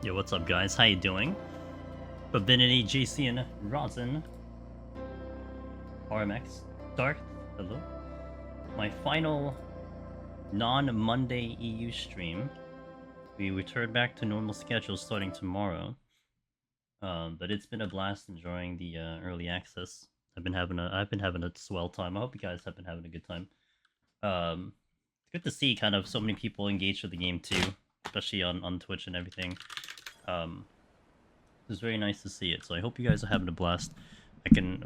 Yo, what's up, guys? How you doing? Divinity, JC, and Rosin. RMX, Darth, hello. My final non-Monday EU stream. We return back to normal schedule starting tomorrow. But it's been a blast enjoying the early access. I've been having a swell time. I hope you guys have been having a good time. It's good to see kind of so many people engaged with the game too, especially on Twitch and everything. It's very nice to see it. So I hope you guys are having a blast.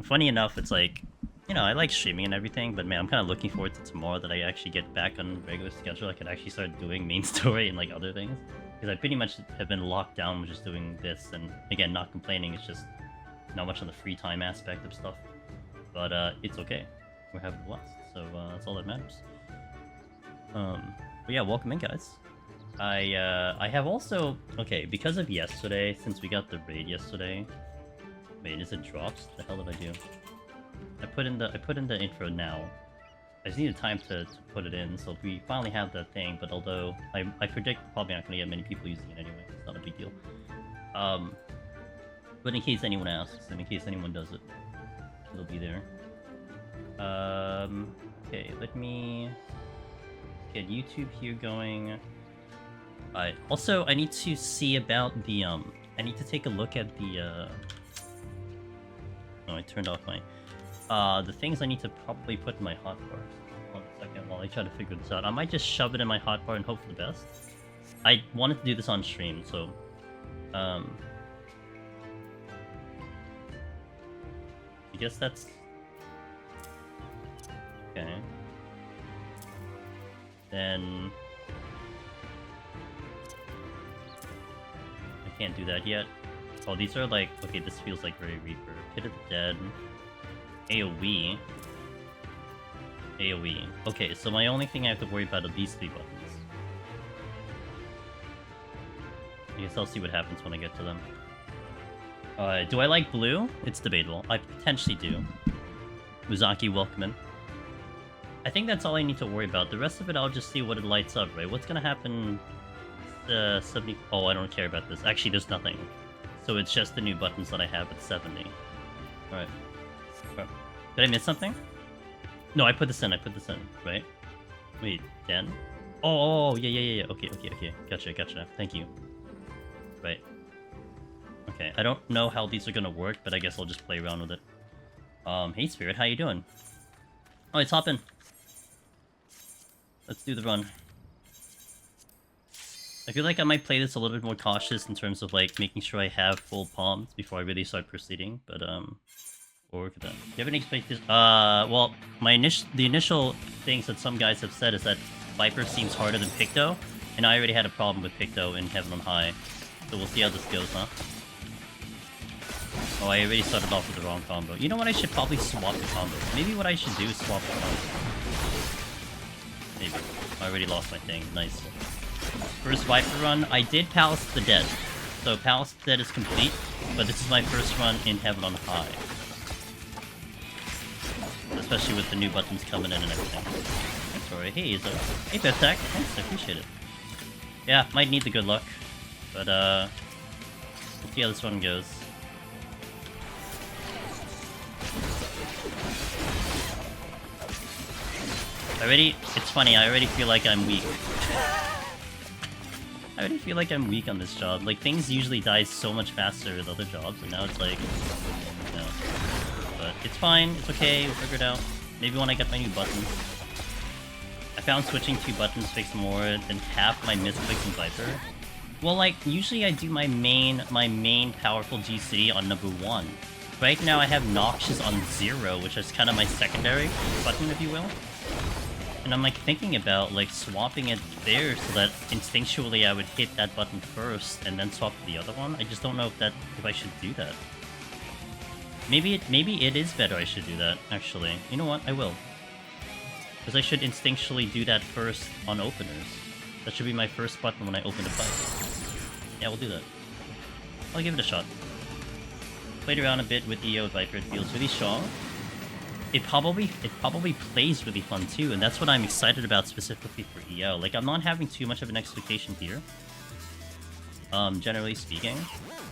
Funny enough, it's like, you know, I like streaming and everything, but man, I'm kind of looking forward to tomorrow that I actually get back on regular schedule. I could actually start doing main story and like other things, because I pretty much have been locked down with just doing this. And again, not complaining. It's just not much on the free time aspect of stuff, but it's okay. We're having a blast, so that's all that matters. But yeah, welcome in, guys. I have also, okay, because of yesterday, since we got the raid yesterday. Wait, is it drops? What the hell did I do? I put in the intro now. I just needed time to put it in, so we finally have that thing. But although I predict probably not gonna get many people using it anyway, it's not a big deal. But in case anyone asks, and in case anyone does it, it'll be there. Okay, let me get YouTube here going. Alright. Also, I need to see about the I need to take a look at the Oh, I turned off my the things I need to probably put in my hotbar. One second while I try to figure this out. I might just shove it in my hotbar and hope for the best. I wanted to do this on stream, so I guess that's okay. Then I can't do that yet. Oh, these are like, okay, this feels like very Reaper. Pit of the Dead. AoE. AoE. Okay, so my only thing I have to worry about are these three buttons. I guess I'll see what happens when I get to them. Do I like blue? It's debatable. I potentially do. Muzaki, welcome in. I think that's all I need to worry about. The rest of it, I'll just see what it lights up, right? What's gonna happen? 70... Oh, I don't care about this. Actually, there's nothing. So it's just the new buttons that I have at 70. Alright. Did I miss something? No, I put this in, right? Wait, 10? Oh, yeah. Okay. Gotcha. Thank you. Right. Okay, I don't know how these are gonna work, but I guess I'll just play around with it. Hey Spirit, how you doing? Oh, let's hop in. Let's do the run. I feel like I might play this a little bit more cautious in terms of like making sure I have full palms before I really start proceeding, but we'll work with that. Do you have any expectations? Well, the initial things that some guys have said is that Viper seems harder than Picto, and I already had a problem with Picto in Heaven on High, so we'll see how this goes, huh? Oh, I already started off with the wrong combo. You know what? I should probably swap the combos. Maybe what I should do is swap the combos. Maybe. I already lost my thing. Nice. First Viper run, I did Palace of the Dead. So Palace of the Dead is complete, but this is my first run in Heaven on High. Especially with the new buttons coming in and everything. Thanks, Rory. Hey, Izo. Hey, Bethak. Thanks, I appreciate it. Yeah, might need the good luck. But, we'll see how this one goes. It's funny, I already feel like I'm weak. I already feel like I'm weak on this job. Like, things usually die so much faster with other jobs, and now it's like, no. But it's fine, it's okay, we'll figure it out. Maybe when I get my new buttons. I found switching 2 buttons takes more than half my misclicks in Viper. Well, like, usually I do my main powerful GC on number 1. Right now I have Noxious on 0, which is kind of my secondary button, if you will. And I'm like thinking about like swapping it there so that instinctually I would hit that button first and then swap to the other one. I just don't know if I should do that. Maybe it is better I should do that, actually. You know what? I will. Because I should instinctually do that first on openers. That should be my first button when I open a fight. Yeah, we'll do that. I'll give it a shot. Played around a bit with EO Viper, it feels really strong. It probably plays really fun too, and that's what I'm excited about specifically for EO. Like, I'm not having too much of an expectation here. generally speaking.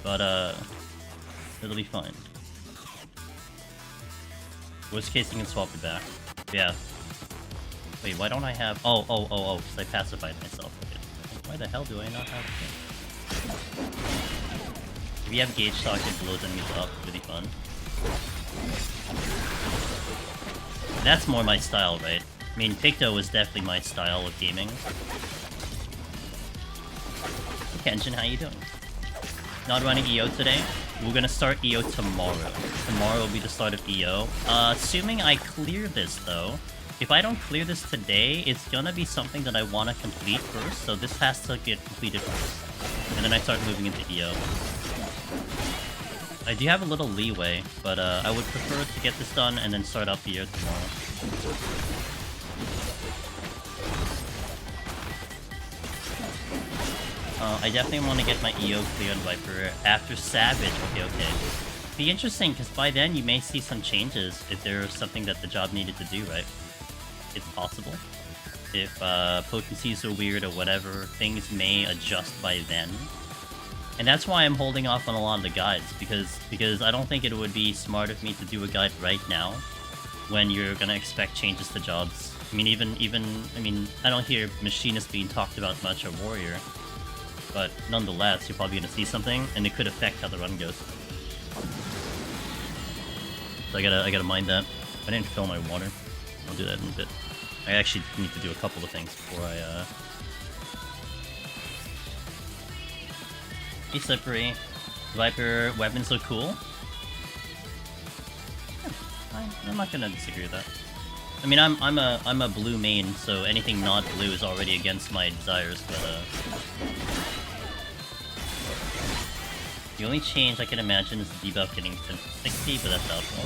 But, it'll be fine. Worst case, you can swap it back. Yeah. Wait, why don't I have... Oh, because I pacified myself. Okay. Why the hell do I not have it? If you have gauge stock, it blows enemies up. Really fun. That's more my style, right? I mean, Picto was definitely my style of gaming. Kenshin, how you doing? Not running EO today. We're gonna start EO tomorrow. Tomorrow will be the start of EO. Assuming I clear this, though. If I don't clear this today, it's gonna be something that I want to complete first, so this has to get completed first. And then I start moving into EO. I do have a little leeway, but I would prefer to get this done and then start up EO tomorrow. I definitely want to get my EO clear on Viper after Savage. Okay. Be interesting, because by then you may see some changes if there's something that the job needed to do, right? It's possible. If potencies are weird or whatever, things may adjust by then. And that's why I'm holding off on a lot of the guides, because I don't think it would be smart of me to do a guide right now when you're gonna expect changes to jobs. I mean, even I don't hear Machinist being talked about much or Warrior, but nonetheless, you're probably gonna see something, and it could affect how the run goes. So I gotta mind that. I didn't fill my water. I'll do that in a bit. I actually need to do a couple of things before I, Be slippery. Viper weapons look cool. Yeah, I'm not gonna disagree with that. I mean, I'm a blue main, so anything not blue is already against my desires, but the only change I can imagine is the debuff getting to 60, but that's doubtful.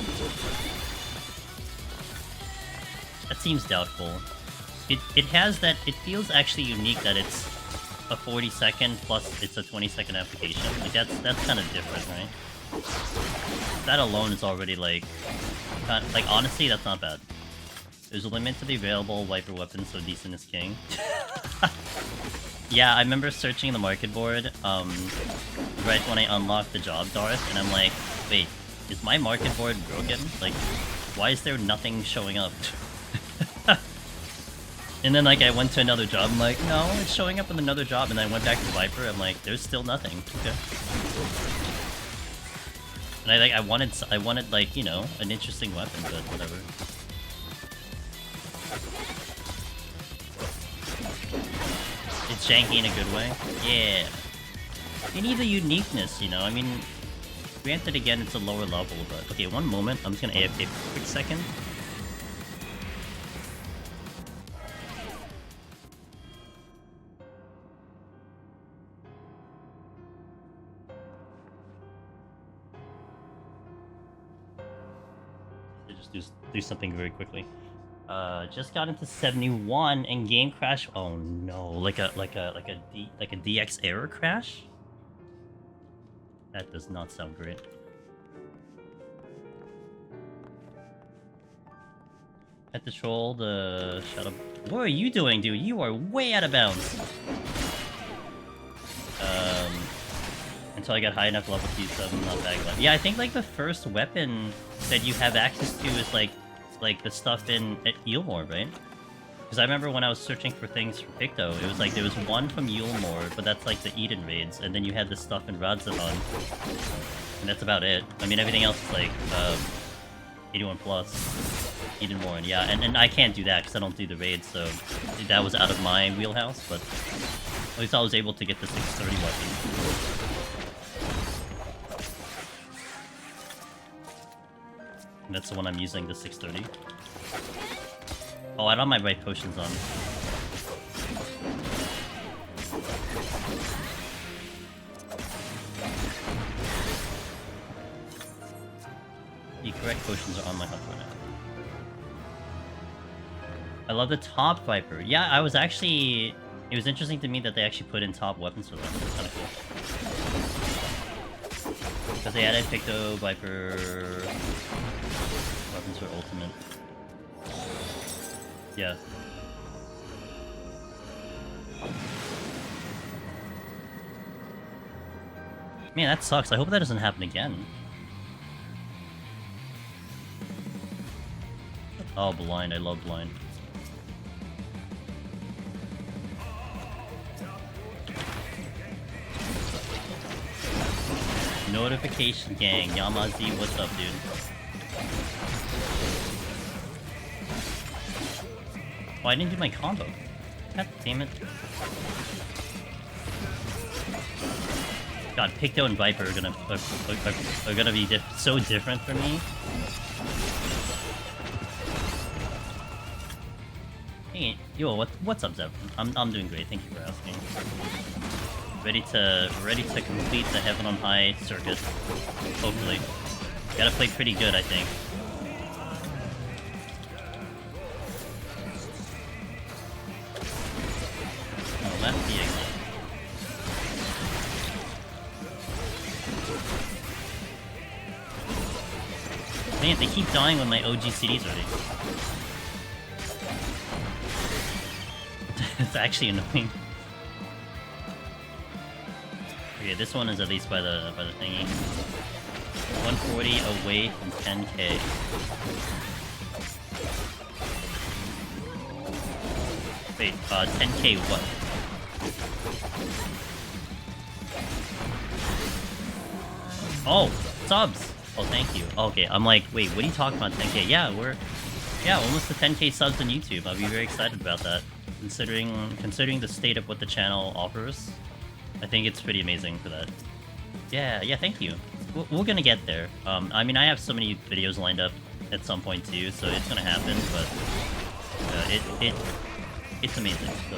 That seems doubtful. It has that... It feels actually unique that it's a 40-second plus it's a 20-second application. Like, that's kind of different, right? That alone is already, like... honestly, that's not bad. There's a limit to the available Viper weapons, so decent is king. Yeah, I remember searching the market board, right when I unlocked the job, Darth, and I'm like, wait, is my market board broken? Like, why is there nothing showing up? And then, like, I went to another job, I'm like, no, it's showing up in another job, and then I went back to Viper, I'm like, there's still nothing. Okay. And I wanted, like, you know, an interesting weapon, but whatever. It's janky in a good way. Yeah. You need the uniqueness, you know, I mean, granted, again, it's a lower level, but... Okay, one moment, I'm just gonna AFK for a quick second. Just do something very quickly. Just got into 71 and game crash. Oh no, like a DX error crash? That does not sound great. Had to troll the shadow. What are you doing, dude? You are way out of bounds. Until I got high enough level to use them, not bag left. Yeah, I think like the first weapon that you have access to is like the stuff in Eulmore, right? Because I remember when I was searching for things for Picto, it was like there was one from Eulmore, but that's like the Eden raids, and then you had the stuff in Radzavan. And that's about it. I mean, everything else is like 81 plus. Eden Warren, yeah, and I can't do that because I don't do the raids, so that was out of my wheelhouse, but at least I was able to get the 630 weapon. And that's the one I'm using, the 630. Oh, I don't have my right potions on. The correct potions are on my hunter now. I love the top Viper. Yeah, I was actually... It was interesting to me that they actually put in top weapons for them. It's kind of cool. Because they added Picto, Viper... Weapons for ultimate. Yeah. Man, that sucks. I hope that doesn't happen again. Oh, blind. I love blind. Notification gang. Yamazi, what's up, dude? Oh, I didn't do my combo. God damn it. God, Picto and Viper are gonna be so different for me. Hey, yo, what's up, Zephyr? I'm doing great. Thank you for asking. Ready to complete the Heaven on High circuit. Hopefully, gotta play pretty good, I think. Oh, left the exit. Dang it, they keep dying with my OG CDs already. It's actually annoying. Okay, this one is at least by the thingy. 140 away from 10k. Wait, 10k what? Oh, subs! Oh, thank you. Okay, I'm like, wait, what are you talking about 10k? Yeah, we're almost to 10k subs on YouTube. I'll be very excited about that. Considering the state of what the channel offers, I think it's pretty amazing for that. Yeah, thank you. We're gonna get there. I mean, I have so many videos lined up at some point too, so it's gonna happen, but it's amazing. So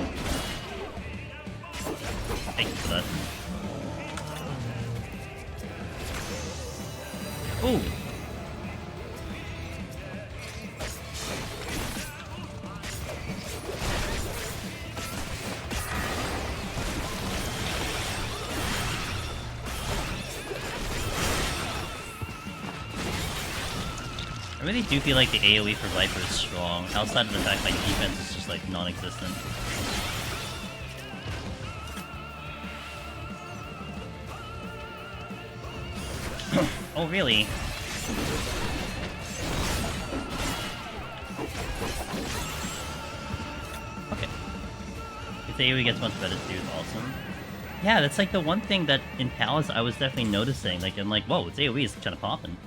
thank you for that. Ooh. I really do feel like the AoE for Viper is strong, outside of the fact my defense is just like non-existent. Oh really? Okay. If the AoE gets much better too, it's awesome. Yeah, that's like the one thing that in Palace I was definitely noticing. Like I'm like, whoa, its AoE is kind of popping.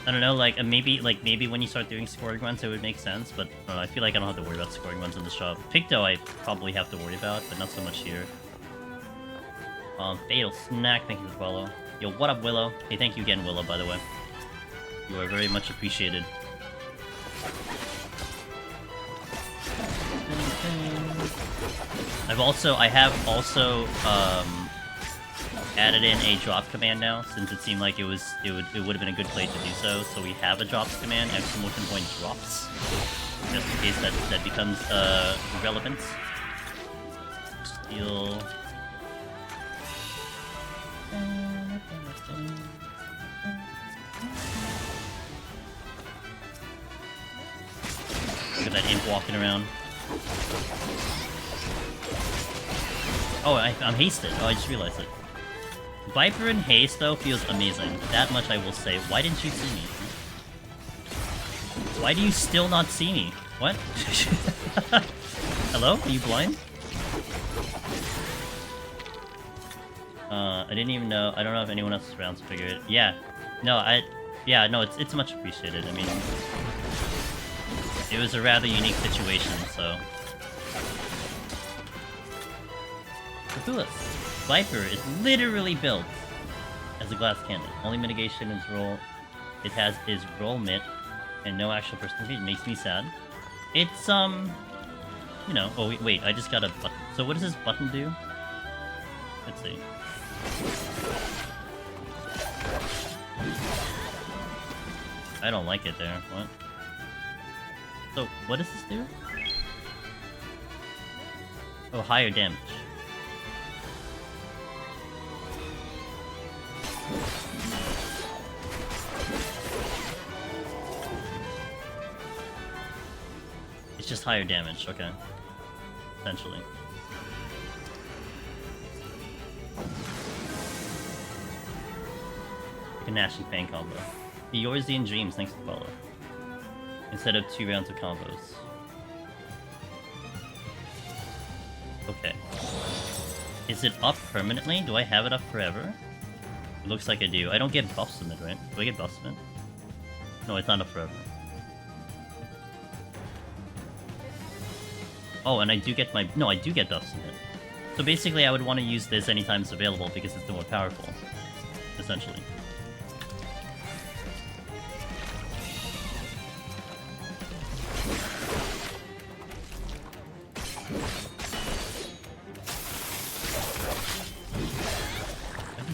I don't know, like maybe when you start doing scoring runs it would make sense, but I feel like I don't have to worry about scoring runs in the shop. Picto I probably have to worry about, but not so much here. Fatal Snack, thank you for the follow. Yo, what up, Willow? Hey, thank you again, Willow, by the way. You are very much appreciated. I have also added in a drop command now, since it seemed like it would have been a good play to do so. So we have a drops command, exclamation point drops, just in case that becomes relevant. Steal. Look at that imp walking around. Oh, I'm hasted. Oh, I just realized it. Viper in haste, though, feels amazing. That much I will say. Why didn't you see me? Why do you still not see me? What? Hello? Are you blind? I didn't even know. I don't know if anyone else around to figure it. Yeah. No, no, it's much appreciated. I mean, it was a rather unique situation, so. Cthulhu. Viper is literally built as a glass cannon. Only mitigation is roll. It has is roll mit, and no actual percentage. It makes me sad. It's you know. Oh wait, I just got a button. So what does this button do? Let's see. I don't like it there. What? So what does this do? Oh, higher damage. It's just higher damage, okay. Essentially. a Gnashing Fang combo. Eorzi and Dreams, thanks to follow. Instead of 2 rounds of combos. Okay. Is it up permanently? Do I have it up forever? It looks like I do. I don't get buffs from it, right? Do I get buffs from it? No, it's not up forever. Oh, and I do get my... No, I do get buffs from it. So basically, I would want to use this anytime it's available because it's the more powerful. Essentially.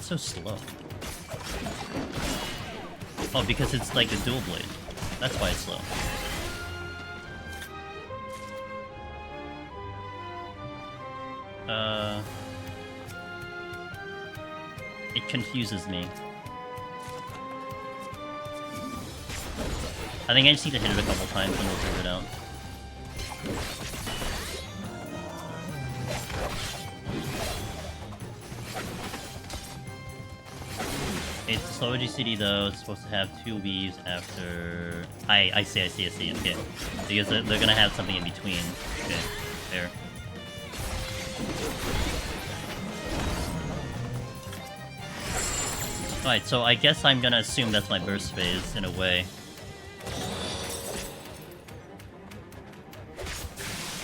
So slow. Oh, because it's like a dual blade. That's why it's slow. It confuses me. I think I just need to hit it a couple times and we'll figure it out. It's slow GCD though, it's supposed to have 2 weaves after... I see, okay. Because they're gonna have something in between. Okay, fair. Alright, so I guess I'm gonna assume that's my burst phase, in a way.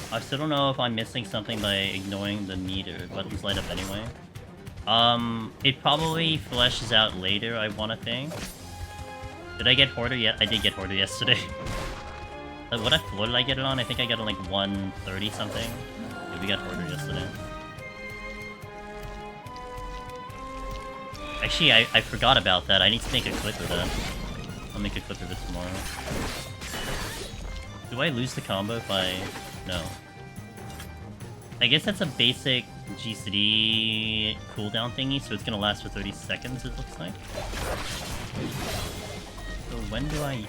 I still don't know if I'm missing something by ignoring the meter. Buttons light up anyway. It probably fleshes out later, I wanna think. Did I get Hoarder yet? I did get Hoarder yesterday. What floor did I get it on? I think I got it like 130 something. Yeah, we got Hoarder yesterday. Actually, I forgot about that. I need to make a clip of that. I'll make a clip of it tomorrow. Do I lose the combo if I... No. I guess that's a basic GCD cooldown thingy, so it's gonna last for 30 seconds, it looks like. So when do I...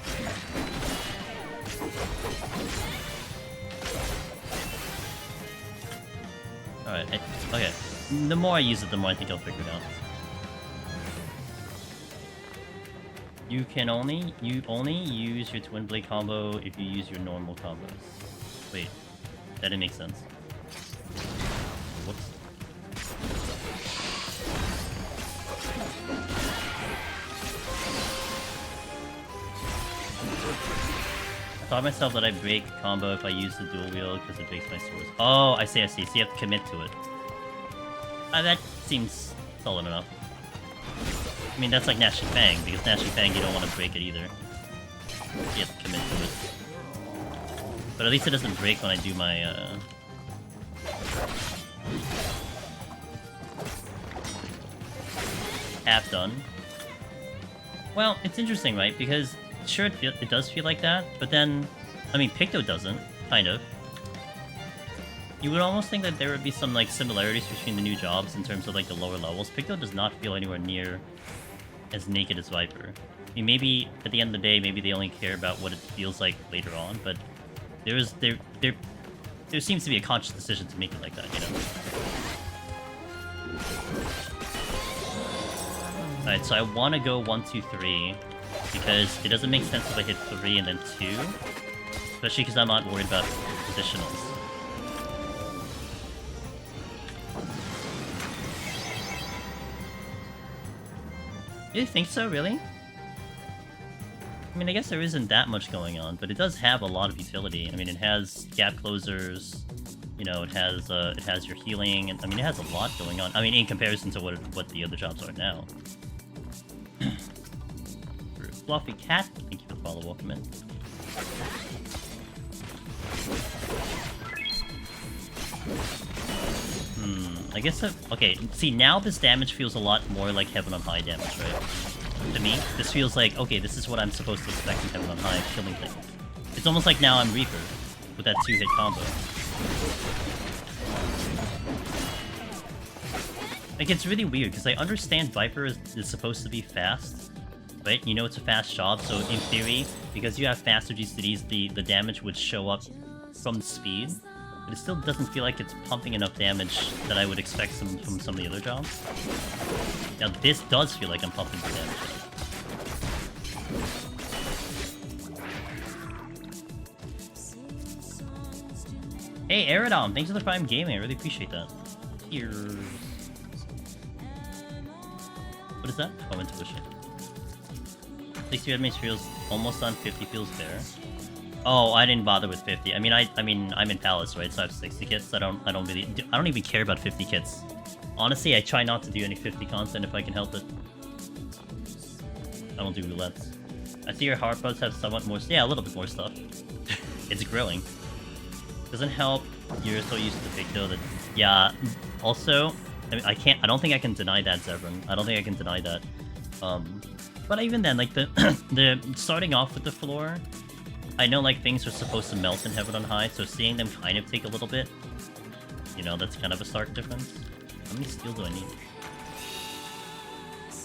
Alright, okay. The more I use it, the more I think I'll figure it out. You only use your Twin Blade combo if you use your normal combos. Wait, that didn't make sense. Whoops. I thought myself that I break combo if I use the dual wield because it breaks my swords. Oh, I see. So you have to commit to it. That seems solid enough. I mean, that's like Gnashing Fang, because Gnashing Fang, you don't want to break it either. You have to commit to it. But at least it doesn't break when I do my, half done. Well, it's interesting, right? Because, sure, it does feel like that, but then... I mean, Picto doesn't, kind of. You would almost think that there would be some, like, similarities between the new jobs in terms of, like, the lower levels. Picto does not feel anywhere near as naked as Viper. I mean, maybe, at the end of the day, maybe they only care about what it feels like later on, but there seems to be a conscious decision to make it like that, you know? Alright, so I want to go 1, 2, 3, because it doesn't make sense if I hit 3 and then 2, especially because I'm not worried about positionals. You think so, really? I mean, I guess there isn't that much going on, but it does have a lot of utility. I mean, it has gap closers, you know, it has your healing, and I mean, it has a lot going on. I mean, in comparison to what the other jobs are now. Fluffy Cat, thank you for the follow, welcome in. I guess okay, see, now this damage feels a lot more like Heaven on High damage, right? To me, this feels like, okay, this is what I'm supposed to expect in Heaven on High, killing things. It's almost like now I'm Reaper, with that 2-hit combo. Like, it's really weird, because I understand Viper is supposed to be fast, right? You know it's a fast job, so in theory, because you have faster GCDs, the damage would show up from the speed. But it still doesn't feel like it's pumping enough damage that I would expect from some of the other jobs. Now, this does feel like I'm pumping the damage. Hey, Aerodom, thanks for the Prime Gaming. I really appreciate that. Cheers. What is that? Oh, intuition. 60 enemies feels almost on 50 feels fair. Oh, I didn't bother with 50. I mean, I'm in Palace, right? So I have 60 kits. I don't even care about 50 kits. Honestly, I try not to do any 50 content if I can help it. I don't do roulettes. I see your hard posts have somewhat more. Yeah, a little bit more stuff. It's growing. Doesn't help. You're so used to Beccho that. Yeah. Also, I mean, I don't think I can deny that, Zevran. I don't think I can deny that. But even then, like the starting off with the floor, I know like things are supposed to melt in Heaven on High, so seeing them kind of take a little bit, you know, that's kind of a stark difference. How many steel do I need?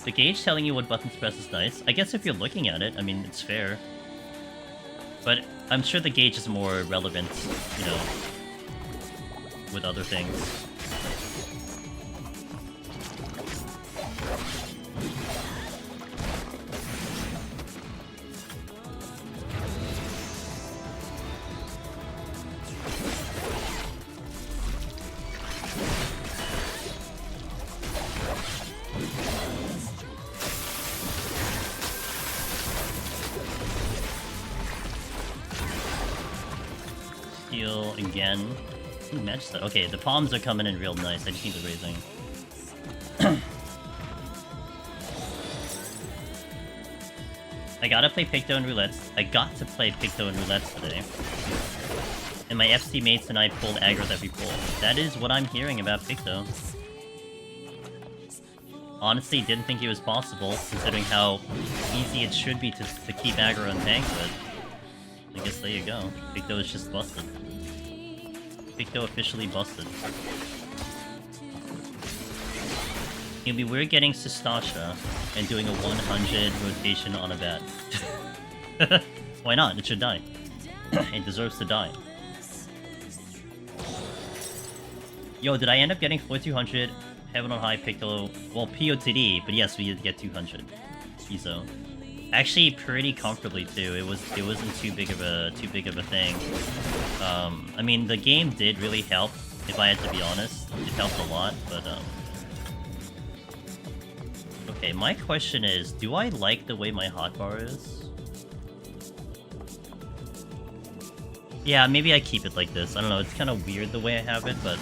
The gauge telling you what buttons to press is nice. I guess if you're looking at it, I mean, it's fair. But I'm sure the gauge is more relevant, you know, with other things. Again. Ooh, match that. Okay, the palms are coming in real nice. I just need the raising. I gotta play Picto and Roulettes. I got to play Picto and Roulettes today. And my FC mates and I pulled aggro with every pull. That is what I'm hearing about Picto. Honestly, didn't think it was possible, considering how easy it should be to keep aggro and tank with. I guess there you go. Picto is just busted. Beccho officially busted. It'd be weird getting Sistasha and doing a 100 rotation on a bat. Why not? It should die. It deserves to die. Yo, did I end up getting 4200 Heaven on High Picto? Well, POTD, but yes, we did get 200. Iso. Actually, pretty comfortably too. It wasn't too big of a thing. I mean, the game did really help. If I had to be honest, it helped a lot. But okay, my question is, do I like the way my hotbar is? Yeah, maybe I keep it like this. I don't know. It's kind of weird the way I have it, but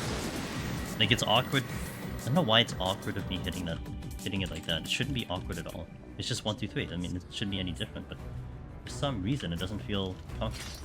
like it's awkward. I don't know why it's awkward of me hitting it like that. It shouldn't be awkward at all. It's just 1, 2, 3. I mean, it shouldn't be any different, but for some reason, it doesn't feel comfortable.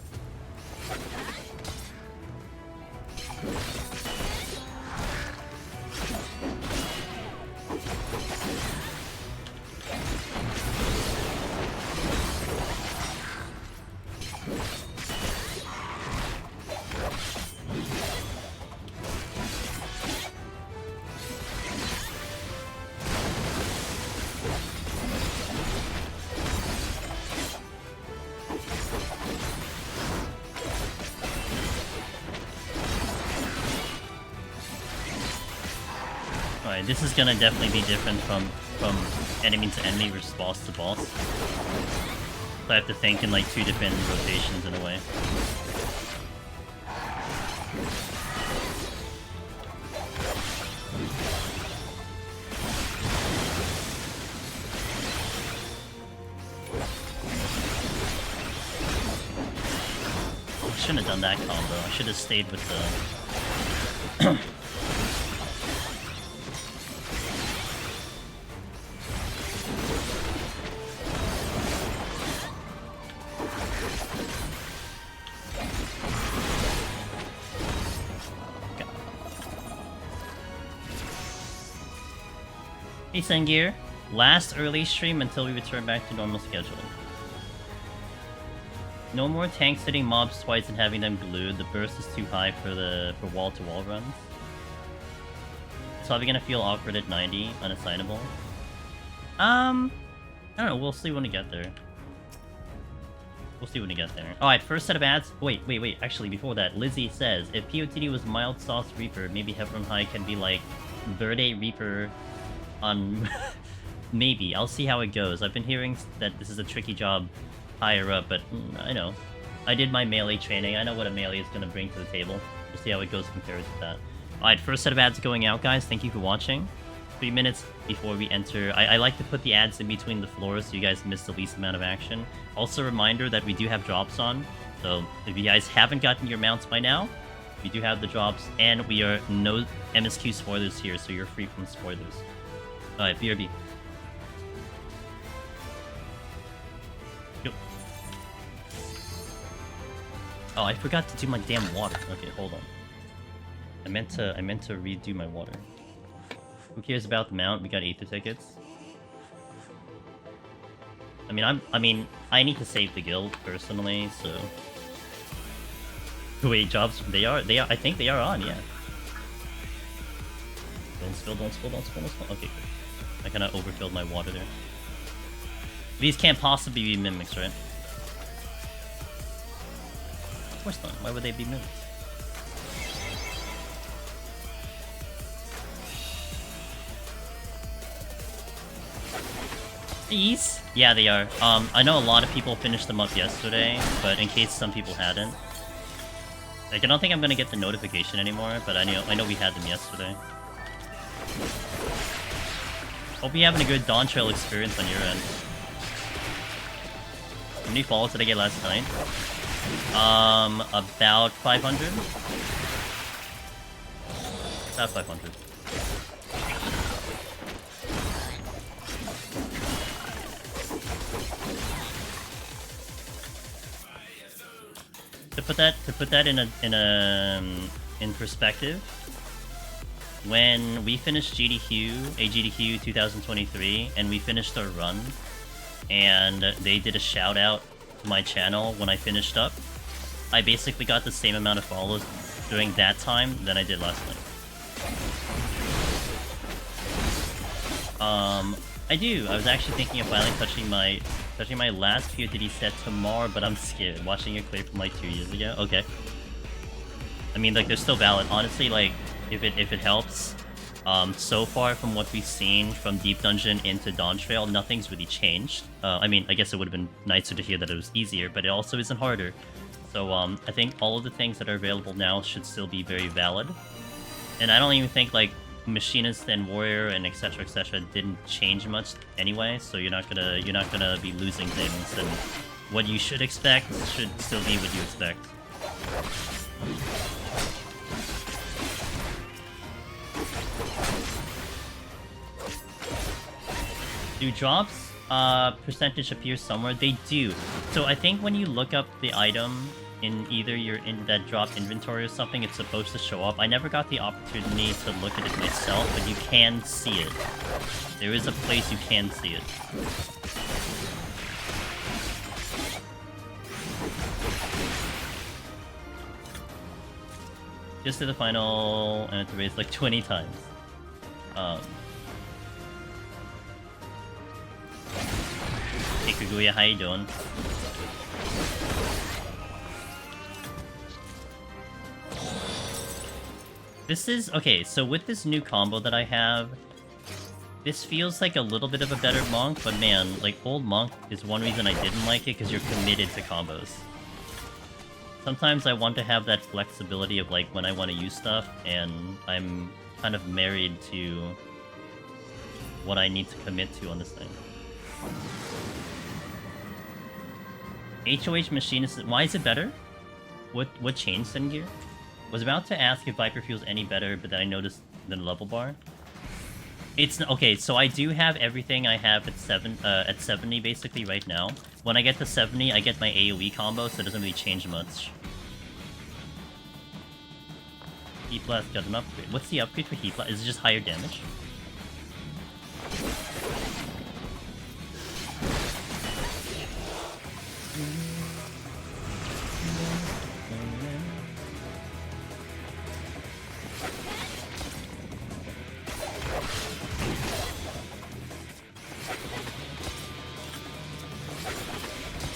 This is gonna definitely be different from enemy to enemy versus boss to boss. So I have to think in like 2 different rotations in a way. I shouldn't have done that combo. I should have stayed with the... Hey Sengir, last early stream until we return back to normal schedule. No more tanks hitting mobs twice and having them glued. The burst is too high for wall-to-wall runs. It's probably gonna feel awkward at 90, unassignable. I don't know, we'll see when we get there. We'll see when we get there. Alright, first set of ads. Wait, actually before that, Lizzie says, if POTD was mild sauce Reaper, maybe Heaven on High can be like Verde Reaper on... Maybe. I'll see how it goes. I've been hearing that this is a tricky job higher up, but I know. I did my melee training. I know what a melee is going to bring to the table. We'll see how it goes compared to that. Alright, first set of ads going out, guys. Thank you for watching. 3 minutes before we enter. I like to put the ads in between the floors so you guys miss the least amount of action. Also, a reminder that we do have drops on. So if you guys haven't gotten your mounts by now, we do have the drops, and we are no MSQ spoilers here, so you're free from spoilers. Alright, BRB. Yo. Oh, I forgot to do my damn water. Okay, hold on. I meant to redo my water. Who cares about the mount? We got Aether tickets. I mean, I need to save the guild personally, so. Wait, jobs? They are. I think they are on. Yeah. Don't spill. Okay, good. I kind of overfilled my water there. These can't possibly be mimics, right? Of course not. Why would they be mimics? These? Yeah, they are. I know a lot of people finished them up yesterday, but in case some people hadn't. Like, I don't think I'm gonna get the notification anymore, but I know we had them yesterday. Hope you're having a good Dawntrail experience on your end. How many follows did I get last night? About 500? About 500. To put that in perspective, when we finished GDQ 2023, and we finished our run, and they did a shout out to my channel when I finished up, I basically got the same amount of follows during that time than I did last night. I do. I was actually thinking of finally touching my last POTD set tomorrow, but I'm scared. Watching it clear from like 2 years ago. Okay. I mean, like, they're still valid. Honestly, like, if it helps, so far from what we've seen from Deep Dungeon into Dawntrail, nothing's really changed. I mean, I guess it would have been nicer to hear that it was easier, but it also isn't harder. So, I think all of the things that are available now should still be very valid. And I don't even think, like, Machinist and Warrior and etc didn't change much anyway, so you're not gonna be losing things, and what you should expect should still be what you expect. Do drops percentage appear somewhere? They do. So I think when you look up the item in either in that drop inventory or something, it's supposed to show up. I never got the opportunity to look at it myself, but you can see it. There is a place you can see it. Just to the final, and to raise like 20 times. Hey Kaguya, how you doing? This is... okay, so with this new combo that I have, this feels like a little bit of a better Monk, but man, like, old Monk is one reason I didn't like it, because you're committed to combos. Sometimes I want to have that flexibility of, like, when I want to use stuff, and I'm kind of married to what I need to commit to on this thing. HoH Machinist... why is it better? What changed in gear? Was about to ask if Viper feels any better, but then I noticed the level bar. It's... okay, so I do have everything I have at 70 basically right now. When I get to 70, I get my AoE combo, so it doesn't really change much. Heat Blast got an upgrade. What's the upgrade for Heat Blast? Is it just higher damage?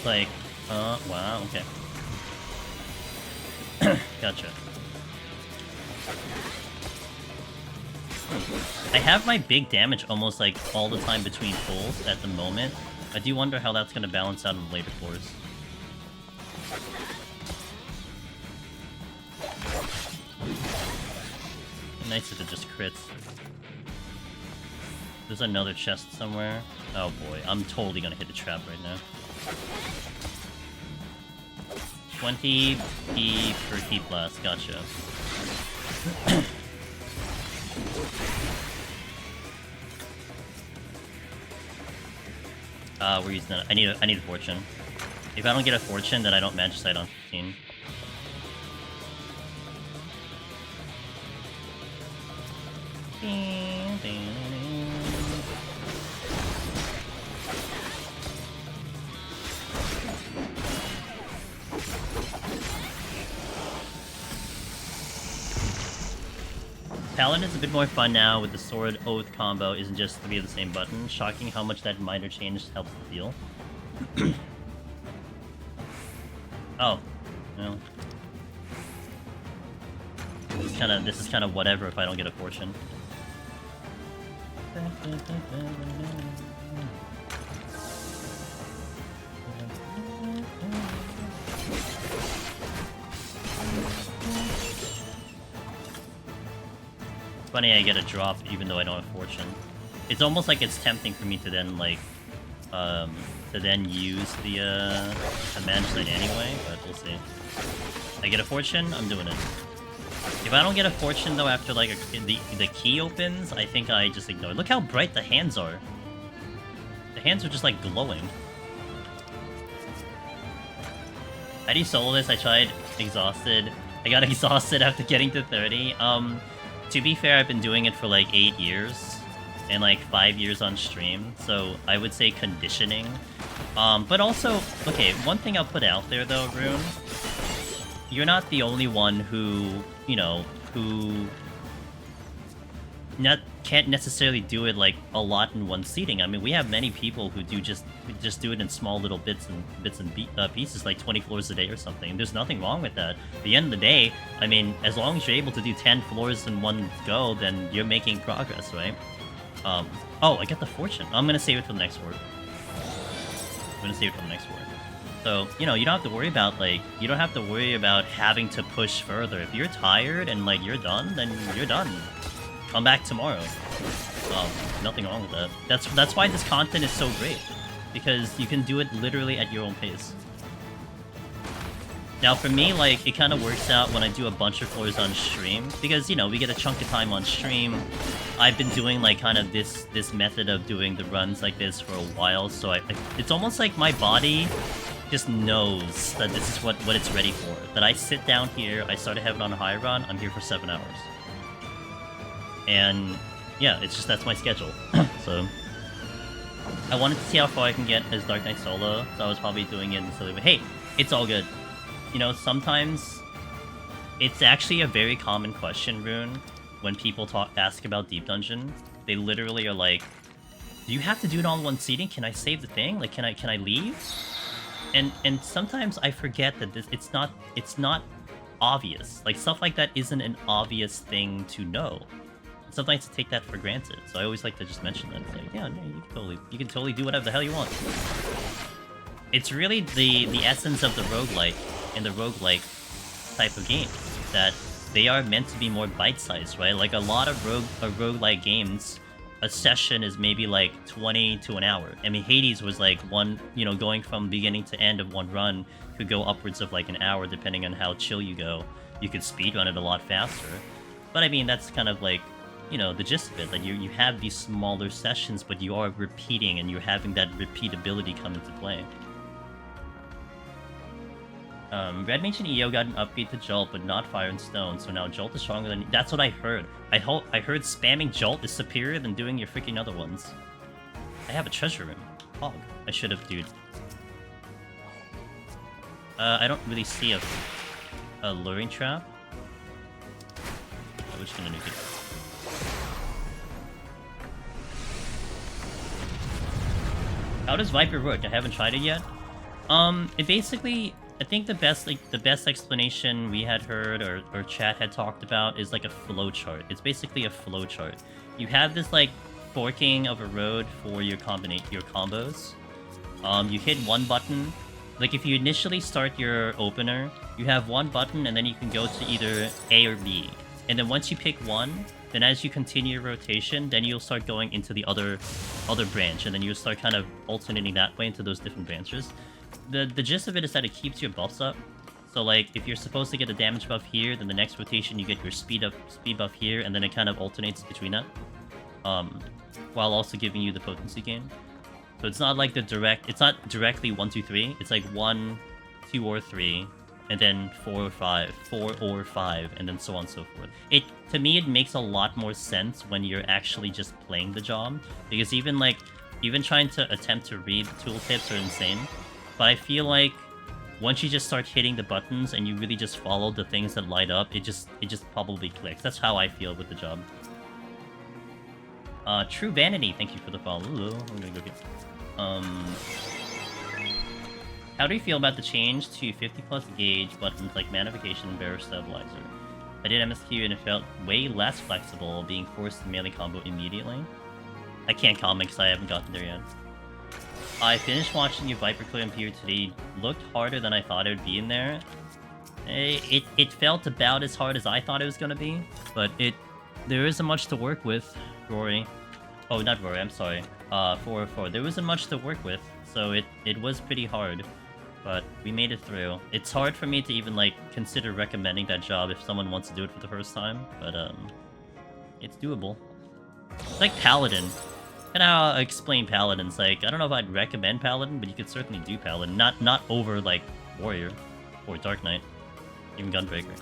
Like, wow, okay. Gotcha. I have my big damage almost like all the time between pulls at the moment. I do wonder how that's gonna balance out in the later floors. Nice if it just crits. There's another chest somewhere. Oh boy, I'm totally gonna hit a trap right now. 20 P per Heat Blast, gotcha. We're using that. I need a fortune. If I don't get a fortune, then I don't Magicite on 15. Paladin's a bit more fun now with the Sword Oath combo isn't just 3 of the same button. Shocking how much that minor change helps the deal. Oh, no. This is kind of whatever if I don't get a fortune. Funny I get a drop even though I don't have fortune. It's almost like it's tempting for me to then like to then use the Magicite anyway, but we'll see. I get a fortune, I'm doing it. If I don't get a fortune though after like the key opens, I think I just ignore it. Look how bright the hands are. The hands are just like glowing. How do you solo this? I tried exhausted. I got exhausted after getting to 30. To be fair, I've been doing it for like 8 years and like 5 years on stream, so I would say conditioning. But also, okay, one thing I'll put out there though, Rune, you're not the only one who, you know, who can't necessarily do it like a lot in one seating. I mean, we have many people who do just do it in small little bits and pieces, like 20 floors a day or something. There's nothing wrong with that. At the end of the day, I mean, as long as you're able to do 10 floors in one go, then you're making progress, right? Oh, I got the fortune. I'm gonna save it for the next word. So, you know, you don't have to worry about, like, you don't have to worry about having to push further. If you're tired and, like, you're done, then you're done. Come back tomorrow. Nothing wrong with that. That's why this content is so great. Because you can do it literally at your own pace. Now, for me, like, it kind of works out when I do a bunch of floors on stream. Because, you know, we get a chunk of time on stream. I've been doing, like, kind of this method of doing the runs like this for a while. So it's almost like my body just knows that this is what it's ready for. That I sit down here, I started having on a high run, I'm here for 7 hours. And yeah, it's just, that's my schedule. So I wanted to see how far I can get as Dark Knight solo, so I was probably doing it in silly way. Hey, it's all good. You know, sometimes it's actually a very common question, Rune, when people ask about Deep Dungeon. They literally are like, do you have to do it all in one seating? Can I save the thing? Like, can I leave? And sometimes I forget that it's not obvious. Like, stuff like that isn't an obvious thing to know. Sometimes I take that for granted, so I always like to just mention that. It's like, yeah, no, you can totally do whatever the hell you want. It's really the essence of the roguelike and the roguelike type of game, that they are meant to be more bite-sized, right? Like a lot of roguelike games, a session is maybe like 20 to an hour. I mean, Hades was like one, you know, going from beginning to end of one run could go upwards of like an hour depending on how chill you go. You could speedrun it a lot faster. But I mean, that's kind of like, you know, the gist of it, that you have these smaller sessions, but you are repeating and you're having that repeatability come into play. Red Mage and EO got an upbeat to Jolt, but not Fire and Stone, so now Jolt is stronger than... That's what I heard. I heard spamming Jolt is superior than doing your freaking other ones. I have a treasure room. Hog. I should have, dude. I don't really see a luring trap. I was gonna nuke it. How does Viper work? I haven't tried it yet. It basically... I think the best explanation we had heard or chat had talked about is like a flow chart. It's basically a flow chart. You have this like forking of a road for your combos. You hit one button. Like if you initially start your opener, you have one button and then you can go to either A or B. And then once you pick one, then as you continue your rotation, then you'll start going into the other branch, and then you'll start kind of alternating that way into those different branches. The gist of it is that it keeps your buffs up. So like if you're supposed to get a damage buff here, then the next rotation you get your speed buff here, and then it kind of alternates between that. While also giving you the potency gain. So it's not like it's not directly 1, 2, 3. It's like 1, 2, or 3, and then 4 or 5, 4 or 5, and then so on and so forth. To me, it makes a lot more sense when you're actually just playing the job, because even trying to attempt to read tooltips are insane. But I feel like once you just start hitting the buttons and you really just follow the things that light up, it just probably clicks. That's how I feel with the job. True Vanity, thank you for the follow. I'm gonna go get... How do you feel about the change to 50+ gauge buttons like Manification and Barrier Stabilizer? I did MSQ and it felt way less flexible, being forced to melee combo immediately. I can't comment because I haven't gotten there yet. I finished watching your Viper Clear Imperial today. Looked harder than I thought it would be in there. It felt about as hard as I thought it was gonna be, but there isn't much to work with, Rory. Oh, not Rory, I'm sorry. 404. There wasn't much to work with, so it was pretty hard. But we made it through. It's hard for me to even, like, consider recommending that job if someone wants to do it for the first time, but, it's doable. It's like Paladin. And I'll explain Paladins. Like, I don't know if I'd recommend Paladin, but you could certainly do Paladin. Not over, like, Warrior or Dark Knight, even Gunbreaker.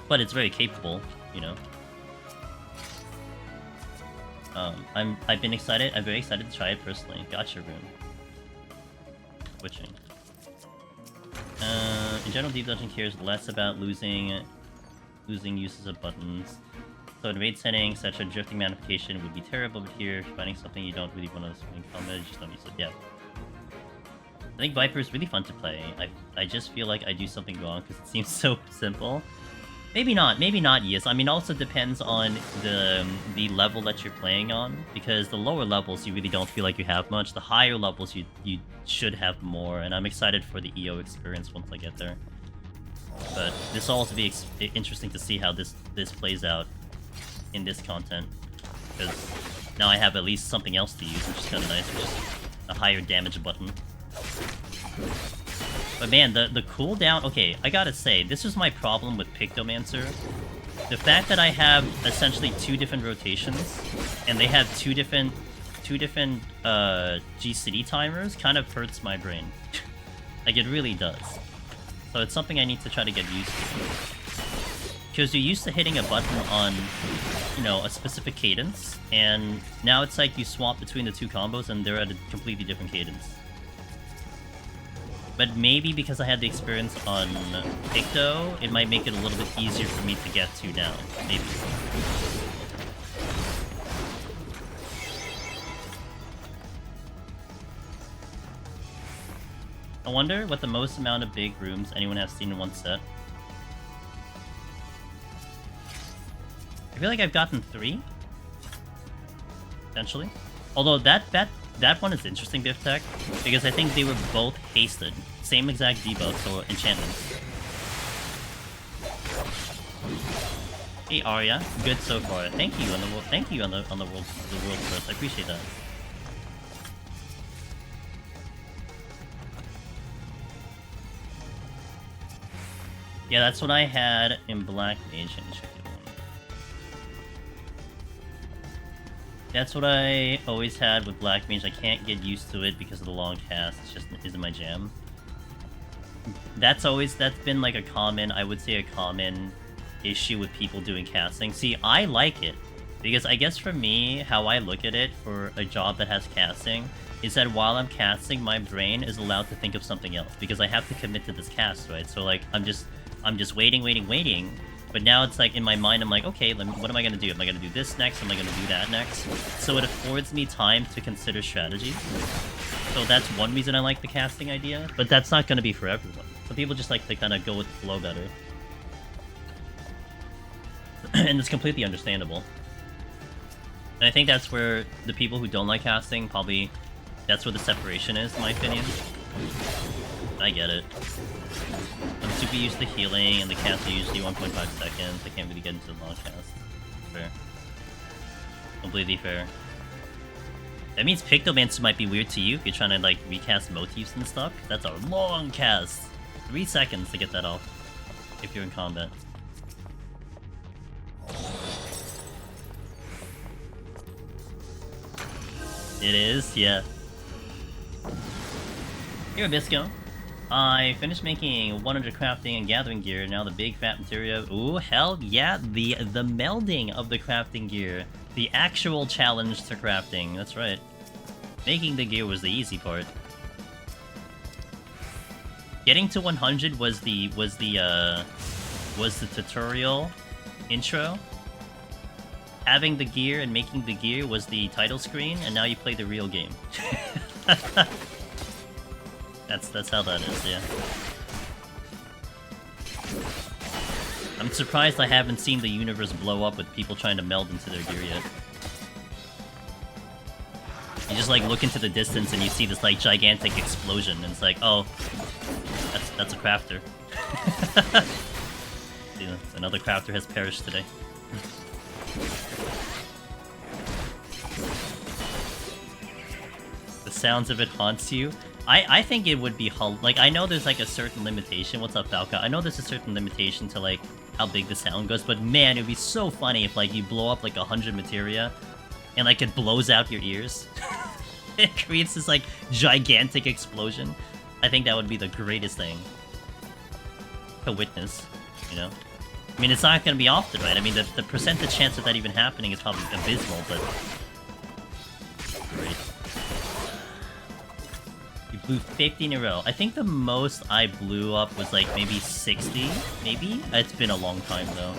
But it's very capable, you know. I've been excited. I'm very excited to try it personally. Gotcha, Rune. Switching. In general, Deep Dungeon cares less about losing uses of buttons. So in raid settings, such a drifting Manification would be terrible, but here, if you're finding something you don't really want to swing combat, you just don't use it. Yeah. I think Viper is really fun to play. I just feel like I do something wrong because it seems so simple. Maybe not, yes. I mean, also depends on the level that you're playing on, because the lower levels you really don't feel like you have much. The higher levels you should have more, and I'm excited for the EO experience once I get there. But this will also be interesting to see how this plays out in this content, because now I have at least something else to use, which is kind of nice, which is a higher damage button. But man, the cooldown... Okay, I gotta say, this is my problem with Pictomancer. The fact that I have essentially 2 different rotations, and they have two different G-City timers, kind of hurts my brain. Like, it really does. So it's something I need to try to get used to. Because you're used to hitting a button on, you know, a specific cadence, and now it's like you swap between the 2 combos and they're at a completely different cadence. But maybe because I had the experience on Picto, it might make it a little bit easier for me to get to now. Maybe. I wonder what the most amount of big rooms anyone has seen in one set. I feel like I've gotten 3. Potentially. Although that one is interesting, Biff Tech, because I think they were both hasted. Same exact debuffs or enchantments. Hey Arya, good so far. Thank you on the world. Thank you on the world first. I appreciate that. Yeah, that's what I had in Black Mage. Let me check it one. That's what I always had with Black Mage. I can't get used to it because of the long cast. It's just isn't my jam. That's been like a common, I would say a common issue with people doing casting. See, I like it because I guess for me, how I look at it for a job that has casting is that while I'm casting, my brain is allowed to think of something else because I have to commit to this cast, right? So like I'm just waiting. But now it's like in my mind, I'm like, okay, what am I gonna do? Am I gonna do this next? Am I gonna do that next? So it affords me time to consider strategy. So that's one reason I like the casting idea, but that's not gonna be for everyone. Some people just like to kind of go with the flow better. And it's completely understandable. And I think that's where the people who don't like casting, probably, that's where the separation is, in my opinion. I get it. super used to healing, and the casts are usually 1.5 seconds. I can't really get into the long cast. Fair. Completely fair. That means Pictomancer might be weird to you if you're trying to like recast motifs and stuff. That's a long cast. 3 seconds to get that off if you're in combat. It is, yeah. Here, Bisco. I finished making 100 crafting and gathering gear. Now the big fat material. Ooh, hell yeah! The melding of the crafting gear. The actual challenge to crafting. That's right. Making the gear was the easy part. Getting to 100 was the tutorial intro. Having the gear and making the gear was the title screen, and now you play the real game. That's how that is, yeah. I'm surprised I haven't seen the universe blow up with people trying to meld into their gear yet. You just like look into the distance and you see this like gigantic explosion, and it's like, oh, that's a crafter. Yeah, another crafter has perished today. The sounds of it haunts you. I think it would be like, I know there's like a certain limitation. What's up, Falca? I know there's a certain limitation to like how big the sound goes, but man, it'd be so funny if like you blow up like 100 materia and like it blows out your ears. It creates this like gigantic explosion. I think that would be the greatest thing to witness, you know? I mean, it's not gonna be often, right? I mean, the percentage chance of that even happening is probably abysmal, but... Great. You blew 50 in a row. I think the most I blew up was like maybe 60, maybe? It's been a long time, though.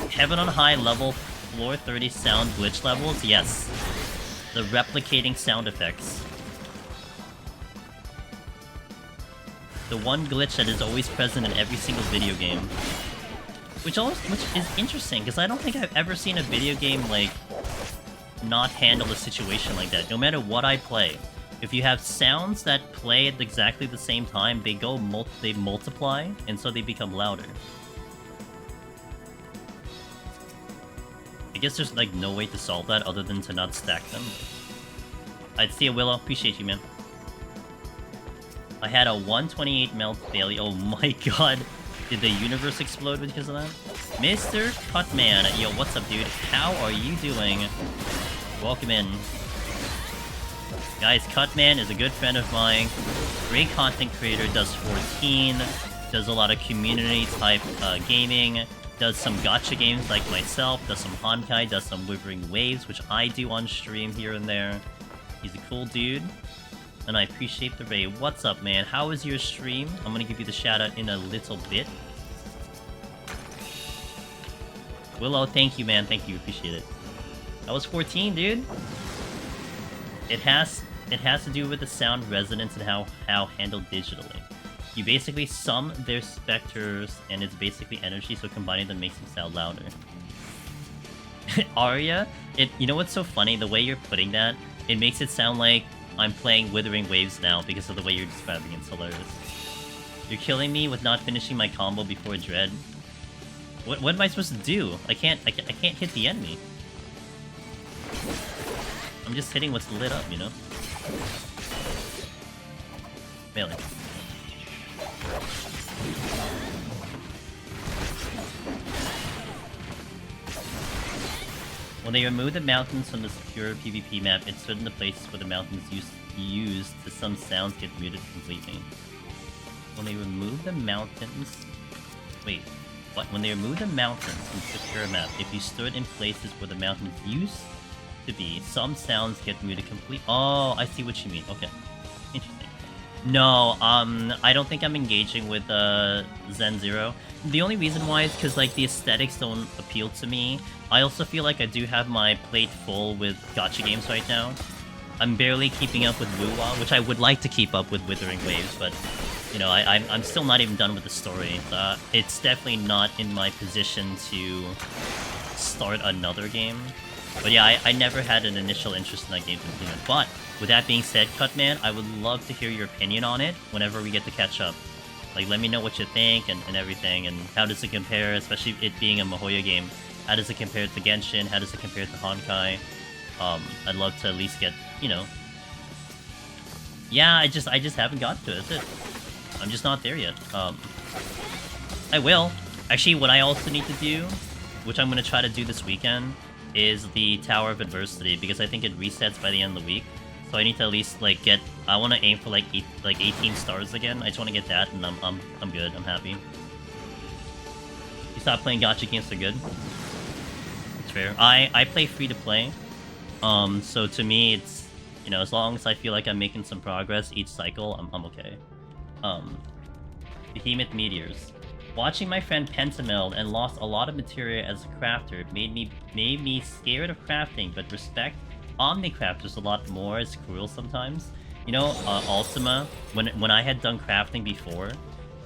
Heaven on High level floor 30 sound glitch levels? Yes. The replicating sound effects. The one glitch that is always present in every single video game. Which is interesting, because I don't think I've ever seen a video game, like, not handle a situation like that. No matter what I play. If you have sounds that play at exactly the same time, they multiply, and so they become louder. I guess there's, like, no way to solve that other than to not stack them. I'd see a Willow. Appreciate you, man. I had a 128 melt failure. Oh my god. Did the universe explode because of that? Mr. Cutman. Yo, what's up, dude? How are you doing? Welcome in. Guys, Cutman is a good friend of mine. Great content creator, does 14. Does a lot of community-type gaming. Does some gacha games like myself. Does some Honkai. Does some Withering Waves, which I do on stream here and there. He's a cool dude. And I appreciate the raid. What's up, man? How was your stream? I'm gonna give you the shout-out in a little bit. Willow, thank you, man. Thank you. Appreciate it. That was 14, dude. It has to do with the sound resonance and how handled digitally. You basically sum their specters, and it's basically energy, so combining them makes them sound louder. Arya, you know what's so funny? The way you're putting that, it makes it sound like I'm playing Withering Waves now because of the way you're describing it. It's hilarious. You're killing me with not finishing my combo before Dread. What am I supposed to do? I can't hit the enemy. I'm just hitting what's lit up, you know? Melee. When they remove the mountains from the secure PvP map, it's certain the places where the mountains used to some sounds get muted completely. When they remove the mountains... Wait, what? When they remove the mountains from the secure map, if you stood in places where the mountains used to be, some sounds get muted completely. Oh, I see what you mean. Okay. Interesting. No, I don't think I'm engaging with Zen Zero. The only reason why is because, like, the aesthetics don't appeal to me. I also feel like I do have my plate full with gacha games right now. I'm barely keeping up with Wuwa, which I would like to keep up with Withering Waves, but, you know, I'm still not even done with the story. It's definitely not in my position to start another game. But yeah, I never had an initial interest in that game to begin with. But, with that being said, Cutman, I would love to hear your opinion on it whenever we get to catch up. Like, let me know what you think and everything, and how does it compare, especially it being a Mihoyo game. How does it compare to Genshin? How does it compare to Honkai? I'd love to at least get, you know... Yeah, I just haven't got to it, that's it. I'm just not there yet. I will. Actually, what I also need to do, which I'm going to try to do this weekend, is the Tower of Adversity, because I think it resets by the end of the week. So I need to at least, like, get... I want to aim for, like, 18 stars again. I just want to get that, and I'm good. I'm happy. You stop playing gacha games for good. It's fair. I play free-to-play. So to me, it's... You know, as long as I feel like I'm making some progress each cycle, I'm okay. Behemoth Meteors. Watching my friend Pentameld and lost a lot of materia as a crafter made me scared of crafting, but respect Omnicrafters a lot more. It's cruel sometimes. You know, Ultima, when I had done crafting before,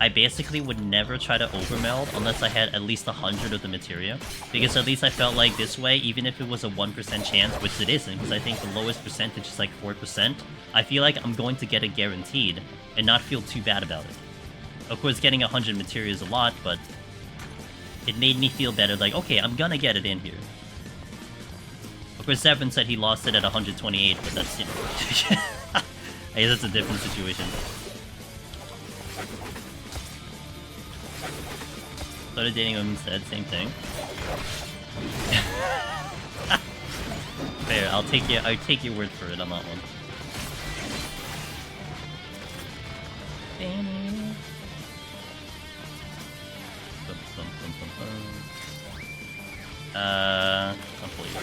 I basically would never try to overmeld unless I had at least 100 of the materia, because at least I felt like this way, even if it was a 1% chance, which it isn't, because I think the lowest percentage is like 4%, I feel like I'm going to get it guaranteed and not feel too bad about it. Of course, getting 100 materia is a lot, but it made me feel better, like, okay, I'm gonna get it in here. Of course, Severin said he lost it at 128, but that's, you know... I guess that's a different situation. Started dating women instead, same thing. Fair, I'll take your word for it on that one. Complete.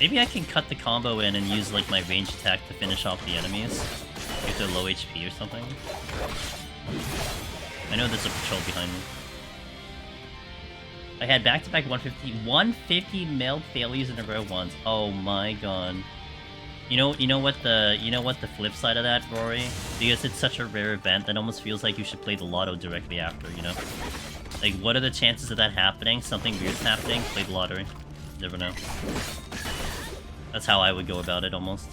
Maybe I can cut the combo in and use like my range attack to finish off the enemies if they're low HP or something. I know there's a patrol behind me. I had back-to-back 150 meld failures in a row once. Oh my god. You know what the flip side of that, Rory? Because it's such a rare event that almost feels like you should play the lotto directly after, you know? Like, what are the chances of that happening? Something weird's happening? Play the lottery. Never know. That's how I would go about it, almost.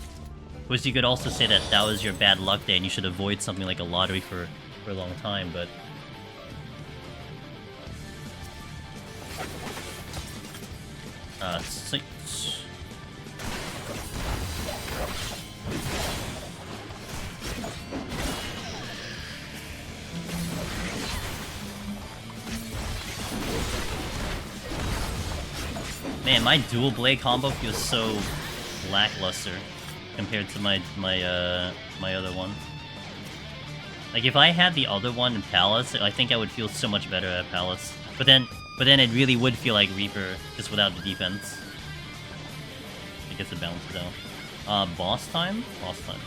Of course, you could also say that that was your bad luck day and you should avoid something like a lottery for a long time, but... Six... Man, my dual blade combo feels so lackluster compared to my other one. Like, if I had the other one in Palace, I think I would feel so much better at Palace. But then it really would feel like Reaper, just without the defense. I guess it balances out. Boss time? Boss time.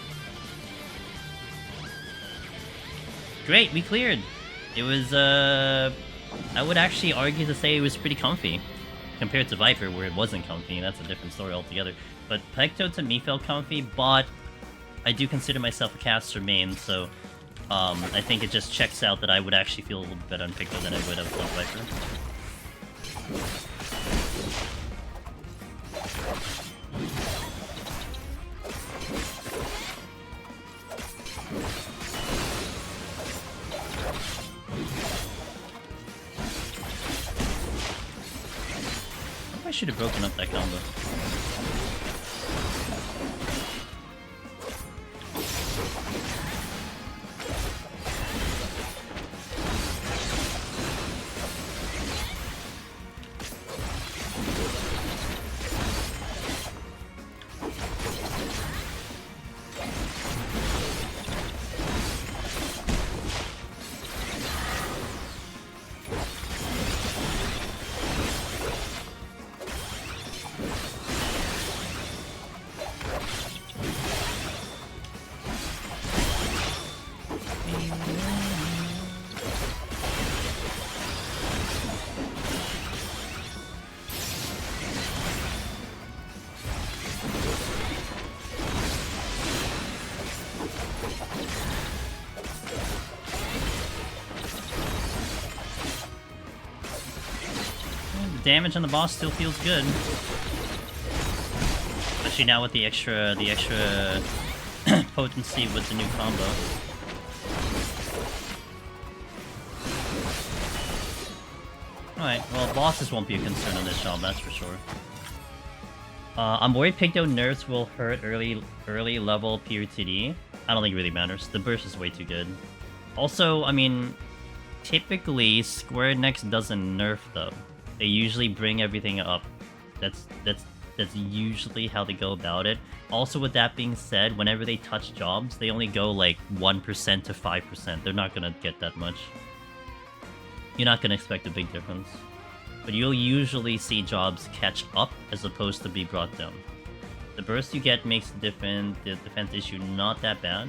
Great, we cleared! It was, I would actually argue to say it was pretty comfy. Compared to Viper, where it wasn't comfy, that's a different story altogether. But Pecto to me felt comfy, but I do consider myself a caster main, so I think it just checks out that I would actually feel a little bit better on Pecto than I would have on Viper. I should have broken up that combo. Damage on the boss still feels good. Especially now with the extra potency with the new combo. Alright, well, bosses won't be a concern on this job, that's for sure. I'm worried Picto nerfs will hurt early level PRTD. I don't think it really matters. The burst is way too good. Also, I mean, typically Square Enix doesn't nerf though. They usually bring everything up. That's usually how they go about it. Also, with that being said, whenever they touch jobs, they only go like 1% to 5%. They're not gonna get that much. You're not gonna expect a big difference. But you'll usually see jobs catch up as opposed to be brought down. The burst you get makes the defense issue not that bad.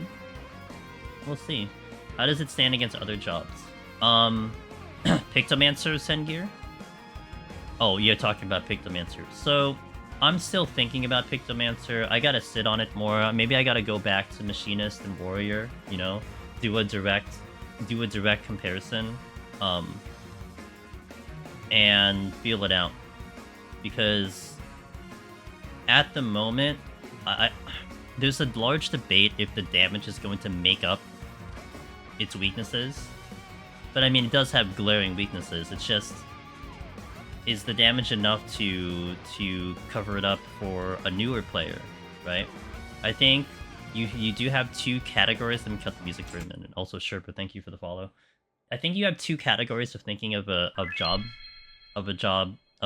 We'll see. How does it stand against other jobs? Pictomancer Sengear? Oh, you're talking about Pictomancer. So, I'm still thinking about Pictomancer. I gotta sit on it more. Maybe I gotta go back to Machinist and Warrior, you know? Do a direct comparison. And feel it out. Because at the moment, there's a large debate if the damage is going to make up its weaknesses. But I mean, it does have glaring weaknesses. It's just, is the damage enough to cover it up for a newer player, right? I think you do have two categories. Let me cut the music for a minute. Also, Sherpa, thank you for the follow. I think you have two categories of thinking of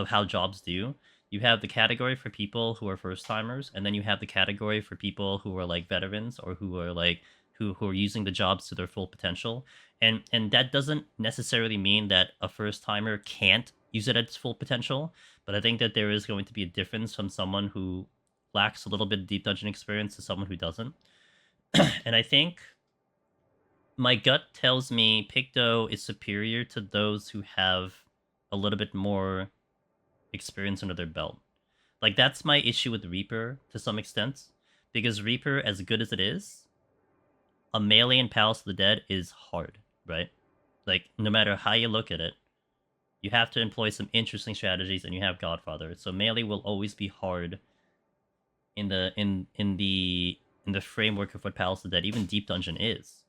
how jobs do. You have the category for people who are first timers, and then you have the category for people who are like veterans or who are like who are using the jobs to their full potential. And that doesn't necessarily mean that a first timer can't use it at its full potential, but I think that there is going to be a difference from someone who lacks a little bit of deep dungeon experience to someone who doesn't. And I think my gut tells me Picto is superior to those who have a little bit more experience under their belt. Like, that's my issue with Reaper to some extent, because Reaper, as good as it is, a melee in Palace of the Dead is hard, right? Like, no matter how you look at it, you have to employ some interesting strategies, and you have Godfather. So melee will always be hard in the framework of what Palace of the Dead, even Deep Dungeon is.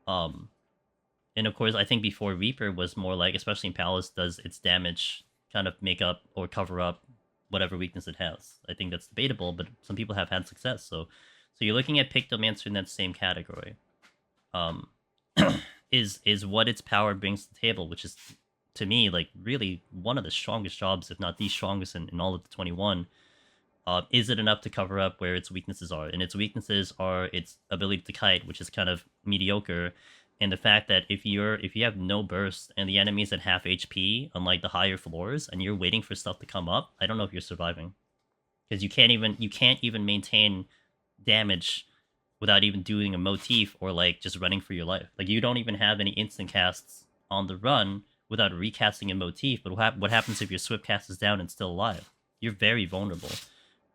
And of course, I think before Reaper was more like, especially in Palace, does its damage kind of make up or cover up whatever weakness it has. I think that's debatable, but some people have had success. So you're looking at Pictomancer in that same category. Is what its power brings to the table, which is, to me, like, really one of the strongest jobs, if not the strongest in all of the 21. Is it enough to cover up where its weaknesses are? And its weaknesses are its ability to kite, which is kind of mediocre, and the fact that if you have no burst and the enemy's at half HP on like the higher floors and you're waiting for stuff to come up, I don't know if you're surviving, because you can't even maintain damage without even doing a motif or like just running for your life. Like, you don't even have any instant casts on the run without recasting a motif. But what happens if your swift cast is down and still alive? You're very vulnerable.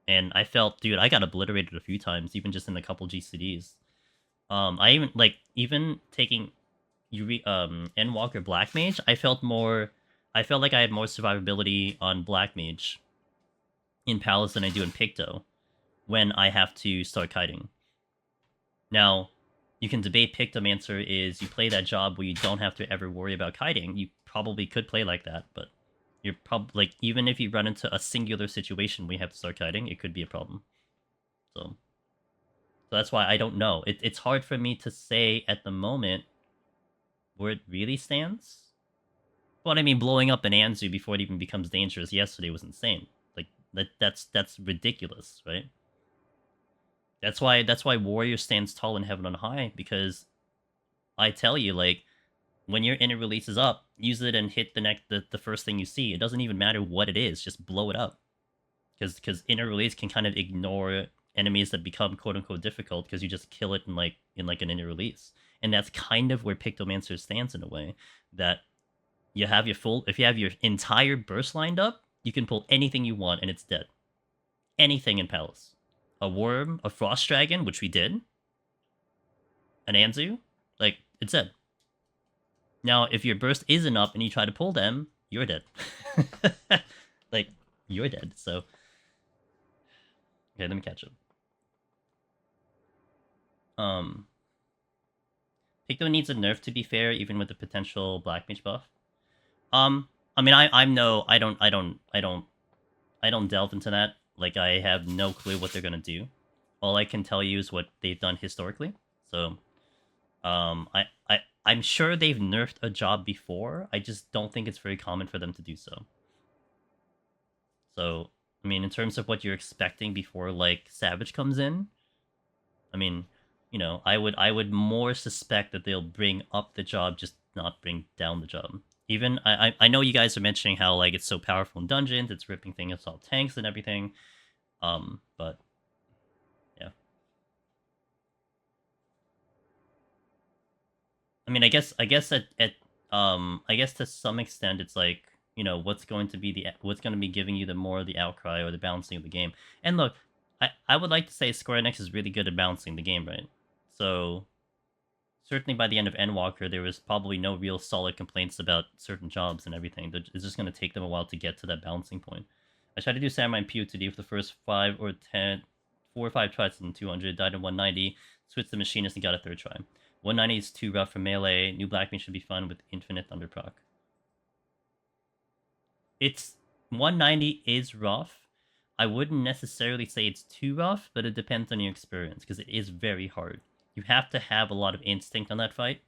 And I felt, dude, I got obliterated a few times, even just in a couple GCDs. I even, like, even taking Endwalker Black Mage, I felt like I had more survivability on Black Mage in Palace than I do in Picto when I have to start kiting. Now, you can debate Pictomancer is you play that job where you don't have to ever worry about kiting. You probably could play like that, but you're probably, like, even if you run into a singular situation where you have to start kiting, it could be a problem. So that's why I don't know. It's hard for me to say at the moment where it really stands. But I mean, blowing up an Anzu before it even becomes dangerous yesterday was insane. Like, that's ridiculous, right? That's why Warrior stands tall in Heaven on High, because I tell you, like, when your inner release is up, use it and hit the first thing you see. It doesn't even matter what it is, just blow it up. Because inner release can kind of ignore enemies that become quote-unquote difficult, because you just kill it in an inner release. And that's kind of where Pictomancer stands in a way, that you have if you have your entire burst lined up, you can pull anything you want and it's dead. Anything in Palace. A worm, a frost dragon, which we did, an Anzu, like, it's dead. Now, if your burst isn't up and you try to pull them, you're dead. Like, you're dead, so Okay, let me catch up. Picto needs a nerf to be fair, even with the potential Black Mage buff. I mean, I don't delve into that. Like, I have no clue what they're gonna do. All I can tell you is what they've done historically. So, I'm sure they've nerfed a job before. I just don't think it's very common for them to do so. So, I mean, in terms of what you're expecting before, like, Savage comes in, I mean, you know, I would more suspect that they'll bring up the job, just not bring down the job. Even I know you guys are mentioning how like it's so powerful in dungeons, it's ripping things off tanks and everything. But yeah. I mean, I guess I guess to some extent it's like, you know, what's going to be giving you the more the outcry or the balancing of the game. And look, I would like to say Square Enix is really good at balancing the game, right? So certainly by the end of Endwalker, there was probably no real solid complaints about certain jobs and everything. It's just going to take them a while to get to that balancing point. I tried to do Samurai and Pew today for the first 4 or 5 tries in 200, died in 190, switched the machinist and got a 3rd try. 190 is too rough for melee. New Black Mage should be fun with infinite thunder proc. It's 190 is rough. I wouldn't necessarily say it's too rough, but it depends on your experience because it is very hard. You have to have a lot of instinct on that fight.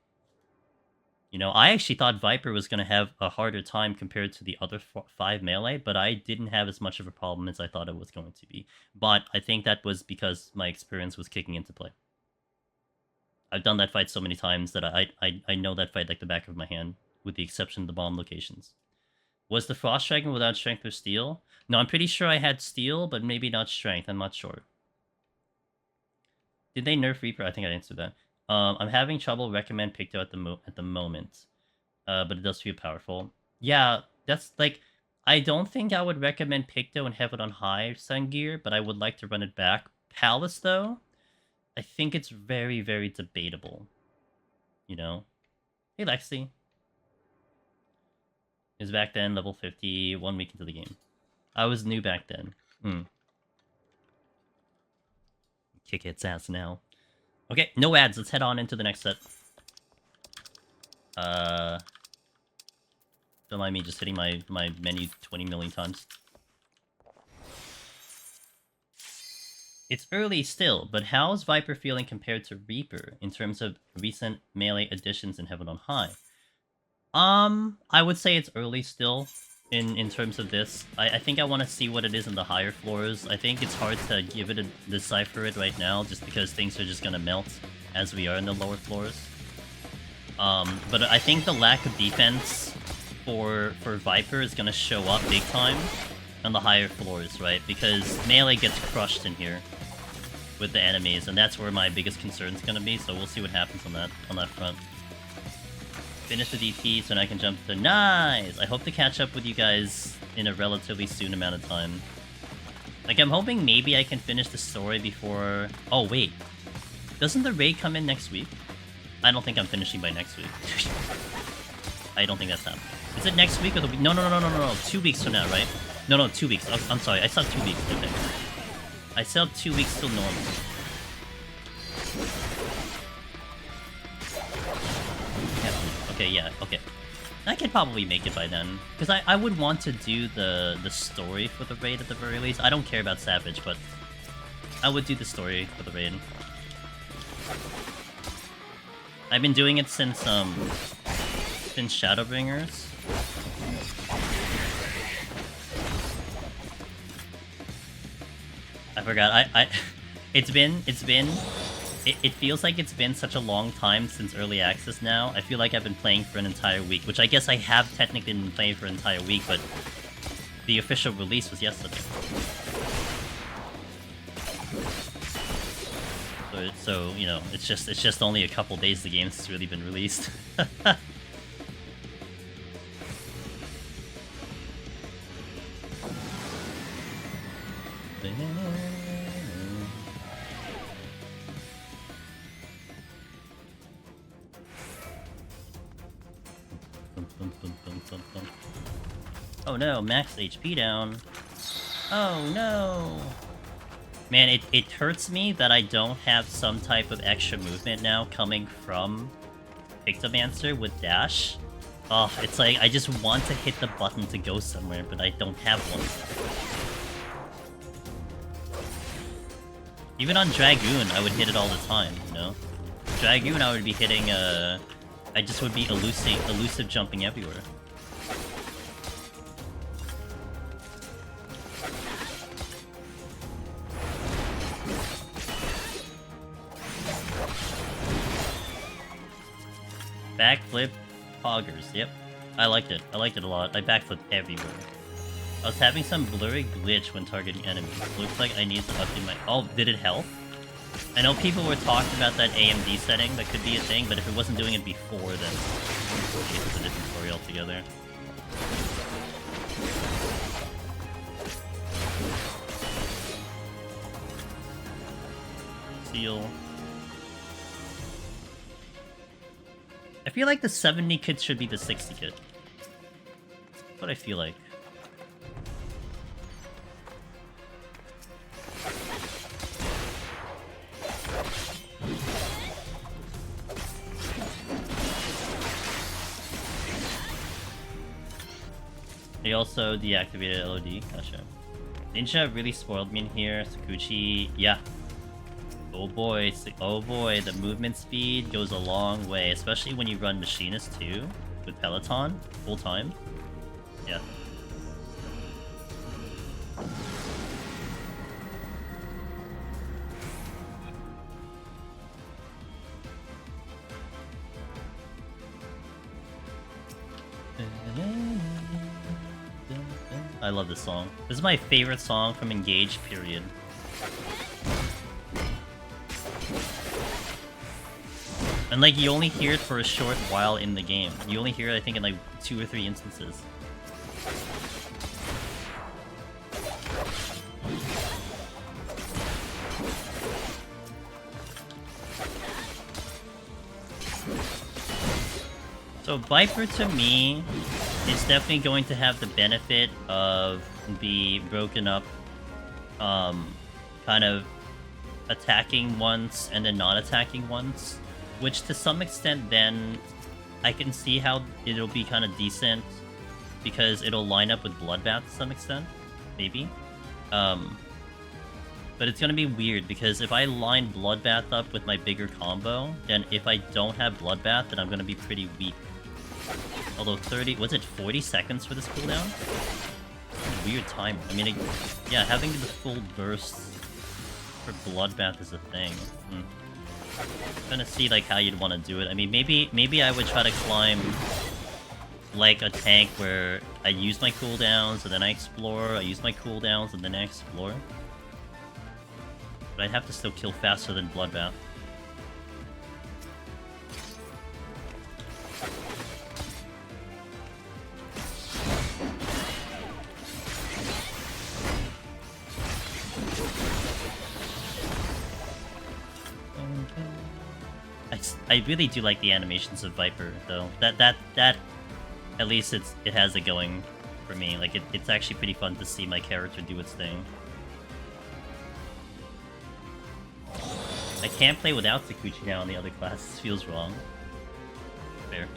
You know, I actually thought Viper was going to have a harder time compared to the other 5 melee, but I didn't have as much of a problem as I thought it was going to be. But I think that was because my experience was kicking into play. I've done that fight so many times that I know that fight like the back of my hand, with the exception of the bomb locations. Was the Frost Dragon without strength or steel? No, I'm pretty sure I had steel, but maybe not strength. I'm not sure. Did they nerf Reaper? I think I answered that. I'm having trouble recommend Picto at the moment, but it does feel powerful. Yeah, that's like, I don't think I would recommend Picto and have it on high Sun Gear, but I would like to run it back. Palace though, I think it's very, very debatable. You know? Hey Lexi. It was back then, level 50, 1 week into the game. I was new back then. Kick its ass now. Okay, no ads. Let's head on into the next set. Don't mind me just hitting my menu 20 million times. It's early still, but how's Viper feeling compared to Reaper in terms of recent melee additions in Heaven on High? I would say it's early still in terms of this. I think I want to see what it is in the higher floors. I think it's hard to give it decipher it right now, just because things are just gonna melt as we are in the lower floors. But I think the lack of defense for Viper is gonna show up big time on the higher floors, right? Because melee gets crushed in here with the enemies, and that's where my biggest concern is gonna be. So we'll see what happens on that front. Finish the DP so then I can jump to... Nice! I hope to catch up with you guys in a relatively soon amount of time. Like, I'm hoping maybe I can finish the story before... Oh, wait. Doesn't the raid come in next week? I don't think I'm finishing by next week. I don't think that's happening. Is it next week or the week? No. 2 weeks from now, right? No, 2 weeks. Oh, I'm sorry. I saw 2 weeks. Okay. I saw 2 weeks till normal. Okay, yeah, okay. I could probably make it by then. Because I would want to do the story for the raid at the very least. I don't care about Savage, but I would do the story for the raid. I've been doing it since Shadowbringers. I forgot. It feels like it's been such a long time since early access now. I feel like I've been playing for an entire week, which I guess I have technically been playing for an entire week, but the official release was yesterday. So you know, it's just only a couple days the game's really been released. Oh no, max HP down. Oh no! Man, it hurts me that I don't have some type of extra movement now coming from Pictomancer with dash. Oh, it's like I just want to hit the button to go somewhere, but I don't have one. Even on Dragoon, I would hit it all the time, you know? Dragoon, I would be hitting, I just would be elusive jumping everywhere. Backflip poggers, yep. I liked it. I liked it a lot. I backflipped everywhere. I was having some blurry glitch when targeting enemies. Looks like I need to update my... Oh, did it help? I know people were talking about that AMD setting. That could be a thing, but if it wasn't doing it before, then it's a different story altogether. Seal. I feel like the 70 kit should be the 60 kit. That's what I feel like. They also deactivated LOD. Gotcha. Ninja really spoiled me in here. Sakuchi, yeah. Oh boy, the movement speed goes a long way, especially when you run Machinist too, with Peloton, full time. Yeah. I love this song. This is my favorite song from Engage, period. And like, you only hear it for a short while in the game. You only hear it, I think, in like 2 or 3 instances. So Viper, to me, is definitely going to have the benefit of the broken up, kind of attacking once and then not attacking once. Which, to some extent, then, I can see how it'll be kind of decent, because it'll line up with Bloodbath to some extent, maybe. But it's gonna be weird, because if I line Bloodbath up with my bigger combo, then if I don't have Bloodbath, then I'm gonna be pretty weak. Although 30... was it 40 seconds for this cooldown? Weird timer. I mean, yeah, having the full burst for Bloodbath is a thing. I'm trying to see like how you'd want to do it. I mean, maybe I would try to climb like a tank where I use my cooldowns and then I explore. I use my cooldowns and then I explore. But I'd have to still kill faster than Bloodbath. I really do like the animations of Viper, though. That at least it has it going for me. Like it's actually pretty fun to see my character do its thing. I can't play without Sakuchi now in the other classes. Feels wrong. Fair.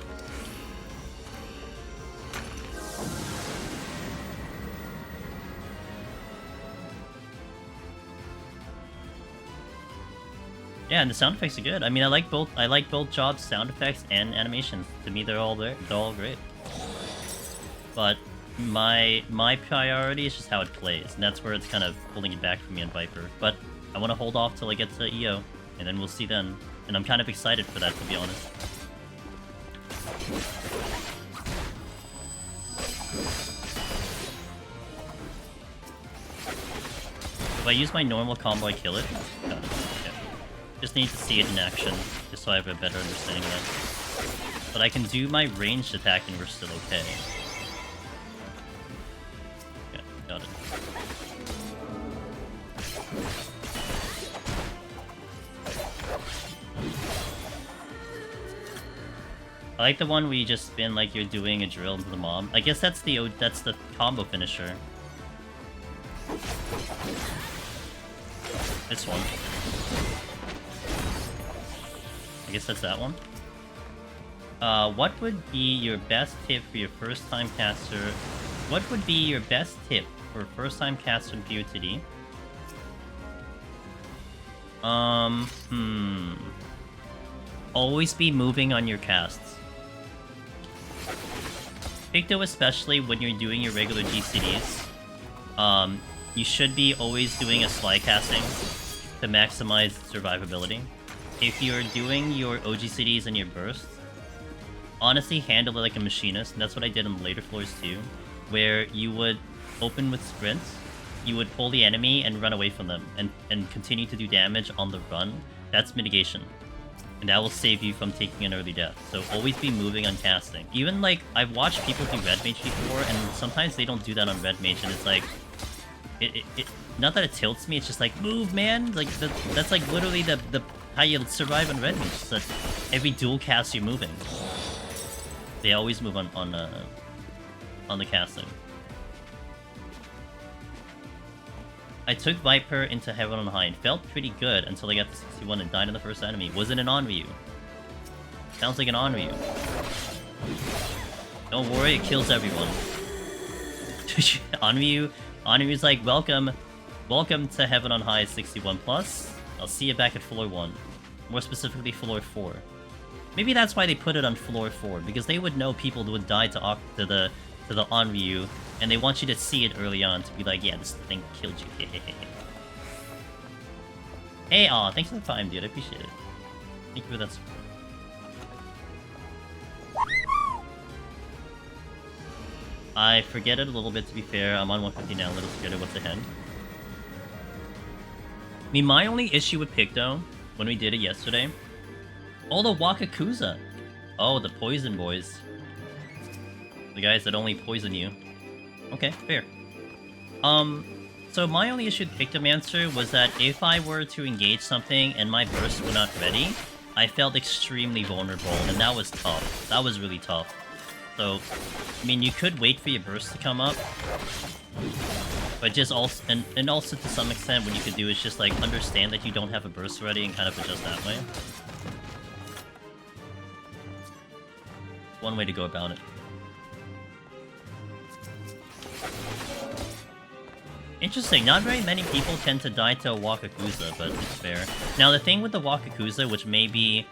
Yeah, and the sound effects are good. I mean, I like both jobs, sound effects and animations. To me, they're all there. They're all great. But my priority is just how it plays, and that's where it's kind of pulling it back for me on Viper. But I want to hold off till I get to EO, and then we'll see then. And I'm kind of excited for that, to be honest. If I use my normal combo, I kill it. Got it. Just need to see it in action, just so I have a better understanding of it. But I can do my ranged attack and we're still okay. Yeah, got it. I like the one where you just spin like you're doing a drill into the mob. I guess that's the combo finisher. This one. I guess that's that one. What would be your best tip for your first-time caster? What would be your best tip for first-time caster in POTD? Always be moving on your casts. Picto, especially when you're doing your regular GCDs, you should be always doing a slide casting to maximize survivability. If you're doing your OGCDs and your bursts, honestly handle it like a machinist, and that's what I did on the later floors too, where you would open with sprints, you would pull the enemy and run away from them, and continue to do damage on the run. That's mitigation. And that will save you from taking an early death. So always be moving on casting. Even like, I've watched people do red mage before, and sometimes they don't do that on red mage, and it's like, not that it tilts me, it's just like, move, man! Like, that's like literally the how you survive on red mage. So every dual cast you're moving. They always move on the casting. I took Viper into Heaven on High and felt pretty good until I got to 61 and died in the first enemy. Was it an Onryu? Sounds like an Onryu. Don't worry, it kills everyone. Onryu's like, welcome to Heaven on High 61 plus. I'll see you back at floor 1. More specifically, floor 4. Maybe that's why they put it on floor 4, because they would know people would die to the Onryu, and they want you to see it early on to be like, yeah, this thing killed you. Hey, aw, thanks for the time, dude. I appreciate it. Thank you for that support. I forget it a little bit, to be fair. I'm on 150 now, a little scared of what's ahead. I mean, my only issue with Picto, when we did it yesterday... Oh, the Wakakuza! Oh, the poison boys. The guys that only poison you. Okay, fair. So my only issue with Pictomancer was that if I were to engage something and my bursts were not ready, I felt extremely vulnerable, and that was tough. That was really tough. So, I mean, you could wait for your burst to come up, but just also, and also to some extent, what you could do is just like understand that you don't have a burst ready and kind of adjust that way. One way to go about it. Interesting, not very many people tend to die to a Wakakuza, but it's fair. Now, the thing with the Wakakuza, which may be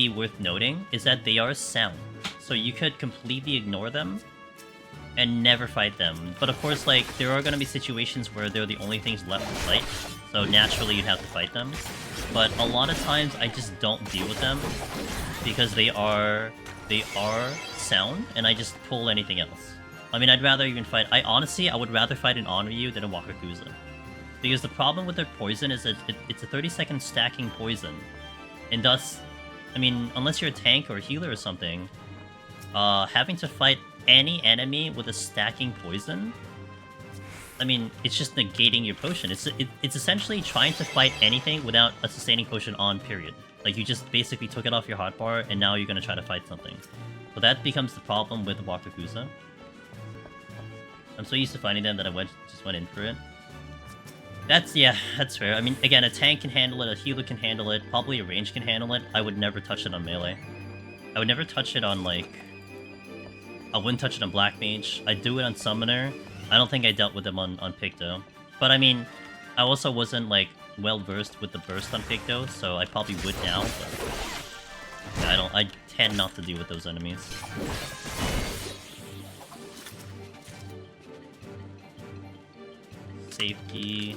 worth noting, is that they are sound. So you could completely ignore them and never fight them. But of course, like, there are going to be situations where they're the only things left to fight, so naturally you'd have to fight them. But a lot of times, I just don't deal with them, because they are sound, and I just pull anything else. I mean, I'd rather even fight... I would rather fight an Onryu than a Wakakuza. Because the problem with their poison is that it's a 30-second stacking poison. And thus, I mean, unless you're a tank or a healer or something, having to fight any enemy with a stacking poison... I mean, it's just negating your potion. It's essentially trying to fight anything without a sustaining potion on, period. Like, you just basically took it off your hotbar, and now you're gonna try to fight something. So that becomes the problem with the Wakakuza. I'm so used to fighting them that I just went in for it. Yeah, that's fair. I mean, again, a tank can handle it, a healer can handle it, probably a range can handle it. I would never touch it on melee. I would never touch it on, like... I wouldn't touch it on Black Mage. I'd do it on Summoner. I don't think I dealt with them on Picto. But I mean, I also wasn't, like, well-versed with the burst on Picto, so I probably would now, but... Yeah, I tend not to deal with those enemies. Safety.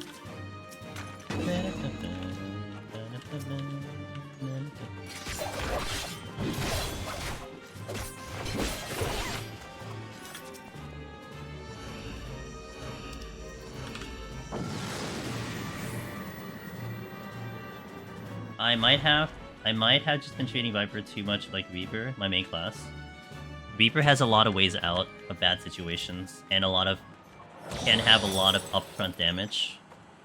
I might have just been treating Viper too much like Reaper, my main class. Reaper has a lot of ways out of bad situations, and can have a lot of upfront damage,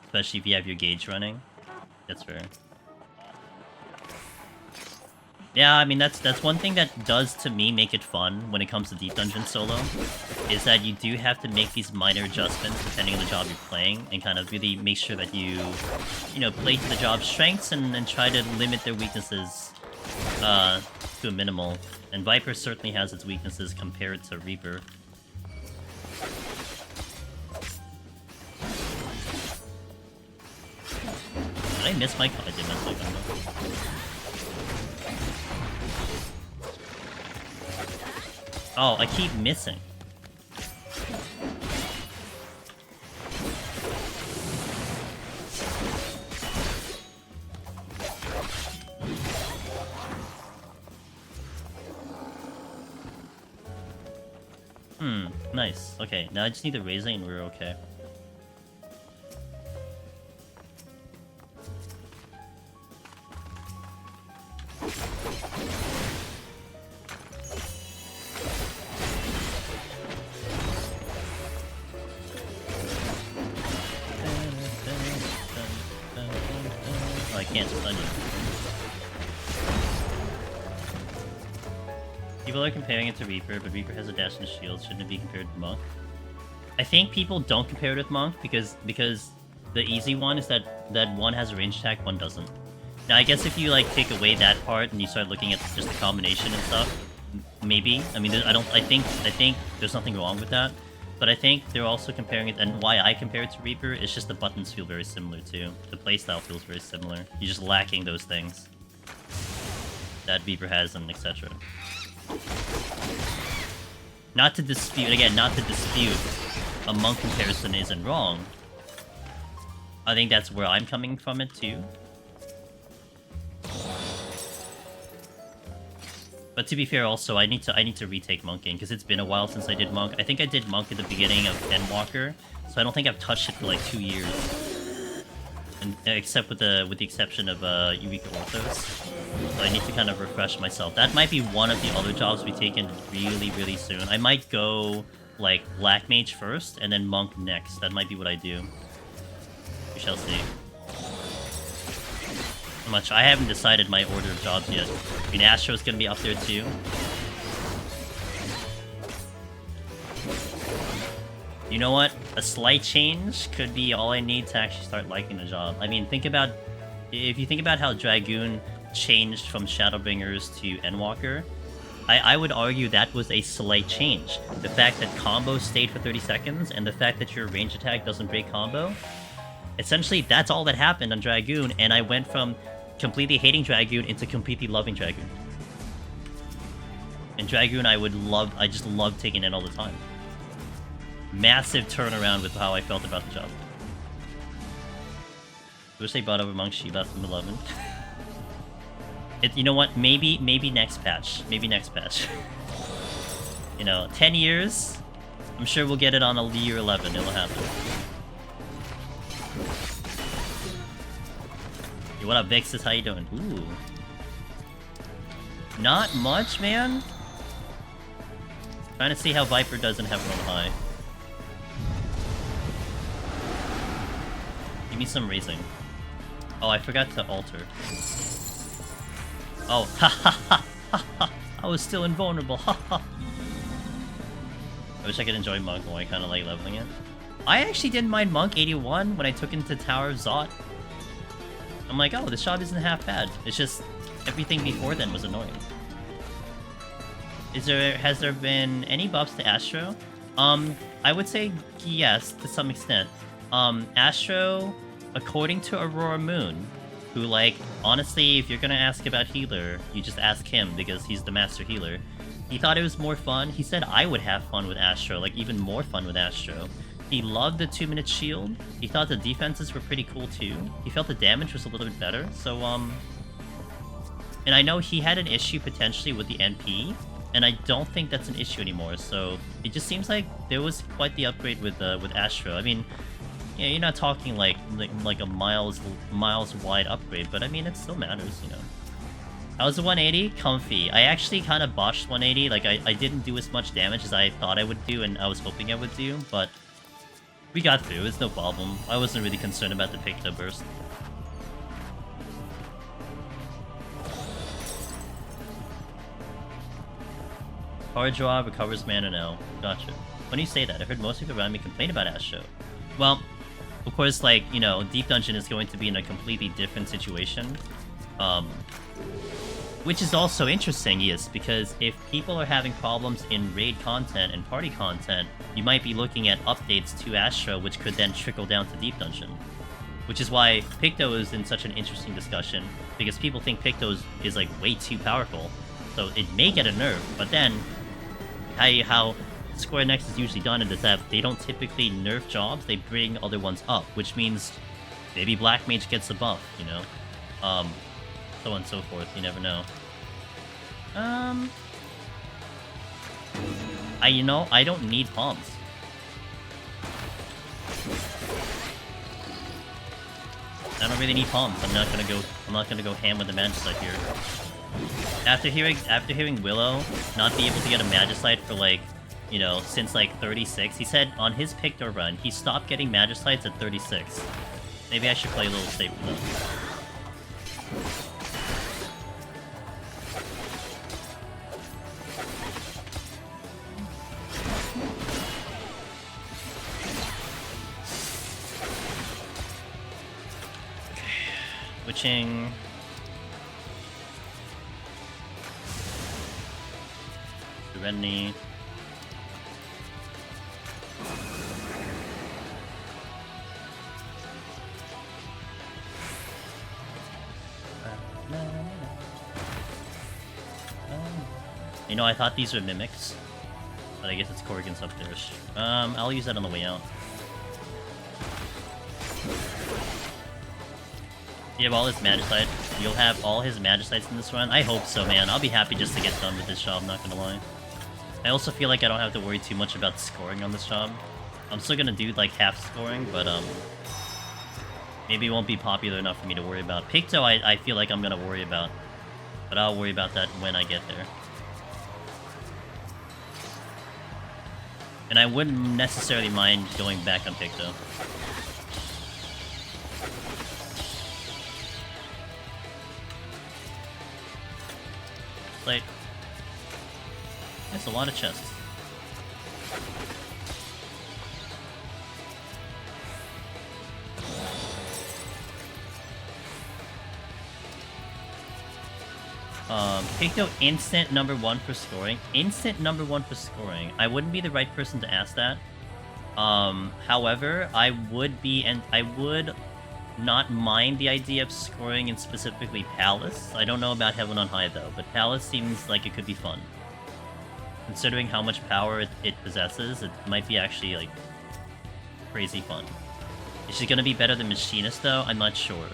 especially if you have your gauge running. That's fair. Yeah, I mean, that's one thing that does, to me, make it fun when it comes to Deep Dungeon solo, is that you do have to make these minor adjustments depending on the job you're playing, and kind of really make sure that you know, play to the job's strengths and try to limit their weaknesses to a minimal. And Viper certainly has its weaknesses compared to Reaper. Did I miss my... I did miss my combo. Oh, I keep missing. Nice. Okay, now I just need the raising and we're okay. Oh, I can't stun you. People are comparing it to Reaper, but Reaper has a dash and a shield. Shouldn't it be compared to Monk? I think people don't compare it with Monk because the easy one is that one has a range attack, one doesn't. Now, I guess if you like take away that part and you start looking at just the combination and stuff, maybe. I mean, I think there's nothing wrong with that. But I think they're also comparing it, and why I compare it to Reaper is just the buttons feel very similar too. The playstyle feels very similar. You're just lacking those things that Reaper has and etc. Not to dispute, again, not to dispute a Monk comparison isn't wrong. I think that's where I'm coming from it too. But to be fair, also I need to retake Monking because it's been a while since I did Monk. I think I did Monk at the beginning of Endwalker, so I don't think I've touched it for like 2 years. And except with the exception of Eureka Orthos. So I need to kind of refresh myself. That might be one of the other jobs we take in really soon. I might go like Black Mage first and then Monk next. That might be what I do. We shall see. Much I haven't decided my order of jobs yet. I mean, Astro's gonna be up there too. You know what? A slight change could be all I need to actually start liking the job. I mean, if you think about how Dragoon changed from Shadowbringers to Endwalker, I would argue that was a slight change. The fact that combo stayed for 30 seconds and the fact that your range attack doesn't break combo, essentially that's all that happened on Dragoon, and I went from completely hating Dragoon into completely loving Dragoon. And Dragoon I just love taking it all the time. Massive turnaround with how I felt about the job. Wish they brought over Monk Shiba from 11. You know what? Maybe next patch. Maybe next patch. You know, 10 years. I'm sure we'll get it on a year 11. It'll happen. Hey, what up, Vixus? How you doing? Ooh. Not much, man. Trying to see how Viper doesn't have run high. Give me some raising. Oh, I forgot to alter. Oh, ha ha ha ha ha! I was still invulnerable, ha ha! I wish I could enjoy Monk while I kind of like leveling it. I actually didn't mind Monk 81 when I took into Tower of Zot. I'm like, oh, this job isn't half bad. It's just everything before then was annoying. Has there been any buffs to Astro? I would say yes, to some extent. Astro, according to Aurora Moon, who, like, honestly, if you're gonna ask about healer, you just ask him because he's the master healer. He thought it was more fun. He said I would have fun with Astro, like even more fun with Astro. He loved the 2-minute shield. He thought the defenses were pretty cool too. He felt the damage was a little bit better. So, and I know he had an issue potentially with the NP, and I don't think that's an issue anymore. So it just seems like there was quite the upgrade with Astro. I mean, yeah, you're not talking like a miles wide upgrade, but I mean it still matters, you know. How's the 180? Comfy. I actually kind of botched 180. Like I didn't do as much damage as I thought I would do, and I was hoping I would do, but we got through. It's no problem. I wasn't really concerned about the pick burst. Card draw, recovers mana now. Gotcha. When you say that, I heard most people around me complain about Astro. Well, of course, like, you know, Deep Dungeon is going to be in a completely different situation. Which is also interesting, yes, because if people are having problems in raid content and party content, you might be looking at updates to Astro, which could then trickle down to Deep Dungeon. Which is why Picto is in such an interesting discussion, because people think Picto is like way too powerful. So it may get a nerf, but then how Square Enix is usually done is that they don't typically nerf jobs, they bring other ones up, which means maybe Black Mage gets a buff, you know? So on and so forth, you never know. I don't need palms. I don't really need palms. I'm not gonna go ham with the Magicite here. After hearing Willow not be able to get a Magicite for like, you know, since like 36, he said on his Picto run, he stopped getting Magicites at 36. Maybe I should play a little safe with them. Switching. Serenity. You know, I thought these were mimics, but I guess it's Corrigan's up there. I'll use that on the way out. You have all his Magicite. You'll have all his Magicites in this run? I hope so, man. I'll be happy just to get done with this job, not gonna lie. I also feel like I don't have to worry too much about scoring on this job. I'm still gonna do, like, half scoring, but, maybe it won't be popular enough for me to worry about. Picto, I feel like I'm gonna worry about, but I'll worry about that when I get there. And I wouldn't necessarily mind going back on Picto. Like, that's a lot of chests. Picto instant #1 for scoring. Instant #1 for scoring. I wouldn't be the right person to ask that. However, I would not mind the idea of scoring in specifically Palace. I don't know about Heaven on High though, but Palace seems like it could be fun. Considering how much power it possesses, it might be actually like crazy fun. Is she gonna be better than Machinist though? I'm not sure.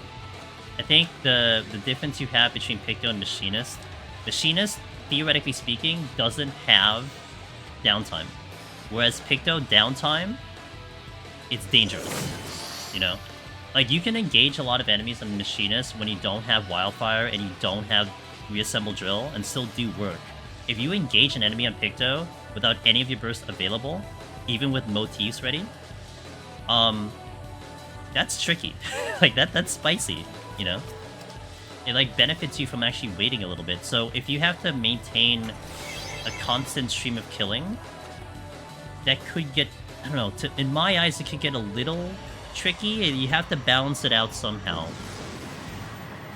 I think the difference you have between Picto and Machinist, theoretically speaking, doesn't have downtime. Whereas Picto, downtime, it's dangerous, you know? Like, you can engage a lot of enemies on Machinist when you don't have Wildfire and you don't have Reassemble Drill and still do work. If you engage an enemy on Picto without any of your bursts available, even with motifs ready, that's tricky. Like, that's spicy, you know? It, like, benefits you from actually waiting a little bit. So if you have to maintain a constant stream of killing, that could get, I don't know, in my eyes, it could get a little tricky, and you have to balance it out somehow.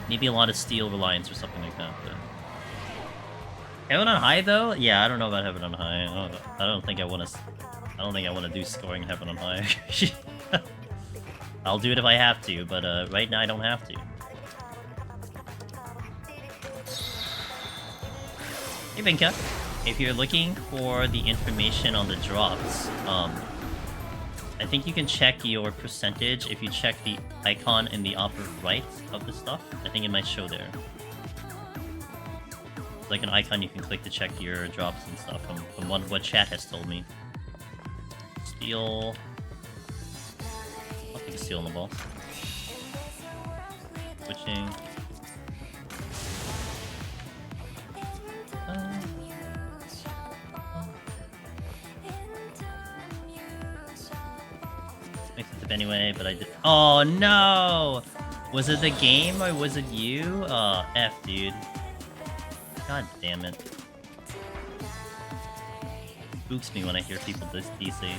Maybe a lot of steel reliance or something like that. But Heaven on High though? Yeah, I don't know about Heaven on High. I don't think I want to do scoring Heaven on High. I'll do it if I have to, but right now I don't have to. Hey Vinka, if you're looking for the information on the drops, I think you can check your percentage if you check the icon in the upper right of the stuff. I think it might show there. It's like an icon you can click to check your drops and stuff from what chat has told me. Steel. I'll take a steel on the ball. Switching. Anyway, but I did. Oh no! Was it the game or was it you? Oh, F, dude. God damn it. spooks me when I hear people this DC.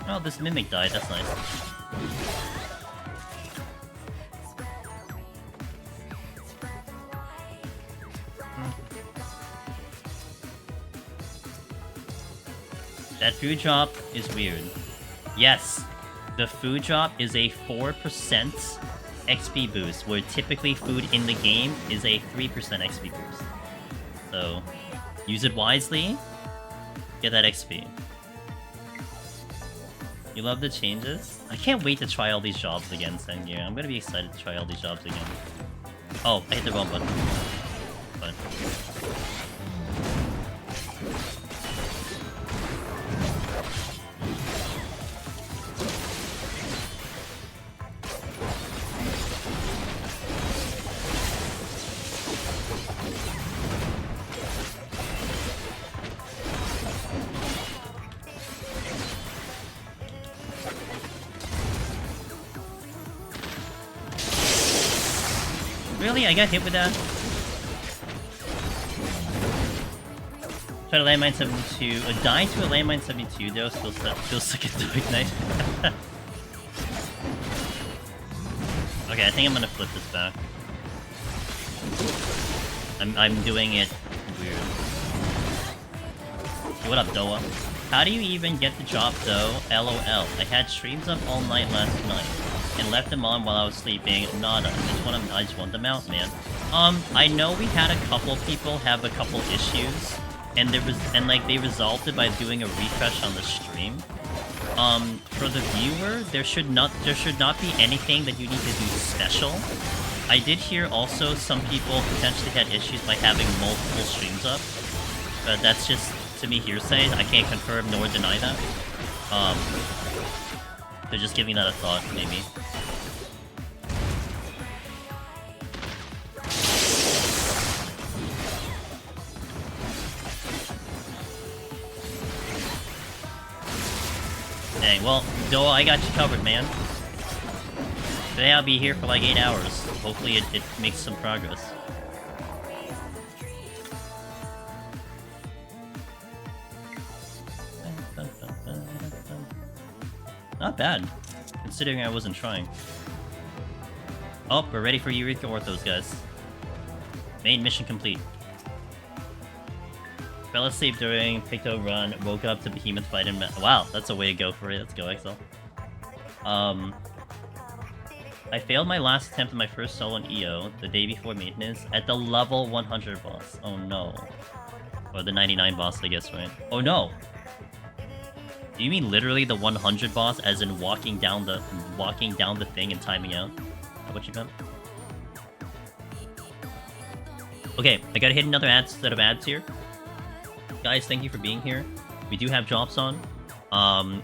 Oh, this Mimic died, that's nice. That food drop is weird. Yes, the food drop is a 4% XP boost, where typically food in the game is a 3% XP boost. So, use it wisely, get that XP. You love the changes? I can't wait to try all these jobs again, Sengear. I'm gonna be excited to try all these jobs again. Oh, I hit the wrong button. But... Really? I got hit with that? Try to landmine 72. Die to a landmine 72 though, still stuck at Dark Knight. Okay, I think I'm gonna flip this back. I'm doing it weird. Hey, what up, Doa? How do you even get the job though? LOL. I had streams up all night last night and left them on while I was sleeping. Nada. I just want them out, man. I know we had a couple people have a couple issues, and they resolved it by doing a refresh on the stream. For the viewer, there should not be anything that you need to do special. I did hear also some people potentially had issues by having multiple streams up, but that's just, to me, hearsay. I can't confirm nor deny that. So just giving that a thought, maybe. Dang, well, Doa, I got you covered, man. Today I'll be here for like 8 hours. Hopefully it makes some progress. Not bad, considering I wasn't trying. Oh, we're ready for Eureka Orthos, guys. Main mission complete. Fell asleep during Picto run, woke up to Behemoth fight and wow, that's a way to go for it. Let's go, XL. I failed my last attempt at my first solo in EO the day before maintenance at the level 100 boss. Oh no. Or the 99 boss, I guess, right? Oh no! Do you mean literally the 100 boss, as in walking down the thing and timing out? Is that what you meant? Okay, I gotta hit another set of ads here. Guys, thank you for being here. We do have drops on. Also,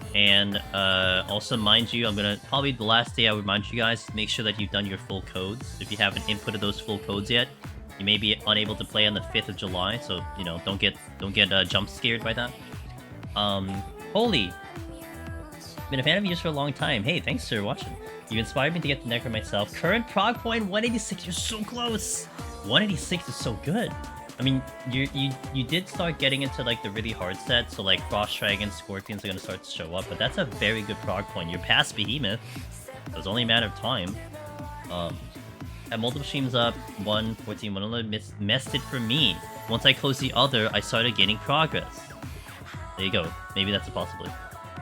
mind you, I'm gonna... Probably the last day I would remind you guys, make sure that you've done your full codes. If you haven't inputted those full codes yet, you may be unable to play on the 5th of July, so, you know, don't get jump scared by that. Holy! Been a fan of yours for a long time. Hey, thanks for watching. You inspired me to get the Necro myself. Current prog point 186. You're so close. 186 is so good. I mean, you did start getting into like the really hard sets, so like Frost Dragons, Scorpions are gonna start to show up. But that's a very good prog point. You're past Behemoth. It was only a matter of time. Had multiple streams up. 114. One of them messed it for me. Once I closed the other, I started getting progress. There you go. Maybe that's a possibility.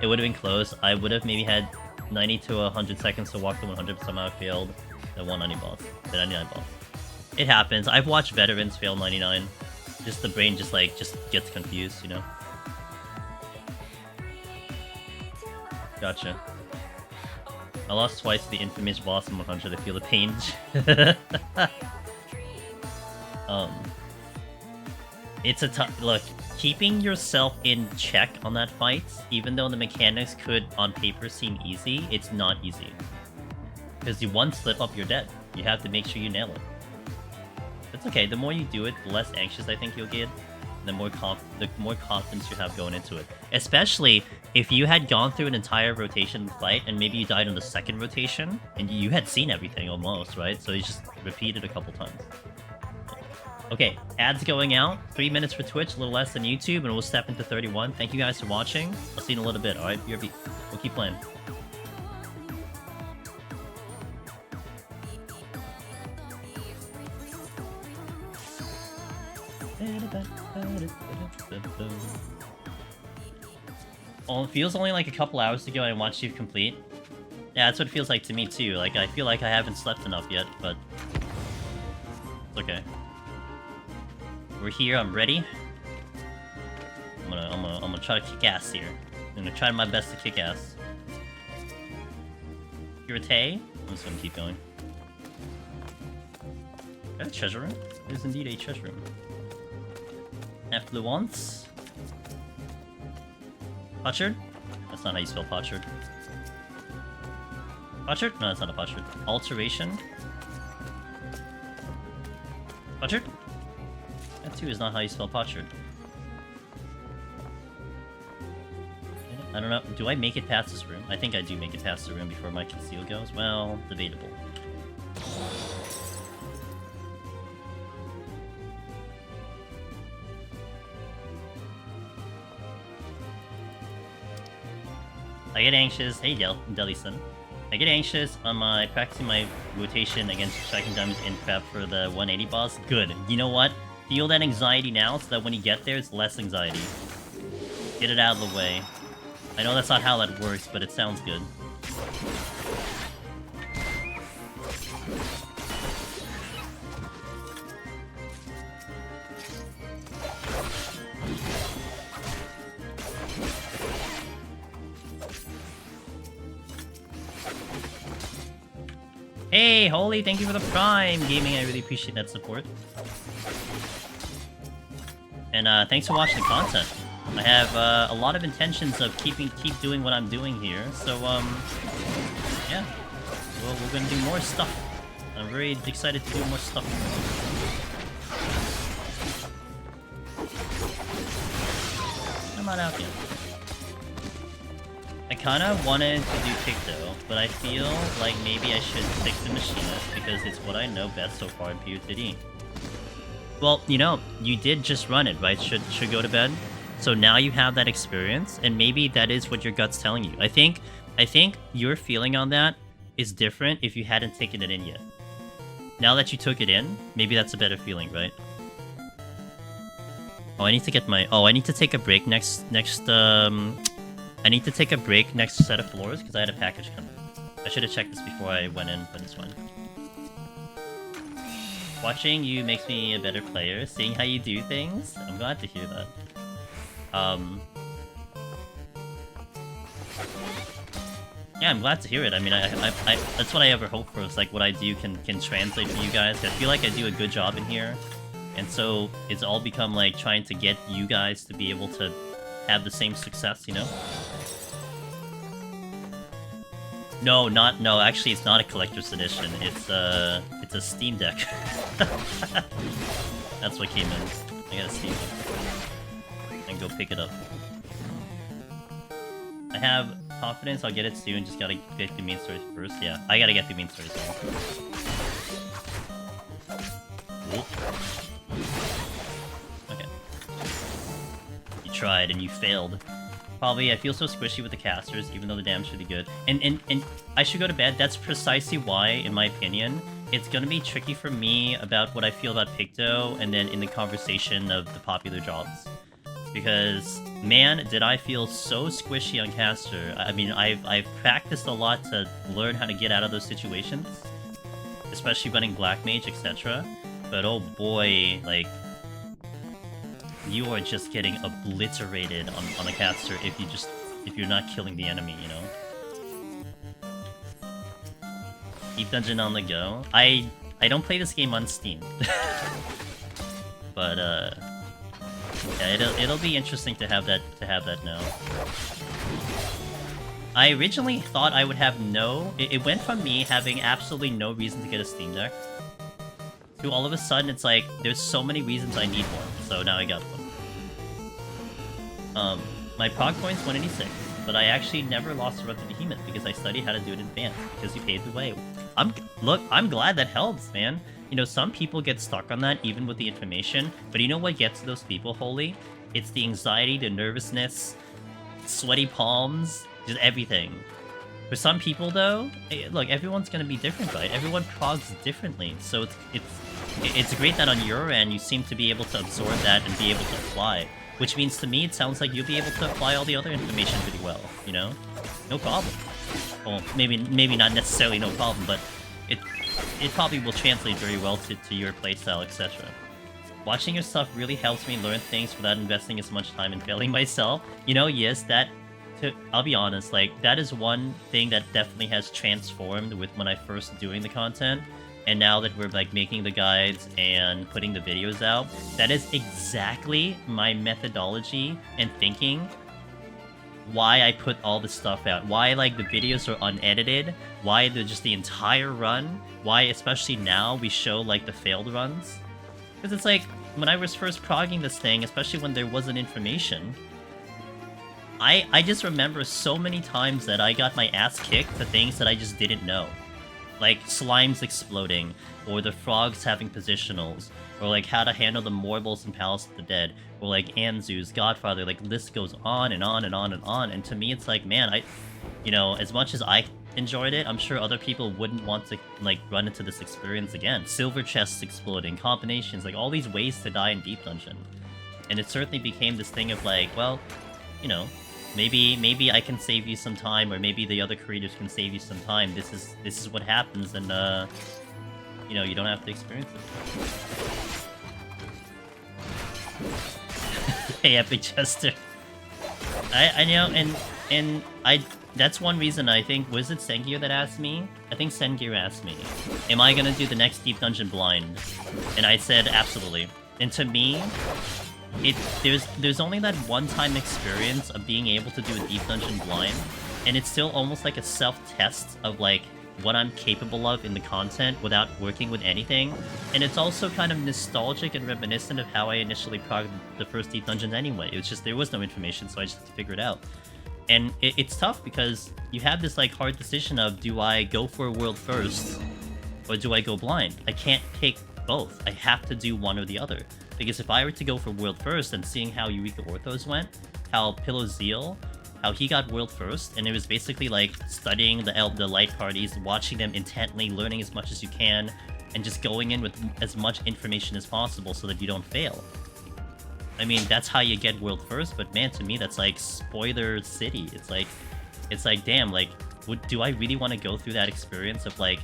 It would have been close. I would have maybe had 90 to 100 seconds to walk to 100, but somehow I failed the 190 boss. The 99 boss. It happens. I've watched veterans fail 99. Just the brain just gets confused, you know? Gotcha. I lost twice to the infamous boss in 100. I feel the pain. It's a tough... Look, keeping yourself in check on that fight, even though the mechanics could, on paper, seem easy, it's not easy. Because you one slip up, you're dead. You have to make sure you nail it. It's okay, the more you do it, the less anxious I think you'll get. the more confidence you have going into it. Especially if you had gone through an entire rotation fight and maybe you died on the second rotation and you had seen everything almost, right? So you just repeated a couple times. Okay, ads going out. 3 minutes for Twitch, a little less than YouTube, and we'll step into 31. Thank you guys for watching. I'll see you in a little bit, alright? BRB. We'll keep playing. Oh, it feels only like a couple hours ago I watched you complete. Yeah, that's what it feels like to me too. Like, I feel like I haven't slept enough yet, but it's okay. We're here, I'm ready. I'm gonna try to kick ass here. I'm gonna try my best to kick ass. You're a Tay? I'm just gonna keep going. Is that a treasure room? It is indeed a treasure room. Affluence. Potchard? That's not how you spell potchard. Potchard? No, that's not a potchard. Alteration? Potchard? That too is not how you spell potchard. I don't know. Do I make it past this room? I think I do make it past the room before my conceal goes. Well, debatable. I get anxious. Hey, Delison. I get anxious on my practicing my rotation against striking diamonds in prep for the 180 boss. Good. You know what? Feel that anxiety now so that when you get there, it's less anxiety. Get it out of the way. I know that's not how that works, but it sounds good. Hey, Holy, thank you for the Prime Gaming. I really appreciate that support. And thanks for watching the content. I have a lot of intentions of keep doing what I'm doing here. So yeah, well, we're gonna do more stuff. I'm very excited to do more stuff. I'm not out yet. I kind of wanted to do Picto, but I feel like maybe I should pick the Machinist because it's what I know best so far in PvP. Well, you know, you did just run it, right? Should go to bed. So now you have that experience, and maybe that is what your gut's telling you. I think your feeling on that is different if you hadn't taken it in yet. Now that you took it in, maybe that's a better feeling, right? Oh, I need to get my... Oh, I need to take a break next I need to take a break next set of floors because I had a package come in. I should have checked this before I went in, but it's fine. Watching you makes me a better player. Seeing how you do things, I'm glad to hear that. Yeah, I'm glad to hear it. I mean, I that's what I ever hope for. Is like what I do can translate for you guys. I feel like I do a good job in here, and so it's all become like trying to get you guys to be able to have the same success, you know? No, actually it's not a collector's edition. It's a Steam Deck. That's what came in. I got a Steam Deck. And go pick it up. I have confidence I'll get it soon, just gotta get the main story first. Yeah, I gotta get the main story soon. Okay. You tried and you failed. Probably, I feel so squishy with the casters, even though the damage should be good. And I should go to bed. That's precisely why, in my opinion, it's gonna be tricky for me about what I feel about Picto, and then in the conversation of the popular jobs. Because, man, did I feel so squishy on caster. I mean, I've practiced a lot to learn how to get out of those situations. Especially running Black Mage, etc. But oh boy, like... you are just getting obliterated on a caster if you're not killing the enemy, you know? Keep dungeon on the go. I don't play this game on Steam. But yeah, it'll be interesting to have that now. I originally thought I would have it went from me having absolutely no reason to get a Steam Deck to all of a sudden it's like there's so many reasons I need one. So now I got one. My prog point's 186, but I actually never lost a run to Behemoth because I studied how to do it in advance, because you paved the way. I'm glad that helps, man. You know, some people get stuck on that even with the information, but you know what gets to those people, Holy? It's the anxiety, the nervousness, sweaty palms, just everything. For some people, though, look, everyone's gonna be different, right? Everyone progs differently, so it's great that on your end you seem to be able to absorb that and be able to apply. Which means to me, it sounds like you'll be able to apply all the other information pretty well, you know? No problem. Well, maybe not necessarily no problem, but it probably will translate very well to your playstyle, etc. Watching your stuff really helps me learn things without investing as much time in failing myself. You know, yes, I'll be honest, like, that is one thing that definitely has transformed with when I first doing the content. And now that we're like making the guides and putting the videos out, that is exactly my methodology and thinking. Why I put all this stuff out, why like the videos are unedited, why just the entire run, why especially now we show like the failed runs. Because it's like, when I was first progging this thing, especially when there wasn't information, I just remember so many times that I got my ass kicked to things that I just didn't know. Like slimes exploding, or the frogs having positionals, or like how to handle the Morbles in Palace of the Dead, or like Anzu's Godfather, like list goes on and on and on and on. And to me, it's like, man, you know, as much as I enjoyed it, I'm sure other people wouldn't want to like run into this experience again. Silver chests exploding, combinations, like all these ways to die in Deep Dungeon. And it certainly became this thing of like, well, you know, maybe I can save you some time, or maybe the other creators can save you some time. This is what happens, and you know, you don't have to experience it. Hey, Epic Chester. I know, and that's one reason I think, was it Sengir that asked me? I think Sengir asked me, am I gonna do the next Deep Dungeon blind? And I said absolutely. And to me, there's only that one-time experience of being able to do a Deep Dungeon blind, and it's still almost like a self-test of like what I'm capable of in the content without working with anything. And it's also kind of nostalgic and reminiscent of how I initially progged the first Deep Dungeon anyway. It was just, there was no information, so I just had to figure it out. And it's tough because you have this like hard decision of, do I go for a world first, or do I go blind? I can't pick both. I have to do one or the other. Because if I were to go for world first, and seeing how Eureka Orthos went, how Pillow Zeal, how he got world first, and it was basically like studying the light parties, watching them intently, learning as much as you can, and just going in with as much information as possible so that you don't fail. I mean, that's how you get world first, but man, to me, that's like spoiler city. It's like, damn, like, do I really want to go through that experience of like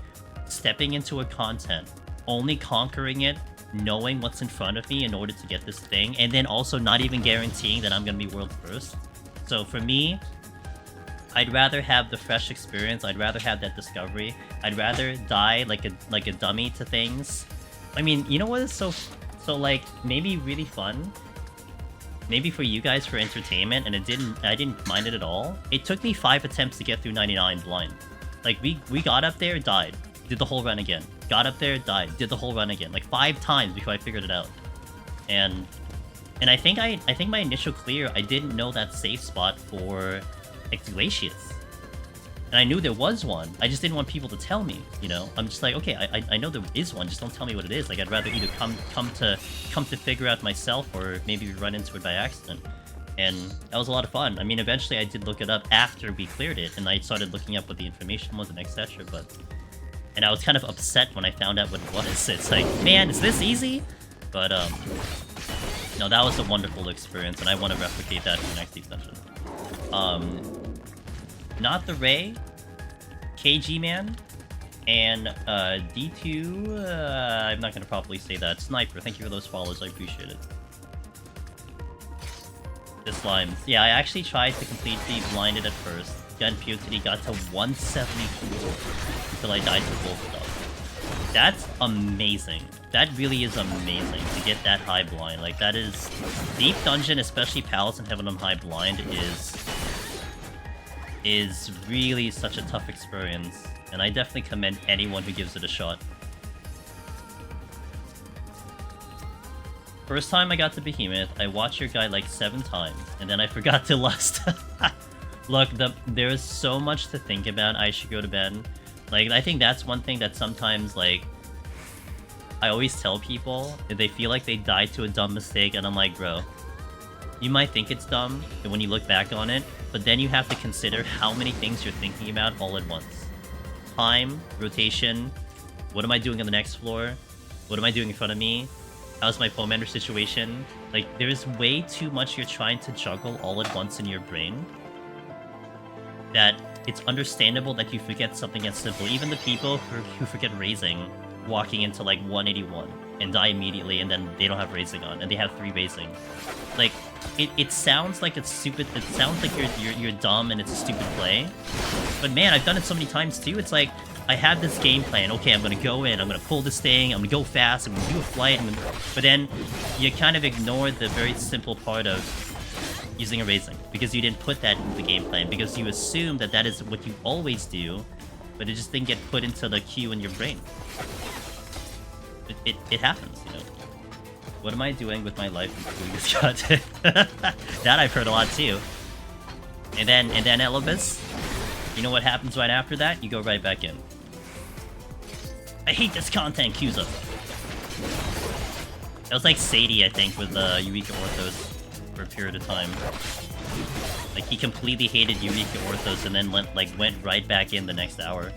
stepping into a content, only conquering it, knowing what's in front of me in order to get this thing, and then also not even guaranteeing that I'm gonna be world first? So for me, I'd rather have the fresh experience. I'd rather have that discovery. I'd rather die like a dummy to things. I mean, you know what is so like maybe really fun? Maybe for you guys for entertainment, and I didn't mind it at all. It took me 5 attempts to get through 99 blind. Like we got up there, died, did the whole run again. Got up there, died, did the whole run again. Like 5 times before I figured it out. And I think my initial clear, I didn't know that safe spot for Exglatius. And I knew there was one. I just didn't want people to tell me, you know? I'm just like, okay, I know there is one, just don't tell me what it is. Like, I'd rather either come to figure out myself, or maybe run into it by accident. And that was a lot of fun. I mean, eventually I did look it up after we cleared it, and I started looking up what the information was and etc. And I was kind of upset when I found out what it was. It's like, man, is this easy? But no, that was a wonderful experience, and I want to replicate that in the next Deep Dungeon. Not the Ray, KG Man, and D2, I'm not going to properly say that. Sniper, thank you for those follows, I appreciate it. The slimes. Yeah, I actually tried to complete the blinded at first. Gun Putity got to 174 until I died to both stuff. That's amazing. That really is amazing to get that high blind. Like, that is... Deep Dungeon, especially Palace and Heaven on High blind, is really such a tough experience, and I definitely commend anyone who gives it a shot. First time I got to Behemoth, I watched your guy like 7 times, and then I forgot to lust. Look, there's so much to think about. I should go to bed. Like, I think that's one thing that sometimes, like, I always tell people if they feel like they died to a dumb mistake, and I'm like, bro, you might think it's dumb when you look back on it, but then you have to consider how many things you're thinking about all at once. Time, rotation, what am I doing on the next floor? What am I doing in front of me? How's my Pomander situation? Like, there's way too much you're trying to juggle all at once in your brain that it's understandable that you forget something as simple. Even the people who forget raising walking into, like, 181 and die immediately, and then they don't have raising on, and they have 3 raising. Like, it sounds like it's stupid. It sounds like you're dumb and it's a stupid play. But man, I've done it so many times too. It's like, I have this game plan. Okay, I'm gonna go in, I'm gonna pull this thing, I'm gonna go fast, I'm gonna do a flight, but then you kind of ignore the very simple part of using a raising, because you didn't put that into the game plan, because you assume that that is what you always do, but it just didn't get put into the queue in your brain. It happens, you know. What am I doing with my life including this content? That I've heard a lot too. And then Elibus, you know what happens right after that? You go right back in. I hate this content, Cusa. That was like Sadie, I think, with Eureka Orthos for a period of time. Like, he completely hated Eureka Orthos and then went right back in the next hour.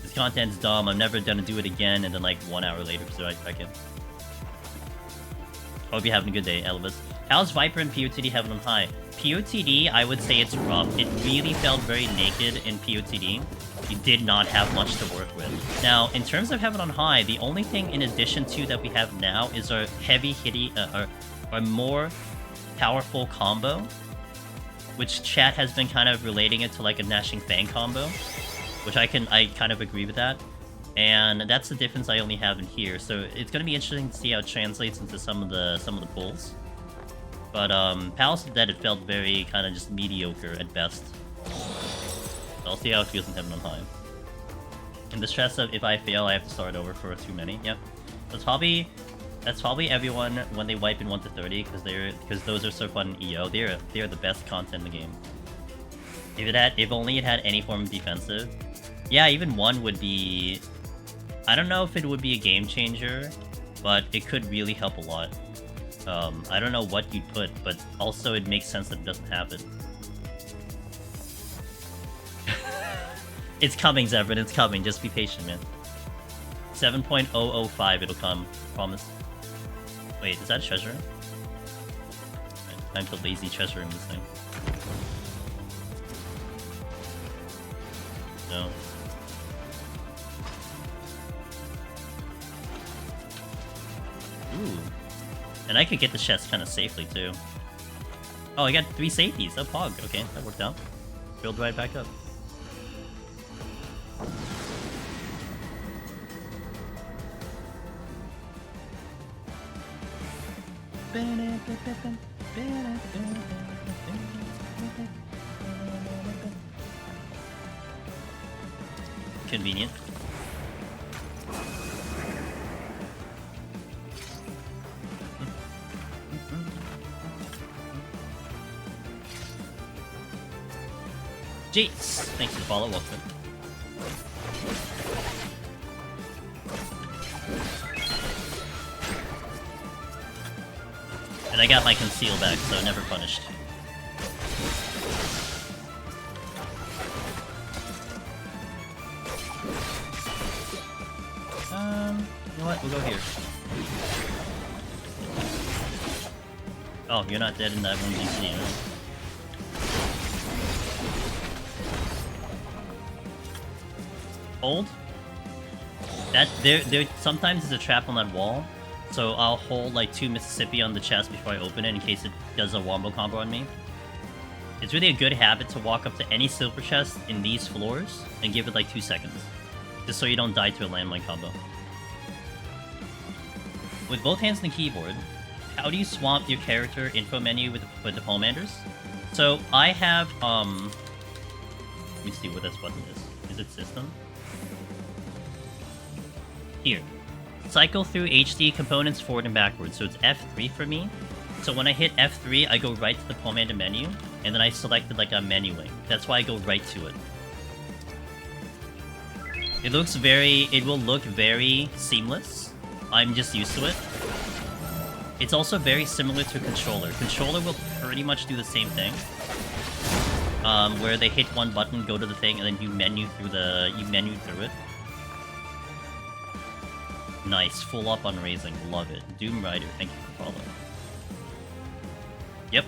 This content's dumb, I'm never gonna do it again, and then like 1 hour later, so right back in. Hope you're having a good day, Elvis. How's Viper and POTD Heaven on High? POTD, I would say it's rough. It really felt very naked in POTD. You did not have much to work with. Now, in terms of Heaven on High, the only thing in addition to that we have now is our heavy hitty, our more powerful combo, which chat has been kind of relating it to like a Gnashing Fang combo, which I kind of agree with that. And that's the difference I only have in here. So it's going to be interesting to see how it translates into some of the pulls. But Palace of Dead, it felt very kind of just mediocre at best. So I'll see how it feels in Heaven on High. In the stress of if I fail, I have to start over for too many. Yep. That's probably everyone when they wipe in 1 to 30 because those are so fun in EO. They're the best content in the game. If only it had any form of defensive. Yeah, even 1 would be. I don't know if it would be a game changer, but it could really help a lot. I don't know what you'd put, but also it makes sense that it doesn't have it. It's coming, Zevran, it's coming. Just be patient, man. 7.005, it'll come. Promise. Wait, is that treasure? Right, time to lazy treasure in this thing. No. Ooh. And I could get the chest kind of safely, too. Oh, I got 3 safeties. Oh, Pog. Okay, that worked out. Build right back up. Convenient. Jeez! Thanks for the follow, welcome. And I got my conceal back, so never punished. You know what? We'll go here. Oh, you're not dead in that one DC, huh? Hold. That there sometimes is a trap on that wall, so I'll hold like 2 Mississippi on the chest before I open it in case it does a wombo combo on me. It's really a good habit to walk up to any silver chest in these floors and give it like 2 seconds, just so you don't die to a landmine combo. With both hands on the keyboard, how do you swap your character info menu with the Pomanders? So I have let me see what this button is. Is it system? Here. cycle through HD components forward and backwards. So it's F3 for me. So when I hit F3, I go right to the Pomander menu, and then I selected like a menuing. That's why I go right to it. It will look very seamless. I'm just used to it. It's also very similar to a controller. Controller will pretty much do the same thing. Where they hit one button, go to the thing, and then you menu through it. Nice, full up on raising, love it. Doom Rider, thank you for following. Yep.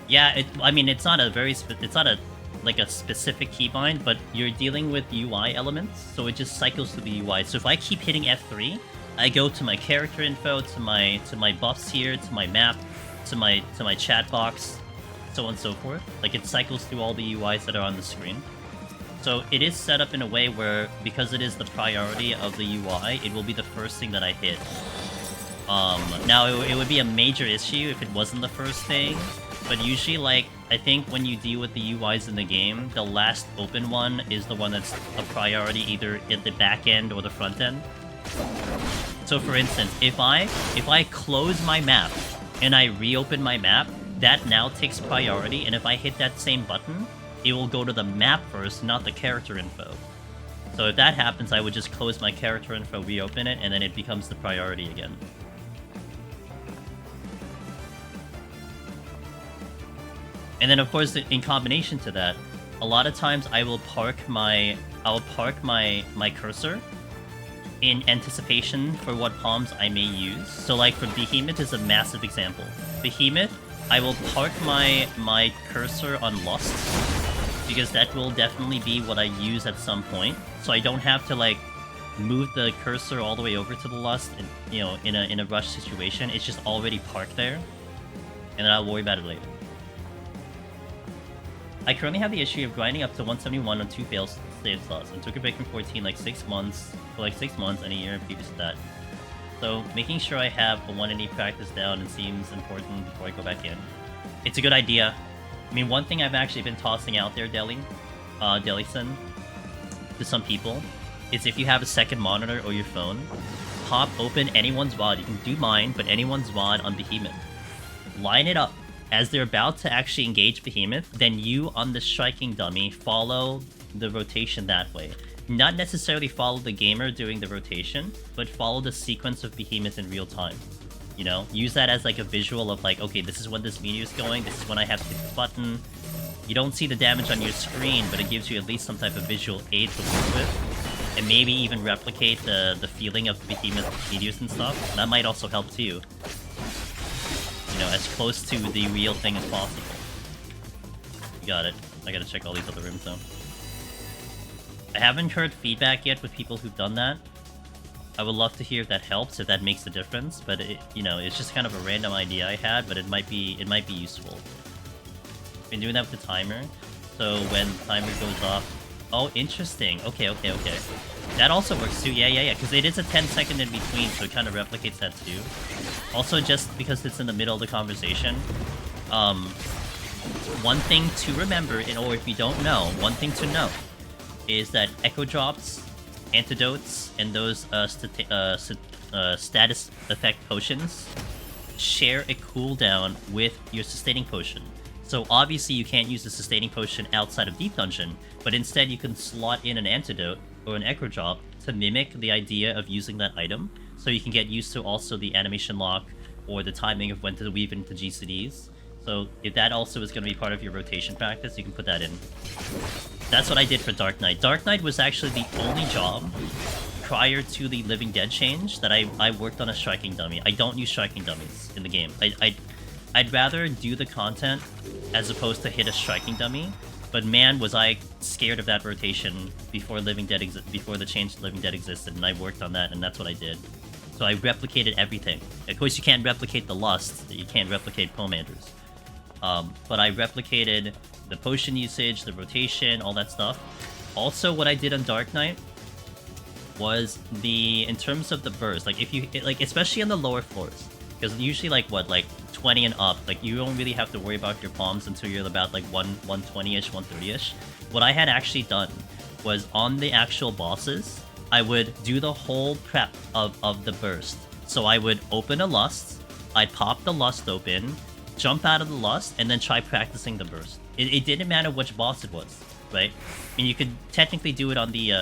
Yeah, I mean, it's not a like a specific keybind, but you're dealing with UI elements, so it just cycles through the UI. So if I keep hitting F3, I go to my character info, to my buffs here, to my map, to my chat box, so on and so forth. Like, it cycles through all the UIs that are on the screen. So it is set up in a way where, because it is the priority of the UI, it will be the first thing that I hit. Now, it would be a major issue if it wasn't the first thing, but usually, like, I think when you deal with the UIs in the game, the last open one is the one that's a priority either at the back end or the front end. So for instance, if I close my map and I reopen my map, that now takes priority, and if I hit that same button, it will go to the map first, not the character info. So if that happens, I would just close my character info, reopen it, and then it becomes the priority again. And then of course, in combination to that, a lot of times I will park my cursor in anticipation for what palms I may use. So like for Behemoth is a massive example. Behemoth, I will park my cursor on Lust, because that will definitely be what I use at some point. So I don't have to like move the cursor all the way over to the Lust, and, you know, in a rush situation. It's just already parked there, and then I'll worry about it later. I currently have the issue of grinding up to 171 on 2 failed save slots, and took a break from 14 for like 6 months and a year previous to that. So making sure I have a 180 practice down and seems important before I go back in. It's a good idea. I mean, one thing I've actually been tossing out there, Delison, to some people, is if you have a second monitor or your phone, pop open anyone's VOD. You can do mine, but anyone's VOD on Behemoth. Line it up. As they're about to actually engage Behemoth, then you on the striking dummy follow the rotation that way. Not necessarily follow the gamer doing the rotation, but follow the sequence of Behemoth in real time. You know, use that as like a visual of like, okay, this is when this meteor is going, this is when I have to hit the button. You don't see the damage on your screen, but it gives you at least some type of visual aid to work with, and maybe even replicate the feeling of Behemoth meteors and stuff. That might also help too. You know, as close to the real thing as possible. You got it. I gotta check all these other rooms though. I haven't heard feedback yet with people who've done that. I would love to hear if that helps, if that makes a difference, but it, you know, it's just kind of a random idea I had, but it might be useful. Been doing that with the timer, so when the timer goes off. Oh, interesting. Okay. That also works too. Yeah, because it is a 10-second in between, so it kind of replicates that too. Also, just because it's in the middle of the conversation, one thing to remember, or if you don't know, one thing to know is that Echo Drops, Antidotes, and those status effect potions share a cooldown with your sustaining potion. So obviously you can't use the sustaining potion outside of Deep Dungeon, but instead you can slot in an Antidote or an Echo Drop to mimic the idea of using that item, so you can get used to also the animation lock or the timing of when to weave into GCDs. So if that also is going to be part of your rotation practice, you can put that in. That's what I did for Dark Knight. Dark Knight was actually the only job prior to the Living Dead change that I worked on a striking dummy. I don't use striking dummies in the game. I'd rather do the content as opposed to hit a striking dummy. But man, was I scared of that rotation before before the change to Living Dead existed, and I worked on that, and that's what I did. So I replicated everything. Of course, you can't replicate the Lust. You can't replicate Pomanders. But I replicated the potion usage, the rotation, all that stuff. Also, what I did on Dark Knight was in terms of the burst, like if you, especially on the lower floors, because usually like 20 and up, like you don't really have to worry about your palms until you're about like 120-ish, 130-ish. What I had actually done was on the actual bosses, I would do the whole prep of the burst. So I would open a Lust, I'd pop the Lust open, jump out of the Lust, and then try practicing the burst. It didn't matter which boss it was, right? I mean, you could technically do it on the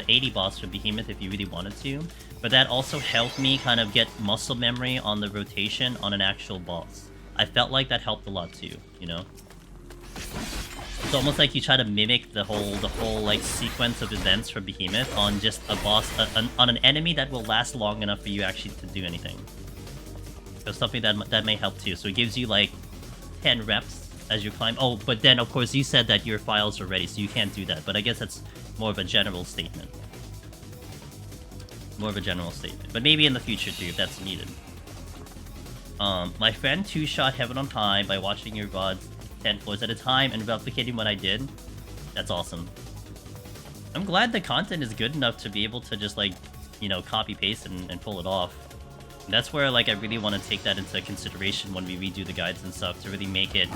80 boss for Behemoth if you really wanted to, but that also helped me kind of get muscle memory on the rotation on an actual boss. I felt like that helped a lot too, you know? It's almost like you try to mimic the whole like sequence of events for Behemoth on just a boss, on an enemy that will last long enough for you actually to do anything. So something that may help too. So it gives you like 10 reps as you climb. Oh, but then of course you said that your files are ready, so you can't do that. But I guess that's more of a general statement. More of a general statement. But maybe in the future too, if that's needed. My friend two-shot Heaven on High by watching your VODs 10 floors at a time and replicating what I did. That's awesome. I'm glad the content is good enough to be able to just like, you know, copy paste and pull it off. And that's where like I really want to take that into consideration when we redo the guides and stuff to really make it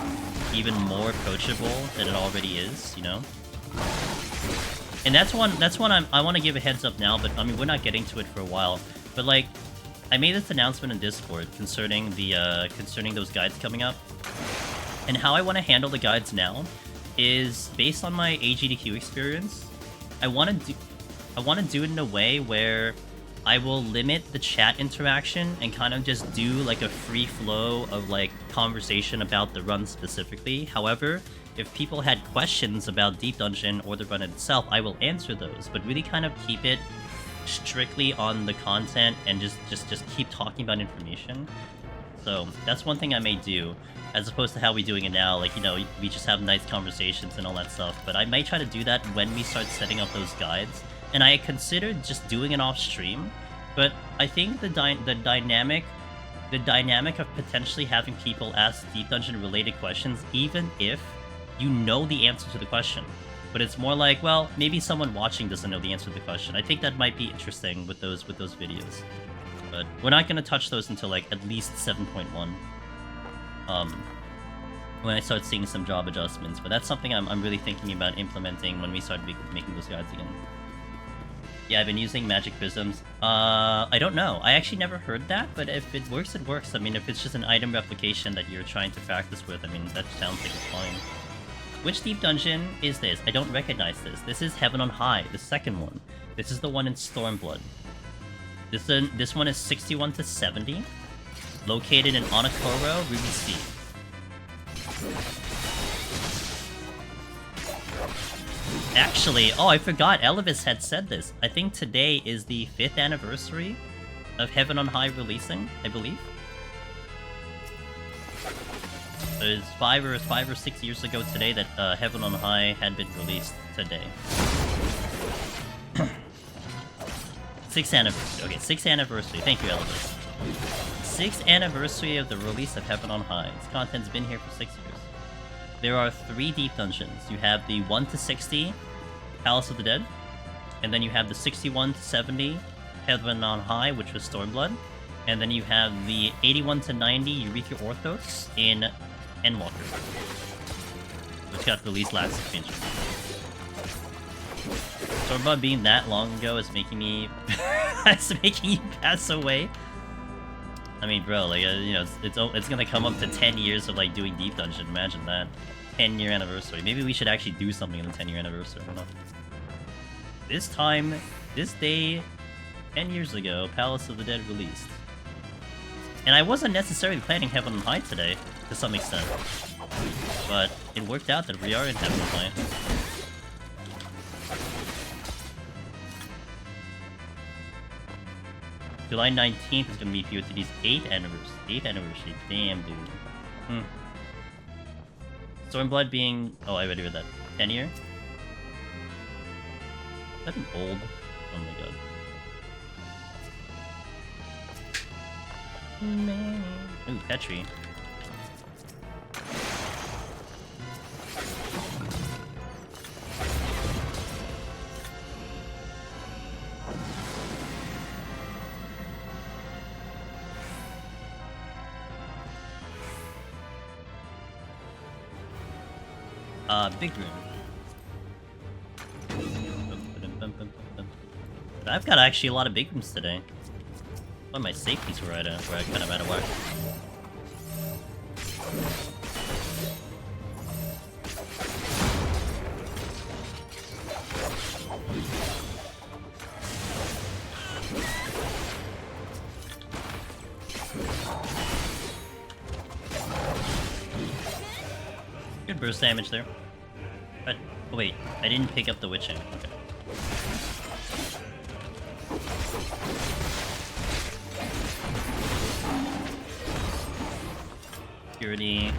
even more approachable than it already is, you know? And that's one I want to give a heads up now, but I mean we're not getting to it for a while. But like I made this announcement in Discord concerning the concerning those guides coming up. And how I want to handle the guides now is based on my AGDQ experience. I want to do it in a way where I will limit the chat interaction and kind of just do like a free flow of like conversation about the run specifically. However, if people had questions about Deep Dungeon or the run itself, I will answer those, but really kind of keep it strictly on the content and just keep talking about information. So that's one thing I may do, as opposed to how we're doing it now, like, you know, we just have nice conversations and all that stuff. But I might try to do that when we start setting up those guides. And I considered just doing it off stream, but I think the dynamic of potentially having people ask Deep Dungeon related questions, even if you know the answer to the question. But it's more like, well, maybe someone watching doesn't know the answer to the question. I think that might be interesting with those videos. But we're not going to touch those until like at least 7.1. When I start seeing some job adjustments. But that's something I'm really thinking about implementing when we start making those guides again. Yeah, I've been using magic prisms. I don't know. I actually never heard that, but if it works, it works. I mean, if it's just an item replication that you're trying to practice with, I mean, that sounds like it's fine. Which Deep Dungeon is this? I don't recognize this. This is Heaven on High, the second one. This is the one in Stormblood. This one is 61 to 70, located in Onokoro, Ruby Sea. Actually, oh, I forgot, Elvis had said this. I think today is the 5th anniversary of Heaven on High releasing, I believe. So it's 5 or 6 years ago today that Heaven on High had been released today. 6th anniversary. Okay, 6th anniversary. Thank you, Elvis. 6th anniversary of the release of Heaven on High. This content's been here for 6 years. There are 3 Deep Dungeons. You have the 1 to 60 Palace of the Dead, and then you have the 61 to 70 Heaven on High, which was Stormblood, and then you have the 81 to 90 Eureka Orthos in Endwalker, which got released last expansion. Stormblood being that long ago is making me... it's making you pass away. I mean, bro, like, you know, it's gonna come up to 10 years of, like, doing Deep Dungeon. Imagine that. 10-year anniversary. Maybe we should actually do something on the 10-year anniversary. I don't know. This day, 10 years ago, Palace of the Dead released. And I wasn't necessarily planning Heaven on High today, to some extent. But it worked out that we are in Heaven on High. July 19th is gonna be POTD's 8th anniversary. 8th anniversary. Damn, dude. Stormblood being... Oh, I already read that. 10 year? Is that an old? Oh my god. Ooh, Petri. Big room. But I've got actually a lot of big rooms today. One of my safeties were kind of out of whack. Good burst damage there. But, oh wait, I didn't pick up the witching. Okay. Purity.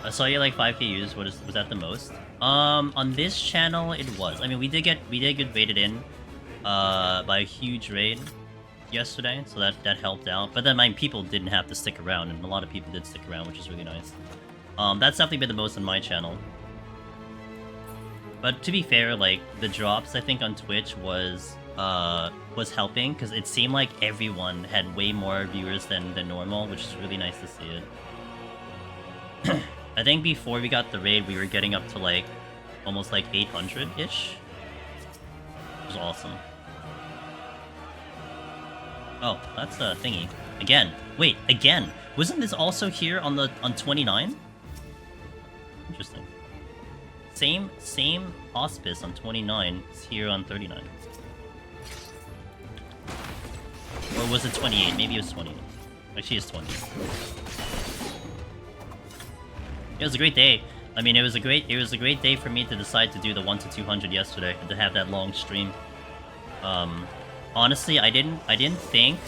I saw you like 5k views. Was that the most? On this channel it was. I mean, we did get raided in by a huge raid yesterday, so that helped out. But then my people didn't have to stick around, and a lot of people did stick around, which is really nice. That's definitely been the most on my channel. But to be fair, like the drops I think on Twitch was helping, because it seemed like everyone had way more viewers than normal, which is really nice to see it. I think before we got the raid, we were getting up to like almost like 800-ish. It was awesome. Oh, that's a thingy. Again. Wait, again. Wasn't this also here on 29? Interesting. Same auspice on 29 is here on 39. Or was it 28? Maybe it was 28. Actually, it's 20. It was a great day. I mean, it was a great day for me to decide to do the 1 to 200 yesterday and to have that long stream. Honestly, I didn't think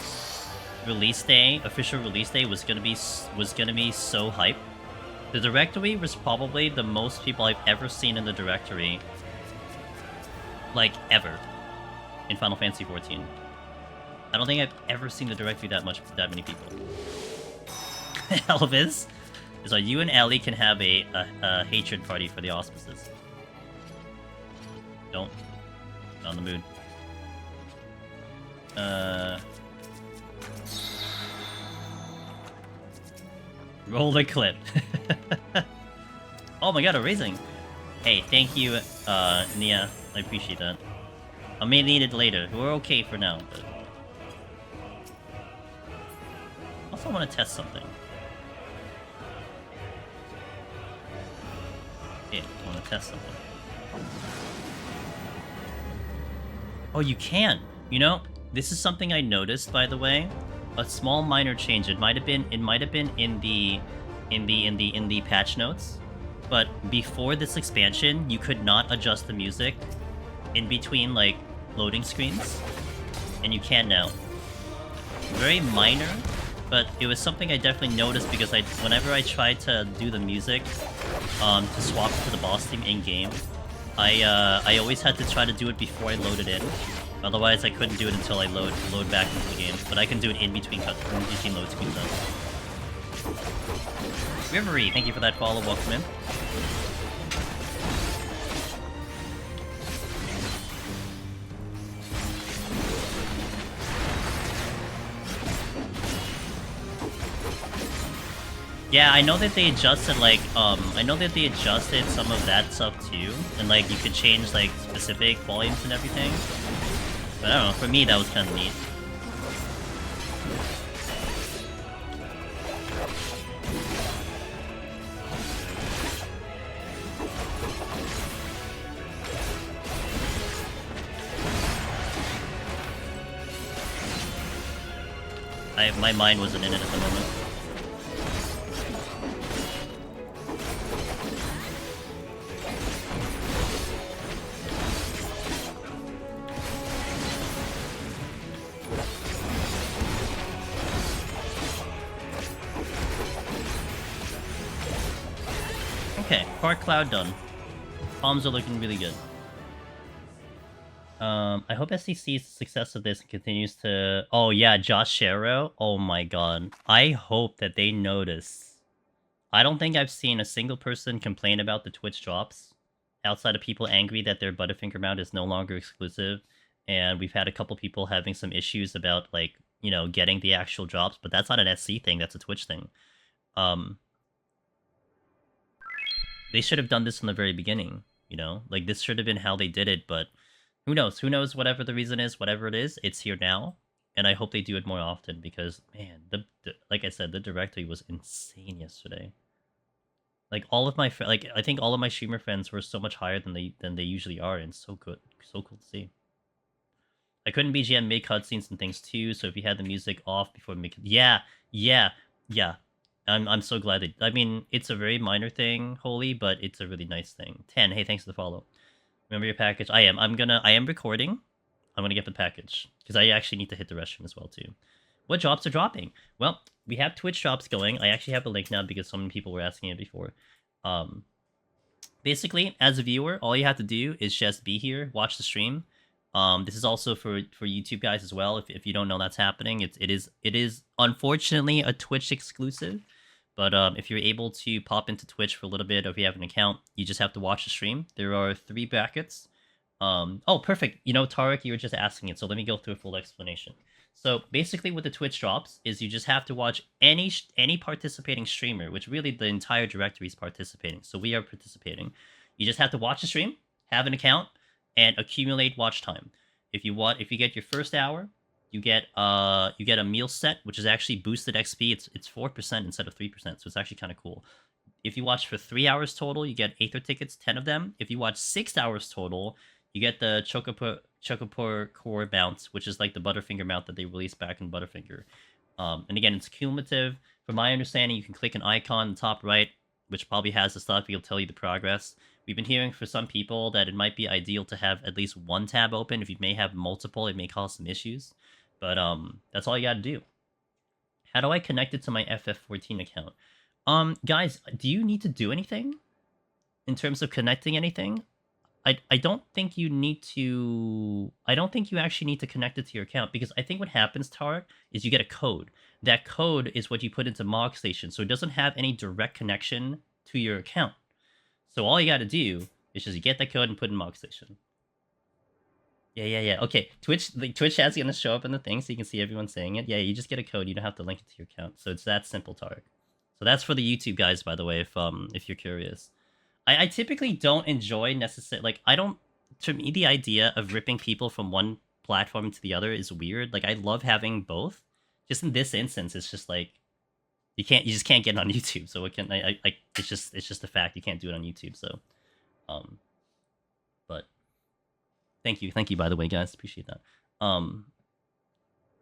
official release day was gonna be so hype. The directory was probably the most people I've ever seen in the directory, like ever, in Final Fantasy XIV. I don't think I've ever seen the directory that many people. Elvis, so you and Ellie can have a hatred party for the auspices. Don't. Not in the mood. Roll the clip. Oh my god, a raising. Hey, thank you, Nia. I appreciate that. I may need it later. We're okay for now, but... Also want to test something. Yeah, I want to test something. Oh, you can! You know, this is something I noticed, by the way. A small minor change. It might have been in the patch notes, but before this expansion, you could not adjust the music in between like loading screens, and you can now. Very minor, but it was something I definitely noticed because whenever I tried to do the music to swap to the boss team in game, I always had to try to do it before I loaded in. Otherwise, I couldn't do it until I load back into the game. But I can do it in between load screens though. Rivery, thank you for that follow. Welcome in. Yeah, I know that they adjusted like some of that stuff too, and like you could change like specific volumes and everything. But I don't know, for me that was kind of neat. My mind wasn't in it at the moment. Okay, Park Cloud done. Palms are looking really good. I hope SC sees the success of this and continues to... Oh yeah, Josh Sharrow. Oh my god. I hope that they notice. I don't think I've seen a single person complain about the Twitch drops, outside of people angry that their Butterfinger mount is no longer exclusive, and we've had a couple people having some issues about, like, you know, getting the actual drops, but that's not an SC thing, that's a Twitch thing. They should have done this from the very beginning. You know, like this should have been how they did it, but who knows? Who knows? Whatever the reason is, whatever it is, it's here now, and I hope they do it more often because man, the like I said, the directory was insane yesterday. Like all of my like I think all of my streamer friends were so much higher than they usually are, and so good, so cool to see. I couldn't BGM mid cutscenes and things too, so if you had the music off before make, yeah. I'm so glad that, I mean, it's a very minor thing, Holy, but it's a really nice thing. 10, hey, thanks for the follow. Remember your package? I am recording. I'm gonna get the package because I actually need to hit the restroom as well too. What drops are dropping? Well, we have Twitch drops going. I actually have a link now because so many people were asking it before. Basically, as a viewer, all you have to do is just be here, watch the stream. This is also for YouTube guys as well. If you don't know that's happening, it is unfortunately a Twitch exclusive. But if you're able to pop into Twitch for a little bit, or if you have an account, you just have to watch the stream. There are 3 brackets. Oh, perfect. You know, Tarek, you were just asking it, so let me go through a full explanation. So basically, what the Twitch drops is you just have to watch any participating streamer, which really the entire directory is participating. So we are participating. You just have to watch the stream, have an account, and accumulate watch time. If you get your first hour, you get a meal set, which is actually boosted XP. It's 4% instead of 3%, so it's actually kind of cool. If you watch for 3 hours total, you get Aether tickets, 10 of them. If you watch 6 hours total, you get the Chocopur Core mount, which is like the Butterfinger mount that they released back in Butterfinger. And again, it's cumulative. From my understanding, you can click an icon in the top right, which probably has the stuff. It'll tell you the progress. We've been hearing for some people that it might be ideal to have at least one tab open. If you may have multiple, it may cause some issues. But that's all you gotta do. How do I connect it to my FF14 account? Guys, do you need to do anything in terms of connecting anything? I don't think you need to. I don't think you actually need to connect it to your account, because I think what happens, Tarek, is you get a code. That code is what you put into Mog Station, so it doesn't have any direct connection to your account. So all you got to do is just get that code and put in Mog Station. Yeah. Okay, Twitch chat's gonna show up in the thing, so you can see everyone saying it. Yeah, you just get a code. You don't have to link it to your account. So it's that simple, Tarek. So that's for the YouTube guys, by the way, if you're curious. I typically don't enjoy necessarily, like, I don't, to me, the idea of ripping people from one platform to the other is weird. Like, I love having both. Just in this instance, it's just like, you just can't get it on YouTube. So it can, it's just a fact. You can't do it on YouTube. So, but thank you, by the way, guys, appreciate that.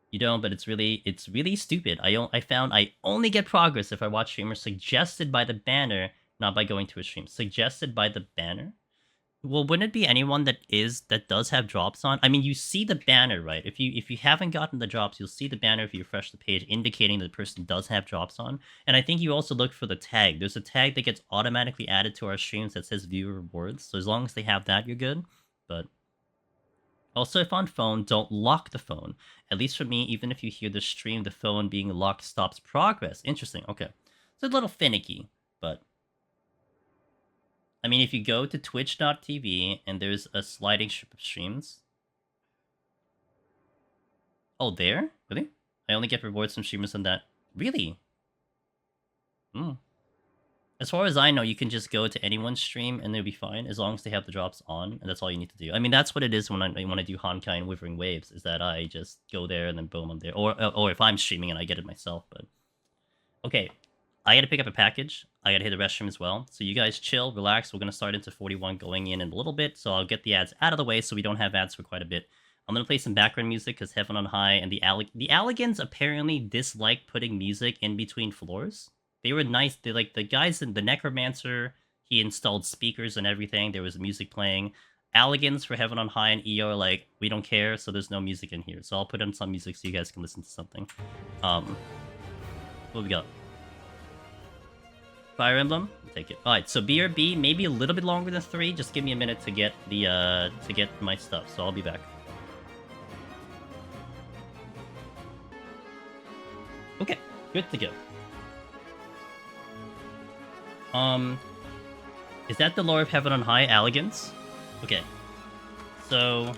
You don't, but it's really stupid. I found I only get progress if I watch streamers suggested by the banner, not by going to a stream. Suggested by the banner? Well, wouldn't it be anyone that does have drops on? I mean, you see the banner, right? If you haven't gotten the drops, you'll see the banner if you refresh the page, indicating that the person does have drops on. And I think you also look for the tag. There's a tag that gets automatically added to our streams that says viewer rewards. So as long as they have that, you're good. But also, if on phone, don't lock the phone. At least for me, even if you hear the stream, the phone being locked stops progress. Interesting. Okay. It's a little finicky, but I mean, if you go to twitch.tv and there's a sliding strip of streams. Oh, there? Really? I only get rewards from streamers on that. Really? As far as I know, you can just go to anyone's stream and they'll be fine, as long as they have the drops on, and that's all you need to do. I mean, that's what it is when I do Honkai and Withering Waves, is that I just go there and then boom, I'm there. Or if I'm streaming and I get it myself, but... Okay. I gotta pick up a package. I gotta hit the restroom as well. So you guys chill, relax. We're gonna start into 41 going in a little bit. So I'll get the ads out of the way so we don't have ads for quite a bit. I'm gonna play some background music because Heaven on High and the Alligans apparently dislike putting music in between floors. They were nice. They like the guys in the Necromancer. He installed speakers and everything. There was music playing. Alligans for Heaven on High and EO are like, we don't care, so there's no music in here. So I'll put in some music so you guys can listen to something. What we got? Fire Emblem? I'll take it. Alright, so BRB, maybe a little bit longer than 3. Just give me a minute to get the to get my stuff, so I'll be back. Okay, good to go. Is that the lore of Heaven on High, Alligans? Okay. So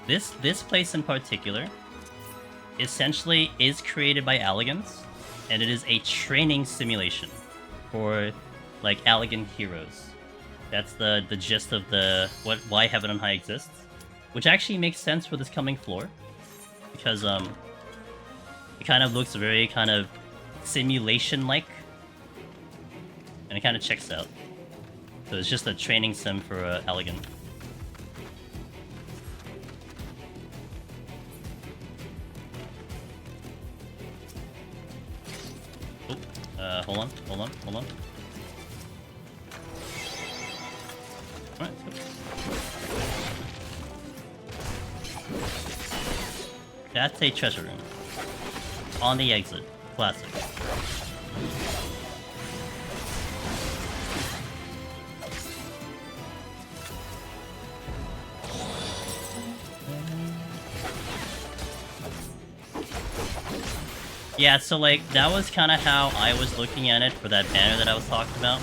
this place in particular essentially is created by Alligans, and it is a training simulation for like Alligan heroes. That's the gist of the why Heaven on High exists, which actually makes sense for this coming floor, because it kind of looks very kind of simulation-like, and it kind of checks out. So it's just a training sim for Elegant. Oh, hold on. Alright, let's go. That's a treasure room. On the exit. Classic. Yeah, so like, that was kind of how I was looking at it for that banner that I was talking about.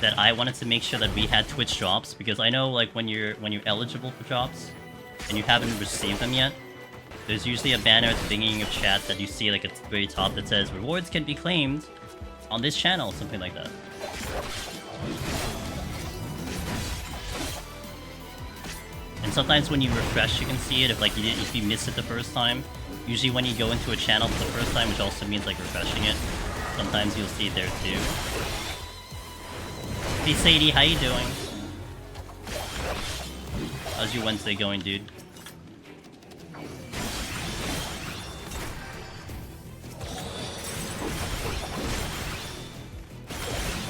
That I wanted to make sure that we had Twitch drops, because I know like when you're eligible for drops and you haven't received them yet, there's usually a banner at the beginning of chat that you see like at the very top that says rewards can be claimed on this channel, something like that. And sometimes when you refresh, you can see it if you miss it the first time. Usually when you go into a channel for the first time, which also means like refreshing it, sometimes you'll see it there too. Hey Sadie, how you doing? How's your Wednesday going, dude?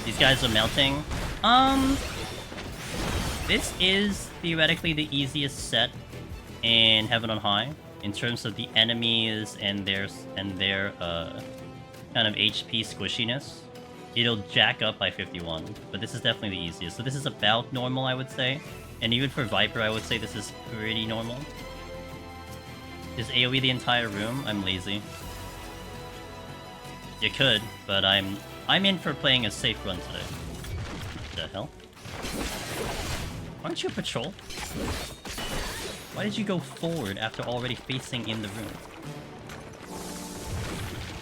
These guys are melting. This is theoretically the easiest set in Heaven on High in terms of the enemies and their kind of HP squishiness. It'll jack up by 51, but this is definitely the easiest. So this is about normal, I would say. And even for Viper, I would say this is pretty normal. Is AoE the entire room? I'm lazy. You could, but I'm in for playing a safe run today. What the hell? Aren't you a patrol? Why did you go forward after already facing in the room?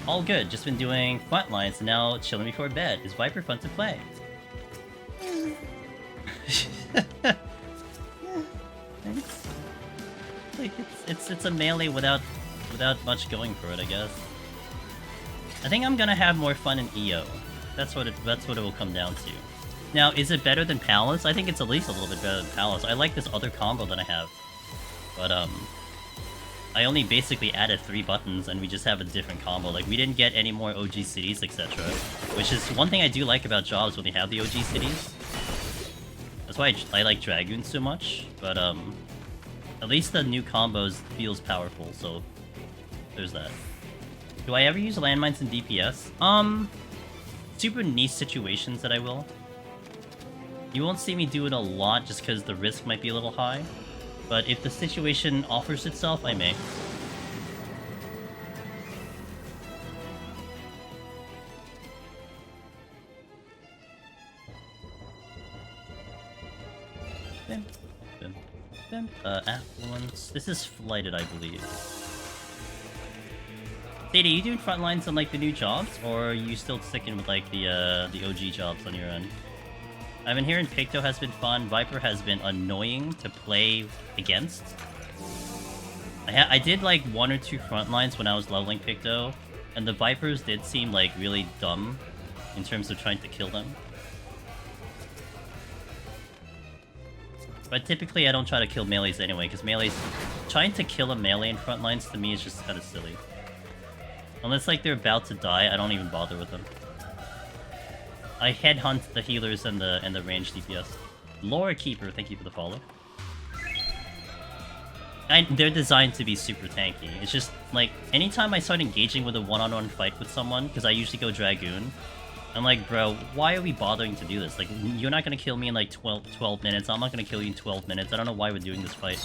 All good, just been doing front lines, now chilling before bed. Is Viper fun to play? It's a melee without much going for it, I guess. I think I'm gonna have more fun in EO. That's what it will come down to. Now, is it better than Palace? I think it's at least a little bit better than Palace. I like this other combo that I have. But, I only basically added 3 buttons and we just have a different combo. Like, we didn't get any more OG cities, etc. Which is one thing I do like about jobs when they have the OG cities. That's why I like Dragoon so much. But, at least the new combos feels powerful, so there's that. Do I ever use landmines in DPS? Super niche situations that I will. You won't see me do it a lot just because the risk might be a little high. But if the situation offers itself, I may. Affluence. This is flighted, I believe. Sadie, are you doing front lines on like the new jobs, or are you still sticking with like the OG jobs on your end? I've been hearing Picto has been fun. Viper has been annoying to play against. I did like 1 or 2 front lines when I was leveling Picto, and the Vipers did seem like really dumb in terms of trying to kill them. But typically I don't try to kill melees anyway, because melees... Trying to kill a melee in front lines to me is just kind of silly. Unless like they're about to die, I don't even bother with them. I headhunt the healers and the ranged DPS. Lore Keeper, thank you for the follow. They're designed to be super tanky. It's just, like, anytime I start engaging with a one-on-one fight with someone, because I usually go Dragoon, I'm like, bro, why are we bothering to do this? Like, you're not gonna kill me in like 12 minutes, I'm not gonna kill you in 12 minutes, I don't know why we're doing this fight.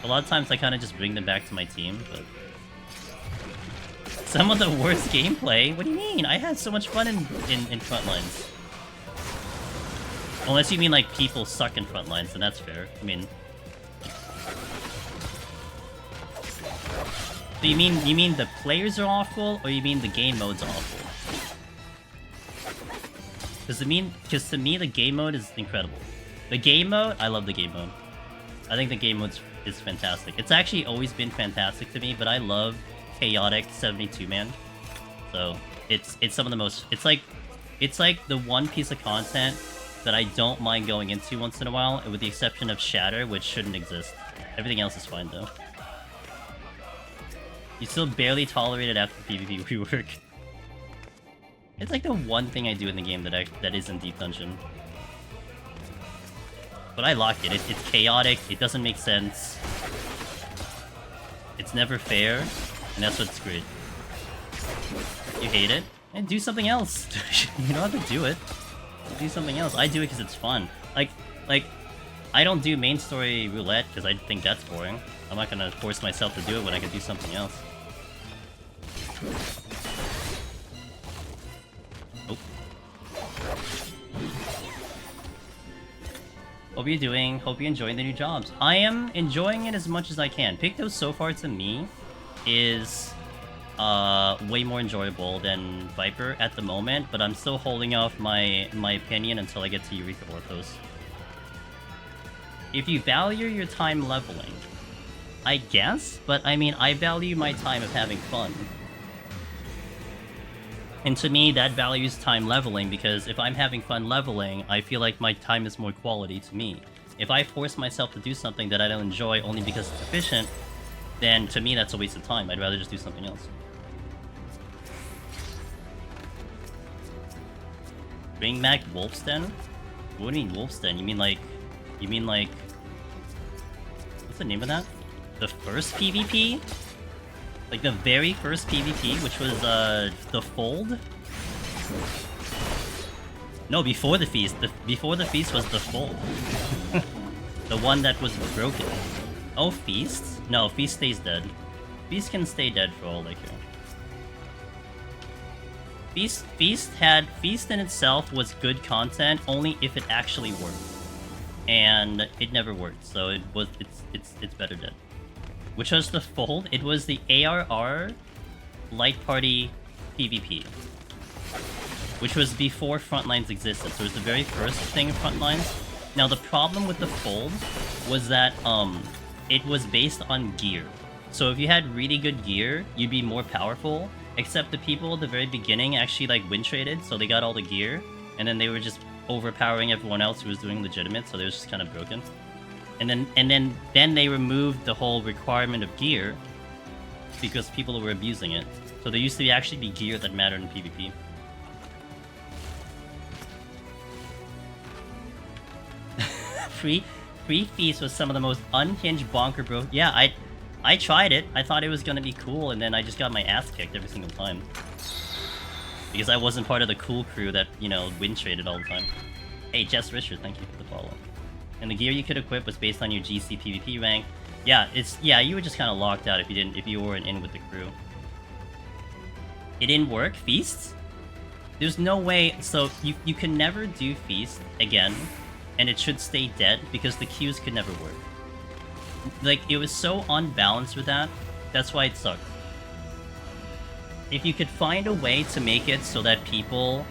A lot of times I kind of just bring them back to my team, but... Some of the worst gameplay? What do you mean? I had so much fun in front lines. Unless you mean like people suck in front lines, then that's fair. I mean... So you mean the players are awful, or you mean the game mode's awful? Because to me, the game mode is incredible. The game mode, I love the game mode. I think the game mode is fantastic. It's actually always been fantastic to me, but I love chaotic 72-man. So it's some of the most. It's like the one piece of content that I don't mind going into once in a while, with the exception of Shatter, which shouldn't exist. Everything else is fine though. You still barely tolerate it after PvP rework. It's like the one thing I do in the game that isn't Deep Dungeon. But I like it. It's chaotic, it doesn't make sense. It's never fair, and that's what's great. You hate it? And do something else. You don't have to do it. Do something else. I do it because it's fun. Like, I don't do main story roulette because I think that's boring. I'm not gonna force myself to do it when I can do something else. Oh. Hope you're doing. Hope you're enjoying the new jobs. I am enjoying it as much as I can. Picto so far to me is way more enjoyable than Viper at the moment, but I'm still holding off my opinion until I get to Eureka Orthos. If you value your time leveling, I guess, but I mean, I value my time of having fun. And to me, that values time leveling, because if I'm having fun leveling, I feel like my time is more quality to me. If I force myself to do something that I don't enjoy only because it's efficient, then to me that's a waste of time. I'd rather just do something else. Bring back Wolf's-Den? What do you mean Wolf's-Den? You mean like... What's the name of that? The first PvP? Like the very first PvP, which was, the Fold? No, before the Feast. Before the Feast was the Fold. The one that was broken. Oh, Feast? No, Feast stays dead. Feast can stay dead for all I care. Feast in itself was good content only if it actually worked. And it never worked, so it's better dead. Which was the Fold? It was the ARR Light Party PvP. Which was before Frontlines existed, so it was the very first thing of Frontlines. Now the problem with the Fold was that it was based on gear. So if you had really good gear, you'd be more powerful, except the people at the very beginning actually like win traded, so they got all the gear, and then they were just overpowering everyone else who was doing legitimate, so they were just kind of broken. And then they removed the whole requirement of gear because people were abusing it. So there used to actually be gear that mattered in PvP. Free Feast was some of the most unhinged bonker bro. Yeah, I tried it. I thought it was gonna be cool, and then I just got my ass kicked every single time. Because I wasn't part of the cool crew that, you know, win traded all the time. Hey, Jess Richard, thank you for the follow. And the gear you could equip was based on your GC PvP rank. Yeah, you were just kind of locked out if you weren't in with the crew. It didn't work? Feasts? There's no way. So you can never do Feast again, and it should stay dead because the queues could never work. Like, it was so unbalanced with that. That's why it sucked. If you could find a way to make it so that people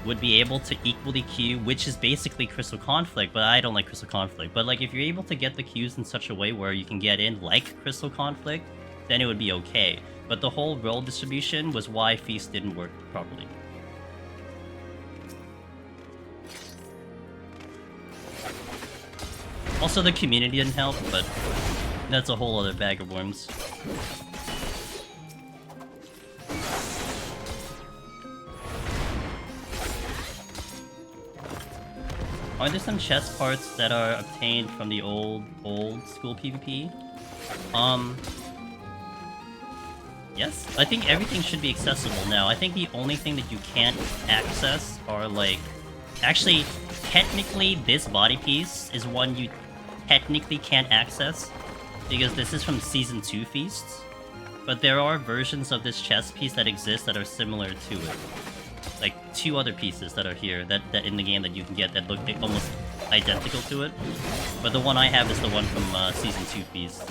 would be able to equally queue, which is basically Crystal Conflict, but I don't like Crystal Conflict. But like, if you're able to get the queues in such a way where you can get in like Crystal Conflict, then it would be okay. But the whole role distribution was why Feast didn't work properly. Also, the community didn't help, but that's a whole other bag of worms. Are there some chest parts that are obtained from the old school PvP? Yes. I think everything should be accessible now. I think the only thing that you can't access are like... Actually, technically this body piece is one you technically can't access, because this is from Season 2 Feasts. But there are versions of this chest piece that exist that are similar to it. Like 2 other pieces that are here that in the game that you can get that look almost identical to it. But the one I have is the one from Season 2 Feast.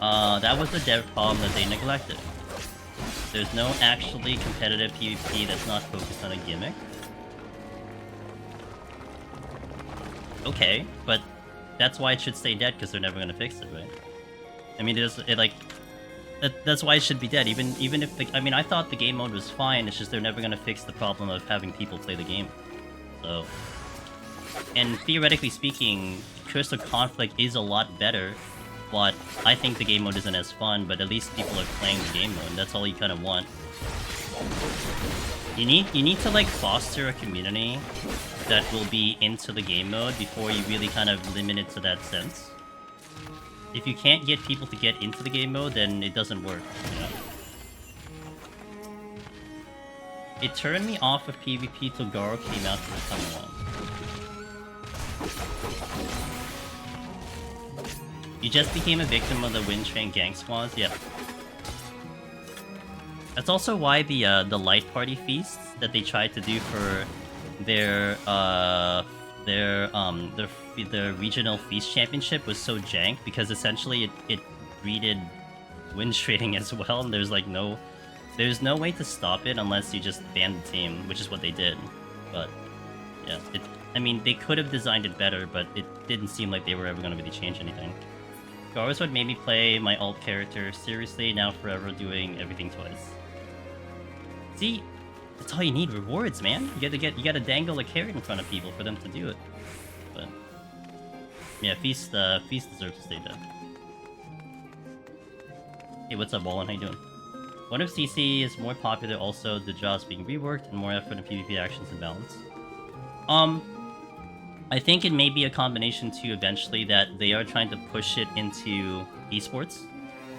That was the dev problem that they neglected. There's no actually competitive PvP that's not focused on a gimmick. Okay, but that's why it should stay dead, because they're never gonna fix it, right? I mean, that's why it should be dead. Even if I mean, I thought the game mode was fine. It's just they're never gonna fix the problem of having people play the game. So, and theoretically speaking, Crystal Conflict is a lot better, but I think the game mode isn't as fun. But at least people are playing the game mode. That's all you kind of want. You need to like foster a community that will be into the game mode before you really kind of limit it to that sense. If you can't get people to get into the game mode, then it doesn't work, you know? It turned me off of PvP till Garo came out for the time around. You just became a victim of the Wind Train gang squads? Yeah. That's also why the light party feasts that they tried to do for their regional feast championship was so jank, because essentially it breeded wind trading as well, and there's no way to stop it unless you just ban the team, which is what they did. But yeah, I mean, they could have designed it better, but it didn't seem like they were ever going to really change anything. Garo's what made me play my alt character seriously, now forever doing everything twice. See, that's all you need, rewards, man. You gotta dangle a carrot in front of people for them to do it. But yeah, Feast deserves to stay dead. Hey, what's up, Wallen? How you doing? What if CC is more popular, also the jobs being reworked and more effort in PvP actions and balance? I think it may be a combination too eventually, that they are trying to push it into esports.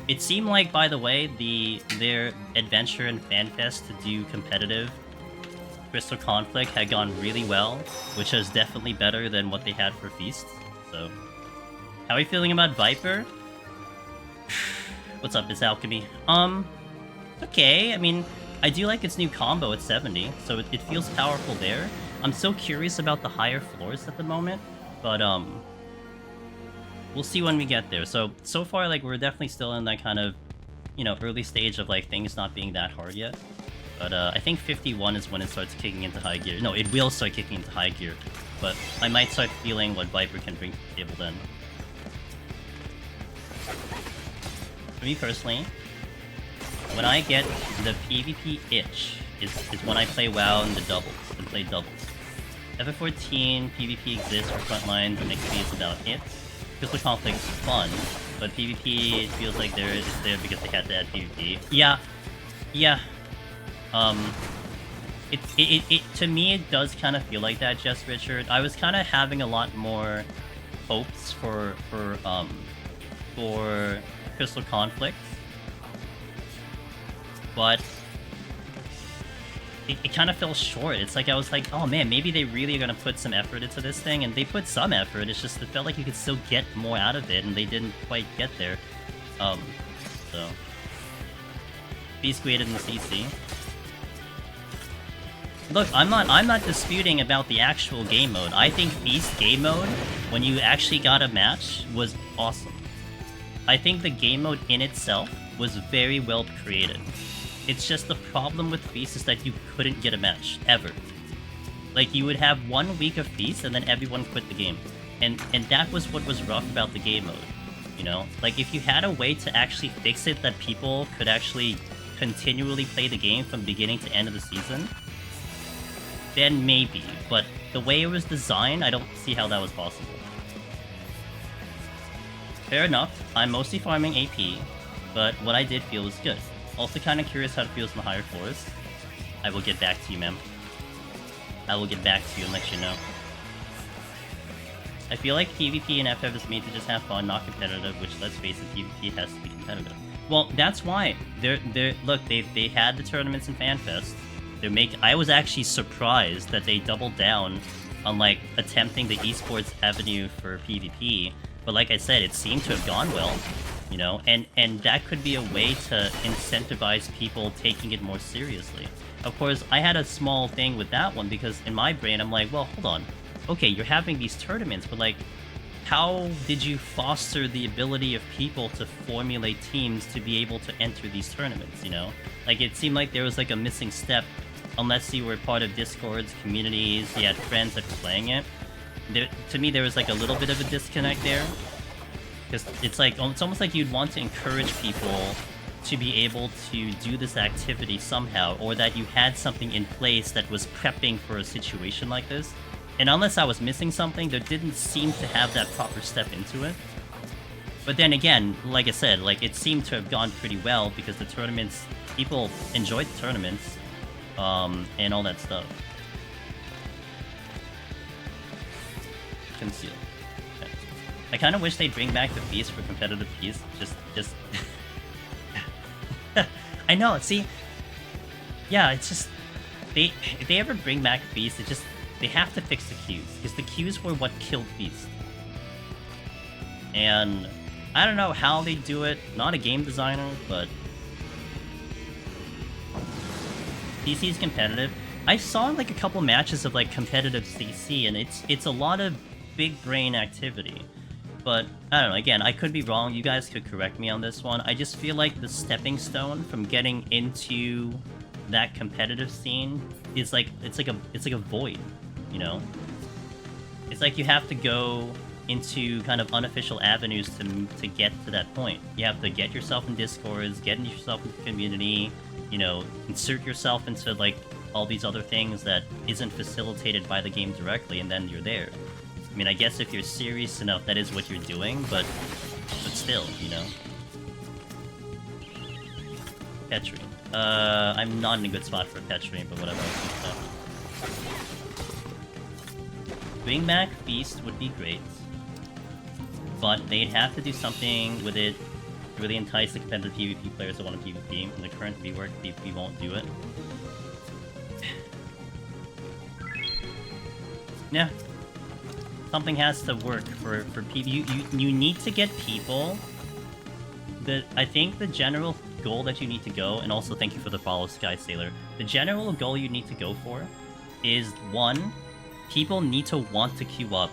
It seemed like, by the way, their adventure and FanFest to do competitive Crystal Conflict had gone really well, which is definitely better than what they had for Feast. So, how are you feeling about Viper? What's up, Miss Alchemy? Okay. I mean, I do like its new combo at 70, so it feels powerful there. I'm so curious about the higher floors at the moment, but we'll see when we get there. So far, like, we're definitely still in that kind of, you know, early stage of, like, things not being that hard yet. But I think 51 is when it starts kicking into high gear. No, it will start kicking into high gear. But I might start feeling what Viper can bring to the table then. For me personally, when I get the PvP itch is when I play WoW in the doubles, and play doubles. FF14 PvP exists for frontlines, and XP is about it. Crystal Conflict is fun, but PvP, it feels like it's there because they had to add PvP. Yeah. To me, it does kind of feel like that, Jess Richard. I was kind of having a lot more hopes for Crystal Conflict, but it kind of fell short. It's like I was like, oh man, maybe they really are gonna put some effort into this thing, and they put some effort. It's just it felt like you could still get more out of it, and they didn't quite get there. So Beast created in the CC. Look, I'm not disputing about the actual game mode. I think Beast game mode, when you actually got a match, was awesome. I think the game mode in itself was very well created. It's just the problem with Feast is that you couldn't get a match, ever. Like, you would have 1 week of Feast, and then everyone quit the game. And that was what was rough about the game mode, you know? Like, if you had a way to actually fix it that people could actually continually play the game from beginning to end of the season, then maybe. But the way it was designed, I don't see how that was possible. Fair enough, I'm mostly farming AP, but what I did feel was good. Also kind of curious how it feels in the higher floors. I will get back to you, ma'am. I will get back to you and let you know. I feel like PvP and FF is made to just have fun, not competitive, which, let's face it, PvP has to be competitive. Well, that's why. Look, they had the tournaments in FanFest. I was actually surprised that they doubled down on, like, attempting the esports avenue for PvP. But like I said, it seemed to have gone well. You know, and that could be a way to incentivize people taking it more seriously. Of course, I had a small thing with that one, because in my brain, I'm like, well, hold on. Okay, you're having these tournaments, but, like, how did you foster the ability of people to formulate teams to be able to enter these tournaments, you know? Like, it seemed like there was, like, a missing step, unless you were part of Discords, communities, you had friends that were playing it. To me, there was, like, a little bit of a disconnect there. Because it's like, it's almost like you'd want to encourage people to be able to do this activity somehow, or that you had something in place that was prepping for a situation like this. And unless I was missing something, there didn't seem to have that proper step into it. But then again, like I said, like, it seemed to have gone pretty well because the tournaments, people enjoyed the tournaments, and all that stuff. Conceal. Okay. I kind of wish they'd bring back the feast for competitive peace. Just. I know. See, yeah, it's just if they ever bring back feast, it just. They have to fix the queues, because the queues were what killed Feast. And I don't know how they do it, not a game designer, but CC's competitive. I saw like a couple matches of like competitive CC, and it's a lot of big brain activity. But I don't know, again, I could be wrong, you guys could correct me on this one. I just feel like the stepping stone from getting into that competitive scene is like it's like a void. You know, it's like you have to go into kind of unofficial avenues to get to that point. You have to get yourself in Discords, get yourself into the community, you know, insert yourself into like all these other things that isn't facilitated by the game directly, and then you're there. I mean, I guess if you're serious enough, that is what you're doing, but still, you know. Petri. I'm not in a good spot for Petri, but whatever. Bring back Feast would be great, but they'd have to do something with it to really entice the competitive PvP players that want to PvP. In the current rework, PvP won't do it. Yeah. Something has to work for PvP. You need to get people that... I think the general goal that you need to go, and also thank you for the follow, Sky Sailor. The general goal you need to go for is, 1... people need to want to queue up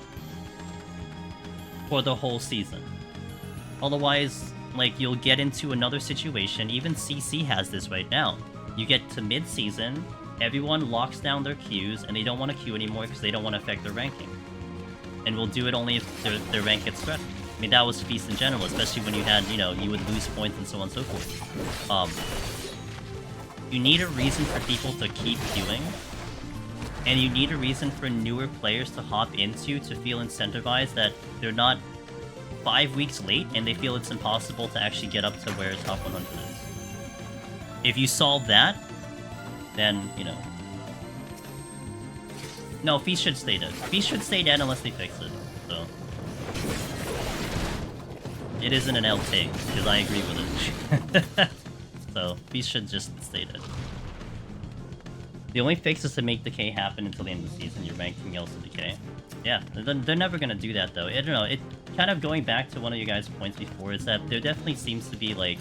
for the whole season. Otherwise, like, you'll get into another situation. Even CC has this right now. You get to mid-season, everyone locks down their queues, and they don't want to queue anymore because they don't want to affect their ranking. And will do it only if their rank gets threatened. I mean, that was Feast in general, especially when you had, you know, you would lose points and so on and so forth. You need a reason for people to keep queuing. And you need a reason for newer players to hop into to feel incentivized that they're not 5 weeks late and they feel it's impossible to actually get up to where top 100 is. If you solve that, then, you know... No, Feast should stay dead. Feast should stay dead unless they fix it, so... It isn't an LT, because I agree with it. So, Feast should just stay dead. The only fix is to make decay happen until the end of the season. Your ranking else to decay. Yeah, they're never gonna do that though. I don't know. It kind of going back to one of you guys' points before is that there definitely seems to be like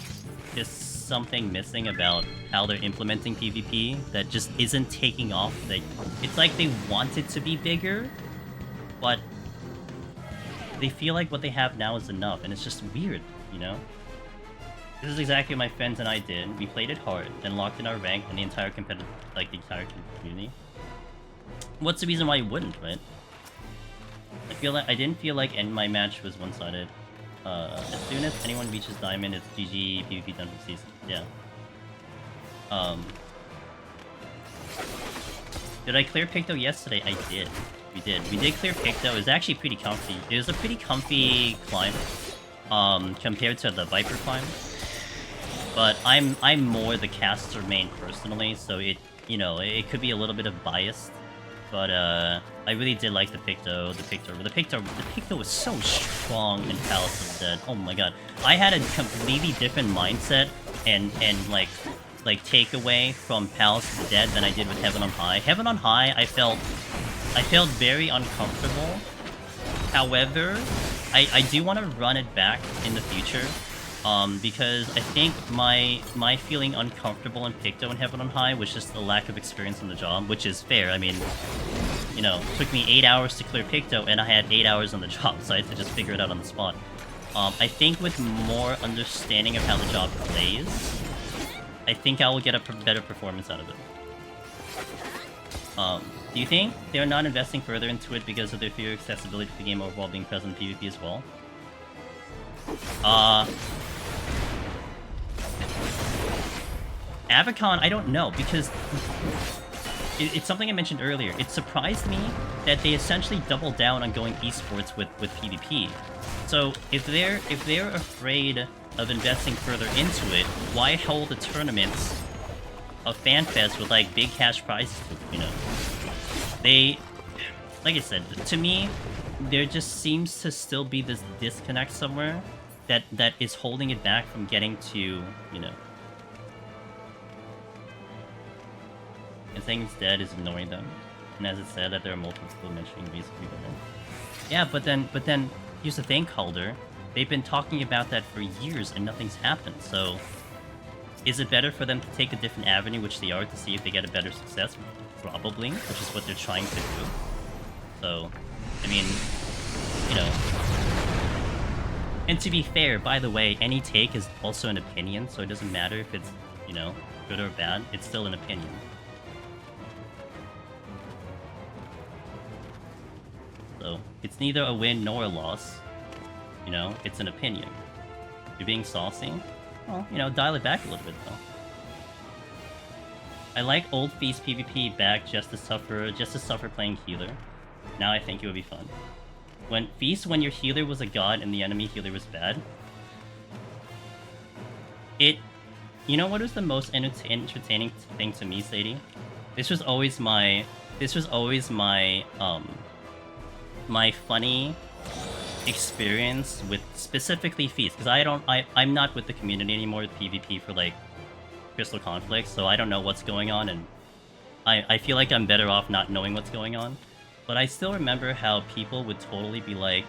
just something missing about how they're implementing PvP that just isn't taking off. Like, it's like they want it to be bigger, but they feel like what they have now is enough, and it's just weird, you know. This is exactly what my friends and I did. We played it hard, then locked in our rank and the entire competitive, like the entire community. What's the reason why you wouldn't, right? I didn't feel like my match was one-sided. As soon as anyone reaches Diamond, it's GG, PvP done for the season. Yeah. Did I clear Picto yesterday? I did. We did. We did clear Picto. It was actually pretty comfy. It was a pretty comfy climb, compared to the Viper climb. But I'm more the caster main personally, so it, you know, it could be a little bit of biased. But I really did like the Picto. The Picto was so strong in Palace of the Dead. Oh my god. I had a completely different mindset and like takeaway from Palace of the Dead than I did with Heaven on High. Heaven on High, I felt very uncomfortable. However, I do want to run it back in the future. Because I think my feeling uncomfortable in Picto and Heaven on High was just a lack of experience on the job, which is fair. I mean, you know, took me 8 hours to clear Picto, and I had 8 hours on the job, so I had to just figure it out on the spot. I think with more understanding of how the job plays, I think I will get a better performance out of it. Do you think they're not investing further into it because of their fear of accessibility to the game overall being present in PvP as well? Avacon, I don't know, because it's something I mentioned earlier. It surprised me that they essentially doubled down on going esports with PvP. So if they're afraid of investing further into it, why hold the tournaments of FanFest with like big cash prizes? You know, they, like I said, to me, there just seems to still be this disconnect somewhere that is holding it back from getting to, you know. And saying it's dead is ignoring them. And as it said, that there are multiple people mentioning basically that. Yeah, but then here's the thing, Calder. They've been talking about that for years and nothing's happened. So is it better for them to take a different avenue, which they are, to see if they get a better success? Probably, which is what they're trying to do. So, I mean, you know. And to be fair, by the way, any take is also an opinion, so it doesn't matter if it's, you know, good or bad, it's still an opinion. So, it's neither a win nor a loss. You know, it's an opinion. You're being saucy? Well, you know, dial it back a little bit, though. I like old Feast PvP back just to suffer playing healer. Now I think it would be fun. When Feast, when your healer was a god and the enemy healer was bad, you know what was the most entertaining thing to me, Sadie? This was always my my funny experience with specifically Feast, because I'm not with the community anymore with PvP for like Crystal Conflict, so I don't know what's going on, and I feel like I'm better off not knowing what's going on. But I still remember how people would totally be like,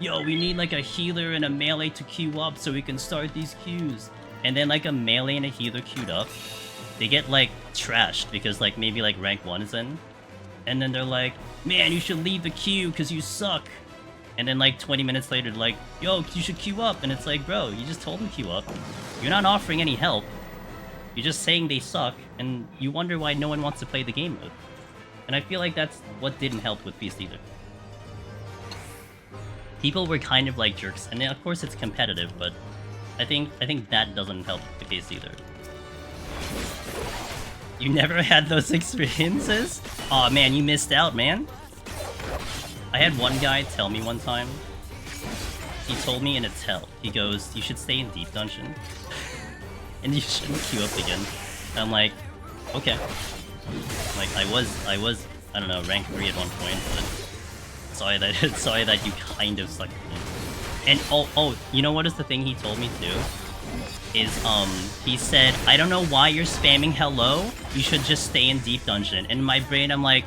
yo, we need like a healer and a melee to queue up so we can start these queues. And then like a melee and a healer queued up, they get like trashed because like maybe like rank 1 is in. And then they're like, man, you should leave the queue because you suck. And then like 20 minutes later, like, yo, you should queue up. And it's like, bro, you just told them queue up. You're not offering any help. You're just saying they suck, and you wonder why no one wants to play the game mode. And I feel like that's what didn't help with Feast either. People were kind of like jerks, and of course it's competitive, but I think that doesn't help the case either. You never had those experiences? Aw, oh, man, you missed out, man. I had one guy tell me one time. He told me in a tell. He goes, you should stay in Deep Dungeon. And you shouldn't queue up again. And I'm like, okay. Like, I was, I don't know, rank 3 at one point, but sorry that you kind of sucked at me. And, oh, you know what is the thing he told me to do? Is, he said, I don't know why you're spamming hello, you should just stay in Deep Dungeon. And in my brain, I'm like,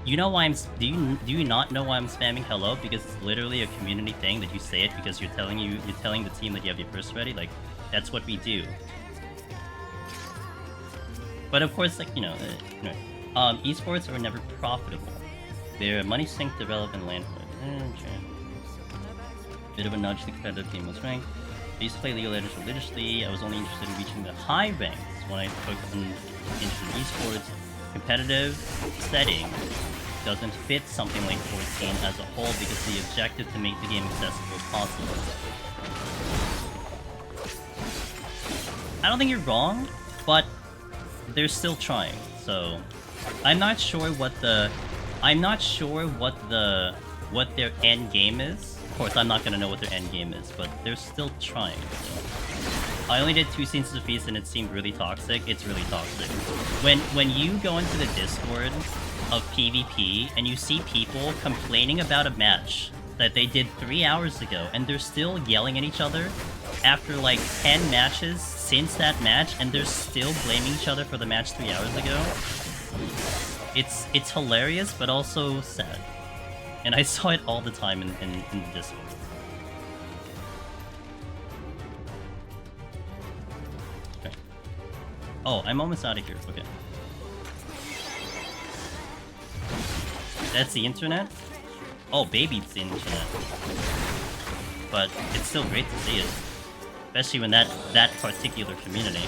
you know why do you not know why I'm spamming hello? Because it's literally a community thing that you say it because you're telling the team that you have your burst ready. Like, that's what we do. But of course, like, you know, esports are never profitable. They're a money sink development land. Bit of a nudge to the competitive game was ranked. I used to play League of Legends religiously. I was only interested in reaching the high ranks when I took into esports. Competitive setting doesn't fit something like 14 as a whole because the objective to make the game accessible as possible. I don't think you're wrong, but they're still trying. So I'm not sure what their end game is. Of course, I'm not gonna know what their end game is, but they're still trying. So. I only did 2 seasons of Feast and it seemed really toxic. It's really toxic. When you go into the Discord of PvP and you see people complaining about a match that they did 3 hours ago and they're still yelling at each other after like 10 matches since that match, and they're still blaming each other for the match 3 hours ago. It's hilarious, but also sad. And I saw it all the time in the Discord. Okay. Oh, I'm almost out of here. Okay. That's the internet? Oh, baby, it's the internet. But it's still great to see it. Especially when that particular community.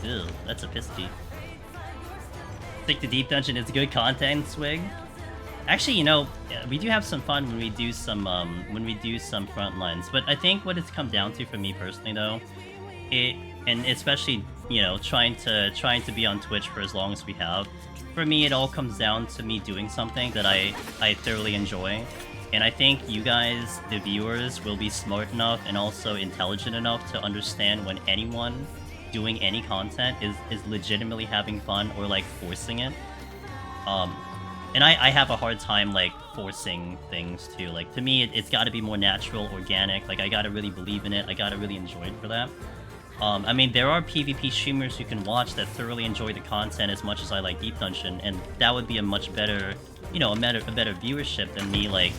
Ew, that's a pisty. Think the deep dungeon is good content, Swig. Actually, you know, we do have some fun when we do some front lines. But I think what it's come down to for me personally, though, and especially, you know, trying to be on Twitch for as long as we have, for me it all comes down to me doing something that I thoroughly enjoy. And I think you guys, the viewers, will be smart enough and also intelligent enough to understand when anyone doing any content is legitimately having fun or like forcing it. And I have a hard time like forcing things too. Like to me it's got to be more natural, organic. Like I gotta really believe in it. I gotta really enjoy it for that. I mean, there are PvP streamers who can watch that thoroughly enjoy the content as much as I like Deep Dungeon, and that would be a much better, you know, a better viewership than me like,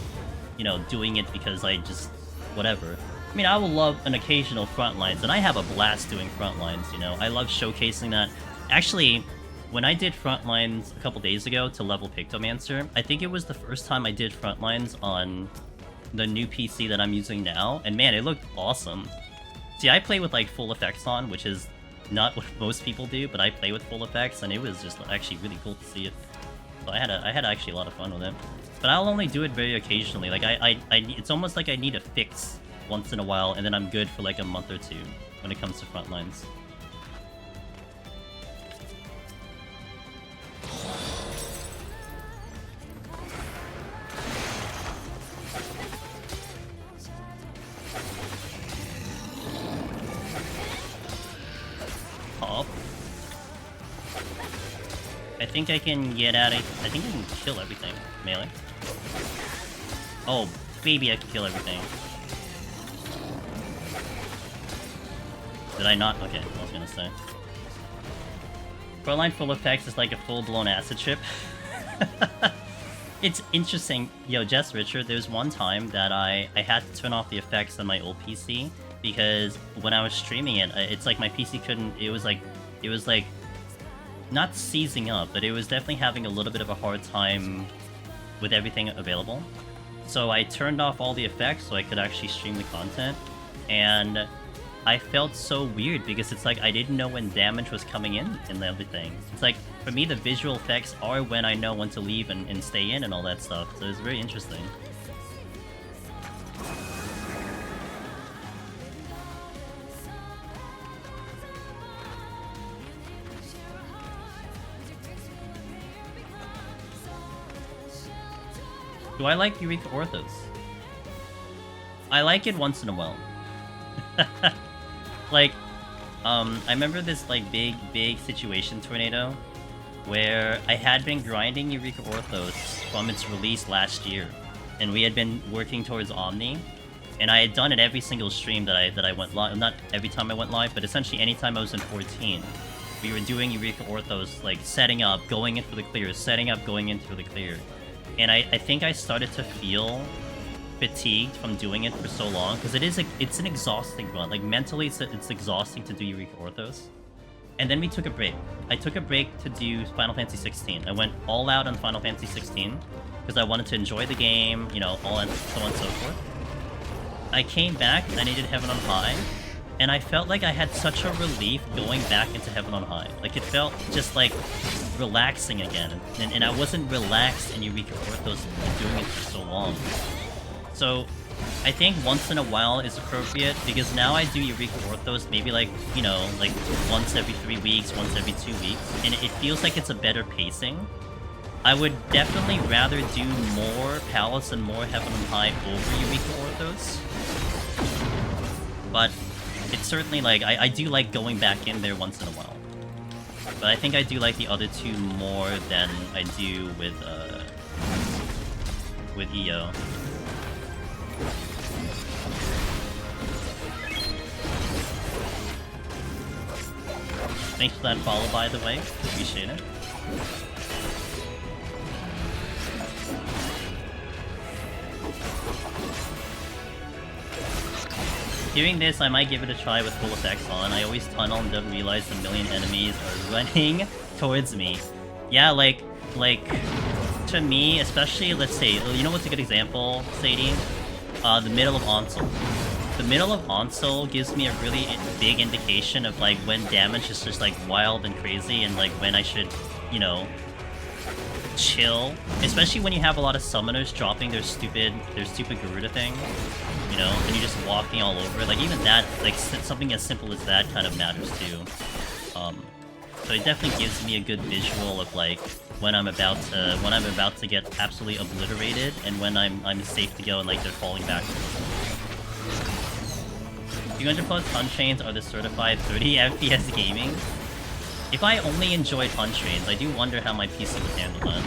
you know, doing it because I just whatever. I mean, I will love an occasional frontlines, and I have a blast doing frontlines, you know. I love showcasing that. Actually, when I did frontlines a couple days ago to level Pictomancer, I think it was the first time I did frontlines on the new PC that I'm using now, and man, it looked awesome. See, I play with like full effects on, which is not what most people do, but I play with full effects, and it was just actually really cool to see it. So I had actually a lot of fun with it. But I'll only do it very occasionally. Like it's almost like I need a fix once in a while, and then I'm good for like a month or two when it comes to frontlines. Hop. I think I can get out of... I think I can kill everything. Melee. Oh, baby, I can kill everything. Did I not? Okay, I was gonna say. Frontline full effects is like a full-blown acid trip. It's interesting. Yo, Jess Richard, there's one time that I had to turn off the effects on my old PC because when I was streaming it, it's like my PC couldn't... It was like... Not seizing up, but it was definitely having a little bit of a hard time with everything available. So I turned off all the effects so I could actually stream the content, and I felt so weird because it's like I didn't know when damage was coming in and everything. It's like, for me, the visual effects are when I know when to leave and stay in and all that stuff, so it's very interesting. Do I like Eureka Orthos? I like it once in a while. Like, I remember this like big situation tornado where I had been grinding Eureka Orthos from its release last year, and we had been working towards Omni, and I had done it every single stream that I went live. Not every time I went live, but essentially anytime I was in 14, we were doing Eureka Orthos, like setting up, going in for the clear, setting up, going in for the clear. And I think I started to feel fatigued from doing it for so long, because it's an exhausting run. Like mentally, it's exhausting to do Eureka Orthos. And then we took a break. I took a break to do Final Fantasy 16. I went all out on Final Fantasy 16 because I wanted to enjoy the game, you know, all and so on and so forth. I came back and I needed Heaven on High, and I felt like I had such a relief going back into Heaven on High. Like, it felt just like relaxing again, and I wasn't relaxed in Eureka Orthos doing it for so long. So I think once in a while is appropriate, because now I do Eureka Orthos maybe like, you know, like once every 3 weeks, once every 2 weeks, and it feels like it's a better pacing. I would definitely rather do more Palace and more Heaven on High over Eureka Orthos, but it's certainly like, I do like going back in there once in a while. But I think I do like the other two more than I do with EO. Thanks for that follow, by the way. Appreciate it. Doing this, I might give it a try with full effects on. I always tunnel and don't realize a million enemies are running towards me. Yeah, like, to me, especially, let's say, you know what's a good example, Sadie? The middle of Onsol. The middle of Onsol gives me a really big indication of, like, when damage is just, like, wild and crazy, and, like, when I should, you know, chill. Especially when you have a lot of summoners dropping their stupid Garuda thing. You know, and you're just walking all over. Like, even that, like, something as simple as that kind of matters too. So it definitely gives me a good visual of, like, when I'm about to get absolutely obliterated, and when I'm safe to go and, like, they're falling backwards. 200 plus Hun Trains are the certified 30 FPS gaming. If I only enjoyed Hun Trains, I do wonder how my PC would handle that.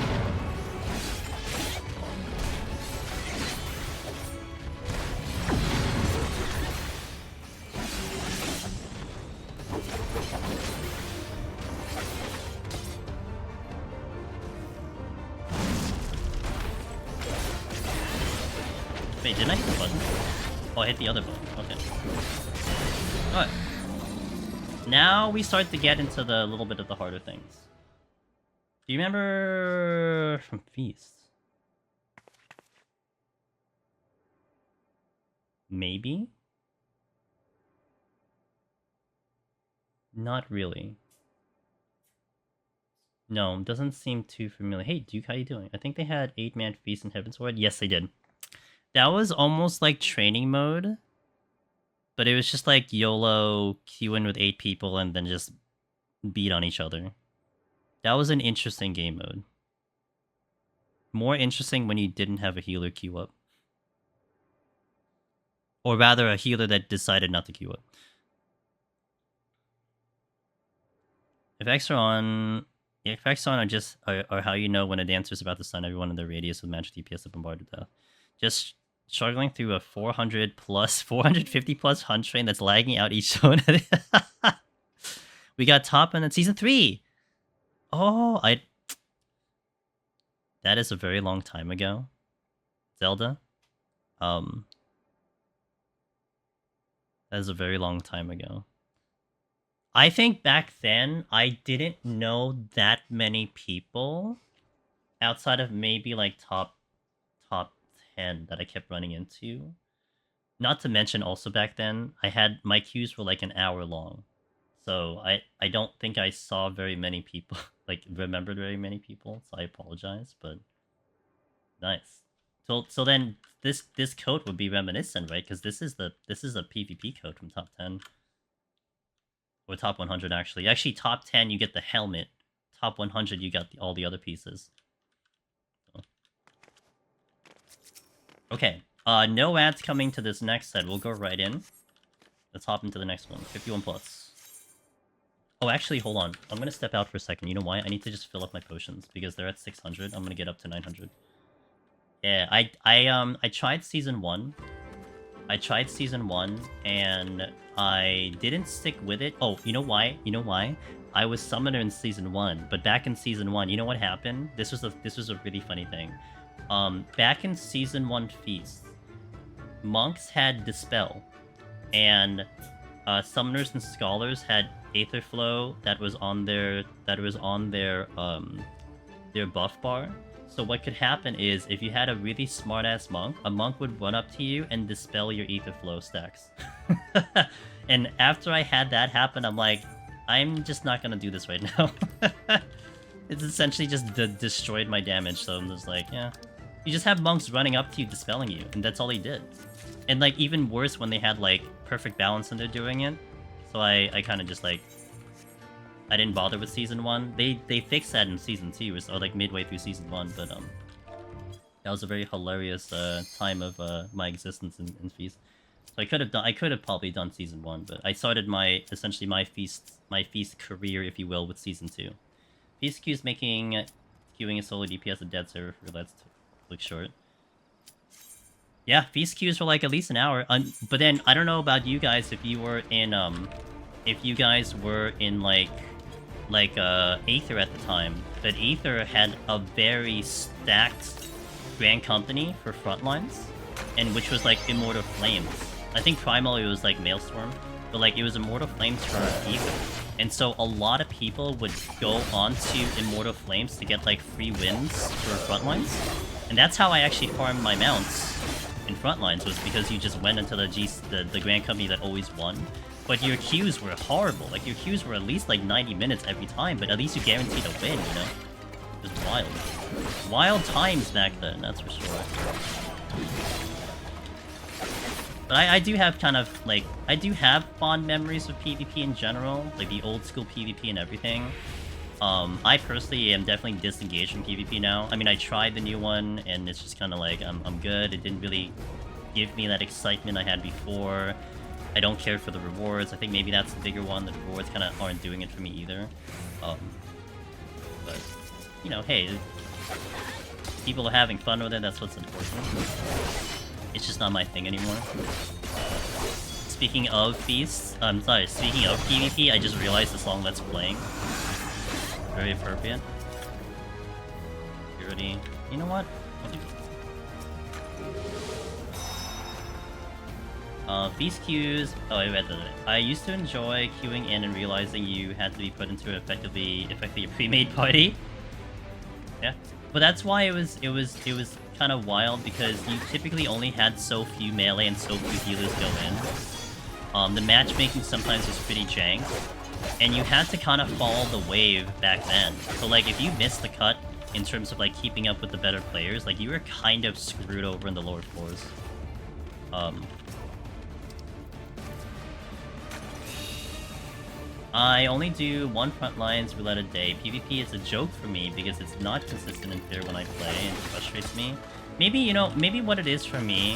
Wait, didn't I hit the button? Oh, I hit the other button. Okay. Alright. Now we start to get into the little bit of the harder things. Do you remember from Feast? Maybe? Not really. No, doesn't seem too familiar. Hey, Duke, how you doing? I think they had 8-man Feast in Heaven's Ward. Yes, they did. That was almost like training mode, but it was just like YOLO, queue in with 8 people, and then just beat on each other. That was an interesting game mode. More interesting when you didn't have a healer queue up. Or rather, a healer that decided not to queue up. Effects are how you know when a dancer is about to stun everyone in their radius with magic DPS to bombard to death. Just struggling through a 450 plus Hun Train that's lagging out each zone. We got top and then season 3. Oh, that is a very long time ago. Zelda. That is a very long time ago. I think back then I didn't know that many people outside of maybe like top 10 that I kept running into. Not to mention also back then, my queues were like an hour long. So I don't think I saw very many people, like remembered very many people, so I apologize, but nice. So then this code would be reminiscent, right? Because this is a PvP code from top 10. Or top 100 actually. Actually top 10 you get the helmet. Top 100 you got all the other pieces. Okay, no ads coming to this next set. We'll go right in. Let's hop into the next one. 51 plus. Oh, actually, hold on. I'm gonna step out for a second. You know why? I need to just fill up my potions because they're at 600. I'm gonna get up to 900. Yeah, I tried season 1. And I didn't stick with it. Oh, you know why? You know why? I was summoner in season 1, but back in season 1, you know what happened? This was a really funny thing. Back in season 1 Feast, monks had Dispel, and summoners and scholars had Aether Flow that was on their buff bar. So what could happen is if you had a really smart-ass monk, a monk would run up to you and dispel your Aether Flow stacks. And after I had that happen, I'm like, I'm just not gonna do this right now. It's essentially just destroyed my damage, so I'm just like, yeah. You just have monks running up to you, dispelling you, and that's all he did. And, like, even worse when they had, like, perfect balance and they're doing it. So I kind of just, like... I didn't bother with Season 1. They fixed that in Season 2, or, like, midway through Season 1, but, that was a very hilarious, time of, my existence in Feast. So I could have probably done Season 1, but I started essentially my Feast career, if you will, with Season 2. Feast queues making queuing a solo DPS a dead server for let's look short. Yeah, Feast queues for like at least an hour. But then I don't know about you guys if you were in like like Aether at the time, but Aether had a very stacked Grand Company for frontlines, and which was like Immortal Flames. I think Primal it was like Maelstrom, but like it was Immortal Flames for Aether. And so a lot of people would go onto Immortal Flames to get like free wins for frontlines. And that's how I actually farmed my mounts in frontlines, was because you just went into the Grand Company that always won. But your queues were horrible. Like your queues were at least like 90 minutes every time, but at least you guaranteed a win, you know? It was wild. Wild times back then, that's for sure. But I do have kind of, like, I do have fond memories of PvP in general, like the old school PvP and everything. I personally am definitely disengaged from PvP now. I mean, I tried the new one, and it's just kind of like, I'm good. It didn't really give me that excitement I had before. I don't care for the rewards. I think maybe that's the bigger one. The rewards kind of aren't doing it for me either. But, you know, hey, people are having fun with it. That's what's important. It's just not my thing anymore. Speaking of feasts, speaking of PvP, I just realized the song that's playing. Very appropriate. You ready? You know what? I'll do this. Feast queues. Oh, I read that. I used to enjoy queuing in and realizing you had to be put into effectively a pre-made party. Yeah, but that's why it was kind of wild, because you typically only had so few melee and so few healers go in. The matchmaking sometimes was pretty jank, and you had to kind of follow the wave back then. So like if you missed the cut in terms of like keeping up with the better players, like you were kind of screwed over in the lower floors. I only do one frontlines roulette a day. PvP is a joke for me because it's not consistent and fair when I play, and it frustrates me. Maybe, you know, maybe what it is for me,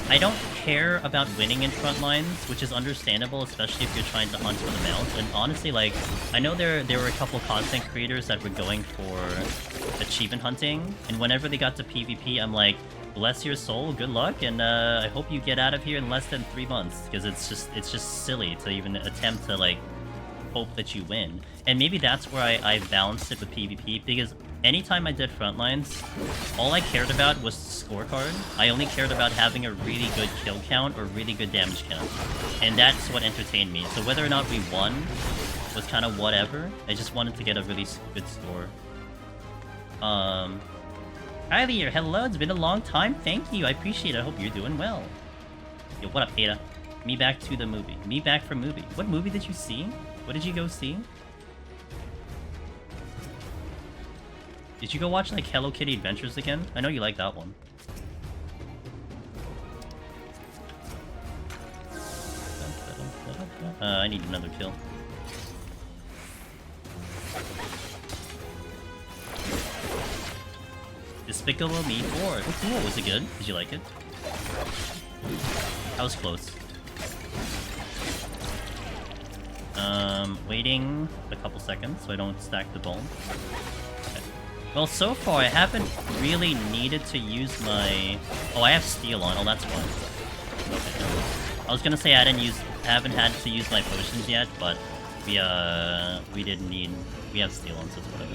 I don't care about winning in frontlines, which is understandable, especially if you're trying to hunt for the mount. And honestly, like, I know there were a couple content creators that were going for achievement hunting, and whenever they got to PvP, I'm like, bless your soul, good luck, and I hope you get out of here in less than 3 months, because it's just silly to even attempt to, like, hope that you win. And maybe that's where I balanced it with PvP, because anytime I did frontlines, all I cared about was the scorecard. I only cared about having a really good kill count or really good damage count. And that's what entertained me. So whether or not we won was kind of whatever. I just wanted to get a really good score. Kylie, hello, it's been a long time. Thank you, I appreciate it. I hope you're doing well. Yo, what up, Aida? Me back to the movie. Me back from movie. What movie did you see? What did you go see? Did you go watch, like, Hello Kitty Adventures again? I know you like that one. I need another kill. Despicable Me 4. Oh, cool. Was it good? Did you like it? That was close. Waiting a couple seconds so I don't stack the bone. Okay. Well, so far I haven't really needed to use my... Oh, I have steel on. Oh, that's fine. Okay. I was gonna say I haven't had to use my potions yet, but we didn't need... We have steel on, so it's whatever.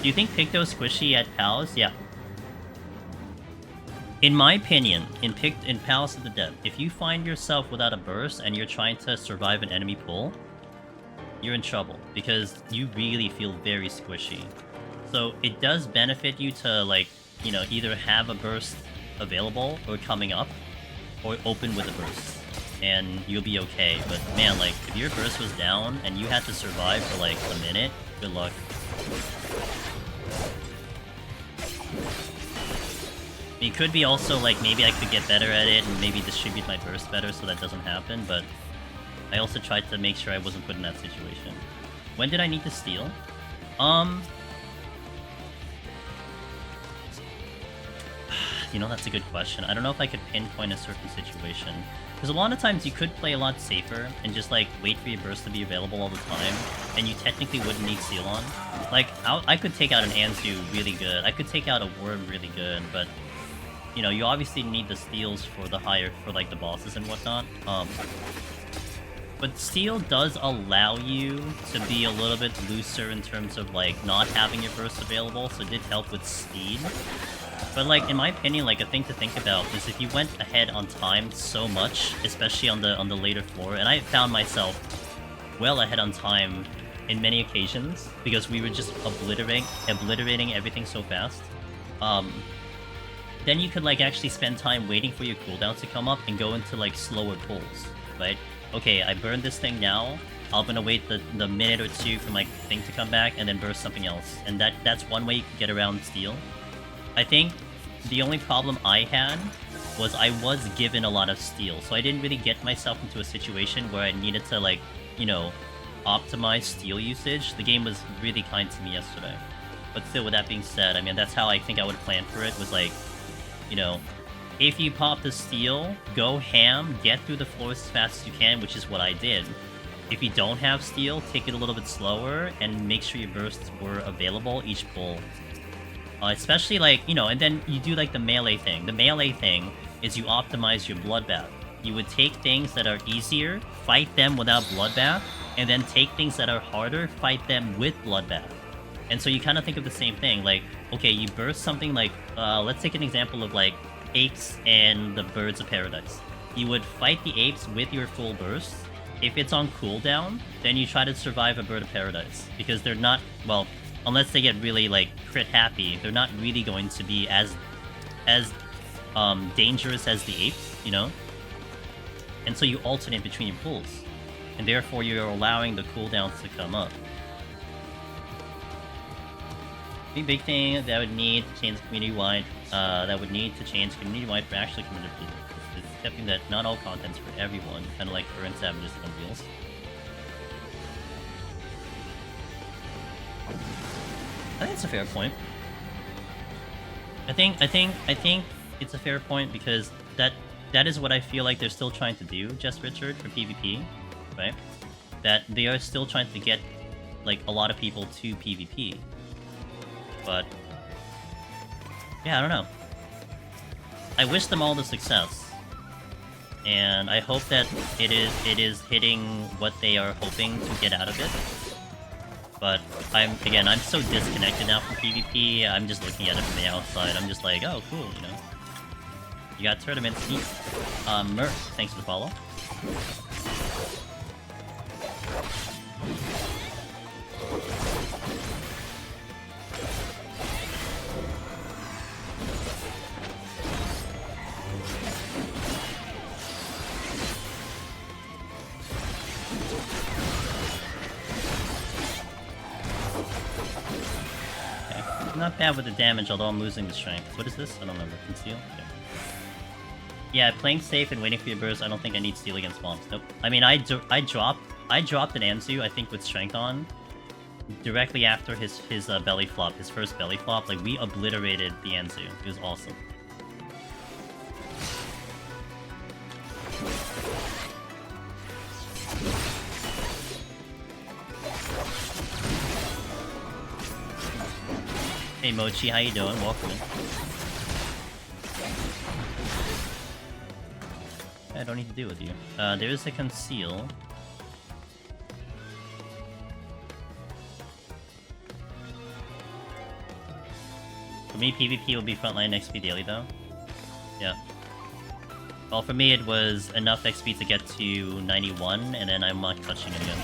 Do you think Picto's squishy at Palace? Yeah. In my opinion, in Palace of the Dead, if you find yourself without a burst and you're trying to survive an enemy pull, you're in trouble, because you really feel very squishy. So it does benefit you to, like, you know, either have a burst available or coming up, or open with a burst, and you'll be okay. But man, like, if your burst was down and you had to survive for like a minute, good luck. It could be also, like, maybe I could get better at it and maybe distribute my burst better so that doesn't happen, but I also tried to make sure I wasn't put in that situation. When did I need to steal? You know, that's a good question. I don't know if I could pinpoint a certain situation. Because a lot of times you could play a lot safer and just, like, wait for your burst to be available all the time, and you technically wouldn't need Seal on. Like, I could take out an Anzu really good. I could take out a Worm really good, but... You know, you obviously need the steals for the higher, for like the bosses and whatnot. But Steel does allow you to be a little bit looser in terms of, like, not having your burst available, so it did help with speed. But, like, in my opinion, like, a thing to think about is if you went ahead on time so much, especially on the later floor, and I found myself well ahead on time in many occasions, because we were just obliterating everything so fast, then you could, like, actually spend time waiting for your cooldown to come up and go into, like, slower pulls, right? Okay, I burned this thing now, I'm gonna wait the minute or two for my thing to come back, and then burst something else. And that's one way you can get around Steel. I think the only problem I had was I was given a lot of Steel, so I didn't really get myself into a situation where I needed to, like, you know, optimize Steel usage. The game was really kind to me yesterday. But still, with that being said, I mean, that's how I think I would plan for it, was like, you know, if you pop the Steel, go ham, get through the floors as fast as you can, which is what I did. If you don't have Steel, take it a little bit slower, and make sure your bursts were available each pull. Especially, like, you know, and then you do, like, the melee thing. The melee thing is you optimize your bloodbath. You would take things that are easier, fight them without bloodbath, and then take things that are harder, fight them with bloodbath. And so you kind of think of the same thing, like, okay, you burst something like, let's take an example of, like, apes and the birds of paradise. You would fight the apes with your full burst. If it's on cooldown, then you try to survive a bird of paradise, because they're not, well, unless they get really, like, crit happy, they're not really going to be as dangerous as the apes, you know? And so you alternate between your pulls, and therefore you're allowing the cooldowns to come up. The big thing that would need to change community-wide, for actually committed people, is accepting that not all content's for everyone, kind of like Earn Savages on Wheels. I think it's a fair point. I think it's a fair point, because that is what I feel like they're still trying to do, Just Richard, for PvP, right? That they are still trying to get, like, a lot of people to PvP. But yeah, I don't know. I wish them all the success, and I hope that it is hitting what they are hoping to get out of it. But I'm so disconnected now from PvP. I'm just looking at it from the outside. I'm just like, oh, cool, you know. You got tournament seat. Murph, thanks for the follow. Not bad with the damage, although I'm losing the strength. What is this? I don't remember. Conceal? Yeah, playing safe and waiting for your burst, I don't think I need Steel against mobs. Nope. I mean, I dropped an Anzu, I think, with strength on, directly after his belly flop, his first belly flop. Like, we obliterated the Anzu. It was awesome. Hey Mochi, how you doing? Welcome in. I don't need to deal with you. There is a conceal. For me, PvP will be frontline XP daily though. Yeah. Well, for me it was enough XP to get to 91, and then I'm not touching it again.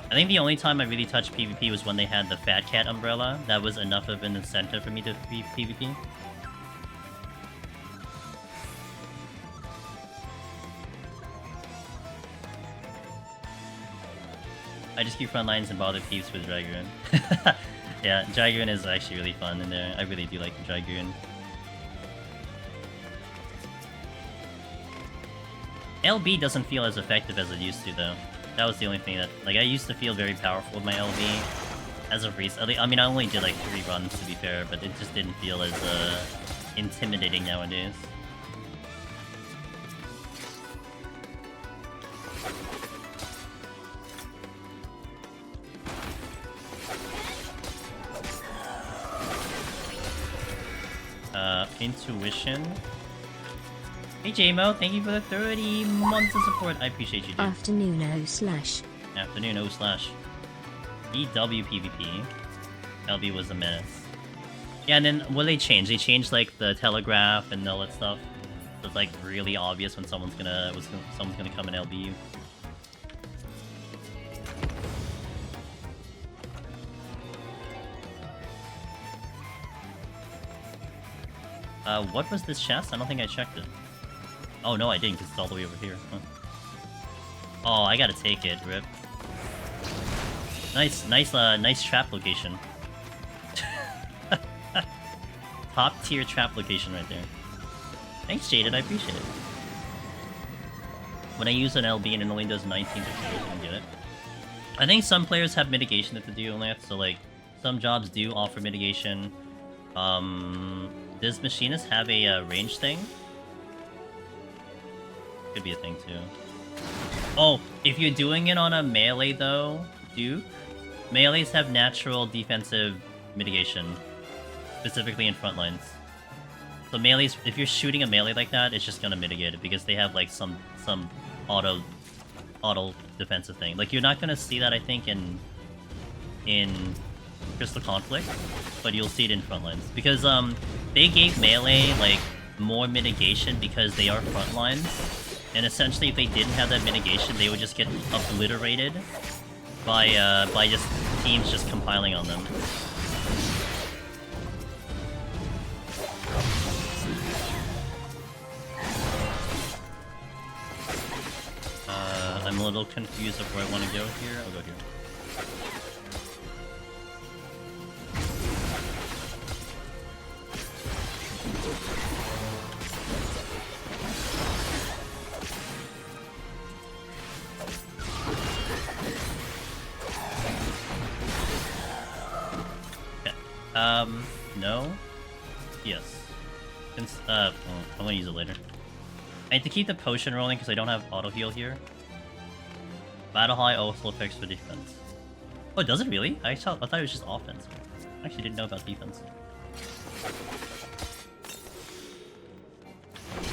I think the only time I really touched PvP was when they had the Fat Cat umbrella. That was enough of an incentive for me to PvP. I just keep front lines and bother peeps with Dragoon. Yeah, Dragoon is actually really fun in there. I really do like the Dragoon. LB doesn't feel as effective as it used to, though. That was the only thing that... Like, I used to feel very powerful with my LB. As of recent... I mean, I only did, like, 3 runs, to be fair, but it just didn't feel as, intimidating nowadays. Intuition. Hey JMO, thank you for the 30 months of support. I appreciate you, dude. Afternoon O/. Afternoon O/. EW PvP. LB was a menace. Yeah, and then what they changed? They changed like the telegraph and all that stuff. So it's like really obvious when someone's gonna come and LB you. What was this chest? I don't think I checked it. Oh no, I didn't, because it's all the way over here. Huh. Oh, I gotta take it, rip. Nice trap location. Top tier trap location right there. Thanks, Jaded, I appreciate it. When I use an LB and it only does 19 to I don't get it. I think some players have mitigation that they do only have, so like, some jobs do offer mitigation. Does Machinist have a range thing? Could be a thing too. Oh, if you're doing it on a melee though, Duke, melees have natural defensive mitigation, specifically in front lines. So melees, if you're shooting a melee like that, it's just gonna mitigate it because they have like some auto defensive thing. Like you're not gonna see that I think in Crystal Conflict, but you'll see it in front lines because they gave melee like more mitigation because they are front lines. And essentially, if they didn't have that mitigation, they would just get obliterated by just teams just compiling on them. I'm a little confused of where I want to go here. I'll go here. No? Yes. I'm gonna use it later. I need to keep the potion rolling because I don't have auto heal here. Battle High also affects for defense. Oh, does it really? I thought it was just offense. I actually didn't know about defense.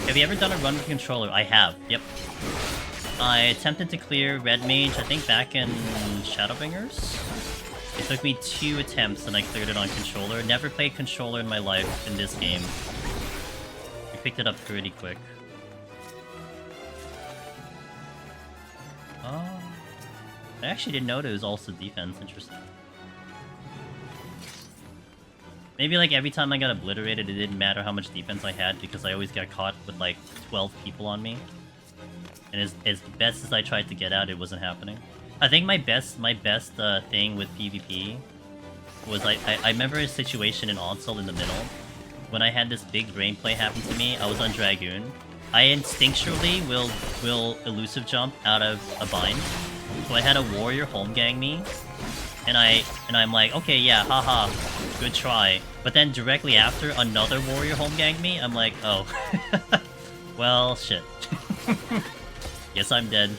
Have you ever done a run with a controller? I have, yep. I attempted to clear Red Mage, I think back in Shadowbringers. It took me 2 attempts and I cleared it on controller. Never played controller in my life in this game. We picked it up pretty quick. Oh. I actually didn't know it was also defense. Interesting. Maybe like every time I got obliterated, it didn't matter how much defense I had because I always got caught with like 12 people on me. And as best as I tried to get out, it wasn't happening. I think my best thing with PvP was I remember a situation in Onsel in the middle when I had this big brain play happen to me. I was on Dragoon. I instinctually will elusive jump out of a bind. So I had a warrior home gang me, and I'm like, okay, yeah, haha, good try. But then directly after, another warrior home gang me. I'm like, oh, well, shit. Guess I'm dead.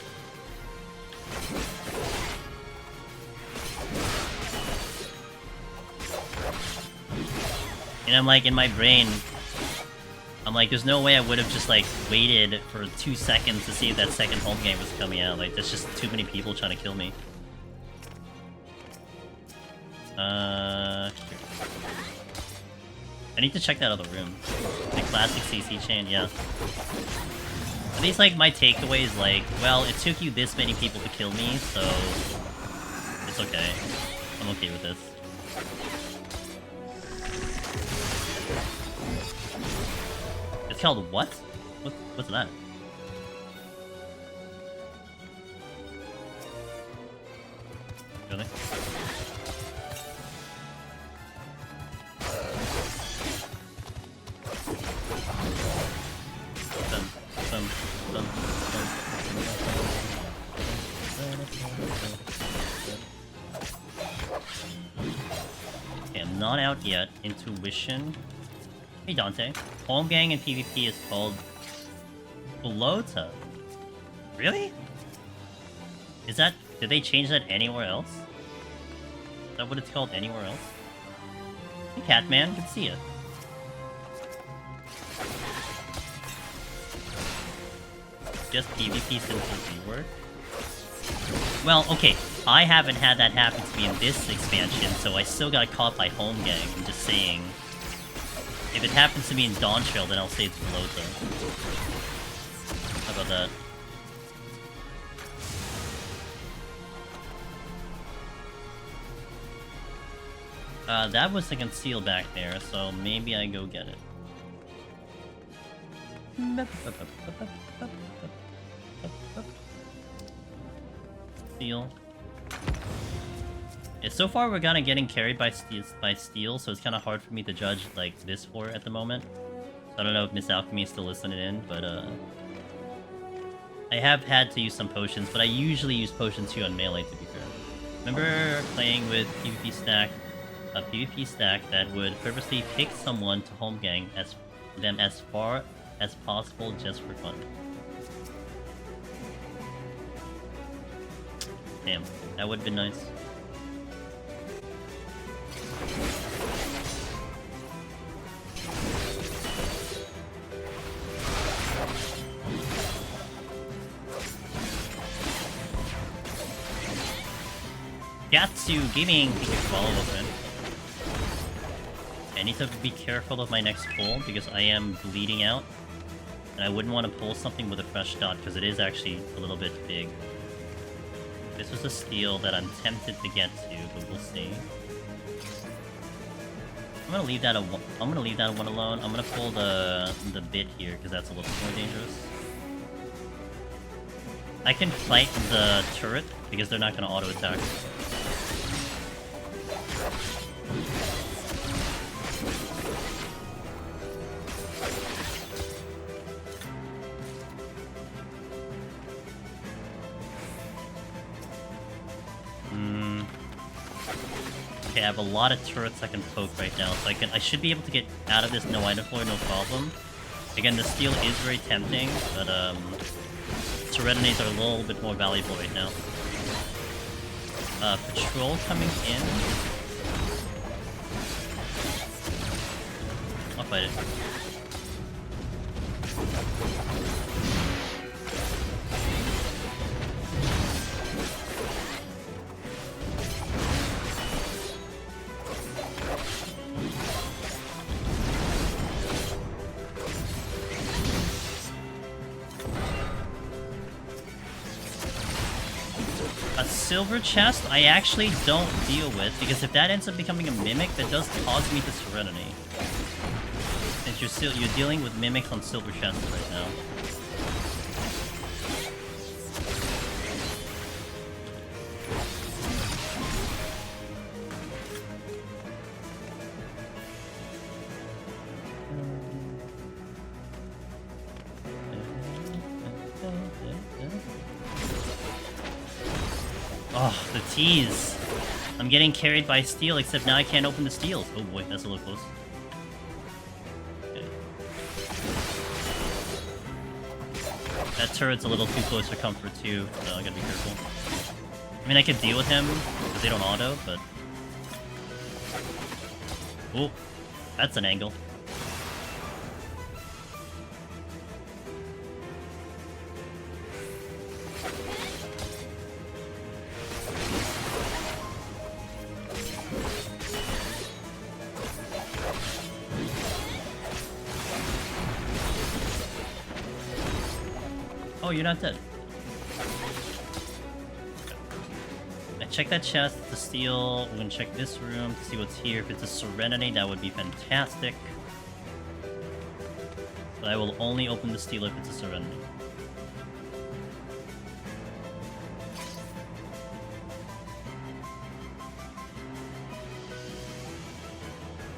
And I'm like, in my brain, I'm like, there's no way I would have just like waited for 2 seconds to see if that second home game was coming out. Like, there's just too many people trying to kill me. Here. I need to check that other room. The classic CC chain, yeah. At least like my takeaway is like, well, it took you this many people to kill me, so it's okay. I'm okay with this. It's called what? What's that? Really? Okay, I'm not out yet. Intuition. Hey Dante. Home gang in PvP is called Blota. Really? Is that... Did they change that anywhere else? Is that what it's called anywhere else? Hey Catman, good to see you. just PvP since the rework? Well, okay, I haven't had that happen to me in this expansion, so I still got caught by home gang, I'm just saying. If it happens to me in Dawntrail, then I'll say it's Pelota. How about that? That was the conceal back there, so maybe I go get it. Steel. Yeah, so far we're kind of getting carried by steel, so it's kind of hard for me to judge like this for at the moment. So I don't know if Miss Alchemy is still listening in, but I have had to use some potions, but I usually use potions too on melee, to be fair. Remember playing with PvP stack, a PvP stack that would purposely pick someone to home gang them as far as possible just for fun. Damn, that would have been nice. Gatsu Gaming, thank you for following, friend. I need to be careful of my next pull because I am bleeding out. And I wouldn't want to pull something with a fresh dot because it is actually a little bit big. This was a steal that I'm tempted to get to, but we'll see. I'm gonna leave that one alone. I'm gonna pull the bit here because that's a little more dangerous. I can fight the turret because they're not gonna auto attack. Okay, I have a lot of turrets I can poke right now, so I should be able to get out of this no item floor, no problem. Again, the steel is very tempting, but Serenades are a little bit more valuable right now. Patrol coming in. I'll fight it. Silver chest, I actually don't deal with, because if that ends up becoming a mimic, that does cause me to Serenity. Since you're dealing with mimics on silver chests right now. Oh, the tease. I'm getting carried by steel, except now I can't open the steels. Oh boy, that's a little close. Okay. That turret's a little too close for comfort too, so I gotta be careful. I mean, I could deal with him, because they don't auto, but... Oh, that's an angle. Oh, you're not dead. I check that chest, the steel. We're gonna check this room to see what's here. If it's a Serenity, that would be fantastic. But I will only open the steel if it's a Serenity.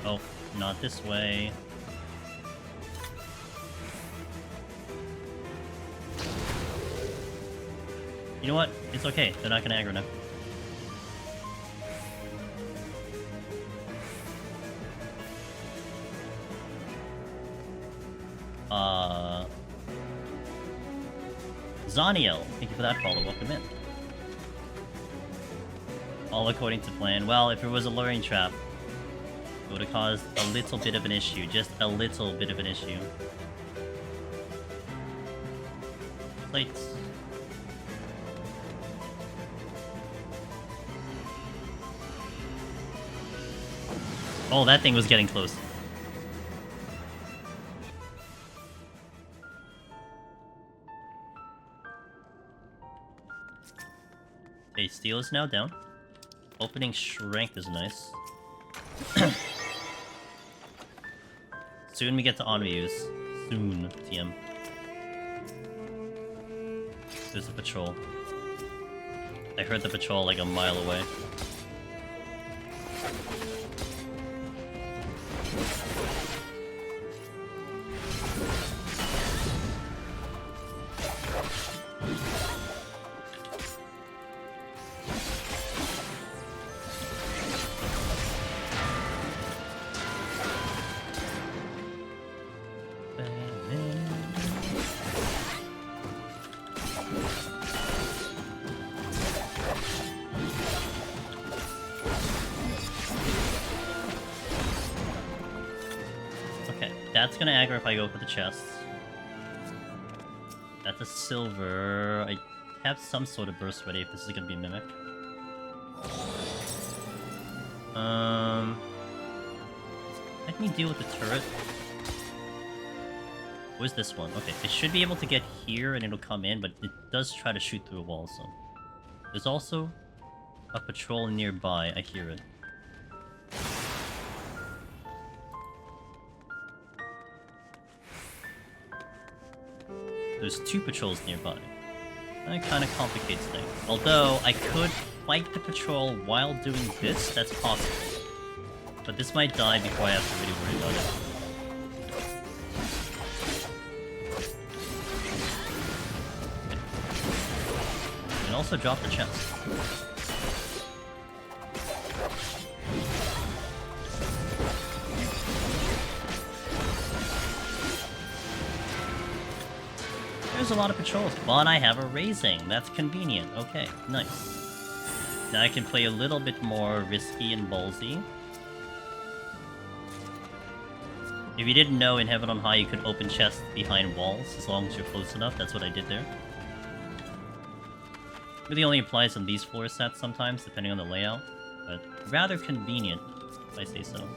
Oh, not this way. You know what? It's okay. They're not gonna aggro now. Zaniel, thank you for that follow. Welcome in. All according to plan. Well, if it was a luring trap, it would have caused a little bit of an issue. Just a little bit of an issue. Plates. Oh, that thing was getting close. Okay, steel is now down. Opening strength is nice. Soon we get to Onra use. Soon, TM. There's a patrol. I heard the patrol like a mile away. That's gonna aggro if I go for the chest. That's a silver. I have some sort of burst ready if this is gonna be a mimic. Let me deal with the turret. Where's this one? Okay, it should be able to get here and it'll come in, but it does try to shoot through a wall, so... There's also a patrol nearby. I hear it. There's 2 patrols nearby. That kind of complicates things. Although, I could fight the patrol while doing this, that's possible. But this might die before I have to really worry about it. And also drop the chest. There's a lot of patrols. Well, and I have a raising. That's convenient. Okay, nice. Now I can play a little bit more risky and ballsy. If you didn't know, in Heaven on High you could open chests behind walls as long as you're close enough. That's what I did there. Really only applies on these floor sets sometimes, depending on the layout. But rather convenient, if I say so.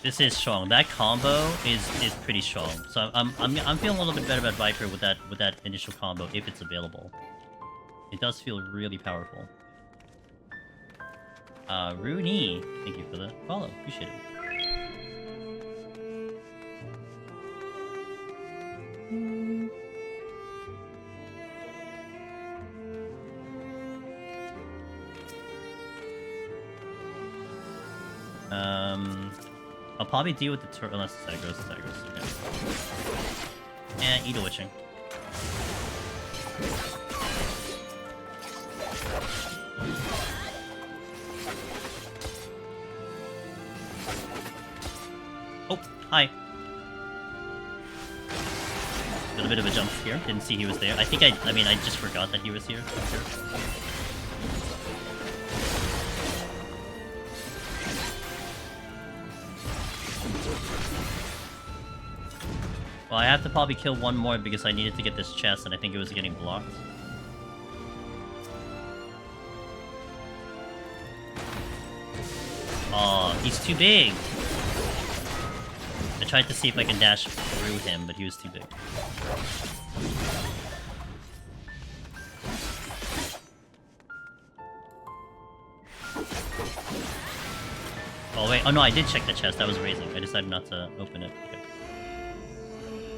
This is strong. That combo is pretty strong. So I'm feeling a little bit better about Viper with that initial combo if it's available. It does feel really powerful. Rooney, thank you for the follow. Appreciate it. I'll probably deal with the turret unless the side goes, okay. And eat a witching. Oh, hi. A little bit of a jump scare. Didn't see he was there. I mean, I just forgot that he was here. Well, I have to probably kill one more because I needed to get this chest, and I think it was getting blocked. Aw, he's too big! I tried to see if I can dash through him, but he was too big. Oh wait, oh no, I did check the chest, that was raising. I decided not to open it. Okay.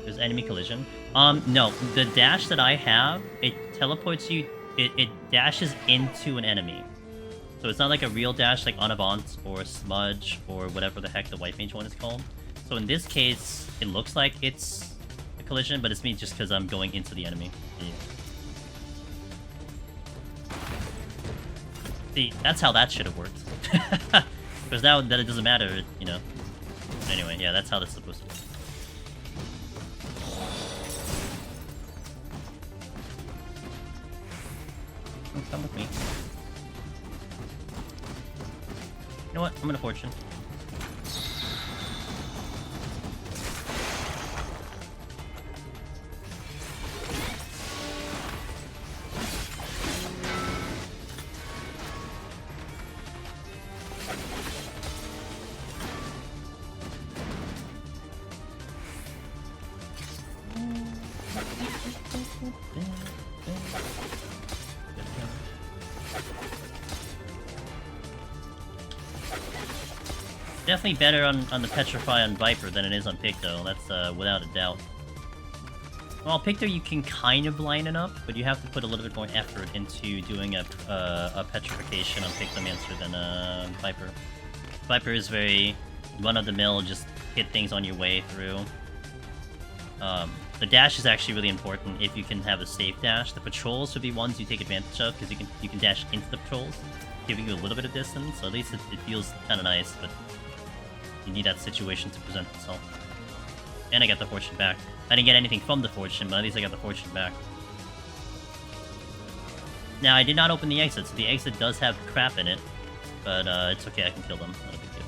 There's enemy collision. No, the dash that I have, it teleports you, it dashes into an enemy. So it's not like a real dash like Onavant or Smudge or whatever the heck the White Mage one is called. So in this case, it looks like it's a collision, but it's me just because I'm going into the enemy. Yeah. See, that's how that should have worked. Because now that it doesn't matter, you know. Anyway, yeah, that's how that's supposed to work. Come with me. know what? I'm gonna Fortune. Definitely better on the Petrify on Viper than it is on Picto, that's without a doubt. Well, Picto you can kind of line it up, but you have to put a little bit more effort into doing a Petrification on Pictomancer than Viper. Viper is very run-of-the-mill, just hit things on your way through. The dash is actually really important if you can have a safe dash. The patrols should be ones you take advantage of, because you can dash into the patrols, giving you a little bit of distance, so at least it feels kind of nice, but you need that situation to present itself. And I got the Fortune back. I didn't get anything from the Fortune, but at least I got the Fortune back. Now, I did not open the exit, so the exit does have crap in it, but it's okay, I can kill them. Not a big deal.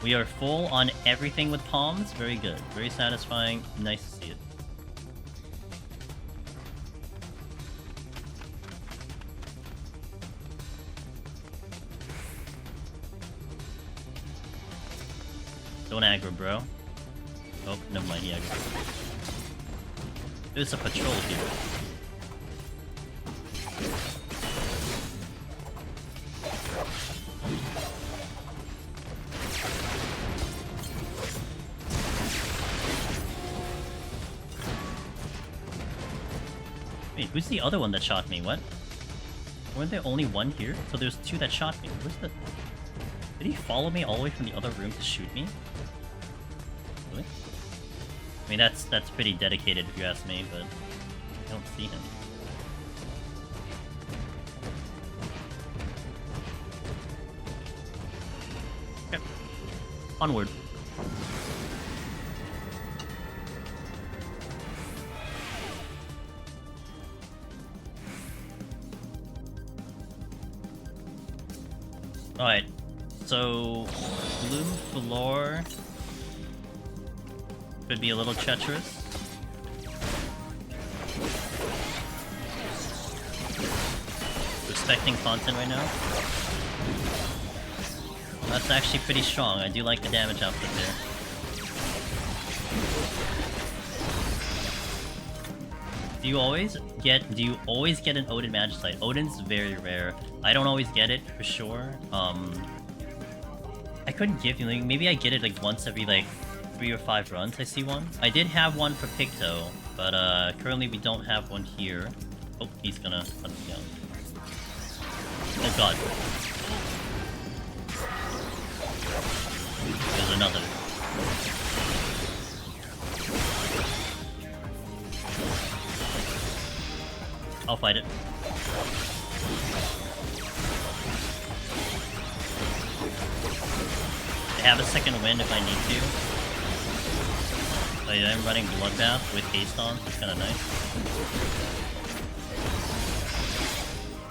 We are full on everything with palms. Very good. Very satisfying. Nice to see it. Don't aggro, bro. Oh, never mind, he aggro. There's a patrol here. Wait, who's the other one that shot me? What? Weren't there only one here? So there's two that shot me. Where's the... Did he follow me all the way from the other room to shoot me? Really? I mean, that's pretty dedicated if you ask me, but I don't see him. Okay. Onward. Alright. So, blue floor could be a little treacherous. Respecting content right now. That's actually pretty strong. I do like the damage output there. Do you always get an Odin Magicite? Odin's very rare. I don't always get it for sure. I couldn't give you, like, maybe I get it like once every like 3 or 5 runs I see one. I did have one for Picto, but currently we don't have one here. Oh, he's gonna hunt me down. Oh god. There's another. I'll fight it. I have a second wind if I need to. So yeah, I'm running Bloodbath with haste on, so it's kinda nice.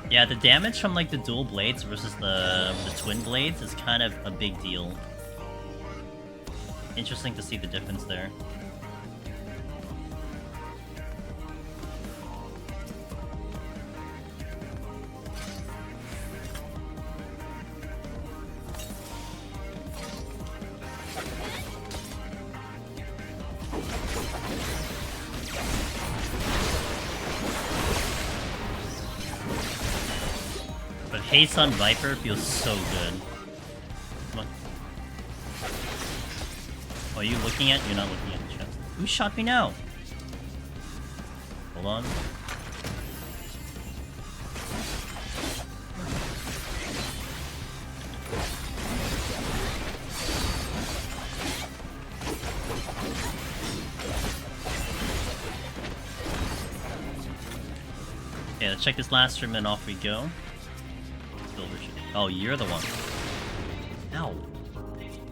Yeah, the damage from like the dual blades versus the twin blades is kind of a big deal. Interesting to see the difference there. Haste on Viper feels so good. Come on. Oh, are you looking at? You're not looking at the chest. Who shot me now? Hold on. Okay, let's check this last room and off we go. Oh, you're the one. Ow.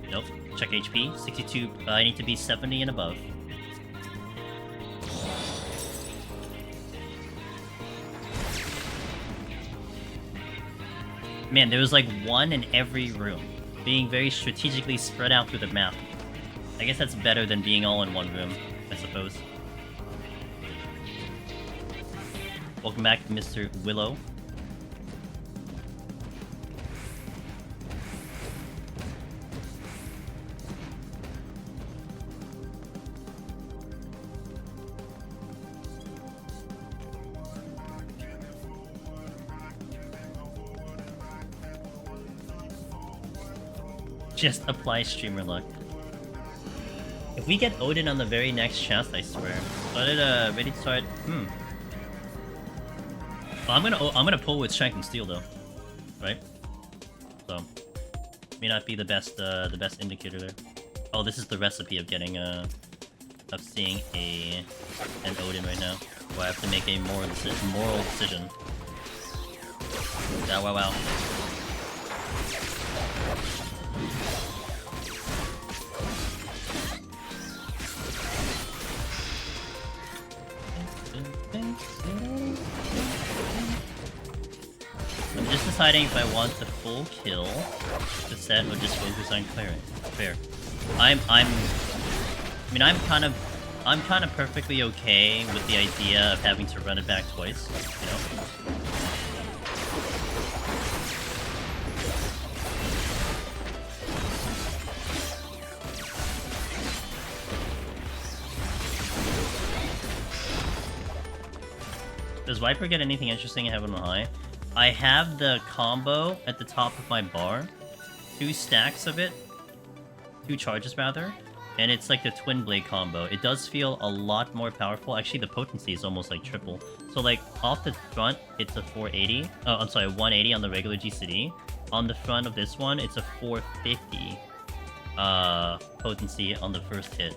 Nope. Check HP. 62. I need to be 70 and above. Man, there was like one in every room, being very strategically spread out through the map. I guess that's better than being all in one room, I suppose. Welcome back, Mr. Willow. Just apply streamer luck. If we get Odin on the very next chest, I swear. Started ready to start. Well, I'm gonna pull with strength and steel though, right? So may not be the best indicator there. Oh, this is the recipe of getting of seeing an Odin right now. Where I have to make a moral decision. Wow. I'm just deciding if I want the full kill, the set, or just focus on clearing. Fair. I'm kind of perfectly okay with the idea of having to run it back twice, you know? Does Viper get anything interesting in Heaven on High? I have the combo at the top of my bar. 2 stacks of it. 2 charges, rather. And it's like the Twin Blade combo. It does feel a lot more powerful. Actually, the potency is almost like triple. So like, off the front, it's a 480. Oh, I'm sorry, 180 on the regular GCD. On the front of this one, it's a 450 potency on the first hit.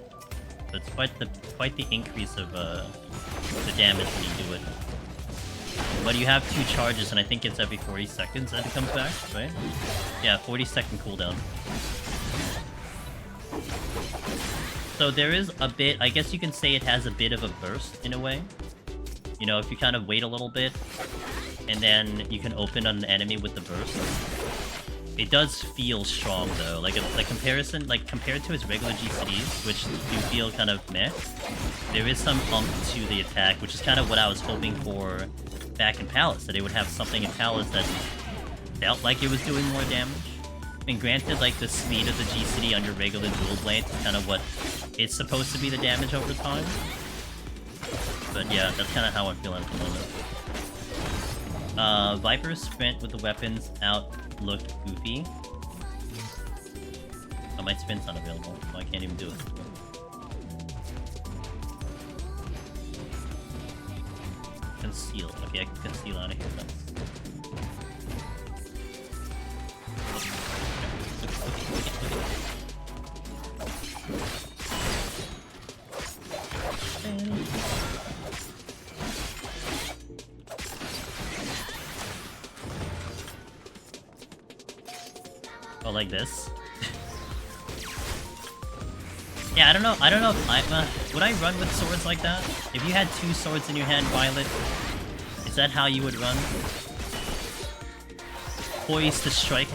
So it's quite the increase of the damage when you do it. But you have 2 charges, and I think it's every 40 seconds that it comes back, right? Yeah, 40-second cooldown. So there is a bit, I guess you can say it has a bit of a burst, in a way. You know, if you kind of wait a little bit, and then you can open on an enemy with the burst. It does feel strong, though. Like comparison, like compared to its regular GCDs, which do feel kind of meh, there is some ump to the attack, which is kind of what I was hoping for back in Palace, that it would have something in Palace that felt like it was doing more damage. And granted, like, the speed of the GCD on your regular dual blade is kind of what it's supposed to be the damage over time. But yeah, that's kind of how I'm feeling at the moment. Viper's sprint with the weapons out looked goofy. Oh, my sprint's not available, so I can't even do it. Conceal. Okay, I can conceal out of here then. Oh, like this? Yeah, I don't know if I'm, would I run with swords like that? If you had 2 swords in your hand, Violet, is that how you would run? Poised to strike?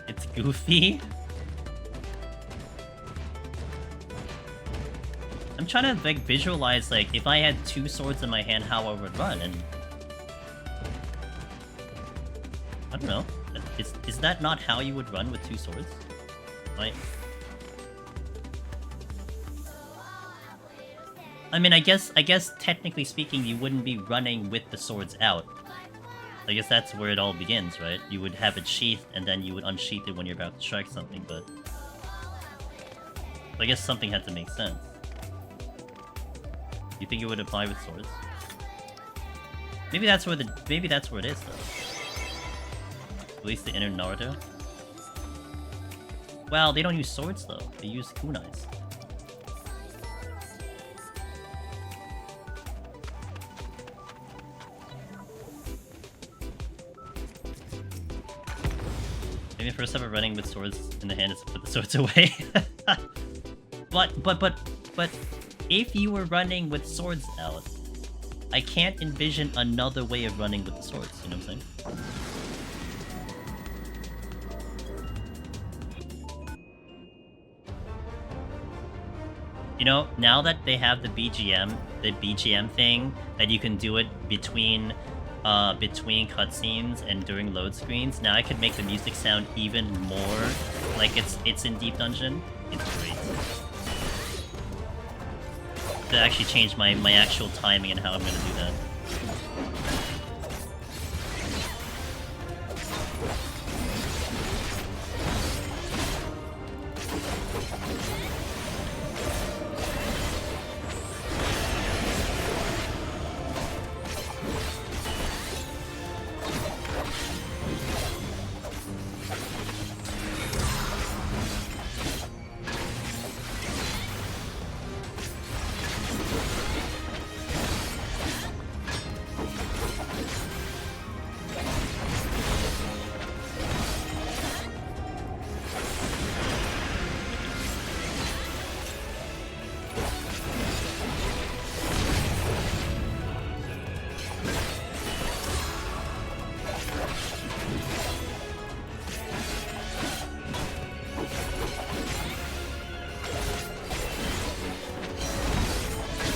It's goofy? I'm trying to, like, visualize, like, if I had 2 swords in my hand, how I would run, and... I don't know. Is that not how you would run with 2 swords? Like... I mean, I guess, technically speaking, you wouldn't be running with the swords out. I guess that's where it all begins, right? You would have it sheathed, and then you would unsheath it when you're about to strike something, but... I guess something had to make sense. You think it would apply with swords? Maybe that's where it is, though. At least the inner Naruto. Well, they don't use swords, though. They use kunais. Maybe first ever running with swords in the hand is to put the swords away. But if you were running with swords out, I can't envision another way of running with the swords, you know what I'm saying? You know, now that they have the BGM thing, that you can do it between cutscenes and during load screens, now I could make the music sound even more like it's in Deep Dungeon. It's great. To actually change my actual timing and how I'm gonna do that.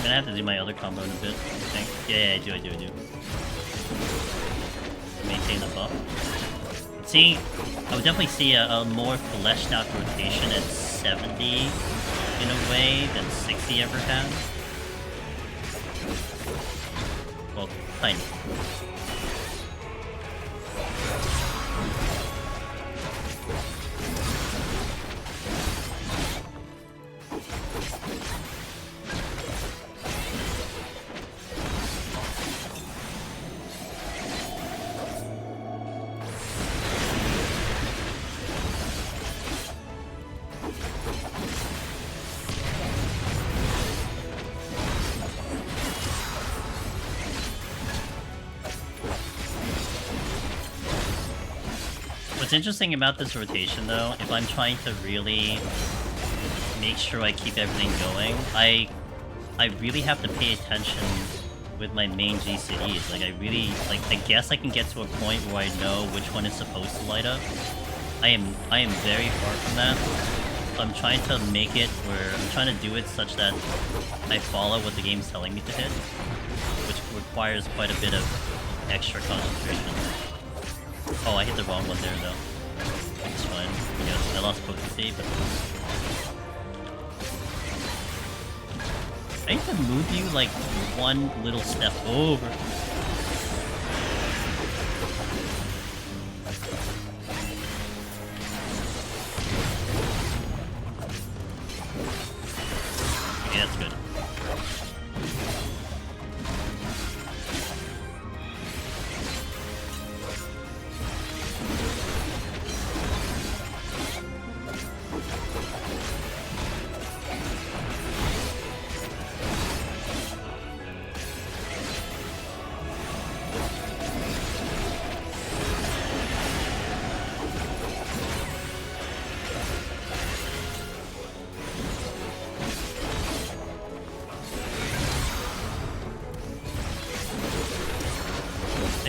I have to do my other combo in a bit, I think. Yeah, I do. Maintain the buff. See, I would definitely see a more fleshed out rotation at 70 in a way than 60 ever had. Well, kind of. What's interesting about this rotation, though, if I'm trying to really make sure I keep everything going, I really have to pay attention with my main GCDs. Like, I guess I can get to a point where I know which one is supposed to light up. I am very far from that. So I'm trying to make it where I'm trying to do it such that I follow what the game's telling me to hit, which requires quite a bit of extra concentration. Oh, I hit the wrong one there, though. It's fine. Yeah, I lost potency, but... I need to move you, like, one little step over. Okay, that's good.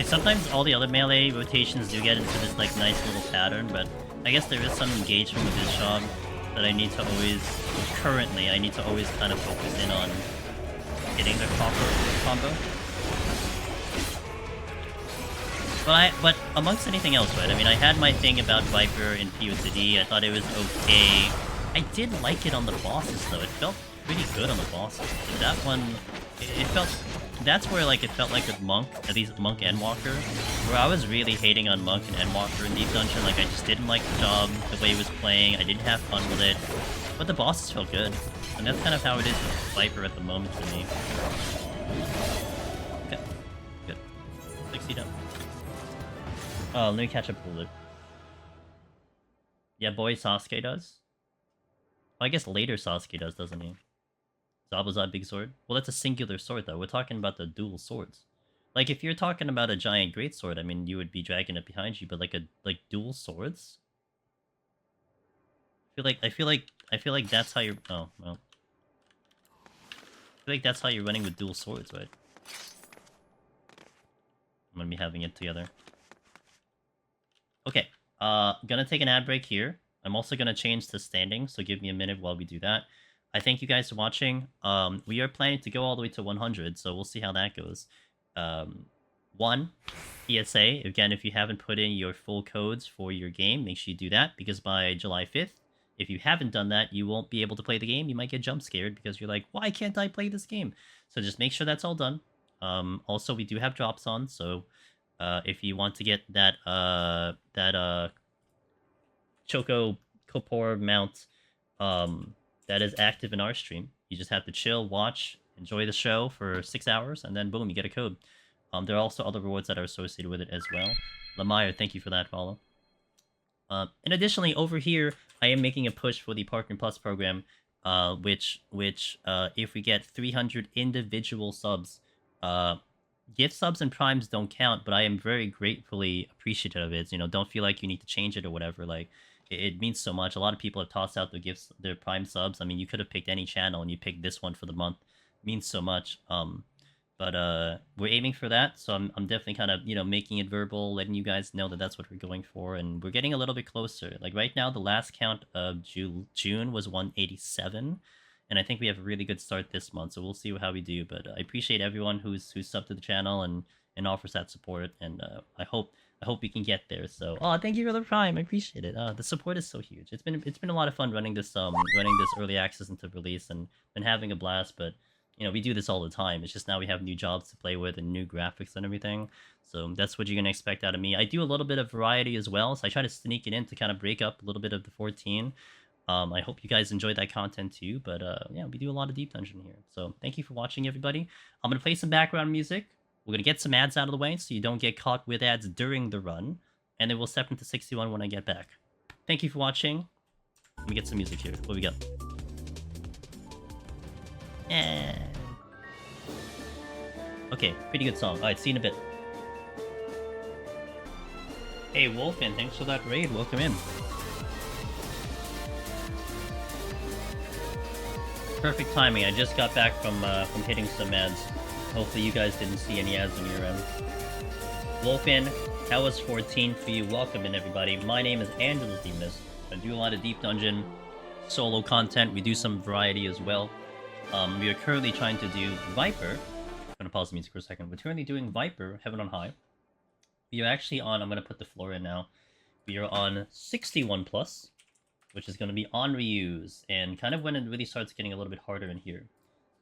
Sometimes all the other melee rotations do get into this like nice little pattern, but I guess there is some engagement with this job that I need to always, currently, I need to always kind of focus in on hitting the combo. But amongst anything else, right? I mean, I had my thing about Viper in POCD. I thought it was okay. I did like it on the bosses, though. It felt pretty good on the bosses. Like, that one, it felt... That's where, like, it felt like with Monk, at least Monk and Walker, where I was really hating on Monk and Walker in Deep Dungeon. Like, I just didn't like the job, the way he was playing. I didn't have fun with it. But the bosses felt good. And that's kind of how it is with Viper at the moment for me. Okay. Good. 60 down. Oh, let me catch up bullet. Yeah, boy, Sasuke does. Well, I guess later Sasuke does, doesn't he? Zabuza big sword? Well, that's a singular sword, though. We're talking about the dual swords. Like, if you're talking about a giant greatsword, I mean, you would be dragging it behind you, but like dual swords? I feel like that's how you're. Oh well. I feel like that's how you're running with dual swords, right? I'm gonna be having it together. Okay. Gonna take an ad break here. I'm also gonna change the standing, so give me a minute while we do that. I thank you guys for watching. We are planning to go all the way to 100, so we'll see how that goes. One, PSA, again, if you haven't put in your full codes for your game, make sure you do that, because by July 5th, if you haven't done that, you won't be able to play the game. You might get jump scared because you're like, why can't I play this game? So just make sure that's all done. Also, we do have drops on, so if you want to get that Choco Kopor mount that is active in our stream, you just have to chill, watch, enjoy the show for 6 hours, and then boom, you get a code. There are also other rewards that are associated with it as well. Lamire, thank you for that follow. And additionally, over here, I am making a push for the Partner Plus program, which if we get 300 individual subs, gift subs and primes don't count, but I am very gratefully appreciative of it. You know, don't feel like you need to change it or whatever. Like, it means so much. A lot of people have tossed out their gifts, their prime subs. I mean, you could have picked any channel and you picked this one for the month. It means so much. But we're aiming for that, so I'm definitely kind of, you know, making it verbal, letting you guys know that that's what we're going for, and we're getting a little bit closer. Like right now, the last count of June was 187, and I think we have a really good start this month. So we'll see how we do. But I appreciate everyone who's subbed to the channel and offers that support, and I hope we can get there. So thank you for the prime, I appreciate it. The support is so huge. It's been a lot of fun running this early access into release, and been having a blast. But you know, we do this all the time. It's just now we have new jobs to play with and new graphics and everything. So that's what you're going to expect out of me. I do a little bit of variety as well, so I try to sneak it in to kind of break up a little bit of the 14. I hope you guys enjoy that content too, but yeah, we do a lot of Deep Dungeon here. So thank you for watching, everybody. I'm going to play some background music. We're going to get some ads out of the way so you don't get caught with ads during the run, and then we'll step into 61 when I get back. Thank you for watching. Let me get some music here. What we got? Okay, pretty good song. Alright, see you in a bit. Hey, Wolfin, thanks for that raid. Welcome in. Perfect timing. I just got back from hitting some ads. Hopefully you guys didn't see any ads on your end. Wolfin, that was 14 for you. Welcome in, everybody. My name is Angela Demas. I do a lot of Deep Dungeon solo content. We do some variety as well. We are currently trying to do Viper. I'm going to pause the music for a second. We're currently doing Viper, Heaven on High. We are actually on, I'm going to put the floor in now. We are on 61 plus, which is going to be on reuse, and kind of when it really starts getting a little bit harder in here.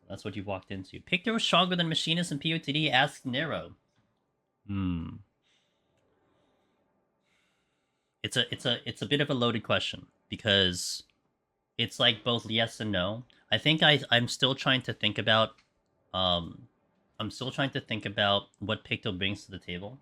That's what you've walked into. Picto is stronger than Machinist and POTD? Ask Nero. It's a bit of a loaded question, because it's like both yes and no. I think I'm still trying to think about what Picto brings to the table.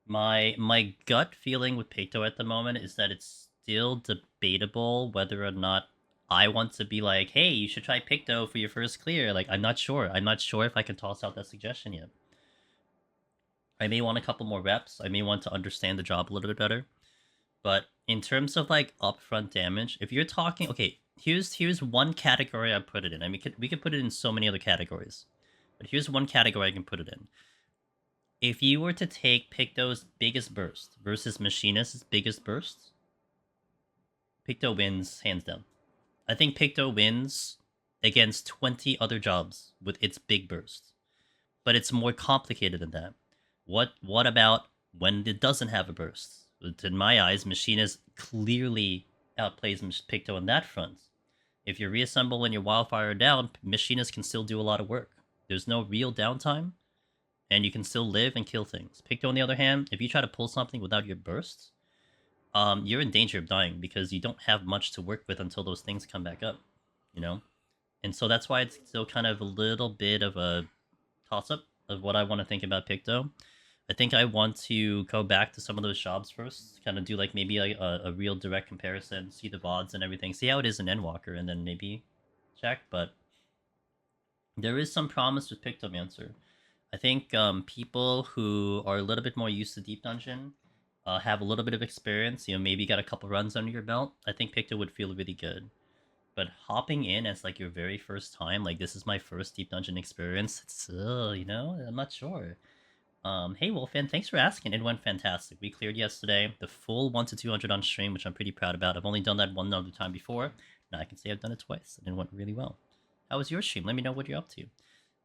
My gut feeling with Picto at the moment is that it's still debatable whether or not I want to be like, hey, you should try Picto for your first clear. Like, I'm not sure. I'm not sure if I can toss out that suggestion yet. I may want a couple more reps. I may want to understand the job a little bit better. But in terms of like upfront damage, if you're talking, okay, here's one category I put it in. I mean, we could put it in so many other categories, but here's one category I can put it in. If you were to take Picto's biggest burst versus Machinist's biggest burst, Picto wins hands down. I think Picto wins against 20 other jobs with its big burst, but it's more complicated than that. What about when it doesn't have a burst? In my eyes, Machinist clearly outplays Picto on that front. If you reassemble and your Wildfire down, Machinist can still do a lot of work. There's no real downtime, and you can still live and kill things. Picto, on the other hand, if you try to pull something without your bursts, you're in danger of dying because you don't have much to work with until those things come back up, you know? And so that's why it's still kind of a little bit of a toss-up of what I want to think about Picto. I think I want to go back to some of those jobs first, kind of do like maybe a real direct comparison, see the VODs and everything, see how it is in Endwalker, and then maybe check. But there is some promise with Pictomancer. I think people who are a little bit more used to Deep Dungeon have a little bit of experience, you know, maybe got a couple runs under your belt, I think Picto would feel really good. But hopping in as like your very first time, like this is my first Deep Dungeon experience, it's, you know, I'm not sure. Hey Wolfan, thanks for asking. It went fantastic. We cleared yesterday the full 1 to 200 on stream, which I'm pretty proud about. I've only done that one other time before. Now I can say I've done it twice, and it went really well. How was your stream? Let me know what you're up to.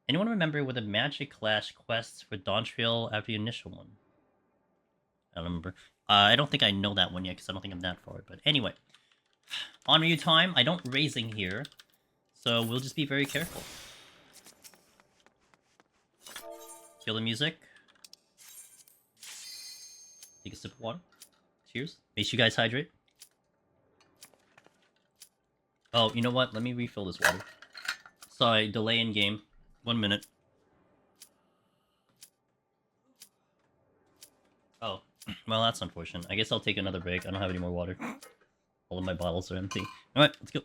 Anyone remember what the Magic Clash quests for Dawntrail after the initial one? I don't remember. I don't think I know that one yet, because I don't think I'm that far. But anyway, on review time. I don't raising here, so we'll just be very careful. Kill the music. Take a sip of water. Cheers. Make sure you guys hydrate. Oh, you know what? Let me refill this water. Sorry, delay in game. 1 minute. Oh, well, that's unfortunate. I guess I'll take another break. I don't have any more water. All of my bottles are empty. Alright, let's go.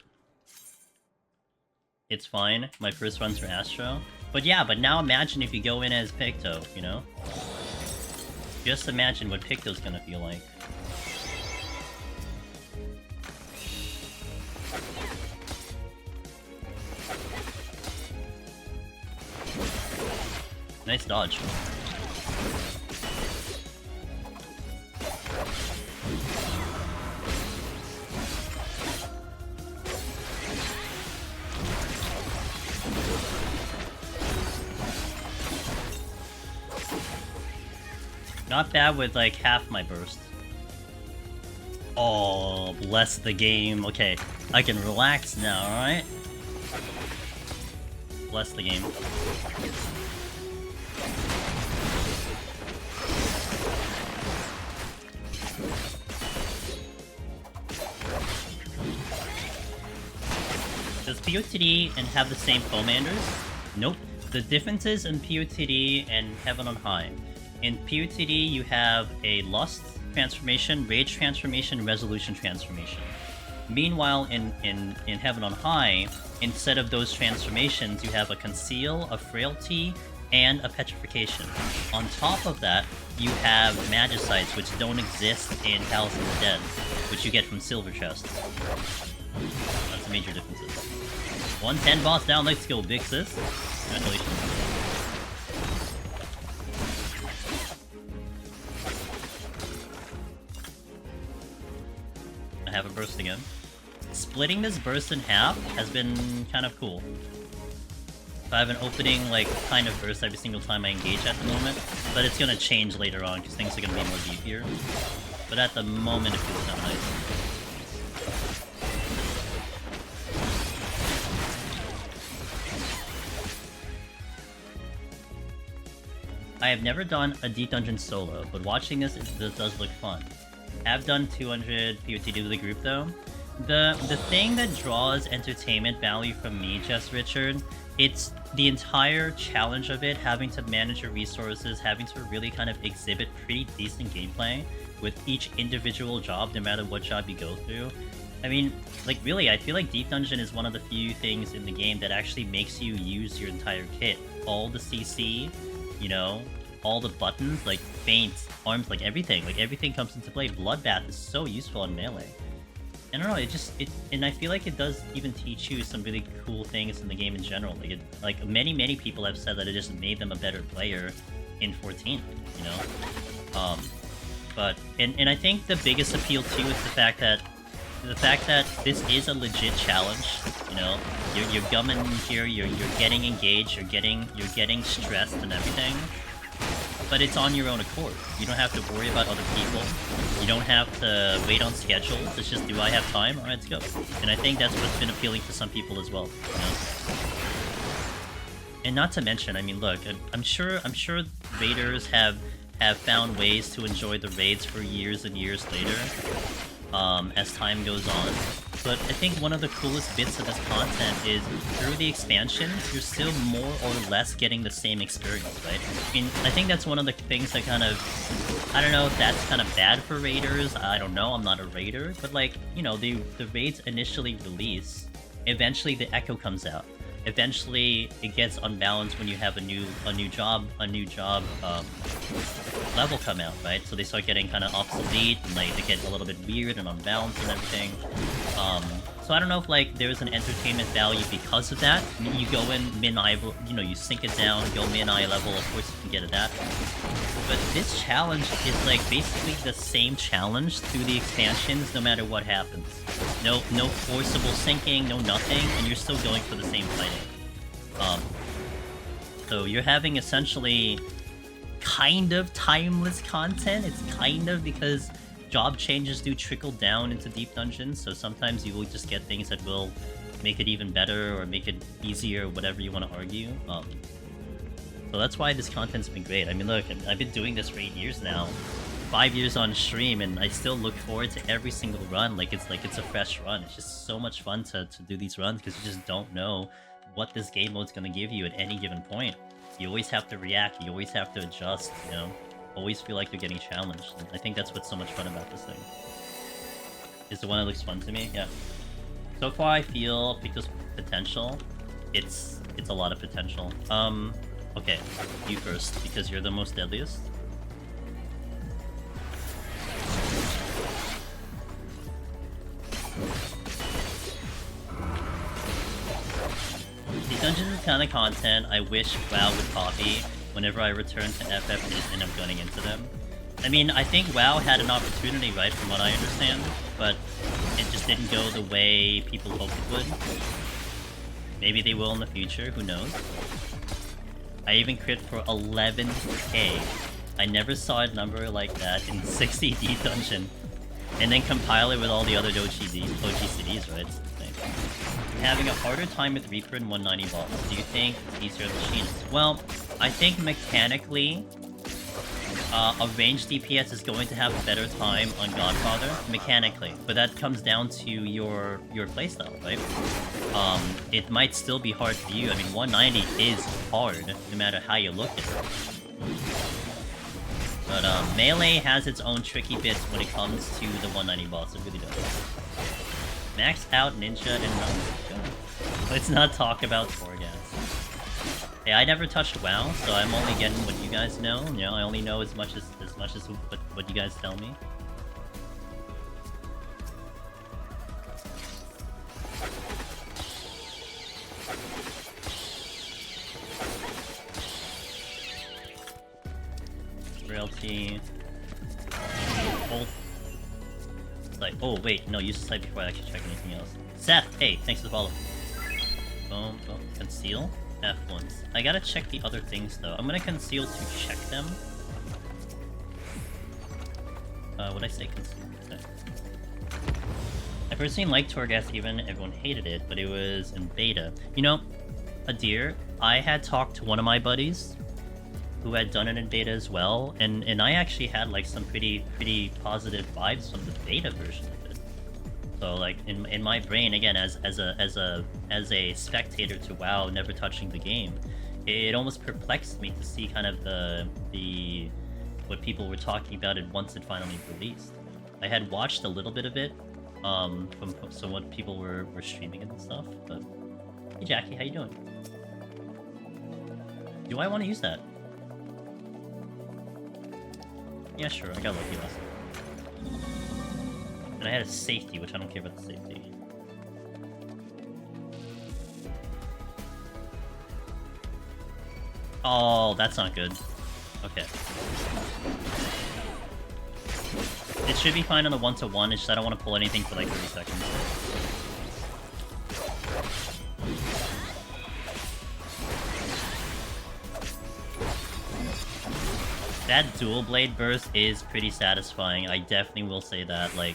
It's fine. My first runs for Astro. But yeah, but now imagine if you go in as Picto, you know? Just imagine what Picto's gonna feel like. Nice dodge. Not bad with like half my burst. Oh, bless the game. Okay, I can relax now, alright? Bless the game. Does POTD and have the same commanders? Nope. The differences in POTD and Heaven on High. In POTD, you have a Lust transformation, Rage transformation, Resolution transformation. Meanwhile, in Heaven on High, instead of those transformations, you have a Conceal, a Frailty, and a Petrification. On top of that, you have Magicites, which don't exist in Palace of the Dead, which you get from Silver Chests. That's the major differences. 110 boss down, let's go, big sis. Congratulations. I have a burst again. Splitting this burst in half has been kind of cool. I have an opening, like, kind of burst every single time I engage at the moment, but it's gonna change later on, because things are gonna be more deep here. But at the moment, it feels kind of nice. I have never done a Deep Dungeon solo, but watching this, it does look fun. Have done 200 POTD with the group though. The thing that draws entertainment value from me, Jess Richard, it's the entire challenge of it, having to manage your resources, having to really kind of exhibit pretty decent gameplay with each individual job, no matter what job you go through. I mean, like really, I feel like Deep Dungeon is one of the few things in the game that actually makes you use your entire kit. All the CC, you know, all the buttons, like feint, arms, like everything comes into play. Bloodbath is so useful on melee. I don't know, and I feel like it does even teach you some really cool things in the game in general. Like many people have said that it just made them a better player in 14, you know? But I think the biggest appeal too is the fact that this is a legit challenge. You know, you're gumming here, you're getting engaged, you're getting stressed and everything. But it's on your own accord. You don't have to worry about other people. You don't have to wait on schedules. It's just, do I have time? Alright, let's go. And I think that's what's been appealing to some people as well. You know? And not to mention, I mean, look, I'm sure raiders have found ways to enjoy the raids for years and years later, as time goes on. But I think one of the coolest bits of this content is, through the expansions, you're still more or less getting the same experience, right? I mean, I think that's one of the things that kind of... I don't know if that's kind of bad for raiders, I don't know, I'm not a raider, but like, you know, the raids initially release, eventually the echo comes out. eventually it gets unbalanced when you have a new job level come out, right? So they start getting kind of obsolete, and like they get a little bit weird and unbalanced and everything. So I don't know if like there's an entertainment value because of that. I mean, you go in min-eye, you know, you sink it down, go min-eye level, of course you can get it that. But this challenge is like basically the same challenge through the expansions, no matter what happens. No forcible sinking, no nothing, and you're still going for the same fighting. So you're having essentially kind of timeless content. It's kind of because job changes do trickle down into deep dungeons, so sometimes you will just get things that will make it even better or make it easier, whatever you want to argue. So that's why this content's been great. I mean, look, I've been doing this for 8 years now, 5 years on stream, and I still look forward to every single run like it's a fresh run. It's just so much fun to do these runs because you just don't know what this game mode's going to give you at any given point. You always have to react, you always have to adjust, you know? Always feel like you're getting challenged. And I think that's what's so much fun about this thing. Is the one that looks fun to me? Yeah. So far I feel Beccho's potential, it's a lot of potential. Okay, you first, because you're the most deadliest. These dungeons are kind of content I wish WoW would copy whenever I return to FF and end up gunning into them. I mean, I think WoW had an opportunity, right, from what I understand, but it just didn't go the way people hoped it would. Maybe they will in the future, who knows? I even crit for 11k. I never saw a number like that in 60D dungeon. And then compile it with all the other OG CDs, right? It's the same. Having a harder time with Reaper and 190 balls. Do you think it's easier machines? Well, I think mechanically, a ranged DPS is going to have a better time on Godfather, mechanically. But that comes down to your playstyle, right? It might still be hard for you. I mean, 190 is hard, no matter how you look at it. But melee has its own tricky bits when it comes to the 190 boss, it really does. Max out Ninja and let's not talk about Torghast. Hey, I never touched WoW, so I'm only getting what you guys know. You know, I only know as much as what you guys tell me. Frailty. Hold. Like, oh wait, no, use the site before I actually check anything else. Seth, hey, thanks for the follow. Boom, boom. Conceal. F1s. I gotta check the other things though. I'm gonna conceal to check them. Would I say conceal? Okay. I personally liked Torghast even, everyone hated it, but it was in beta. You know, Adir, I had talked to one of my buddies who had done it in beta as well, and I actually had like some pretty positive vibes from the beta version of it. So like in my brain, again, as a spectator to WoW, never touching the game, it almost perplexed me to see kind of the what people were talking about it once it finally released. I had watched a little bit of it from some what people were streaming it and stuff. But hey Jackie, how you doing? Do I want to use that? Yeah, sure, I got lucky last time. And I had a safety, which I don't care about the safety. Oh, that's not good. Okay. It should be fine on the 1-to-1, it's just I don't want to pull anything for like 30 seconds. That dual blade burst is pretty satisfying. I definitely will say that. Like,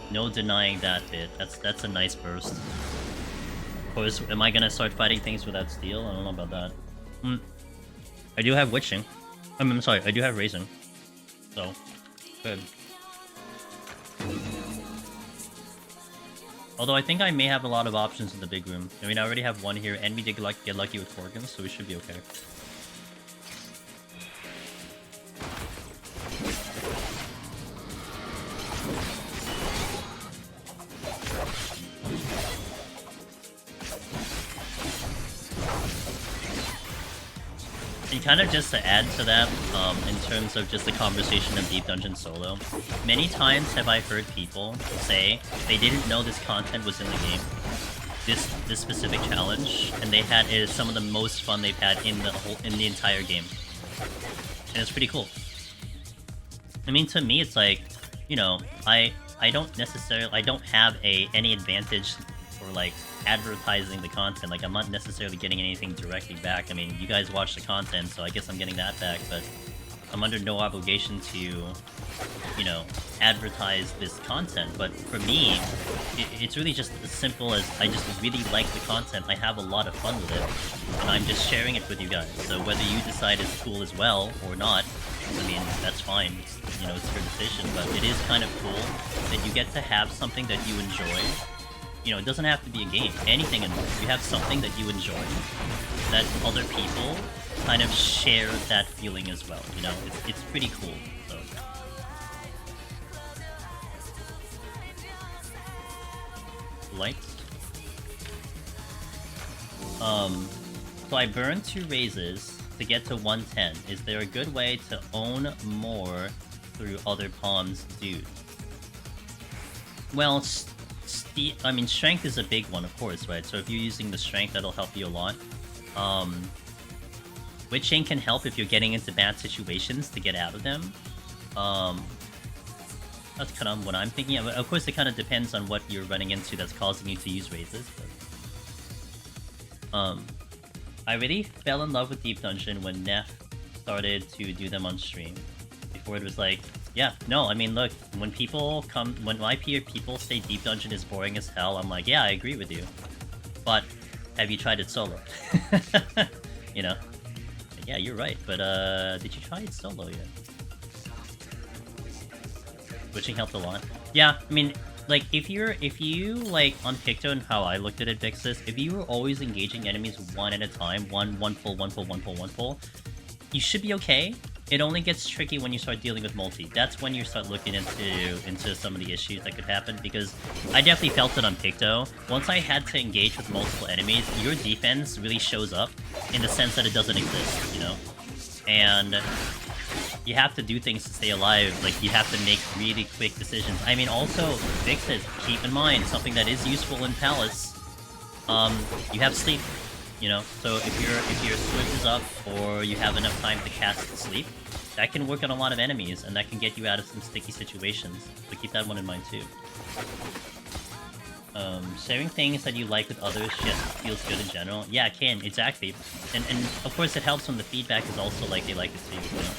no denying that bit. That's a nice burst. Of course, am I gonna start fighting things without steel? I don't know about that. I do have witching. I'm sorry, I do have raising. So, good. Although I think I may have a lot of options in the big room. I mean, I already have one here, and we did get lucky with Forgans, so we should be okay. And kind of just to add to that, in terms of just the conversation of Deep Dungeon Solo, many times have I heard people say they didn't know this content was in the game, this specific challenge, and they had it is some of the most fun they've had in the entire game, and it's pretty cool. I mean, to me, it's like, you know, I don't have any advantage for like advertising the content. Like, I'm not necessarily getting anything directly back. I mean, you guys watch the content, so I guess I'm getting that back, but I'm under no obligation to, you know, advertise this content. But for me, it's really just as simple as I just really like the content. I have a lot of fun with it, and I'm just sharing it with you guys. So whether you decide it's cool as well or not, I mean, that's fine. It's, you know, it's your decision. But it is kind of cool that you get to have something that you enjoy. You know, it doesn't have to be a game. Anything in life. You have something that you enjoy, that other people kind of share that feeling as well. You know, it's pretty cool. So. Lights. So I burned 2 raises to get to 110. Is there a good way to own more through other pawns, dude? Well, I mean, strength is a big one, of course, right? So if you're using the strength, that'll help you a lot. Witching can help if you're getting into bad situations to get out of them. That's kind of what I'm thinking of. Of course, it kind of depends on what you're running into that's causing you to use raises. But, I really fell in love with Deep Dungeon when Neff started to do them on stream. Before it was like, yeah, no, I mean, look, when I hear people say Deep Dungeon is boring as hell, I'm like, yeah, I agree with you. But have you tried it solo? You know? Yeah, you're right, but did you try it solo yet? Switching helped a lot. Yeah, I mean, like, if you like on Picto and how I looked at it, Vixis, if you were always engaging enemies one at a time, one pull, one pull, one pull, one pull, you should be okay. It only gets tricky when you start dealing with multi. That's when you start looking into some of the issues that could happen, because I definitely felt it on Picto. Once I had to engage with multiple enemies, your defense really shows up in the sense that it doesn't exist, you know? And you have to do things to stay alive. Like, you have to make really quick decisions. I mean, also, Vixis, keep in mind, something that is useful in Palace, you have sleep. You know, so if your switch is up or you have enough time to cast sleep, that can work on a lot of enemies and that can get you out of some sticky situations. So keep that one in mind too. Sharing things that you like with others just feels good in general. Yeah, it can, exactly. And of course it helps when the feedback is also like they like it too, you know?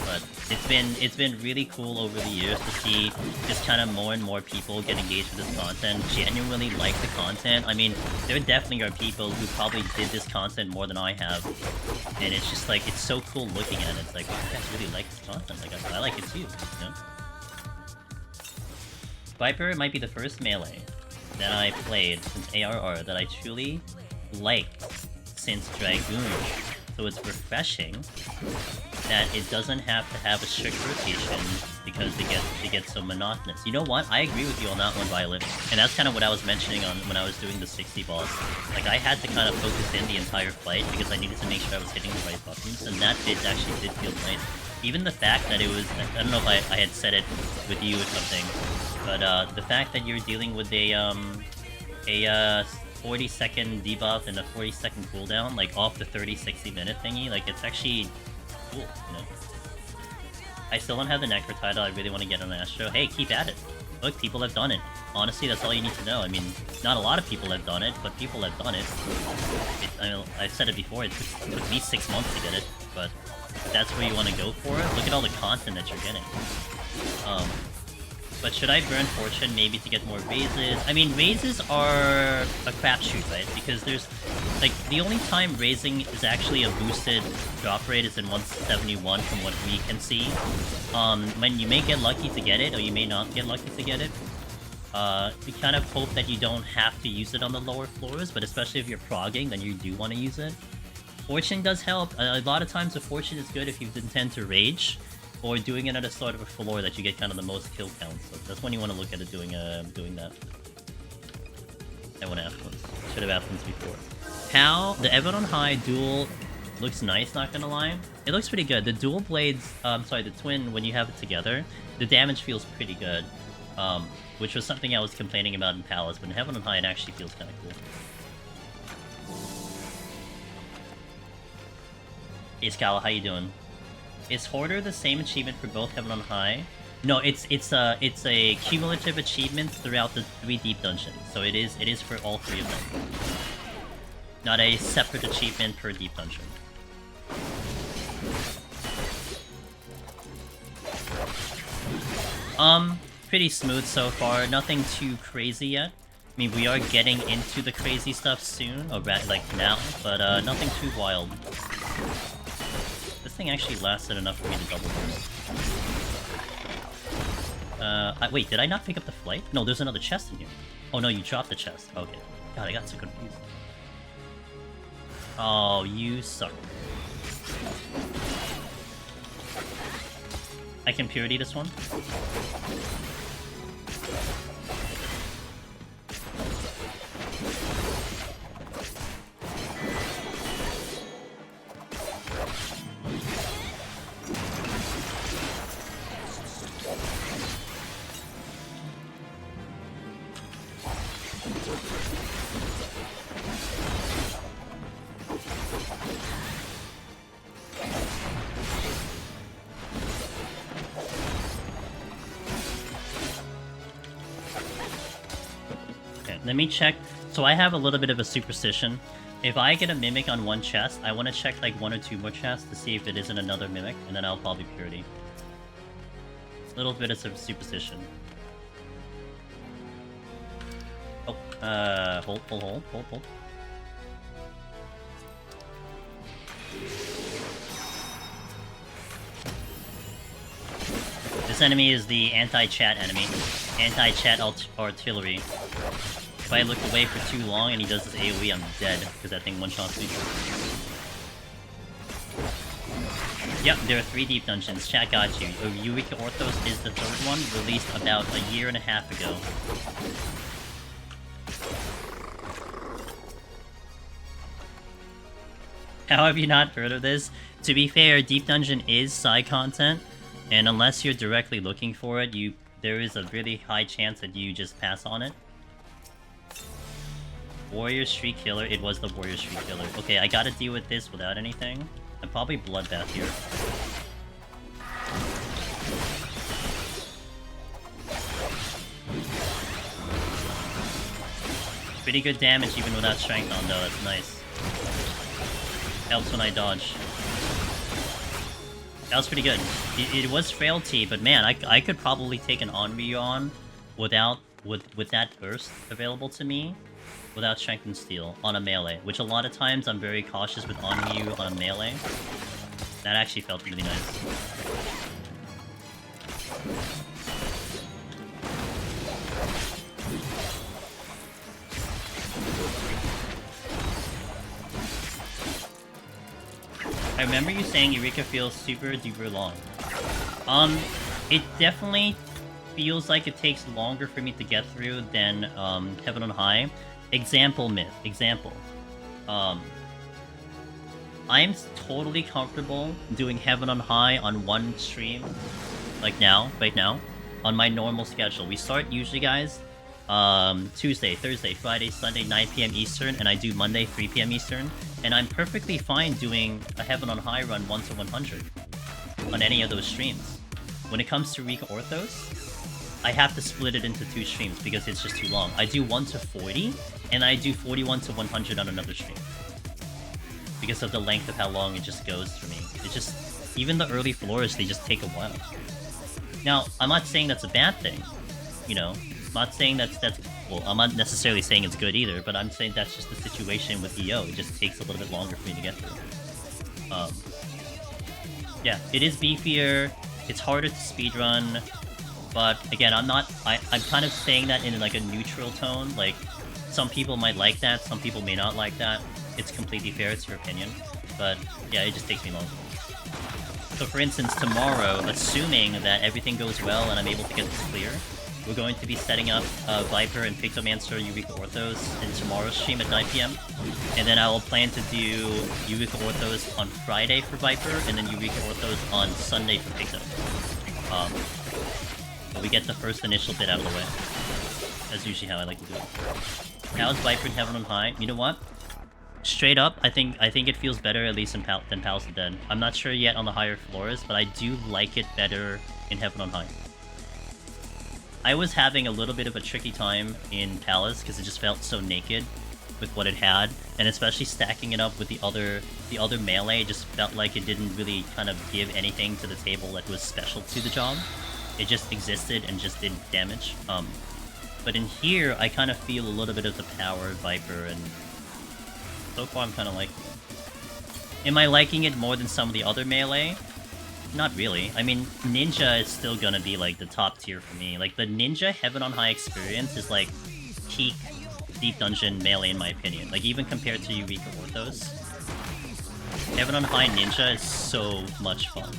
But it's been really cool over the years to see just kind of more and more people get engaged with this content, genuinely like the content. I mean, there definitely are people who probably did this content more than I have, and it's just like, it's so cool looking at it. It's like, wow, you guys really like this content. Like, I like it too, you know? Viper might be the first melee that I played since ARR that I truly liked since Dragoon. So it's refreshing that it doesn't have to have a strict rotation because it gets so monotonous. You know what? I agree with you on that one, Violet. And that's kind of what I was mentioning on when I was doing the 60 boss. Like, I had to kind of focus in the entire fight because I needed to make sure I was hitting the right buttons, and that bit actually did feel nice. Even the fact that it was, I don't know if I had said it with you or something, but the fact that you're dealing with a 40-second debuff and a 40-second cooldown, like off the 30-60 minute thingy, like, it's actually cool, you know? I still don't have the Necro title. I really want to get on Astro. Hey, keep at it. Look, people have done it. Honestly, that's all you need to know. I mean, not a lot of people have done it, but people have done it. I've said it before, it took me 6 months to get it, but if that's where you want to go for it, look at all the content that you're getting. But should I burn Fortune maybe to get more raises? I mean, raises are a crapshoot, right? Because there's, like, the only time raising is actually a boosted drop rate is in 171 from what we can see. When you may get lucky to get it, or you may not get lucky to get it. We kind of hope that you don't have to use it on the lower floors, but especially if you're progging, then you do want to use it. Fortune does help. A lot of times the Fortune is good if you intend to rage, or doing it at a sort of a floor that you get kind of the most kill count. So that's when you want to look at it doing that. I want to ask once. Should have asked once before. PAL, the F1 on High dual looks nice, not gonna lie. It looks pretty good. The dual blades, sorry, the twin, when you have it together, the damage feels pretty good. Which was something I was complaining about in Palace, but in Heaven on High it actually feels kind of cool. Hey Scala, how you doing? Is Hoarder the same achievement for both Heaven on High? No, it's a cumulative achievement throughout the 3 deep dungeons, so it is for all 3 of them. Not a separate achievement per deep dungeon. Pretty smooth so far. Nothing too crazy yet. I mean, we are getting into the crazy stuff soon, or like now, but nothing too wild. This thing actually lasted enough for me to double burst. Wait, did I not pick up the flight? No, there's another chest in here. Oh no, you dropped the chest. Okay. God, I got so confused. Oh, you suck. I can purity this one. Let me check. So I have a little bit of a superstition. If I get a Mimic on one chest, I want to check like 1 or 2 more chests to see if it isn't another Mimic, and then I'll probably purity. Little bit of superstition. Oh, hold. This enemy is the anti-chat enemy. Anti-chat artillery. If I look away for too long and he does this AoE, I'm dead, because that thing one-shots me. Yep, there are 3 deep dungeons. Chat got you. Eureka Orthos is the 3rd one, released about a year and a half ago. How have you not heard of this? To be fair, Deep Dungeon is side content, and unless you're directly looking for it, there is a really high chance that you just pass on it. Warrior Street Killer, it was the Warrior Street Killer. Okay, I gotta deal with this without anything. I'm probably Bloodbath here. Pretty good damage even without Strength on though, that's nice. Helps when I dodge. That was pretty good. It was Frailty, but man, I could probably take an Onra on with that burst available to me without Strength and Steel on a melee, which a lot of times I'm very cautious with Onryu on a melee. That actually felt really nice. I remember you saying Eureka feels super duper long. It definitely feels like it takes longer for me to get through than Heaven on High. Example myth. Example. I'm totally comfortable doing Heaven on High on one stream, like now, right now, on my normal schedule. We start usually, guys, Tuesday, Thursday, Friday, Sunday, 9 PM Eastern, and I do Monday, 3 PM Eastern, and I'm perfectly fine doing a Heaven on High run 1 to 100 on any of those streams. When it comes to Eureka Orthos, I have to split it into 2 streams because it's just too long. I do 1 to 40, and I do 41 to 100 on another stream. Because of the length of how long it just goes for me. It just... even the early floors, they just take a while. Now, I'm not saying that's a bad thing. You know? I'm not saying that's... well, I'm not necessarily saying it's good either, but I'm saying that's just the situation with EO. It just takes a little bit longer for me to get through. Yeah, it is beefier. It's harder to speedrun. But again, I'm kind of saying that in like a neutral tone. Like, some people might like that, some people may not like that. It's completely fair, it's your opinion. But yeah, it just takes me longer. So for instance, tomorrow, assuming that everything goes well and I'm able to get this clear, we're going to be setting up Viper and Pictomancer Eureka Orthos in tomorrow's stream at 9 PM. And then I will plan to do Eureka Orthos on Friday for Viper, and then Eureka Orthos on Sunday for Picto. But we get the first initial bit out of the way. That's usually how I like to do it. How's Viper in Heaven on High? You know what? Straight up, I think it feels better at least than Palace of the Dead. I'm not sure yet on the higher floors, but I do like it better in Heaven on High. I was having a little bit of a tricky time in Palace because it just felt so naked with what it had, and especially stacking it up with the other melee, it just felt like it didn't really kind of give anything to the table that was special to the job. It just existed and just did damage. But in here, I kind of feel a little bit of the power of Viper, and so far I'm kind of liking it. Am I liking it more than some of the other melee? Not really. I mean, Ninja is still gonna be like the top tier for me. Like the Ninja Heaven on High experience is like peak Deep Dungeon melee in my opinion. Like even compared to Eureka Orthos. Heaven on High Ninja is so much fun.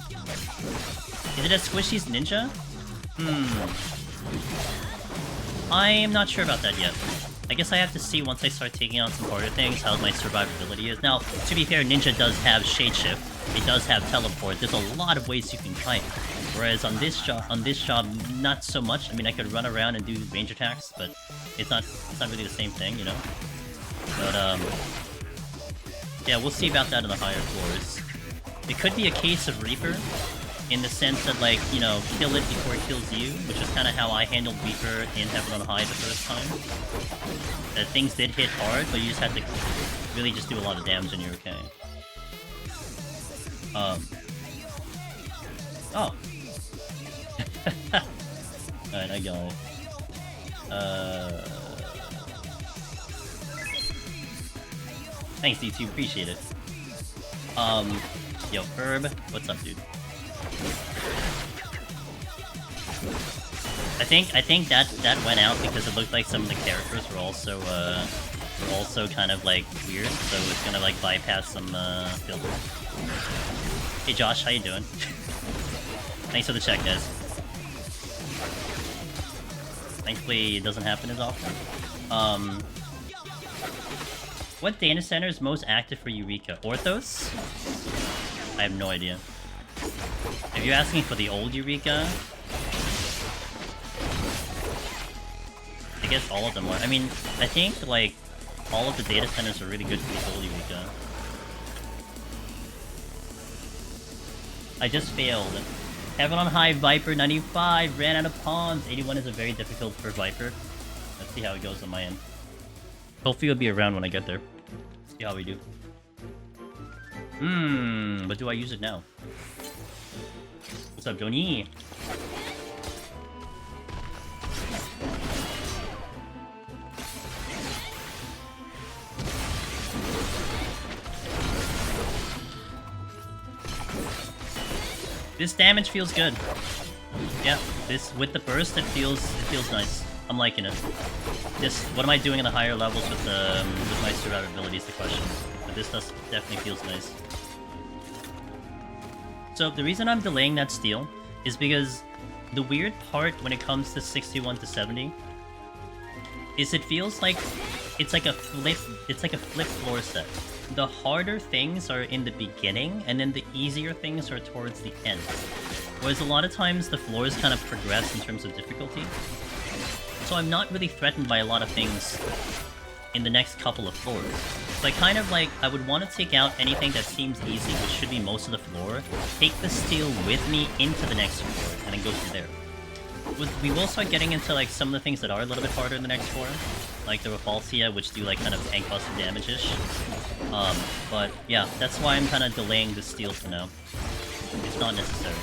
Is it a Squishy's Ninja? I am not sure about that yet. I guess I have to see once I start taking on some harder things how my survivability is. Now, to be fair, Ninja does have Shadeshift. It does have Teleport. There's a lot of ways you can fight. Whereas on this job, not so much. I mean, I could run around and do range attacks, but it's not really the same thing, you know? But, yeah, we'll see about that in the higher floors. It could be a case of Reaper, in the sense that, like, you know, kill it before it kills you, which is kind of how I handled Reaper in Heaven on High the first time. Things did hit hard, but you just had to really just do a lot of damage and you're okay. Oh. Alright, I got it. Thanks, D2, appreciate it. Yo, Herb, what's up, dude? I think that went out because it looked like some of the characters were also kind of like weird, so it's gonna like bypass some filters. Hey Josh, how you doing? Thanks for the check, guys. Thankfully, it doesn't happen as often. What data center is most active for Eureka? Orthos? I have no idea. If you're asking for the old Eureka, I guess all of them are. I mean, I think, like, all of the data centers are really good for the old Eureka. I just failed. Heaven on High Viper 95 ran out of pawns. 81 is a very difficult for Viper. Let's see how it goes on my end. Hopefully it'll be around when I get there. See how we do. But do I use it now? What's up, Johnny? This damage feels good. Yeah, this with the burst, it feels nice. I'm liking it. Just what am I doing in the higher levels with my survivability is the question. But this definitely feels nice. So the reason I'm delaying that steal is because the weird part when it comes to 61 to 70 is it feels like it's like a flip floor set. The harder things are in the beginning, and then the easier things are towards the end. Whereas a lot of times the floors kind of progress in terms of difficulty. So I'm not really threatened by a lot of things in the next couple of floors. So I kind of like, I would want to take out anything that seems easy, which should be most of the floor, take the steal with me into the next floor, and then go through there. We will start getting into like some of the things that are a little bit harder in the next floor, like the Repulsia, which do like kind of tank busting damage-ish. But yeah, that's why I'm kind of delaying the steal for now. It's not necessary.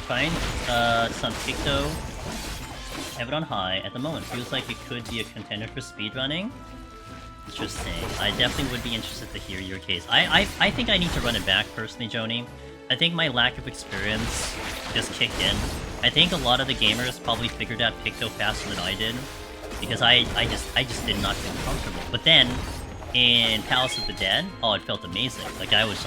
Fine. It's on Picto. Heaven on High at the moment. Feels like it could be a contender for speedrunning. Interesting. I definitely would be interested to hear your case. I think I need to run it back personally, Joni. I think my lack of experience just kicked in. I think a lot of the gamers probably figured out Picto faster than I did, because I just did not feel comfortable. But then in Palace of the Dead, oh, it felt amazing. Like I was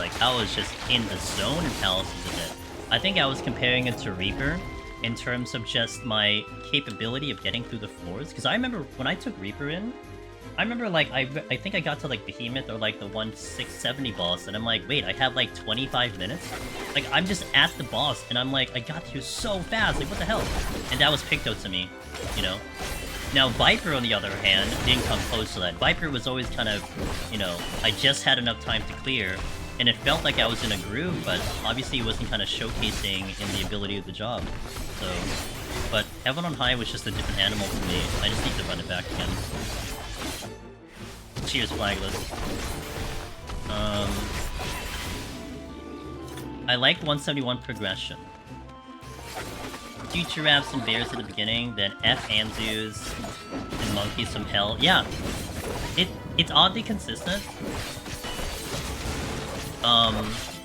just in the zone in Palace of the Dead. I think I was comparing it to Reaper, in terms of just my capability of getting through the floors. Because I remember when I took Reaper in, I remember like I think I got to like Behemoth or like the 1670 boss, and I'm like, wait, I have like 25 minutes? Like I'm just at the boss, and I'm like, I got here so fast, like what the hell? And that was Picto to me, you know? Now Viper on the other hand, didn't come close to that. Viper was always kind of, you know, I just had enough time to clear, and it felt like I was in a groove, but obviously it wasn't kind of showcasing in the ability of the job. So, but Heaven on High was just a different animal for me. I just need to run it back again. Cheers, Flagless. I like 171 progression. Two giraffes and bears at the beginning, then F Anzus and monkeys from hell. Yeah, it's oddly consistent. I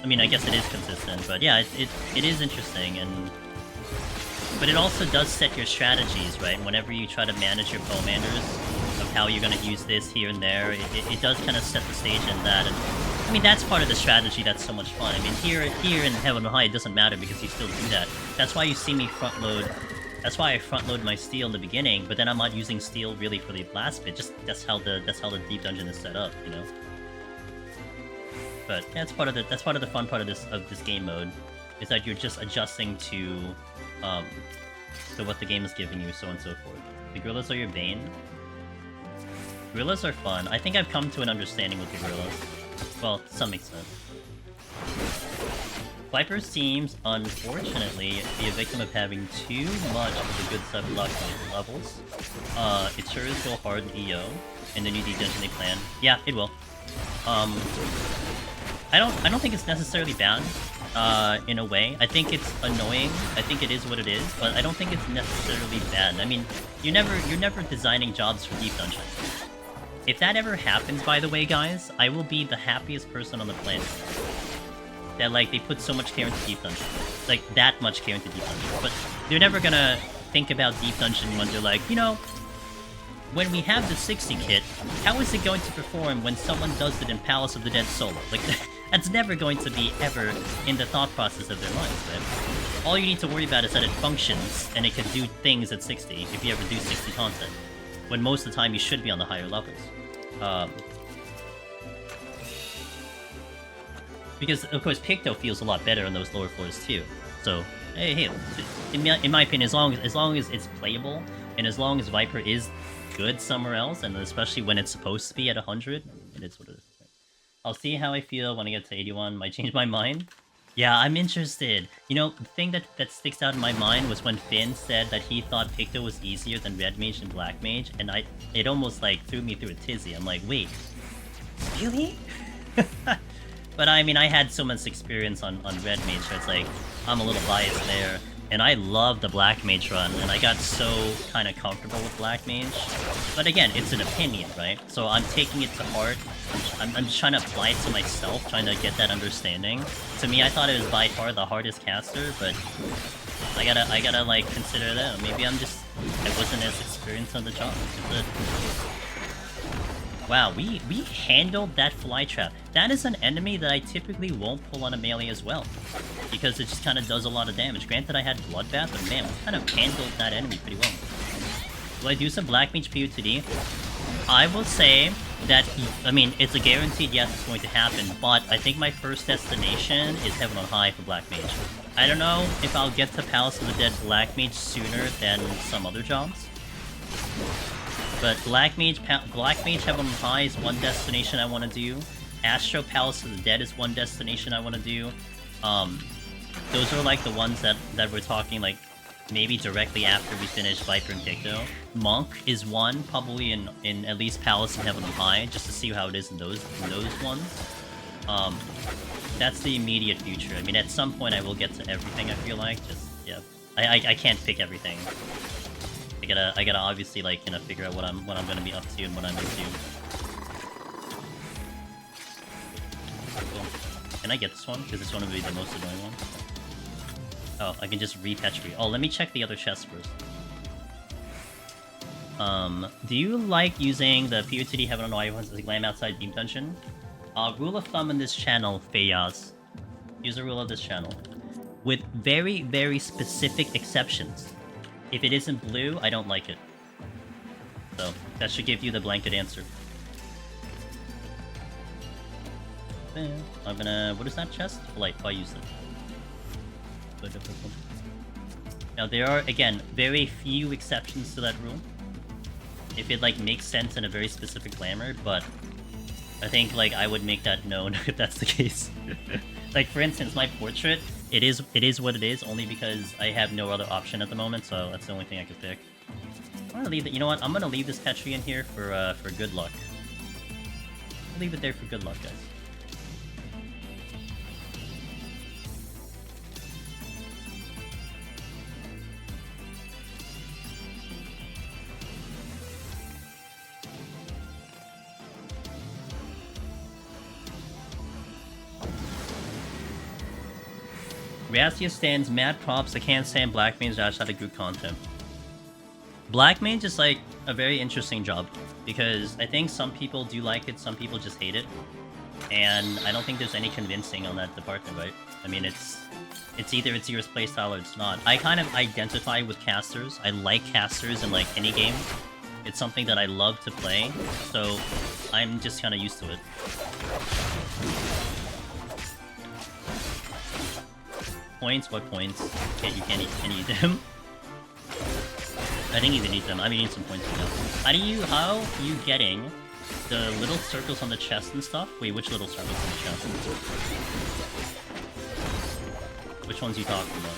mean, I guess it is consistent, but yeah, it is interesting, but it also does set your strategies, right? Whenever you try to manage your Pomanders, of how you're gonna use this here and there, it does kind of set the stage in that, and I mean, that's part of the strategy that's so much fun. I mean, here in Heaven on High, it doesn't matter because you still do that. That's why you see me front load. That's why I front load my steel in the beginning, but then I'm not using steel really for the last bit. Just that's how the deep dungeon is set up, you know. But yeah, that's part of the fun part of this game mode, is that you're just adjusting to what the game is giving you, so on and so forth. The gorillas are your bane. Gorillas are fun. I think I've come to an understanding with the gorillas. Well, to some extent. Viper seems, unfortunately, be a victim of having too much of the good stuff locked on levels. It sure is go hard in EO, and the new dungeon they plan. Yeah, it will. I don't think it's necessarily bad, in a way. I think it's annoying. I think it is what it is, but I don't think it's necessarily bad. I mean, you're never designing jobs for deep dungeons. If that ever happens, by the way, guys, I will be the happiest person on the planet. That, like, they put so much care into Deep Dungeon. Like, that much care into Deep Dungeon. But they're never gonna think about Deep Dungeon when they're like, you know, when we have the 60 kit, how is it going to perform when someone does it in Palace of the Dead solo? Like, that's never going to be ever in the thought process of their minds, right? All you need to worry about is that it functions, and it can do things at 60, if you ever do 60 content. When most of the time you should be on the higher levels. Because, of course, Picto feels a lot better on those lower floors, too. So, hey, in my opinion, as long as it's playable, and as long as Viper is good somewhere else, and especially when it's supposed to be at 100, it is what it is. I'll see how I feel when I get to 81. Might change my mind. Yeah, I'm interested. You know, the thing that sticks out in my mind was when Finn said that he thought Picto was easier than Red Mage and Black Mage, and it almost, like, threw me through a tizzy. I'm like, wait, really? But I mean, I had so much experience on Red Mage, so it's like, I'm a little biased there. And I love the Black Mage run, and I got so kind of comfortable with Black Mage. But again, it's an opinion, right? So I'm taking it to heart. I'm just trying to apply it to myself, trying to get that understanding. To me, I thought it was by far the hardest caster, but I gotta like consider that. Maybe I wasn't as experienced on the job. Wow, we handled that fly trap. That is an enemy that I typically won't pull on a melee as well, because it just kind of does a lot of damage. Granted, I had Bloodbath, but man, we kind of handled that enemy pretty well. Will I do some Black Mage POTD? I will say that, I mean, it's a guaranteed yes, it's going to happen, but I think my first destination is Heaven on High for Black Mage. I don't know if I'll get to Palace of the Dead Black Mage sooner than some other jobs. But Black Mage Heaven on High is one destination I want to do. Astro Palace of the Dead is one destination I want to do. Those are like the ones that we're talking like maybe directly after we finish Viper and Picto. Monk is one, probably in at least Palace and Heaven on High, just to see how it is in those ones. That's the immediate future. I mean, at some point I will get to everything, I feel like. Just, yeah. I can't pick everything. I gotta obviously, like, you know, figure out what I'm gonna be up to and what I'm into. Cool. Can I get this one? Because this one would be the most annoying one. Oh, I can just repatch. Oh, let me check the other chests first. Do you like using the POTD Heaven on High ones as a glam outside Deep Dungeon? Rule of thumb in this channel, Fayaz. Use a rule of this channel. with very, very specific exceptions. If it isn't blue, I don't like it. So, that should give you the blanket answer. I'm gonna... What is that chest? Light. I'll use it. Now, there are, again, very few exceptions to that rule. If it, like, makes sense in a very specific glamour, but... I think, like, I would make that known if that's the case. Like, for instance, my portrait, it is what it is, only because I have no other option at the moment, so that's the only thing I could pick. I'm gonna leave it. You know what? I'm gonna leave this Petri in here for good luck. I'll leave it there for good luck, guys. Reacia stands mad props. I can't stand Black Mage dash out of good content. Black Mage is like a very interesting job because I think some people do like it, some people just hate it, and I don't think there's any convincing on that department, right? I mean, it's either it's your playstyle or it's not. I kind of identify with casters. I like casters in like any game. It's something that I love to play, so I'm just kind of used to it. Points? What points? You can't eat them. I think you can eat them. I'm eating some points right now. How are you getting the little circles on the chest and stuff? Wait, which little circles on the chest? Which ones are you talking about?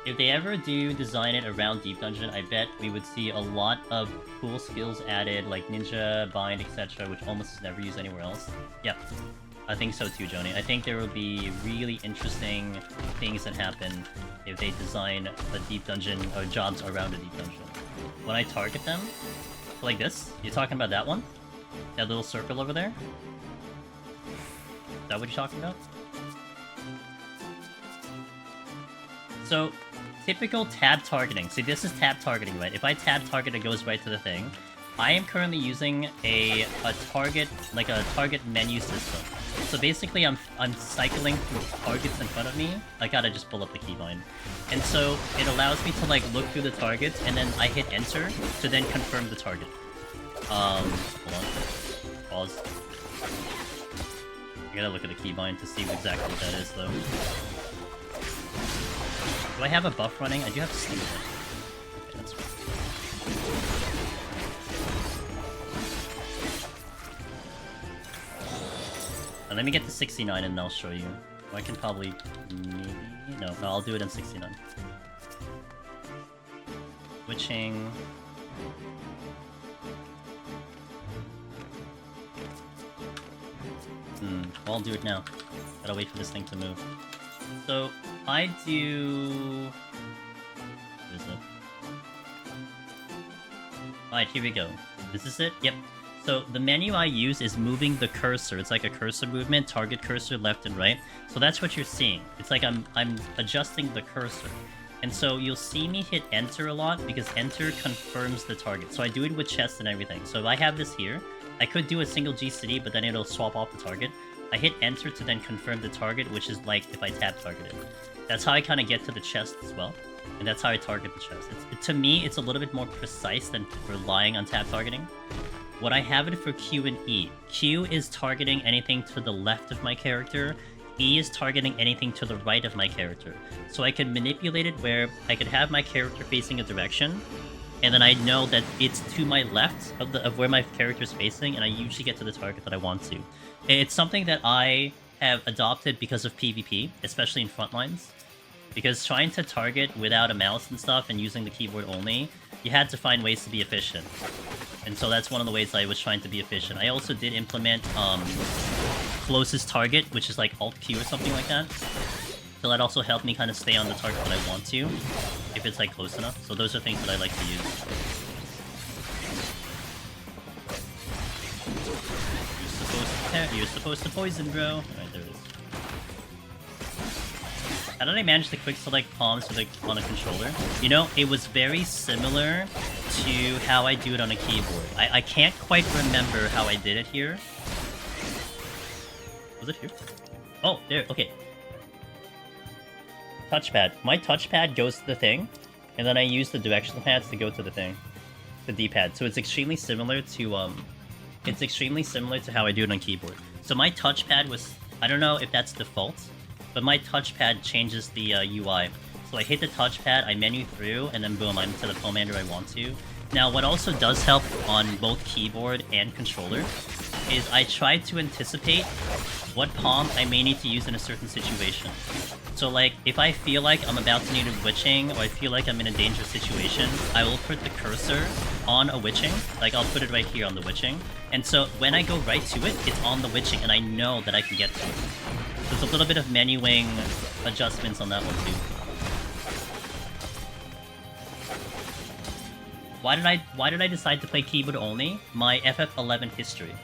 If they ever do design it around Deep Dungeon, I bet we would see a lot of cool skills added, like Ninja, Bind, etc., which almost is never used anywhere else. Yep. I think so too, Joni. I think there will be really interesting things that happen if they design a deep dungeon or jobs around a deep dungeon. When I target them, like this, you're talking about that one? That little circle over there? Is that what you're talking about? So, typical tab targeting. See, this is tab targeting, right? If I tab target, it goes right to the thing. I am currently using a target, like a target menu system. So basically, I'm cycling through targets in front of me. I gotta just pull up the keybind. And so it allows me to like look through the targets, and then I hit enter to then confirm the target. Hold on. Pause. I gotta look at the keybind to see exactly what that is, though. Do I have a buff running? I do have sleep. Okay, that's right. Now, let me get to 69 and I'll show you. I can probably... maybe... No, I'll do it in 69. Switching... Well, I'll do it now. Gotta wait for this thing to move. So, I do... What is it? Alright, here we go. This is it? Yep. So the menu I use is moving the cursor. It's like a cursor movement, target cursor left and right. So that's what you're seeing. It's like I'm adjusting the cursor. And so you'll see me hit enter a lot because enter confirms the target. So I do it with chest and everything. So if I have this here, I could do a single G city, but then it'll swap off the target. I hit enter to then confirm the target, which is like if I tab target it. That's how I kind of get to the chest as well. And that's how I target the chest. To me, it's a little bit more precise than relying on tab targeting. What I have it for Q and E. Q is targeting anything to the left of my character. E is targeting anything to the right of my character. So I can manipulate it where I could have my character facing a direction, and then I know that it's to my left of where my character is facing, and I usually get to the target that I want to. It's something that I have adopted because of PvP, especially in frontlines. Because trying to target without a mouse and stuff and using the keyboard only, you had to find ways to be efficient. And so that's one of the ways I was trying to be efficient. I also did implement closest target, which is like Alt-Q or something like that. So that also helped me kind of stay on the target that I want to, if it's like close enough. So those are things that I like to use. You're supposed to poison, bro. Alright, there it is. How did I manage to quick select palms with on a controller? You know, it was very similar to how I do it on a keyboard. I can't quite remember how I did it here. Was it here? Oh, there, okay. Touchpad. My touchpad goes to the thing, and then I use the directional pads to go to the thing. The D-pad. So it's extremely similar to, it's extremely similar to how I do it on keyboard. So my touchpad was... I don't know if that's default, but my touchpad changes the UI. So I hit the touchpad, I menu through, and then boom, I'm to the commander I want to. Now, what also does help on both keyboard and controller is I try to anticipate what palm I may need to use in a certain situation. So, like, if I feel like I'm about to need a witching, or I feel like I'm in a dangerous situation, I will put the cursor on a witching. Like, I'll put it right here on the witching. And so, when I go right to it, it's on the witching, and I know that I can get to it. There's a little bit of menuing adjustments on that one, too. Why did I decide to play keyboard only? My FF11 history.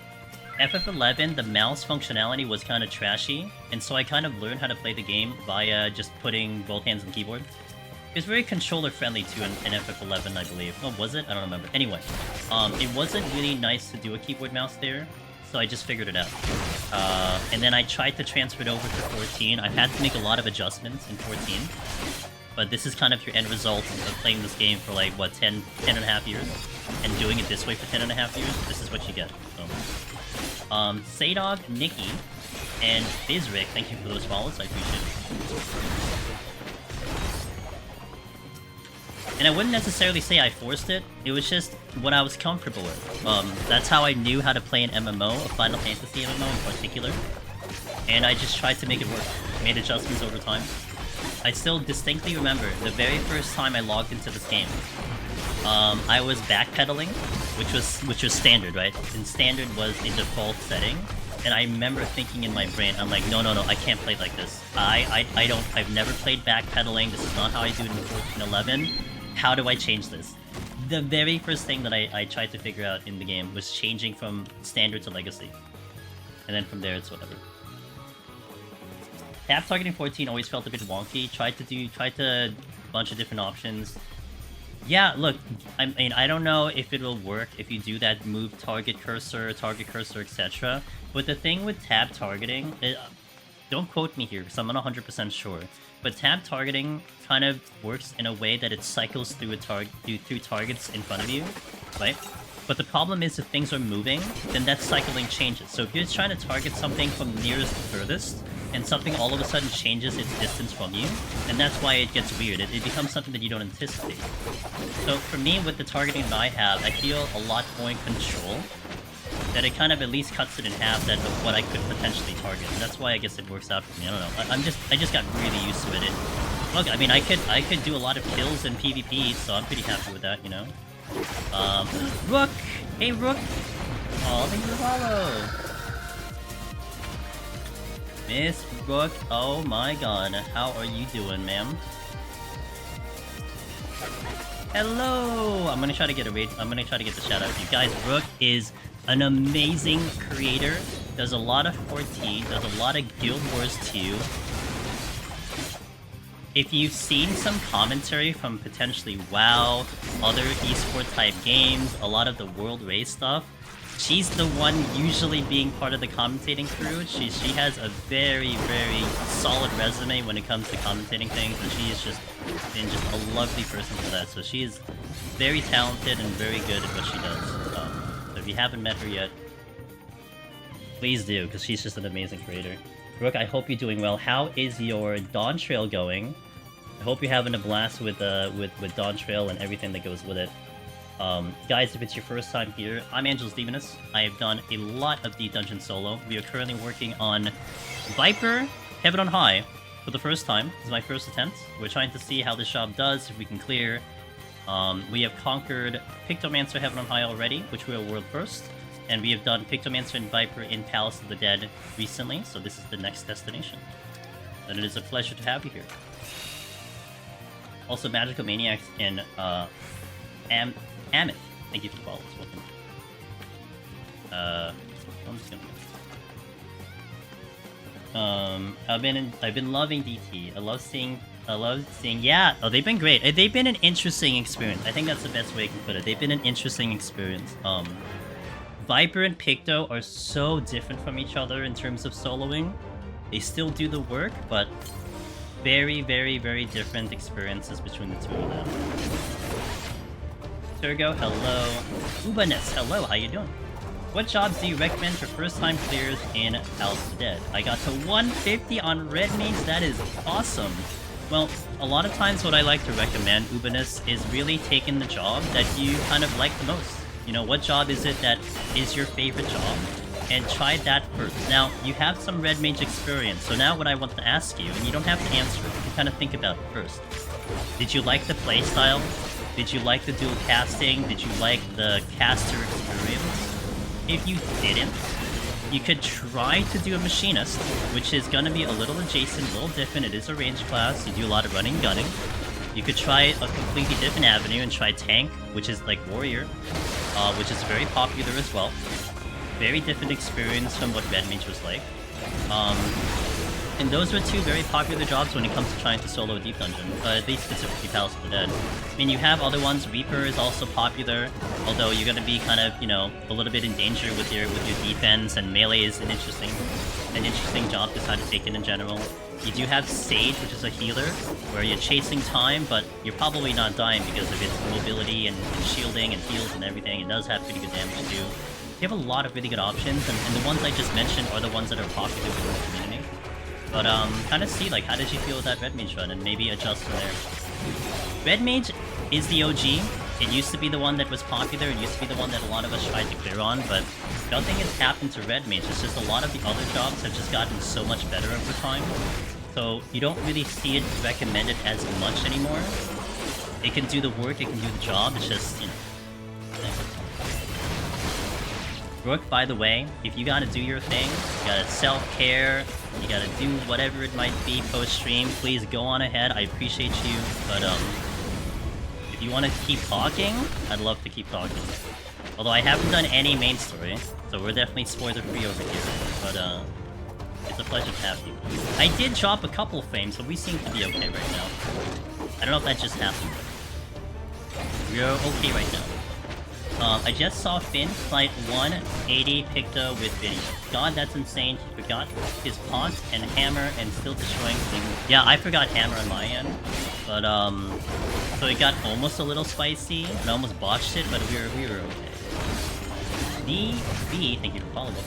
FF11, the mouse functionality was kind of trashy, and so I kind of learned how to play the game via just putting both hands on keyboard. It was very controller-friendly too in FF11, I believe. Oh, was it? I don't remember. Anyway, it wasn't really nice to do a keyboard mouse there, so I just figured it out. And then I tried to transfer it over to 14. I've had to make a lot of adjustments in 14. But this is kind of your end result of playing this game for like, what, 10 and a half years? And doing it this way for 10 and a half years? This is what you get. So. Saydog, Nikki, and Bizrick, thank you for those follows, I appreciate it. And I wouldn't necessarily say I forced it, it was just what I was comfortable with. That's how I knew how to play an MMO, a Final Fantasy MMO in particular. And I just tried to make it work, made adjustments over time. I still distinctly remember the very first time I logged into this game. I was backpedaling, which was standard, right? And standard was a default setting. And I remember thinking in my brain, I'm like, no, I can't play like this. I've never played backpedaling. This is not how I do it in 1411. How do I change this? The very first thing that I tried to figure out in the game was changing from standard to legacy. And then from there, it's whatever. Tap targeting 14 always felt a bit wonky. Tried a bunch of different options. Yeah, look, I mean, I don't know if it will work if you do that move target cursor, etc. But the thing with tab targeting, don't quote me here because I'm not 100% sure, but tab targeting kind of works in a way that it cycles through through targets in front of you, right? But the problem is if things are moving, then that cycling changes. So if you're trying to target something from nearest to furthest, and something all of a sudden changes its distance from you, and that's why it gets weird. It becomes something that you don't anticipate. So for me, with the targeting that I have, I feel a lot more in control, that it kind of at least cuts it in half that of what I could potentially target. And that's why I guess it works out for me. I don't know. I just got really used to it. Look, I mean, I could do a lot of kills in PvP, so I'm pretty happy with that, you know? Rook! Hey, Rook! Oh, thank you for the follow! Miss Rook, oh my god, how are you doing, ma'am? Hello! I'm gonna try to get the shout out to you guys. Rook is an amazing creator, does a lot of 14, does a lot of Guild Wars 2. If you've seen some commentary from potentially WoW, other esport type games, a lot of the World Race stuff, she's the one usually being part of the commentating crew. She has a very, very solid resume when it comes to commentating things, and she is just been just a lovely person for that. So she is very talented and very good at what she does. So if you haven't met her yet, please do, because she's just an amazing creator. Brooke, I hope you're doing well. How is your Dawntrail going? I hope you're having a blast with Dawntrail and everything that goes with it. Guys, if it's your first time here, I'm Angelus Demonus. I have done a lot of Deep Dungeon solo. We are currently working on Viper Heaven on High for the first time. This is my first attempt. We're trying to see how this job does, if we can clear. We have conquered Pictomancer Heaven on High already, which we are world first. And we have done Pictomancer and Viper in Palace of the Dead recently, so this is the next destination. And it is a pleasure to have you here. Also, Magical Maniacs in Amith. Thank you for the follows. Welcome. I'm just gonna. I've been loving DT. I love seeing. Yeah. Oh, they've been great. They've been an interesting experience. I think that's the best way I can put it. They've been an interesting experience. Viper and Picto are so different from each other in terms of soloing. They still do the work, but very, very, very different experiences between the two of them. Turgo, hello. Ubaness, hello, how you doing? What jobs do you recommend for first-time clears in House of the Dead? I got to 150 on Red Mage, that is awesome. Well, a lot of times what I like to recommend, Ubaness, is really taking the job that you kind of like the most. You know, what job is it that is your favorite job? And try that first. Now, you have some Red Mage experience, so now what I want to ask you, and you don't have to answer it, you can kind of think about it first. Did you like the playstyle? Did you like the dual casting? Did you like the caster experience? If you didn't, you could try to do a machinist, which is going to be a little adjacent, a little different. It is a range class, you do a lot of running gunning. You could try a completely different avenue and try tank, which is like warrior, which is very popular as well. Very different experience from what Red Mage was like. And those were two very popular jobs when it comes to trying to solo a deep dungeon, at least specifically House of the Dead. I mean, you have other ones. Reaper is also popular, although you're gonna be kind of, you know, a little bit in danger with your defense, and melee is an interesting job to try to take in general. You do have Sage, which is a healer, where you're chasing time, but you're probably not dying because of its mobility and shielding and heals and everything. It does have pretty good damage too. You have a lot of really good options, and the ones I just mentioned are the ones that are popular within the community. But, kind of see, like, how did you feel with that Red Mage run, and maybe adjust from there. Red Mage is the OG. It used to be the one that was popular, it used to be the one that a lot of us tried to clear on, but nothing has happened to Red Mage. It's just a lot of the other jobs have just gotten so much better over time. So, you don't really see it recommended as much anymore. It can do the work, it can do the job, it's just, you know... Brooke, by the way, if you gotta do your thing, you gotta self-care, you gotta do whatever it might be post-stream, please go on ahead, I appreciate you, but if you want to keep talking, I'd love to keep talking. Although I haven't done any main story, so we're definitely spoiler-free over here, but it's a pleasure to have you. I did drop a couple frames, but we seem to be okay right now. I don't know if that just happened, but we're okay right now. I just saw Finn fight 180 Picto with video. God, that's insane. He forgot his pot and hammer and still destroying things. Yeah, I forgot hammer on my end. But, so it got almost a little spicy, and I almost botched it, but we were okay. DB, thank you for following up.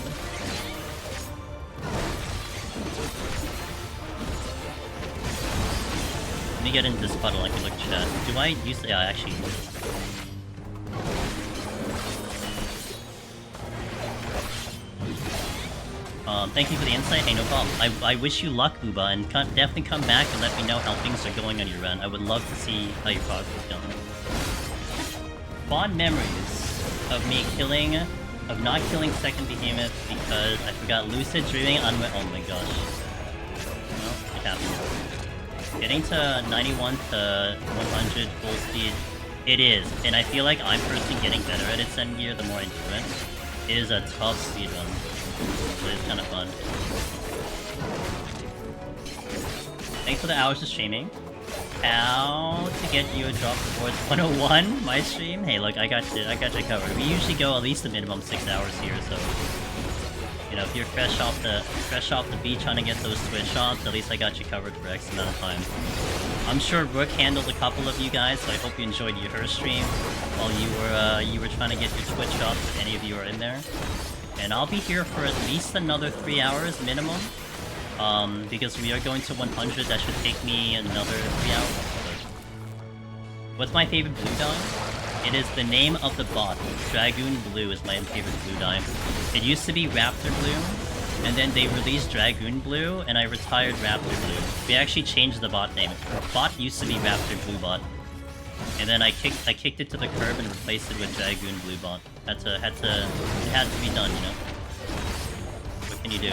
Let me get into this puddle, I can look at chat. Do I use the... Yeah, actually... Thank you for the insight. Hey, no problem. I wish you luck, Uba, and definitely come back and let me know how things are going on your run. I would love to see how your progress is going. Fond memories of me not killing second behemoth because I forgot lucid dreaming on my... Oh my gosh. Well, it happened. Getting to 91 to 100 full speed, it is. And I feel like I'm personally getting better at its end gear the more I do it. It is a tough speed run. But it's kind of fun. Thanks for the hours of streaming. How to get you a drop towards 101? My stream? Hey, look, I got you covered. We usually go at least a minimum 6 hours here, so you know, if you're fresh off the beach trying to get those Twitch shots, at least I got you covered for X amount of time. I'm sure Brooke handled a couple of you guys, so I hope you enjoyed her stream while you were trying to get your Twitch shots. If any of you are in there. And I'll be here for at least another 3 hours minimum, because we are going to 100. That should take me another 3 hours. What's my favorite blue dye? It is the name of the bot. Dragoon Blue is my favorite blue dye. It used to be Raptor Blue, and then they released Dragoon Blue, and I retired Raptor Blue. We actually changed the bot name. The bot used to be Raptor Blue Bot. And then I kicked it to the curb and replaced it with Dragoon Blue Bot. It had to be done, you know? What can you do?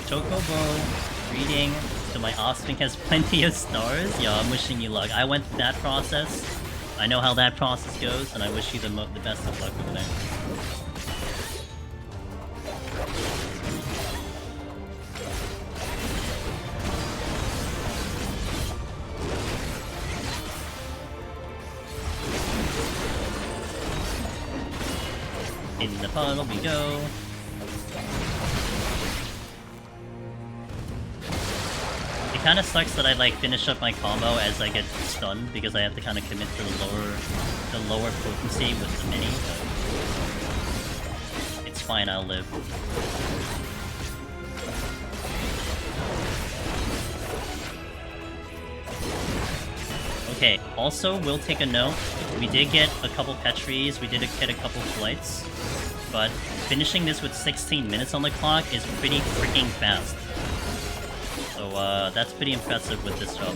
Chocobo, reading, so my offspring has plenty of stars? Yeah, I'm wishing you luck. I went through that process. I know how that process goes, and I wish you the best of luck over there. In the puddle we go. It kind of sucks that I like finish up my combo as I get stunned because I have to kind of commit to the lower potency with the mini. But it's fine, I'll live. Okay, also, we'll take a note. We did get a couple Petries, we did get a couple flights, but finishing this with 16 minutes on the clock is pretty freaking fast. So, that's pretty impressive with this job.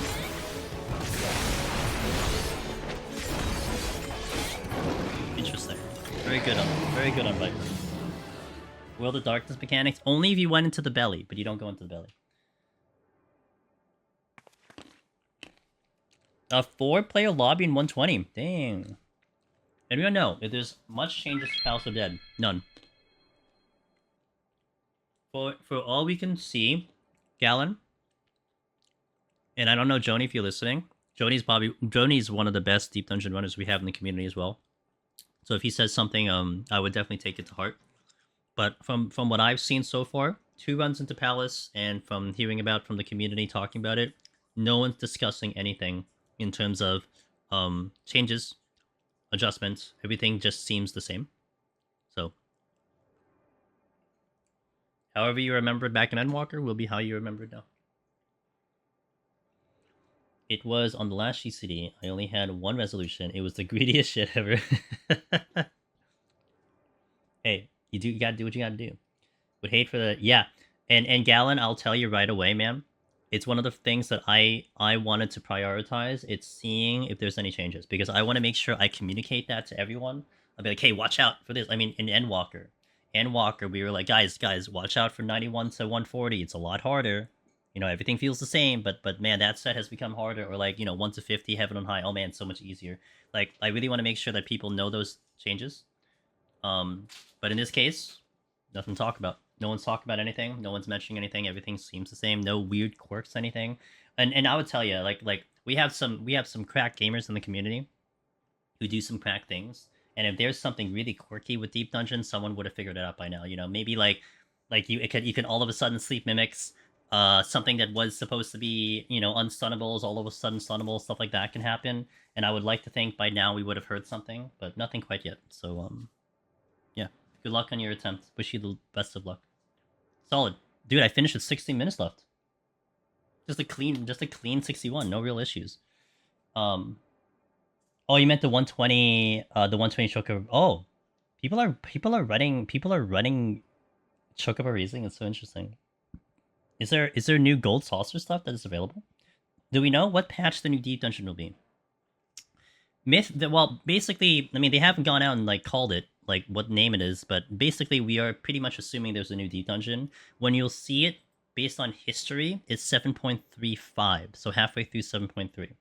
Interesting. Very good on Viper. World of Darkness mechanics, only if you went into the belly, but you don't go into the belly. A 4-player lobby in 120. Dang. Anyone know if there's much changes to House of Dead? None. For all we can see, Galen, and I don't know Joni if you're listening. Joni's one of the best deep dungeon runners we have in the community as well. So if he says something, I would definitely take it to heart. But from what I've seen so far, 2 runs into Palace, and from hearing about from the community talking about it, no one's discussing anything in terms of changes, adjustments. Everything just seems the same. So, however you remembered back in Endwalker will be how you remember it now. It was on the last GCD. I only had one resolution. It was the greediest shit ever. Hey, you gotta do what you gotta do. Would hate for the and Galen, I'll tell you right away, man. It's one of the things that I wanted to prioritize. It's seeing if there's any changes, because I want to make sure I communicate that to everyone. I'll be like, hey, watch out for this. I mean, in Endwalker, we were like, guys, watch out for 91 to 140. It's a lot harder. You know, everything feels the same, but man, that set has become harder. Or like, 1 to 50, heaven on high. Oh man, so much easier. Like, I really want to make sure that people know those changes. But in this case, nothing to talk about. No one's talking about anything. No one's mentioning anything. Everything seems the same. No weird quirks, anything. And I would tell you, like we have some crack gamers in the community who do some crack things. And if there's something really quirky with Deep Dungeon, someone would have figured it out by now. Maybe like you can all of a sudden sleep mimics. Something that was supposed to be unstunnable is all of a sudden stunnable. Stuff like that can happen. And I would like to think by now we would have heard something, but nothing quite yet. So yeah. Good luck on your attempt. Wish you the best of luck. Solid. Dude, I finished with 16 minutes left. Just a clean 61. No real issues. Oh, you meant the 120 Chocobo. Oh. People are running Chocobo Riesling. It's so interesting. Is there new gold saucer stuff that is available? Do we know what patch the new deep dungeon will be? Well, basically, I mean, they haven't gone out and like called it like what name it is, but basically we are pretty much assuming there's a new deep dungeon. When you'll see it based on history, it's 7.35, so halfway through 7.3.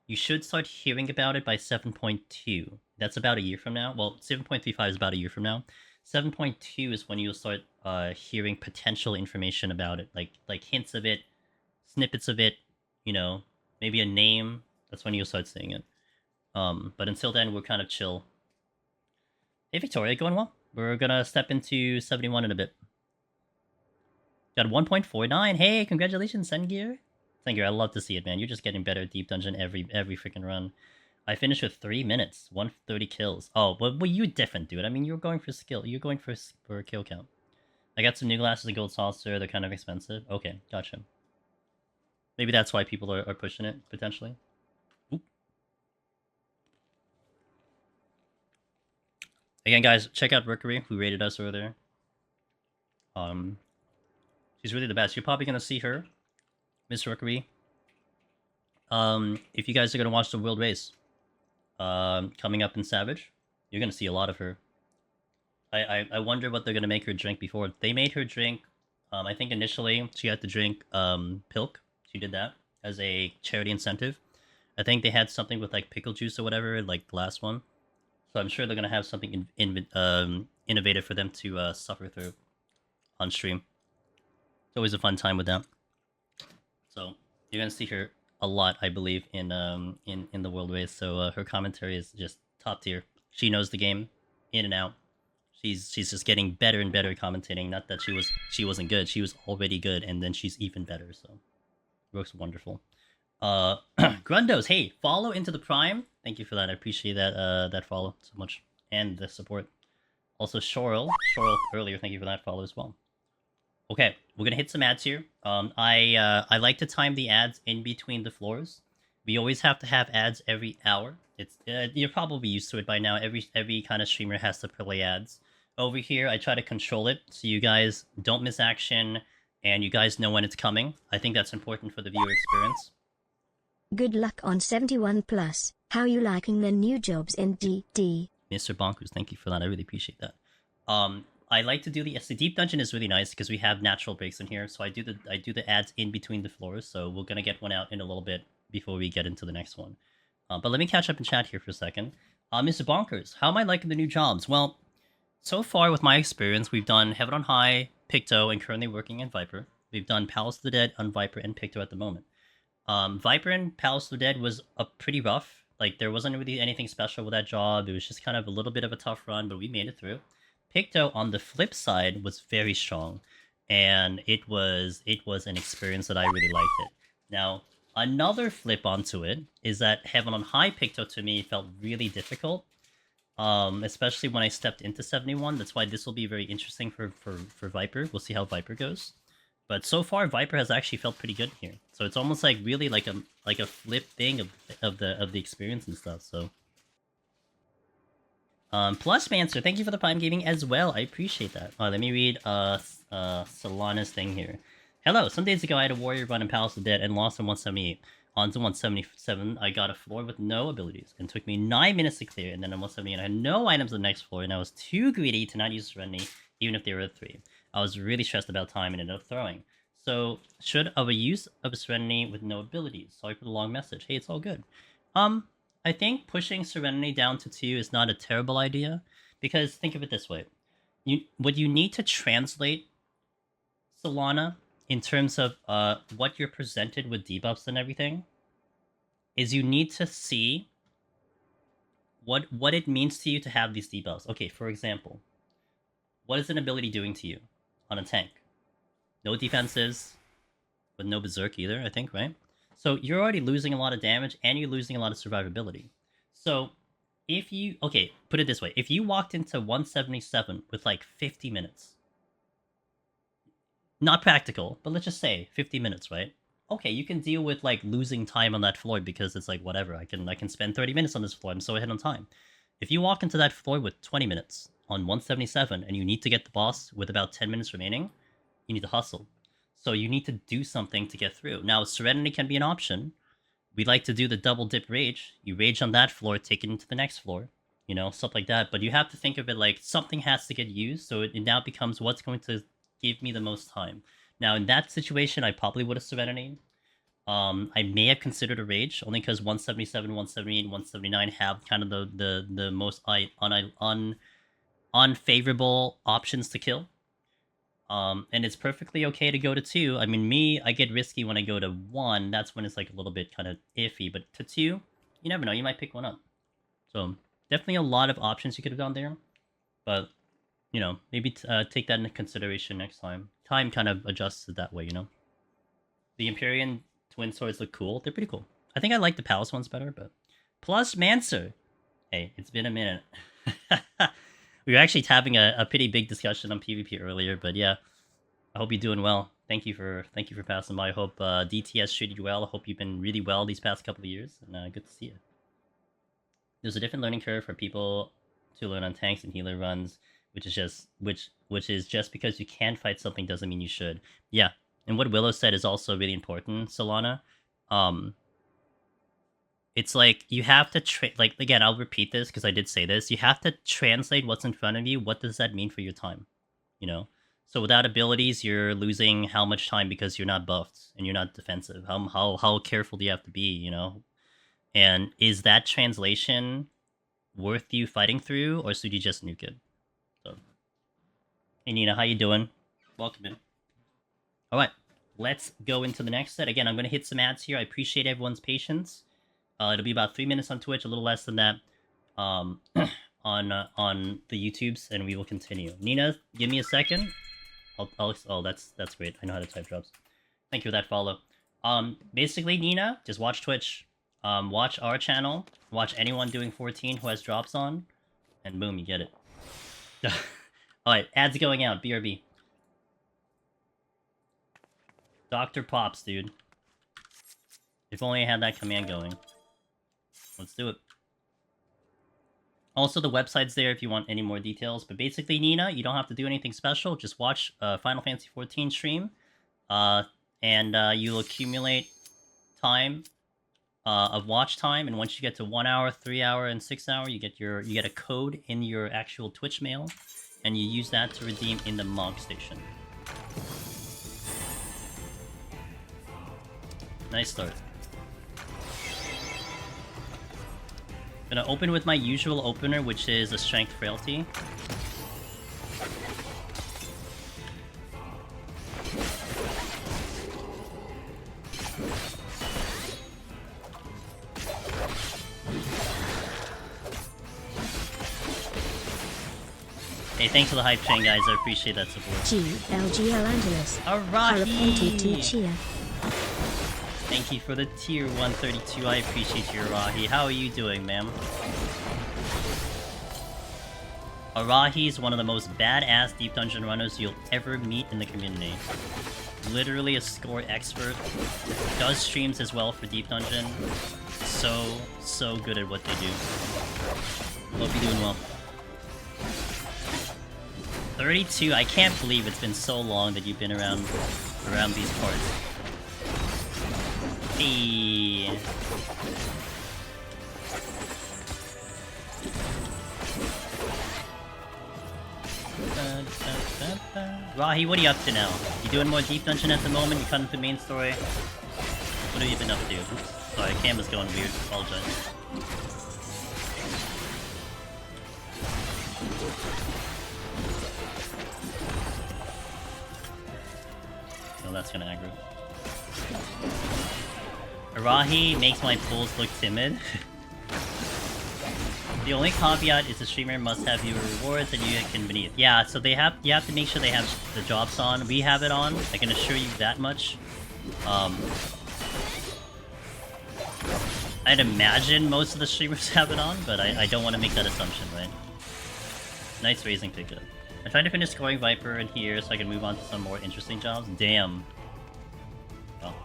You should start hearing about it by 7.2. That's about a year from now. Well, 7.35 is about a year from now. 7.2 is when you'll start hearing potential information about it, like hints of it, snippets of it, maybe a name. That's when you'll start seeing it. But until then, we're kind of chill. Hey, Victoria, going well? We're gonna step into 71 in a bit. Got 1.49. Hey, congratulations, Sengear. Sengear, I love to see it, man. You're just getting better at Deep Dungeon every freaking run. I finished with 3 minutes, 130 kills. Oh, well, you're different, dude. I mean, you're going for skill. You're going for kill count. I got some new glasses of Gold Saucer. They're kind of expensive. Okay, gotcha. Maybe that's why people are pushing it, potentially. Again, guys, check out Rookery, who rated us over there. She's really the best. You're probably gonna see her, Miss Rookery. If you guys are gonna watch the World Race, coming up in Savage, you're gonna see a lot of her. I wonder what they're gonna make her drink before. They made her drink. I think initially she had to drink Pilk. She did that as a charity incentive. I think they had something with like pickle juice or whatever, like the last one. So I'm sure they're gonna have something innovative for them to suffer through on stream. It's always a fun time with that. So you're gonna see her a lot, I believe, in the World Race. So her commentary is just top tier. She knows the game in and out. She's just getting better and better commentating. Not that she wasn't good. She was already good, and then she's even better. So it works wonderful. Grundos, hey, follow into the Prime. Thank you for that. I appreciate that follow so much and the support. Also, Shorel earlier. Thank you for that follow as well. Okay, we're gonna hit some ads here. I like to time the ads in between the floors. We always have to have ads every hour. It's you're probably used to it by now. Every kind of streamer has to play ads. Over here, I try to control it so you guys don't miss action and you guys know when it's coming. I think that's important for the viewer experience. Good luck on 71 plus. How you liking the new jobs in DD? Mr. Bonkers, thank you for that. I really appreciate that. I like to do the deep dungeon is really nice because we have natural breaks in here. So I do the ads in between the floors. So we're gonna get one out in a little bit before we get into the next one. But let me catch up in chat here for a second. Mr. Bonkers, how am I liking the new jobs? Well, so far with my experience, we've done Heaven on High, Picto, and currently working in Viper. We've done Palace of the Dead on Viper and Picto at the moment. Viper and Palace of the Dead was pretty rough. Like, there wasn't really anything special with that job. It was just kind of a little bit of a tough run, but we made it through. Picto, on the flip side, was very strong. And it was an experience that I really liked it. Now, another flip onto it is that Heaven on High Picto, to me, felt really difficult. Especially when I stepped into 71. That's why this will be very interesting for Viper. We'll see how Viper goes. But so far, Viper has actually felt pretty good here. So it's almost like really like a flip thing of the experience and stuff. So, Plus Mancer, thank you for the Prime Gaming as well. I appreciate that. Let me read Solana's thing here. Hello. Some days ago, I had a warrior run in Palace of the Dead and lost in 178. On to 177, I got a floor with no abilities, and took me 9 minutes to clear, and then on 178, I had no items on the next floor, and I was too greedy to not use Serenity, even if they were at 3. I was really stressed about time and ended up throwing. So, should of a use of a Serenity with no abilities? Sorry for the long message. Hey, it's all good. I think pushing Serenity down to 2 is not a terrible idea, because think of it this way. What you need to translate, Solana, in terms of what you're presented with debuffs and everything, is you need to see what it means to you to have these debuffs. Okay, for example, what is an ability doing to you on a tank? No defenses, but no berserk either, I think, right? So you're already losing a lot of damage, and you're losing a lot of survivability. So if you... Okay, put it this way. If you walked into 177 with, like, 50 minutes... Not practical, but let's just say 50 minutes, right? Okay, you can deal with like losing time on that floor because it's like whatever. I can spend 30 minutes on this floor. I'm so ahead on time. If you walk into that floor with 20 minutes on 177 and you need to get the boss with about 10 minutes remaining, you need to hustle. So you need to do something to get through. Now, Serenity can be an option. We like to do the double dip rage. You rage on that floor, take it into the next floor. You know, stuff like that. But you have to think of it like something has to get used. So it now becomes what's going to give me the most time. Now, in that situation, I probably would have Serenity. I may have considered a Rage, only because 177, 178, 179 have kind of the most unfavorable options to kill. And it's perfectly okay to go to 2. I mean, me, I get risky when I go to 1. That's when it's like a little bit kind of iffy. But to 2, you never know. You might pick one up. So, definitely a lot of options you could have done there. But... you know, maybe take that into consideration next time. Time kind of adjusts it that way, you know? The Empyrean twin swords look cool. They're pretty cool. I think I like the Palace ones better, but... Plus Mancer! Hey, it's been a minute. We were actually having a pretty big discussion on PvP earlier, but yeah. I hope you're doing well. Thank you for passing by. I hope DTS treated you well. I hope you've been really well these past couple of years, and good to see you. There's a different learning curve for people to learn on tanks and healer runs. Which is just because you can fight something doesn't mean you should. Yeah, and what Willow said is also really important, Solana. It's like you have to like again. I'll repeat this because I did say this. You have to translate what's in front of you. What does that mean for your time? You know. So without abilities, you're losing how much time because you're not buffed and you're not defensive. How careful do you have to be? You know. And is that translation worth you fighting through, or should you just nuke it? So, hey Nina, how you doing? Welcome in. All right, let's go into the next set. Again, I'm going to hit some ads here. I appreciate everyone's patience. It'll be about 3 minutes on Twitch, a little less than that on on the YouTubes, and we will continue. Nina, give me a second. Oh, that's great. I know how to type drops. Thank you for that follow. Basically, Nina, just watch Twitch. Watch our channel. Watch anyone doing 14 who has drops on, and boom, you get it. Alright, ads going out. BRB. Dr. Pops, dude. If only I had that command going. Let's do it. Also, the website's there if you want any more details. But basically, Nina, you don't have to do anything special. Just watch Final Fantasy 14 stream. And you'll accumulate time of watch time. And once you get to 1 hour, 3 hour, and 6 hour, you get a code in your actual Twitch mail. And you use that to redeem in the Mog Station. Nice start. Gonna open with my usual opener, which is a Strength Frailty. Hey, thanks for the hype train, guys. I appreciate that support. GLGL Angeles. Arahi! Thank you for the tier 132. I appreciate you, Arahi. How are you doing, ma'am? Arahi is one of the most badass deep dungeon runners you'll ever meet in the community. Literally a score expert. Does streams as well for deep dungeon. So good at what they do. Hope you're doing well. 32. I can't believe it's been so long that you've been around these parts. Hey. Rahi, what are you up to now? You doing more deep dungeon at the moment? You cutting the main story? What have you been up to? Oops. Sorry, camera's going weird. Apologize. No, that's gonna aggro. Arahi makes my pulls look timid. The only caveat is the streamer must have your rewards and you can beneath. Yeah, so you have to make sure they have the drops on. We have it on. I can assure you that much. I'd imagine most of the streamers have it on, but I don't want to make that assumption, right? Nice raising pickup. I'm trying to finish scoring Viper in here so I can move on to some more interesting jobs. Damn. Well,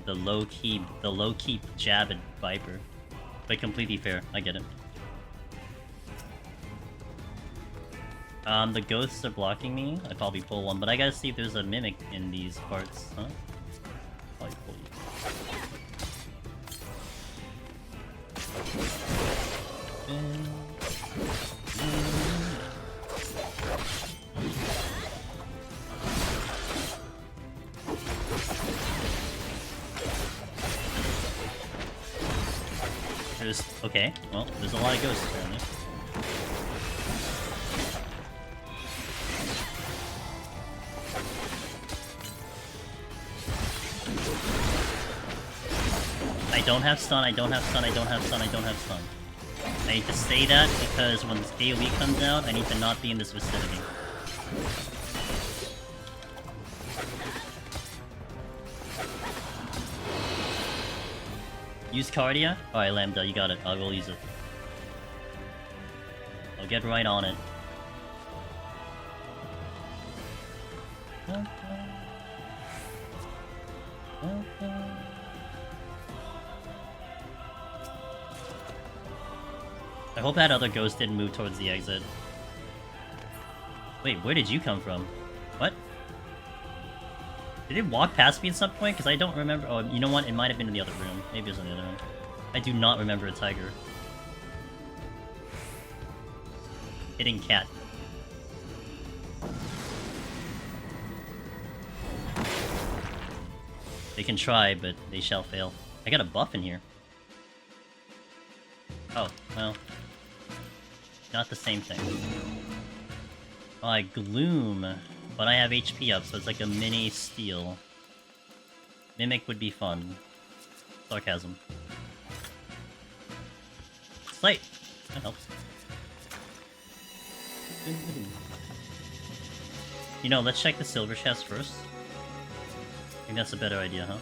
the low key jab at Viper, but completely fair. I get it. The ghosts are blocking me. I'd probably pull one, but I gotta see if there's a mimic in these parts, huh? Probably pull you. Okay, well, there's a lot of ghosts apparently. I don't have stun, I don't have stun, I don't have stun, I don't have stun. I need to say that because when this AoE comes out, I need to not be in this vicinity. Use Cardia? Alright, Lambda, you got it. I will use it. I'll get right on it. I hope that other ghost didn't move towards the exit. Wait, where did you come from? What? Did it walk past me at some point? Because I don't remember. Oh, you know what? It might have been in the other room. Maybe it was in the other room. I do not remember a tiger. Hitting cat. They can try, but they shall fail. I got a buff in here. Oh, well. Not the same thing. Oh, I gloom. But I have HP up, so it's like a mini steal. Mimic would be fun. Sarcasm. Slate! That helps. You know, let's check the silver chest first. I think that's a better idea, huh?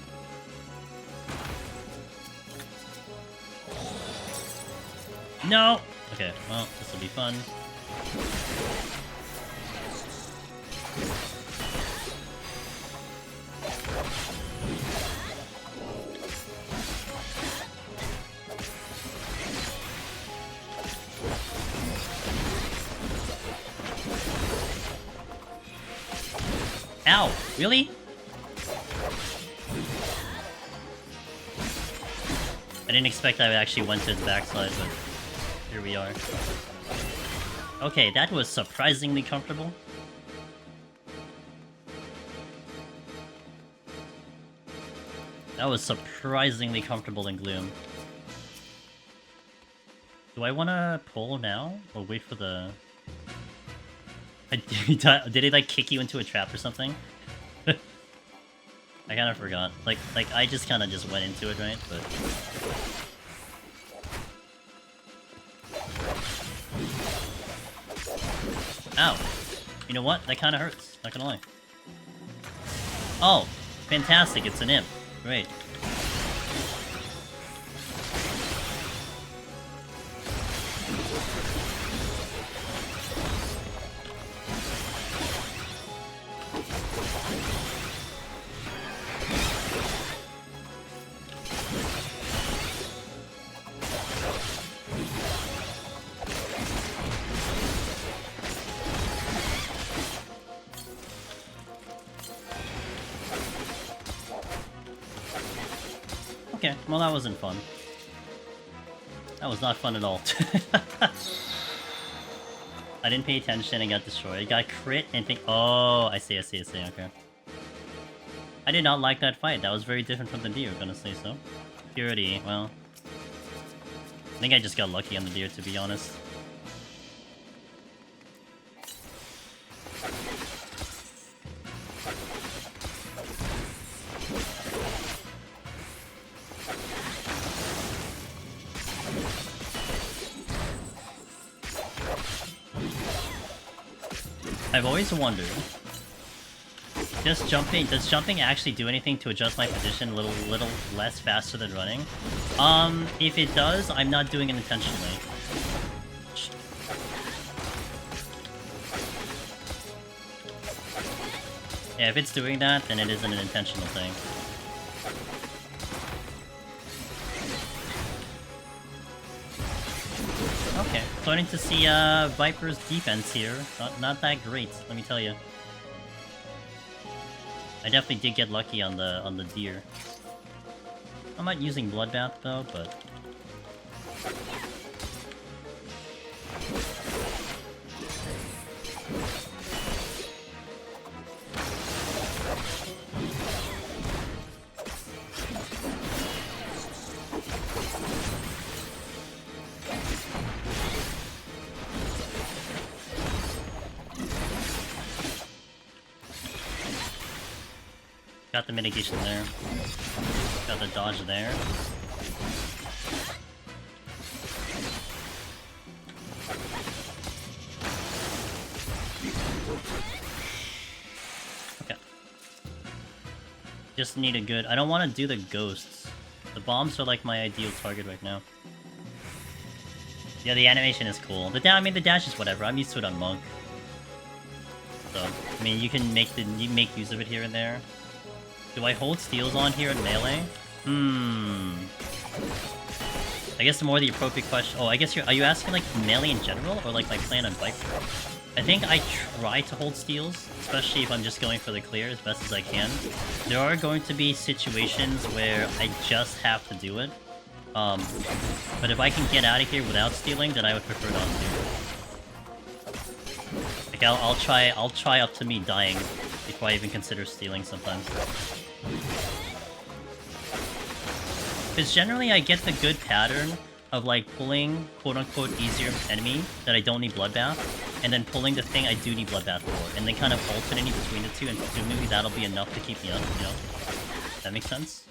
No! Okay, well, this will be fun. Ow! Really? I didn't expect I actually went to the backside, but here we are. Okay, that was surprisingly comfortable. That was surprisingly comfortable in Gloom. Do I want to pull now? Or wait for the... Did it like kick you into a trap or something? I kind of forgot. Like I just kind of just went into it, right? But ow! You know what? That kind of hurts. Not gonna lie. Oh, fantastic! It's an imp. Great. Okay, well that wasn't fun. That was not fun at all. I didn't pay attention and got destroyed. I got crit and think... Oh, I see, okay. I did not like that fight. That was very different from the deer, gonna say so. Purity, well... I think I just got lucky on the deer, to be honest. I've always wondered, does jumping actually do anything to adjust my position a little less faster than running? If it does, I'm not doing it intentionally. Yeah, if it's doing that, then it isn't an intentional thing. Okay, starting to see Viper's defense here. Not that great, let me tell you. I definitely did get lucky on the deer. I'm not using Bloodbath though, but got the mitigation there. Got the dodge there. Okay. Just need a good... I don't want to do the ghosts. The bombs are like my ideal target right now. Yeah, the animation is cool. The dash is whatever. I'm used to it on Monk. So, I mean, you can make use of it here and there. Do I hold steals on here in melee? I guess the more the appropriate question... Oh, I guess are you asking, like, melee in general? Or, like, my plan on Viper? I think I try to hold steals, especially if I'm just going for the clear as best as I can. There are going to be situations where I just have to do it. But if I can get out of here without stealing, then I would prefer not to. Like, I'll try up to me dying before I even consider stealing sometimes. Because generally I get the good pattern of like pulling quote-unquote easier enemy that I don't need Bloodbath, and then pulling the thing I do need Bloodbath for, and then kind of alternating between the two, and presumably that'll be enough to keep me up, you know? That makes sense?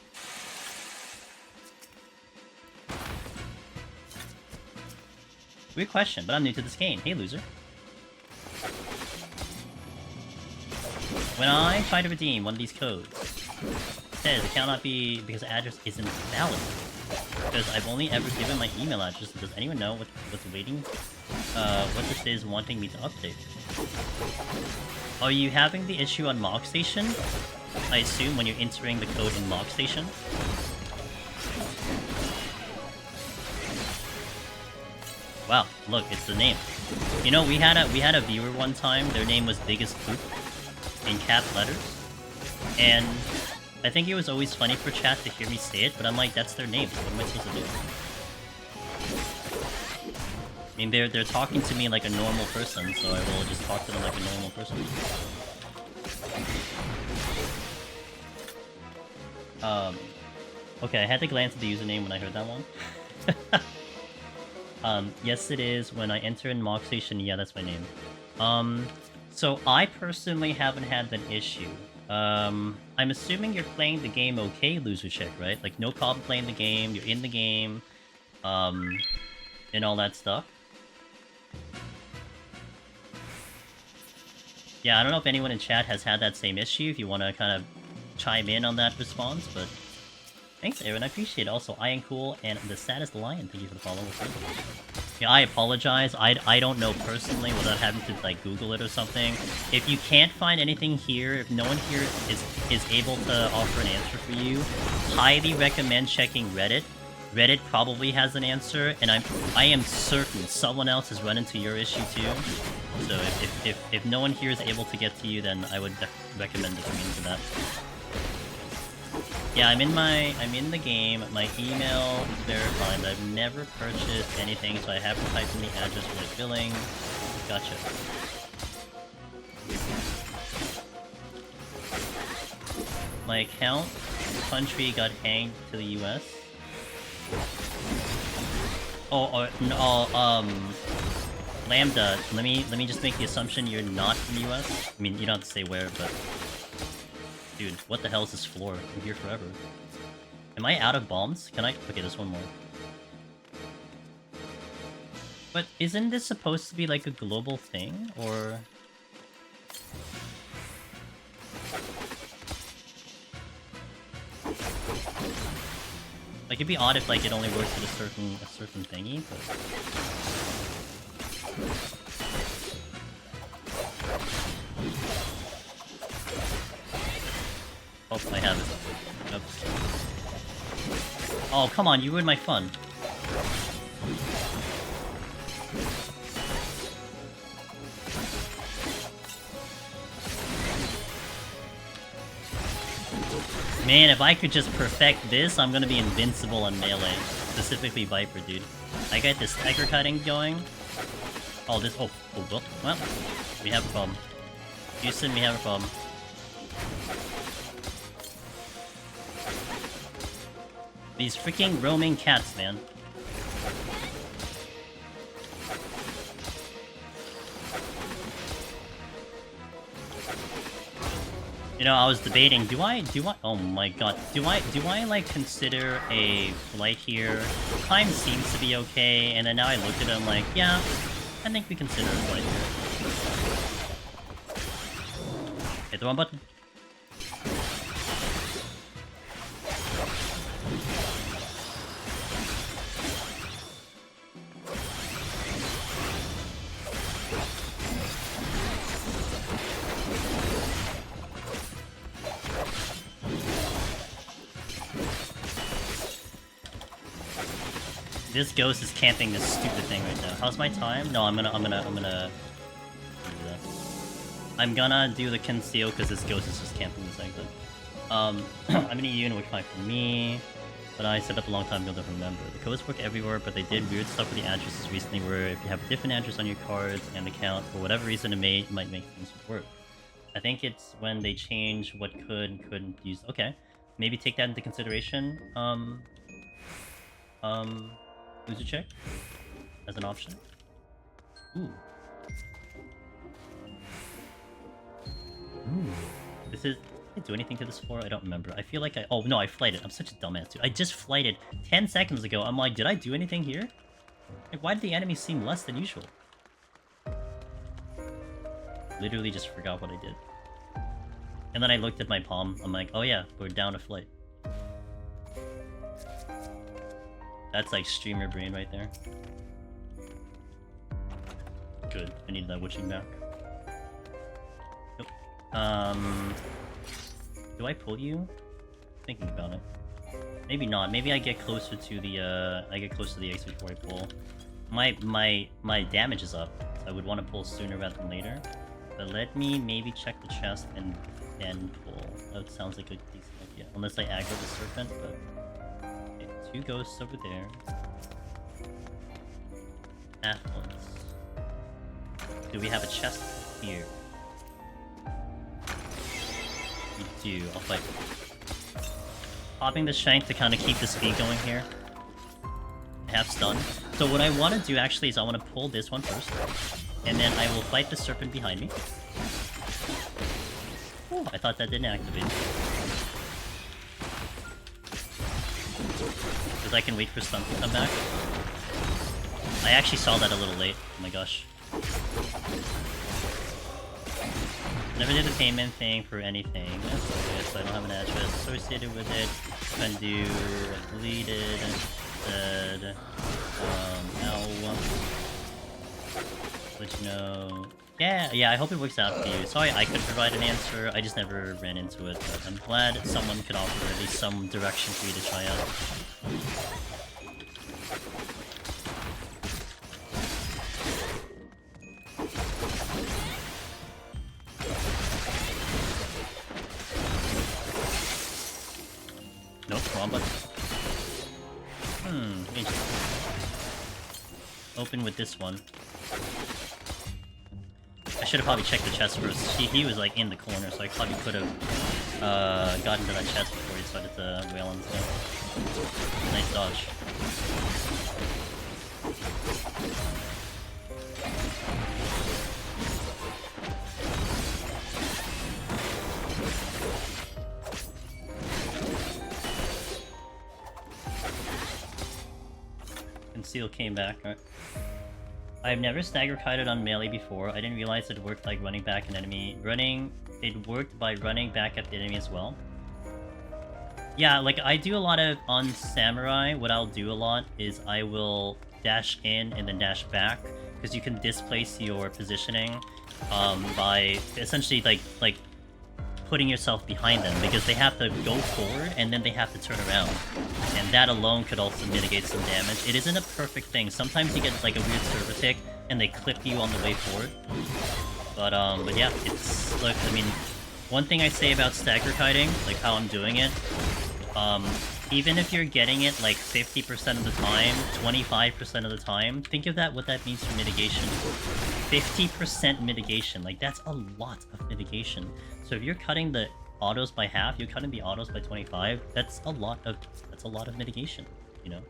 Weird question, but I'm new to this game. Hey, loser. When I try to redeem one of these codes, it says it cannot be because the address isn't valid. Because I've only ever given my email address. Does anyone know what's waiting? What this is wanting me to update? Are you having the issue on Mog Station? I assume when you're entering the code in Mog Station. Wow, look, it's the name. You know, we had a viewer one time. Their name was Biggest Poop in cap letters, and I think it was always funny for chat to hear me say it. But I'm like, that's their name. So what am I supposed to do? I mean, they're talking to me like a normal person, so I will just talk to them like a normal person. Okay, I had to glance at the username when I heard that one. Yes it is, when I enter in Mock Station, yeah, that's my name. So I personally haven't had that issue. I'm assuming you're playing the game okay, Loser Chick, right? Like, no problem playing the game, you're in the game, and all that stuff. Yeah, I don't know if anyone in chat has had that same issue, if you want to kind of chime in on that response, but... Thanks, Aaron, I appreciate it. Also, I am cool, and the saddest lion, thank you for the follow. Yeah, I apologize. I don't know personally without having to, like, Google it or something. If you can't find anything here, if no one here is able to offer an answer for you, highly recommend checking Reddit. Reddit probably has an answer, and I am certain someone else has run into your issue too. So if no one here is able to get to you, then I would recommend looking into that. Yeah, I'm in the game, my email is verified, but I've never purchased anything, so I haven't typed in the address for the billing. Gotcha. My account country got hanged to the US. Lambda, let me just make the assumption you're not from the US. I mean, you don't have to say where, but... Dude, what the hell is this floor? I'm here forever. Am I out of bombs? Can I... Okay, there's one more. But isn't this supposed to be like a global thing? Or... Like, it'd be odd if like it only works at a certain thingy, but... Oh, I have it. Oops. Oh, come on, you ruined my fun. Man, if I could just perfect this, I'm gonna be invincible on melee. Specifically Viper, dude. I got this stagger cutting going. Oh, this... Oh, well, we have a problem. Houston, we have a problem. These freaking roaming cats, man. You know, I was debating, do I, oh my god, do I, like, consider a flight here? Time seems to be okay, and then now I look at it, I'm like, yeah, I think we consider a flight here. Hit the wrong button. This ghost is camping this stupid thing right now. How's my time? No, I'm gonna do that. I'm gonna do the conceal because this ghost is just camping this exit. I'm gonna use Wikify for me, but I set up a long time ago to remember. The codes work everywhere, but they did weird stuff with the addresses recently where if you have a different address on your cards and account, for whatever reason it might make things work. I think it's when they change what could and couldn't use. Okay, maybe take that into consideration. Who's a check? As an option. Ooh. Ooh. This is... Did I do anything to this floor? I don't remember. I feel like I... Oh, no, I flighted. I'm such a dumbass, dude. I just flighted 10 seconds ago. I'm like, did I do anything here? Like, why did the enemy seem less than usual? Literally just forgot what I did. And then I looked at my palm. I'm like, oh yeah, we're down a flight. That's like streamer brain right there. Good. I needed that witching back. Nope. Do I pull you? Thinking about it. Maybe not. Maybe I get closer to the X before I pull. My damage is up, so I would want to pull sooner rather than later. But let me maybe check the chest and then pull. That sounds like a decent idea. Unless I aggro the serpent, but okay, 2 ghosts over there. Athletes. Do we have a chest here? We do. I'll fight. Popping the strength to kind of keep the speed going here. I have stun. So what I want to do actually is I want to pull this one first. And then I will fight the serpent behind me. Ooh, I thought that didn't activate. Because I can wait for stun to come back. I actually saw that a little late. Oh my gosh. Never did a payment thing for anything. That's okay, so I don't have an address associated with it. Can do deleted instead. Ow. Let you know. Yeah, I hope it works out for you. Sorry I could provide an answer, I just never ran into it. But I'm glad someone could offer at least some direction for you to try out. Nope, wrong button. Interesting. Open with this one. I should have probably checked the chest first. He was like in the corner, so I probably could have gotten to that chest before he started to wail on stuff. Nice dodge. Conceal came back, right? I've never stagger kited on melee before. I didn't realize it worked like running back an enemy. It worked by running back at the enemy as well. Yeah, like I do a lot of on samurai. What I'll do a lot is I will dash in and then dash back because you can displace your positioning by essentially like putting yourself behind them because they have to go forward and then they have to turn around. And that alone could also mitigate some damage. It isn't a perfect thing. Sometimes you get like a weird server tick and they clip you on the way forward. But yeah, it's look, I mean, one thing I say about stagger kiting, like how I'm doing it, even if you're getting it like 50% of the time, 25% of the time, think of that, what that means for mitigation. 50% mitigation, like that's a lot of mitigation. So if you're cutting the autos by half, you're cutting the autos by 25, that's a lot of mitigation, you know?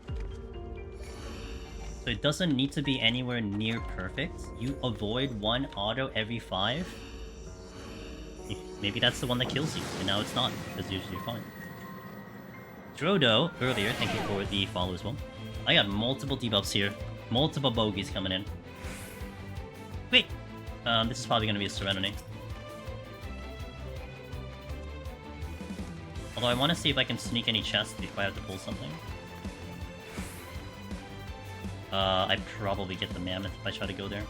So it doesn't need to be anywhere near perfect. You avoid 1 auto every 5. Maybe that's the one that kills you, and now it's not, because you're fine. Drodo, earlier, thank you for the follow as well. I got multiple debuffs here. Multiple bogeys coming in. Wait! This is probably gonna be a Serenity. Although I want to see if I can sneak any chests before I have to pull something. I'd probably get the Mammoth if I try to go there.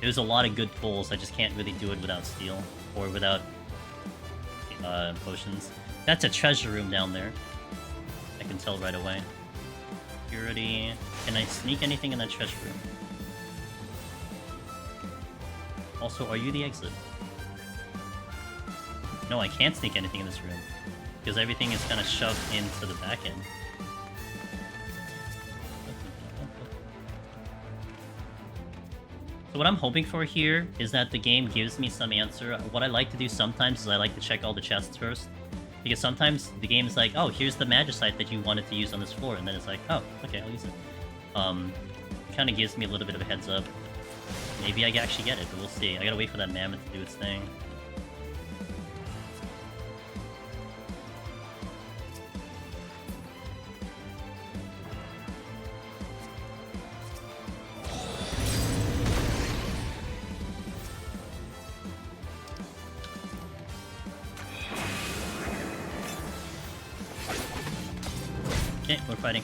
There's a lot of good pulls, I just can't really do it without steel. Or without potions. That's a treasure room down there. I can tell right away. Purity. Can I sneak anything in that treasure room? Also, are you the exit? No, I can't sneak anything in this room. Because everything is kind of shoved into the back end. So what I'm hoping for here is that the game gives me some answer. What I like to do sometimes is I like to check all the chests first. Because sometimes the game is like, oh, here's the Magicite that you wanted to use on this floor. And then it's like, oh, okay, I'll use it. It kind of gives me a little bit of a heads up. Maybe I actually get it, but we'll see. I gotta wait for that Mammoth to do its thing. Okay, we're fighting.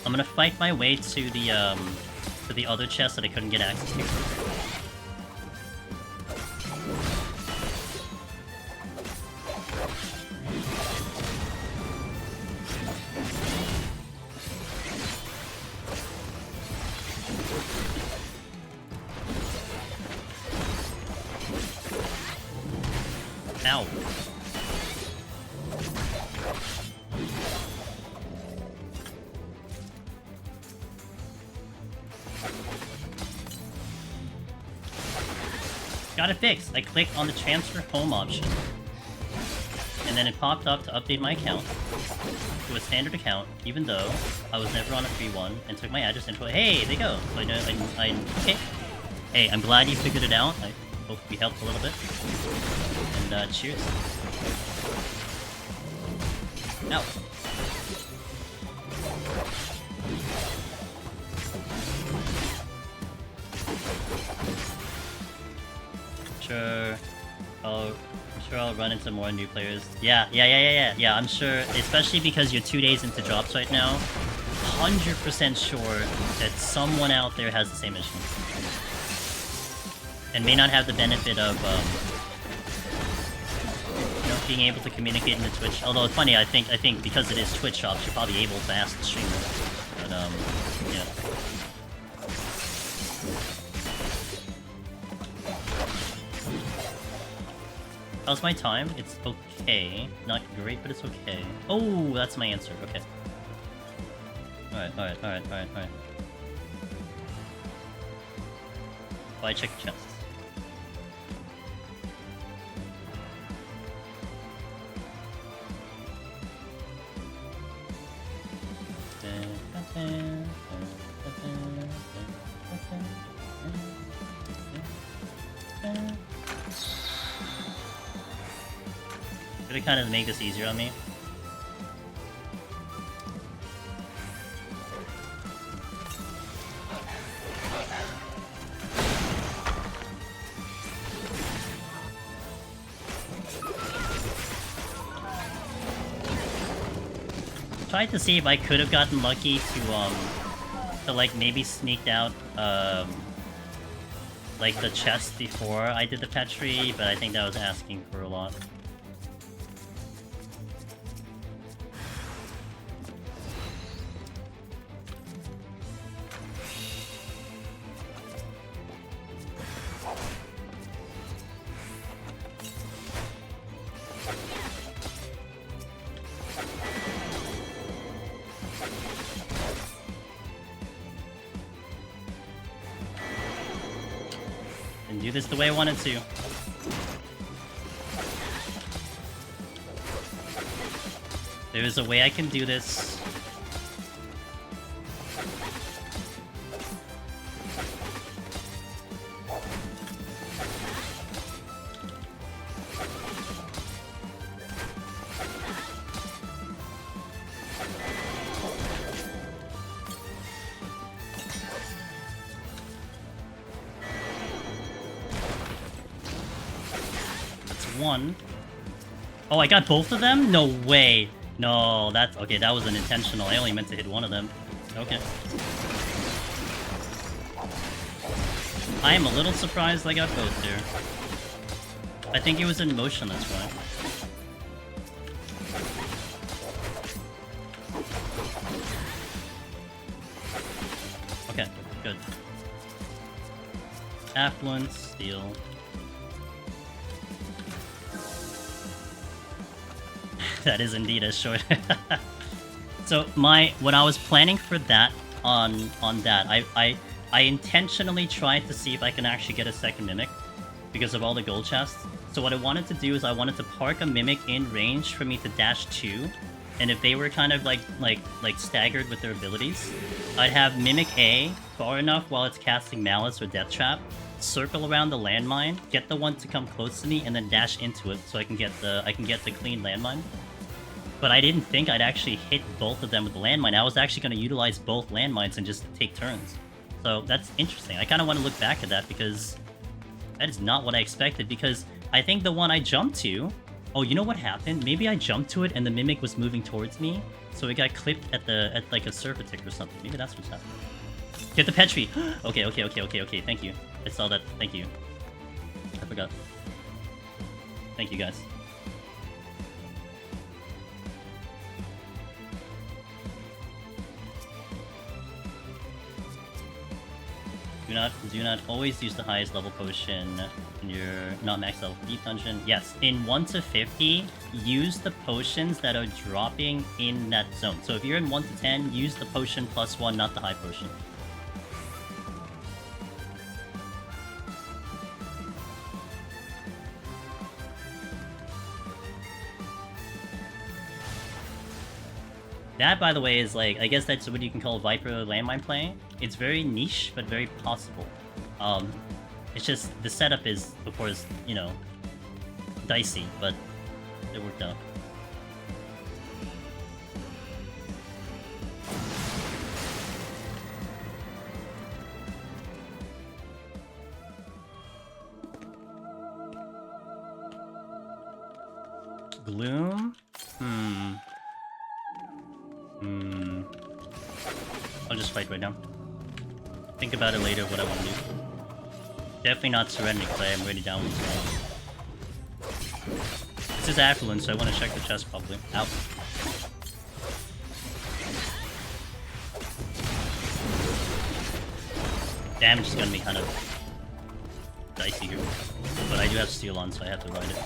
I'm gonna fight my way to the other chest that I couldn't get access to. Ow. Got it fixed. I clicked on the transfer home option. And then it popped up to update my account to a standard account, even though I was never on a free one, and took my address info. Hey, there you go. So I know okay. Hey, I'm glad you figured it out. I hope we helped a little bit. And cheers. Ow. I'm sure I'll run into more new players. Yeah, I'm sure, especially because you're 2 days into drops right now. 100% sure that someone out there has the same issue. And may not have the benefit of, you know, being able to communicate in the Twitch. Although it's funny, I think because it is Twitch shops, you're probably able to ask the streamer. But, yeah. How's my time? It's okay. Not great, but it's okay. Oh, that's my answer. Okay. Alright. Why check the chests? Could it kind of make this easier on me? Tried to see if I could have gotten lucky to like maybe sneaked out like the chest before I did the pet tree, but I think that was asking for a lot. Do this the way I wanted to. There is a way I can do this. One. Oh, I got both of them? No way. No, that's... Okay, that was unintentional. I only meant to hit one of them. Okay. I am a little surprised I got both there. I think it was in motion, that's why. Okay, good. Affluence, steel. That is indeed a short. So when I was planning for that on that, I intentionally tried to see if I can actually get a second mimic because of all the gold chests. So what I wanted to do is I wanted to park a mimic in range for me to dash to, and if they were kind of like staggered with their abilities, I'd have mimic A far enough while it's casting Malice or Death Trap, circle around the landmine, get the one to come close to me, and then dash into it so I can get the clean landmine. But I didn't think I'd actually hit both of them with the landmine. I was actually going to utilize both landmines and just take turns. So that's interesting. I kind of want to look back at that because that is not what I expected. Because I think the one I jumped to Oh, you know what happened? Maybe I jumped to it and the Mimic was moving towards me, so it got clipped at like a surfer tick or something. Maybe that's what's happening. Get the Petri! Okay. Thank you. I saw that. Thank you. I forgot. Thank you, guys. Do not always use the highest level potion when you're not max level deep dungeon. Yes, in 1 to 50, use the potions that are dropping in that zone. So if you're in 1 to 10, use the potion +1, not the high potion. That, by the way, is like, I guess that's what you can call Viper landmine playing. It's very niche, but very possible. It's just, the setup is, of course, you know, dicey, but it worked out. Gloom? I'll just fight right now. Think about it later what I want to do. Definitely not surrendering because I am already down with This is affluent, so I want to check the chest properly. Out. Damage is gonna be kind of dicey here. But I do have steel on, so I have to ride it.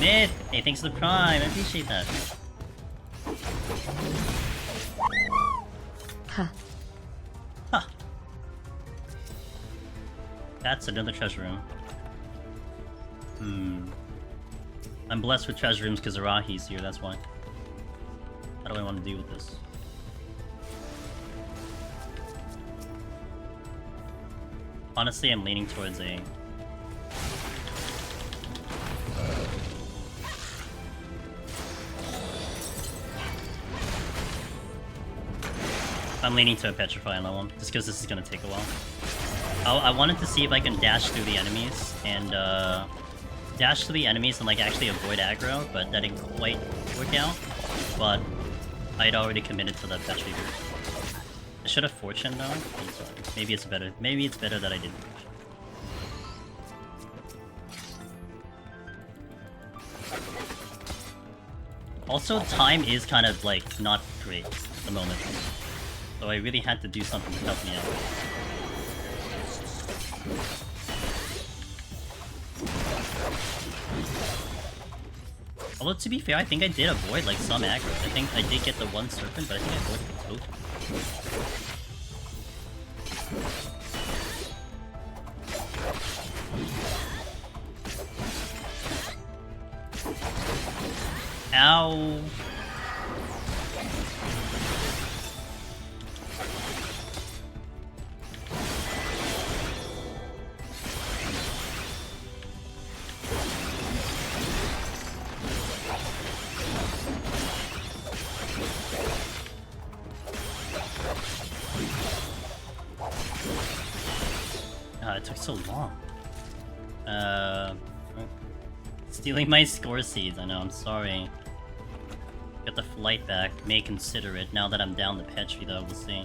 Myth! Hey, thanks for the prime, I appreciate that. Huh. Huh. That's another treasure room. I'm blessed with treasure rooms because Arahi's here, that's why. How do I want to deal with this? Honestly, I'm leaning towards a... I'm leaning to a Petrify on that one, just because this is going to take a while. I wanted to see if I can dash through the enemies, and dash through the enemies and like actually avoid aggro, but that didn't quite work out. But I'd already committed to that Petri here. I should have Fortune though. I'm sorry. Maybe it's better. Maybe it's better that I didn't Fortune. Also, time is kind of like not great at the moment. So I really had to do something to help me out. Although, to be fair, I think I did avoid like some aggro. I think I did get the one serpent, but I think I avoided the toad. Ow! It took so long. Stealing my score seeds. I know, I'm sorry. Get the flight back. May consider it now that I'm down the Petri, though. We'll see.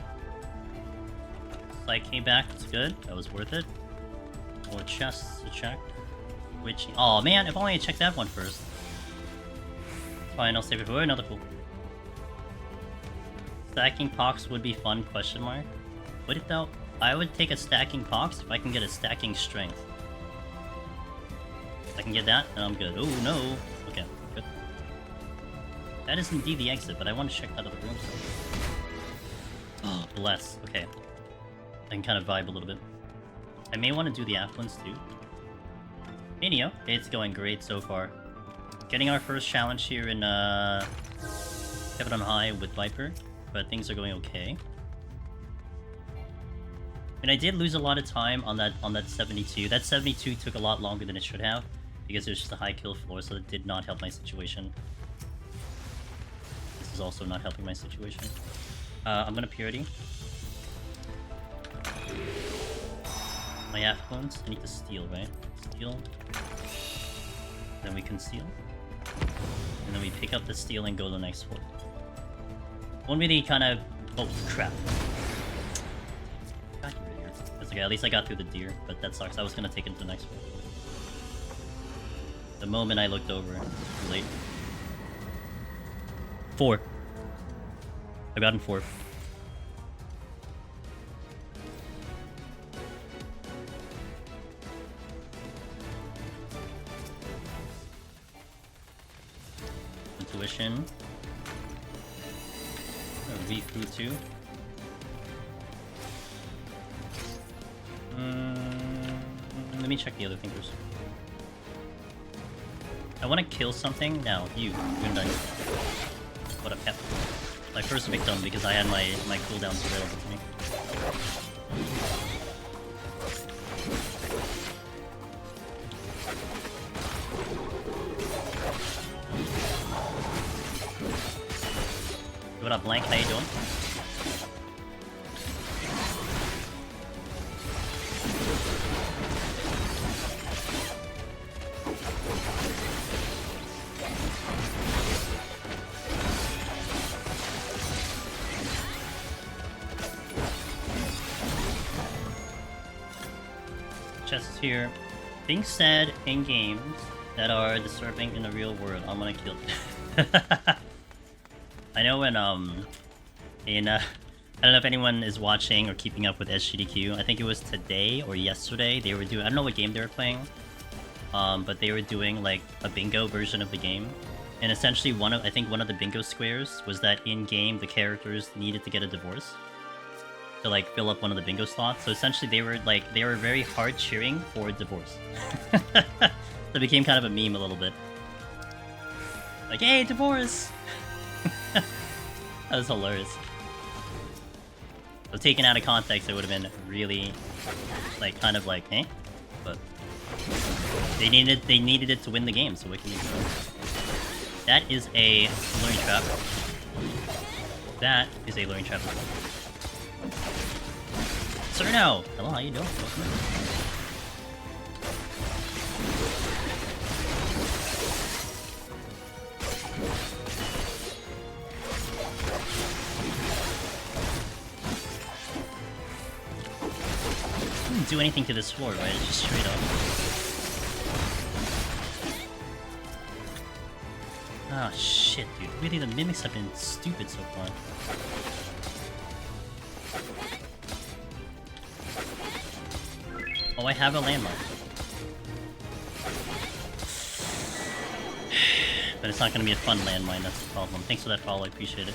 Flight came back. That's good. That was worth it. More chests to check. Which... Oh man, if only I checked that one first. Fine, I'll save it for another pool. Stacking pox would be fun, question mark. Would it though? I would take a stacking pox if I can get a stacking strength. If I can get that, then I'm good. Oh no! Okay, good. That is indeed the exit, but I want to check that other room. Oh, bless. Okay. I can kind of vibe a little bit. I may want to do the affluence too. Anyway, it's going great so far. Getting our first challenge here in Heaven on High with Viper, but things are going okay. And I did lose a lot of time on that 72. That 72 took a lot longer than it should have, because it was just a high kill floor, so it did not help my situation. This is also not helping my situation. I'm gonna Purity. My affluence, I need to steal, right? Steal. Then we conceal. And then we pick up the steal and go to the next floor. Won't really kind of... Oh, crap. God, you're here. That's okay, at least I got through the deer, but that sucks. I was gonna take it to the next floor. The moment I looked over, too late. 4. I got in 4. Intuition. V through 2. Let me check the other fingers. I want to kill something now. You, Gundai. What a pep. My first victim because I had my cooldowns available to me. What up, Blank? How you doing? Chests here. Things said in games that are disturbing in the real world. I'm gonna kill. I know when I don't know if anyone is watching or keeping up with SGDQ. I think it was today or yesterday they were doing. I don't know what game they were playing, but they were doing like a bingo version of the game, and essentially I think one of the bingo squares was that in game the characters needed to get a divorce to like fill up one of the bingo slots. So essentially they were very hard cheering for divorce. So it became kind of a meme a little bit. Like, hey, divorce! That was hilarious. So taken out of context, it would have been really, like, kind of like, eh? But they needed it to win the game, so what can you do? That is a luring trap. That is a luring trap as well. Cerno! Hello, how you doing? Welcome in. Didn't do anything to this floor, right? It's just straight up. Oh shit, dude. Really, the mimics have been stupid so far. Oh, I have a landmark. But it's not gonna be a fun landmine, that's the problem. Thanks for that follow, I appreciate it.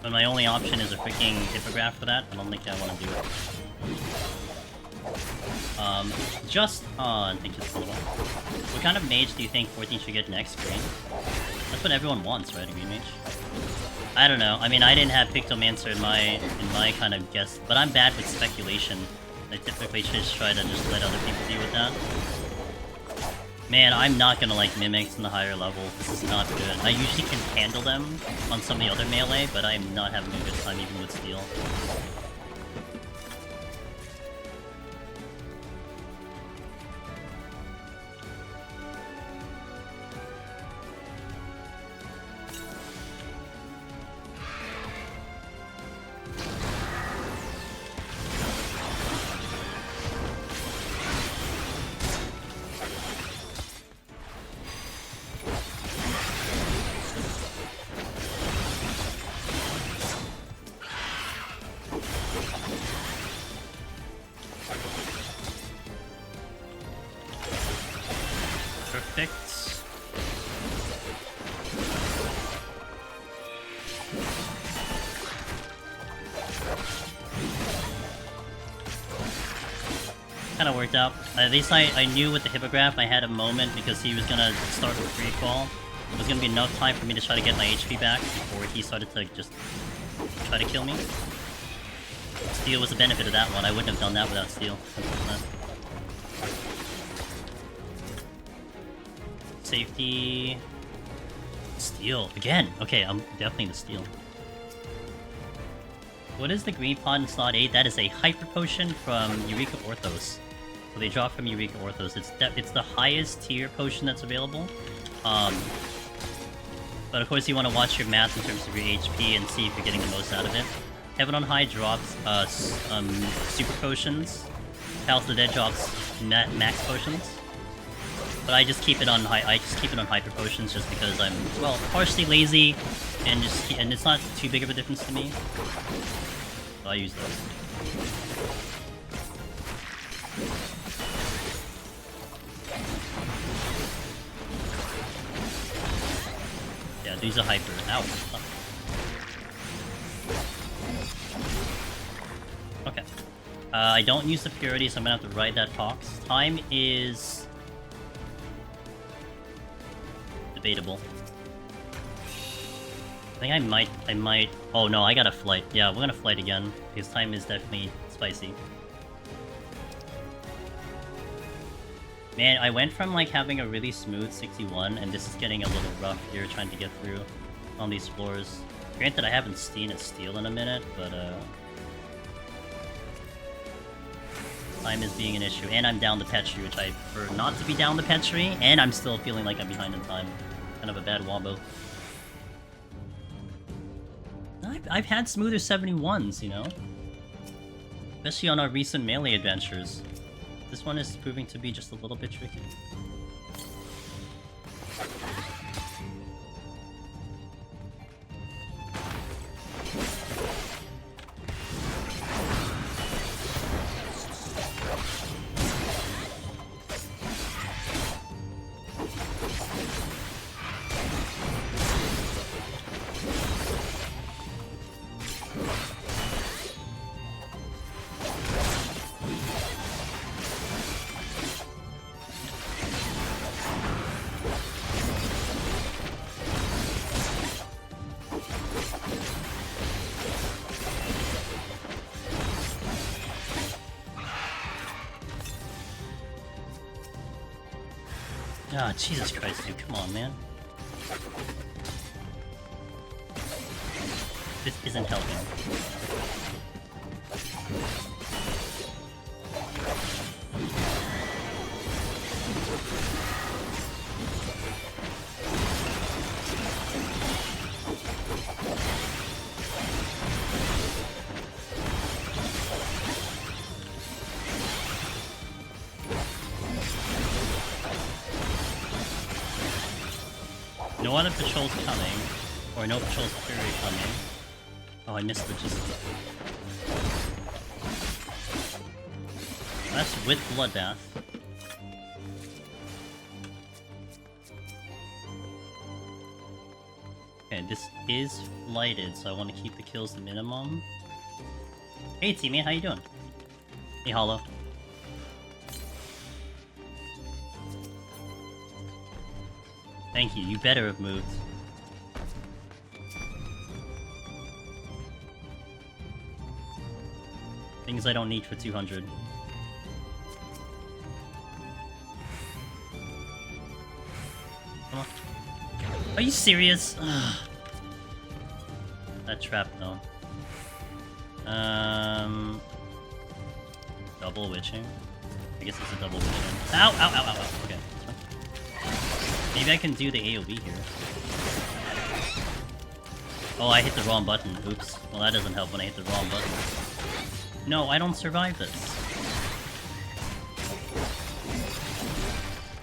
But my only option is a freaking hippograph for that. I don't think I want to do it. Just on... Thank you for the follow. What kind of mage do you think 14 should get next? Green? That's what everyone wants, right? A green mage? I don't know. I mean, I didn't have Pictomancer in my kind of guess, but I'm bad with speculation. I typically just try to just let other people deal with that. Man, I'm not gonna like mimics in the higher level. This is not good. I usually can handle them on some of the other melee, but I'm not having a good time even with steel. Kind of worked out. At least I knew with the hippograph I had a moment because he was gonna start with free fall. It was gonna be enough time for me to try to get my HP back before he started to just try to kill me. Steel was the benefit of that one. I wouldn't have done that without steel. 100%. Safety... Steel. Again! Okay, I'm definitely the steel. What is the green pod in slot 8? That is a Hyper Potion from Eureka Orthos. So they drop from Eureka Orthos. It's the highest tier potion that's available. But of course you want to watch your math in terms of your HP and see if you're getting the most out of it. Heaven on High drops super potions. Palace of the Dead drops max potions. But I just keep it on hyper potions just because I'm, well, partially lazy and it's not too big of a difference to me. So I use those. Yeah, these are hyper. Ow. Okay. I don't use the purity, so I'm gonna have to ride that box. Time is debatable. I think I might... Oh no, I got a flight. Yeah, we're gonna flight again, because time is definitely spicy. Man, I went from like having a really smooth 61, and this is getting a little rough here trying to get through on these floors. Granted, I haven't seen a steel in a minute, but time is being an issue, and I'm down the Petri, which I prefer not to be down the Petri, and I'm still feeling like I'm behind in time. Kind of a bad wombo. I've had smoother 71s, you know? Especially on our recent melee adventures. This one is proving to be just a little bit tricky. Ah, Jesus Christ, dude, come on, man. This isn't helping. No other patrols coming, or no patrols period coming. Oh, I missed logistics. That's with Bloodbath. Okay, this is flighted, so I want to keep the kills to minimum. Hey teammate, how you doing? Hey Hollow. Thank you, you better have moved. Things I don't need for 200. Come on. Are you serious? That trap though. Double witching? I guess it's a double witching. Ow, ow, ow, ow, ow. Okay. Maybe I can do the AoE here. Oh, I hit the wrong button. Oops. Well, that doesn't help when I hit the wrong button. No, I don't survive this.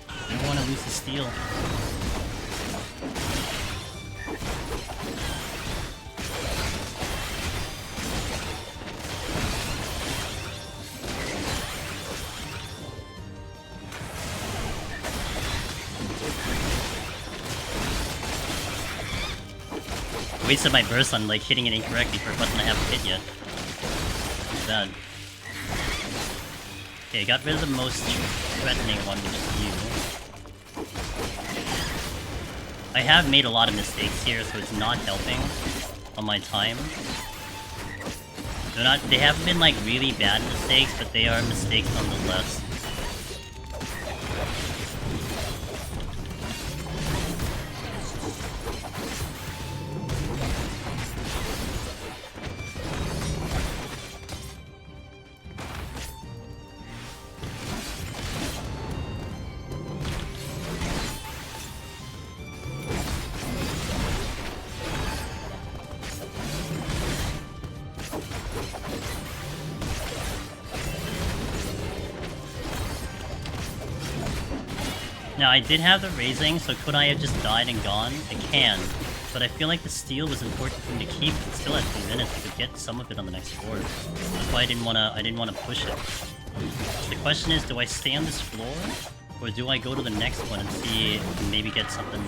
I don't want to lose the steal. Wasted my burst on like hitting it incorrectly for a button I haven't hit yet. Too bad. Okay, got rid of the most threatening one, which is you. I have made a lot of mistakes here, so it's not helping on my time. They haven't been like really bad mistakes, but they are mistakes nonetheless. Now, I did have the raising, so could I have just died and gone? I can, but I feel like the steal was important for me to keep. It's still at 3 minutes. I could get some of it on the next floor. That's why I didn't wanna push it. The question is, do I stay on this floor, or do I go to the next one and see if I can maybe get something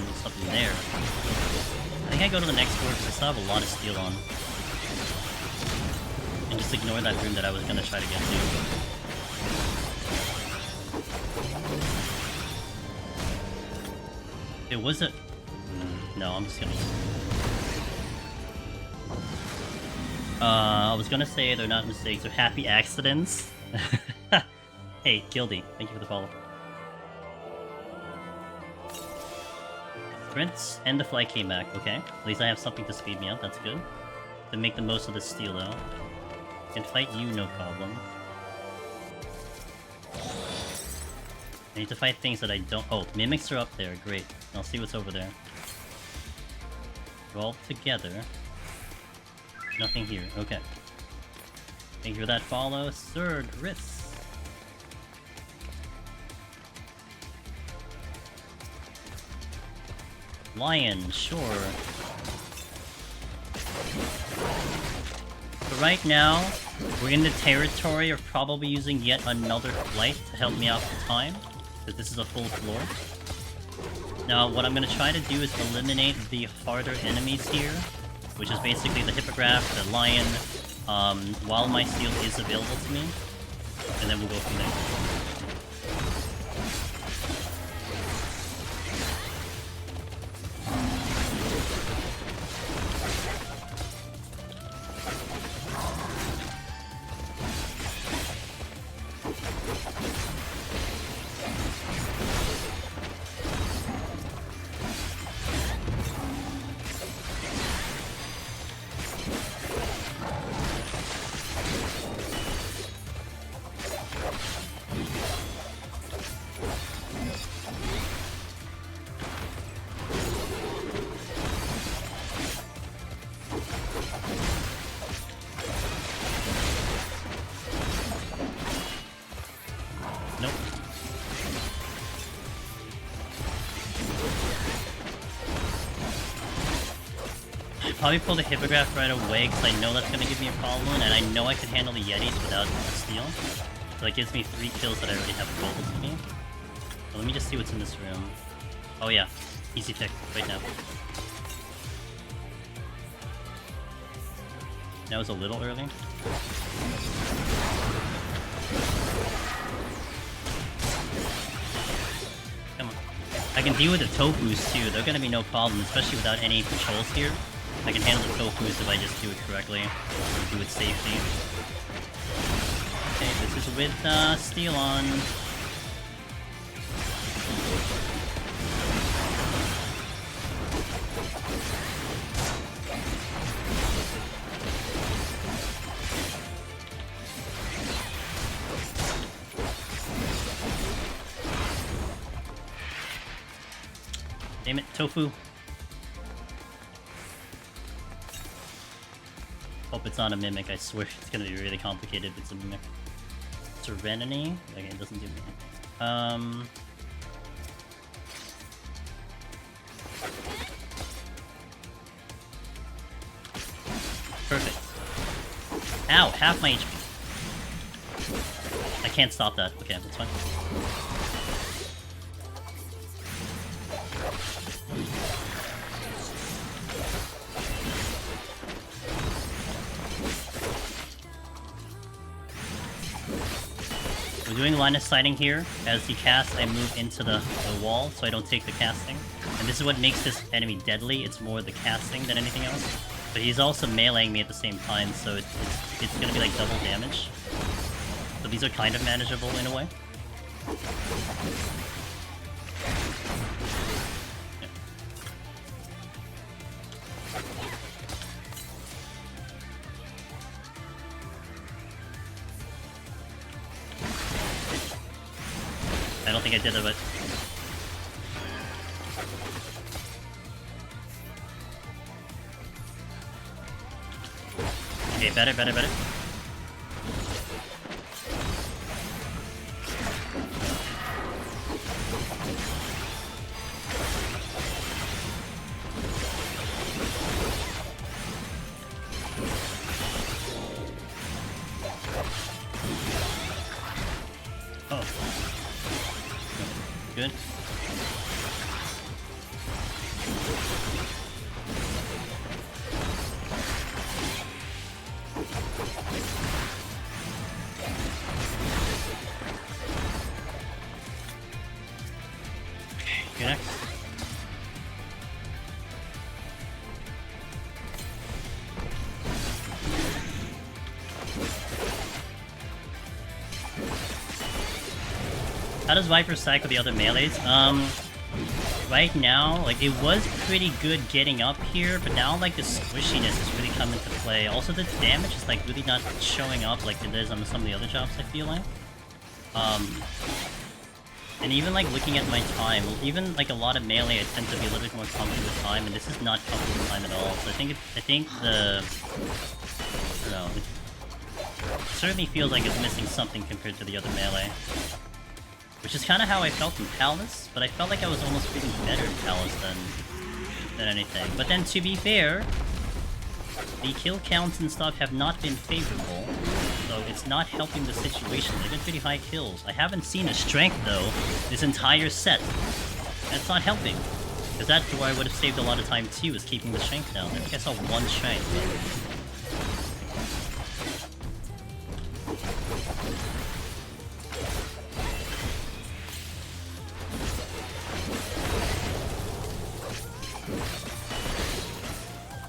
there? I think I go to the next floor because I still have a lot of steal on. And just ignore that room that I was gonna try to get to. It was a... No, I'm just gonna... I was gonna say they're not mistakes, they're happy accidents. Hey, Gildy, thank you for the follow. Sprints and the flight came back, okay. At least I have something to speed me up, that's good. To make the most of the steal though. Can fight you, no problem. I need to fight things that I don't... Oh, mimics are up there. Great. I'll see what's over there. We're all together. Nothing here. Okay. Thank you for that follow, Sir Gris. Lion, sure. So right now, we're in the territory of probably using yet another flight to help me out for time. Because this is a full floor. Now, what I'm going to try to do is eliminate the harder enemies here, which is basically the Hippogriff, the Lion, while my steal is available to me, and then we'll go from there. Probably pull the Hippogriff right away, because I know that's going to give me a problem, and I know I can handle the Yetis without a steal. So that gives me 3 kills that I already have available to me. So let me just see what's in this room. Oh yeah, easy pick, right now. That was a little early. Come on. I can deal with the Tofus too, they're going to be no problem, especially without any patrols here. I can handle the Tofus if I just do it correctly, and do it safely. Okay, this is with steal on. Damn it, Tofu. Hope it's not a mimic, I swear it's gonna be really complicated if it's a mimic. Serenity? Okay, it doesn't do anything. Perfect. Ow, half my HP. I can't stop that. Okay, that's fine. We're doing line of sighting here. As he casts, I move into the wall so I don't take the casting. And this is what makes this enemy deadly. It's more the casting than anything else. But he's also meleeing me at the same time, so it's gonna be like double damage. So these are kind of manageable in a way. Yeah. I don't think I did it, but... Okay, better. Oh. Good. Okay, next. How does Viper stack with the other melees? Right now, like, it was pretty good getting up here, but now, like, the squishiness has really come into play. Also, the damage is, like, really not showing up like it is on some of the other jobs, I feel like. And even, like, looking at my time, even, like, a lot of melee, I tend to be a little bit more comfy with time, and this is not comfy with time at all. So I think the... I don't know, it certainly feels like it's missing something compared to the other melee. Which is kind of how I felt in Palace, but I felt like I was almost feeling better in Palace than anything. But then, to be fair, the kill counts and stuff have not been favorable, so it's not helping the situation. They've been pretty high kills. I haven't seen a strength, though, this entire set. That's not helping. Because that's where I would have saved a lot of time, too, is keeping the strength down. I think I saw one strength, but...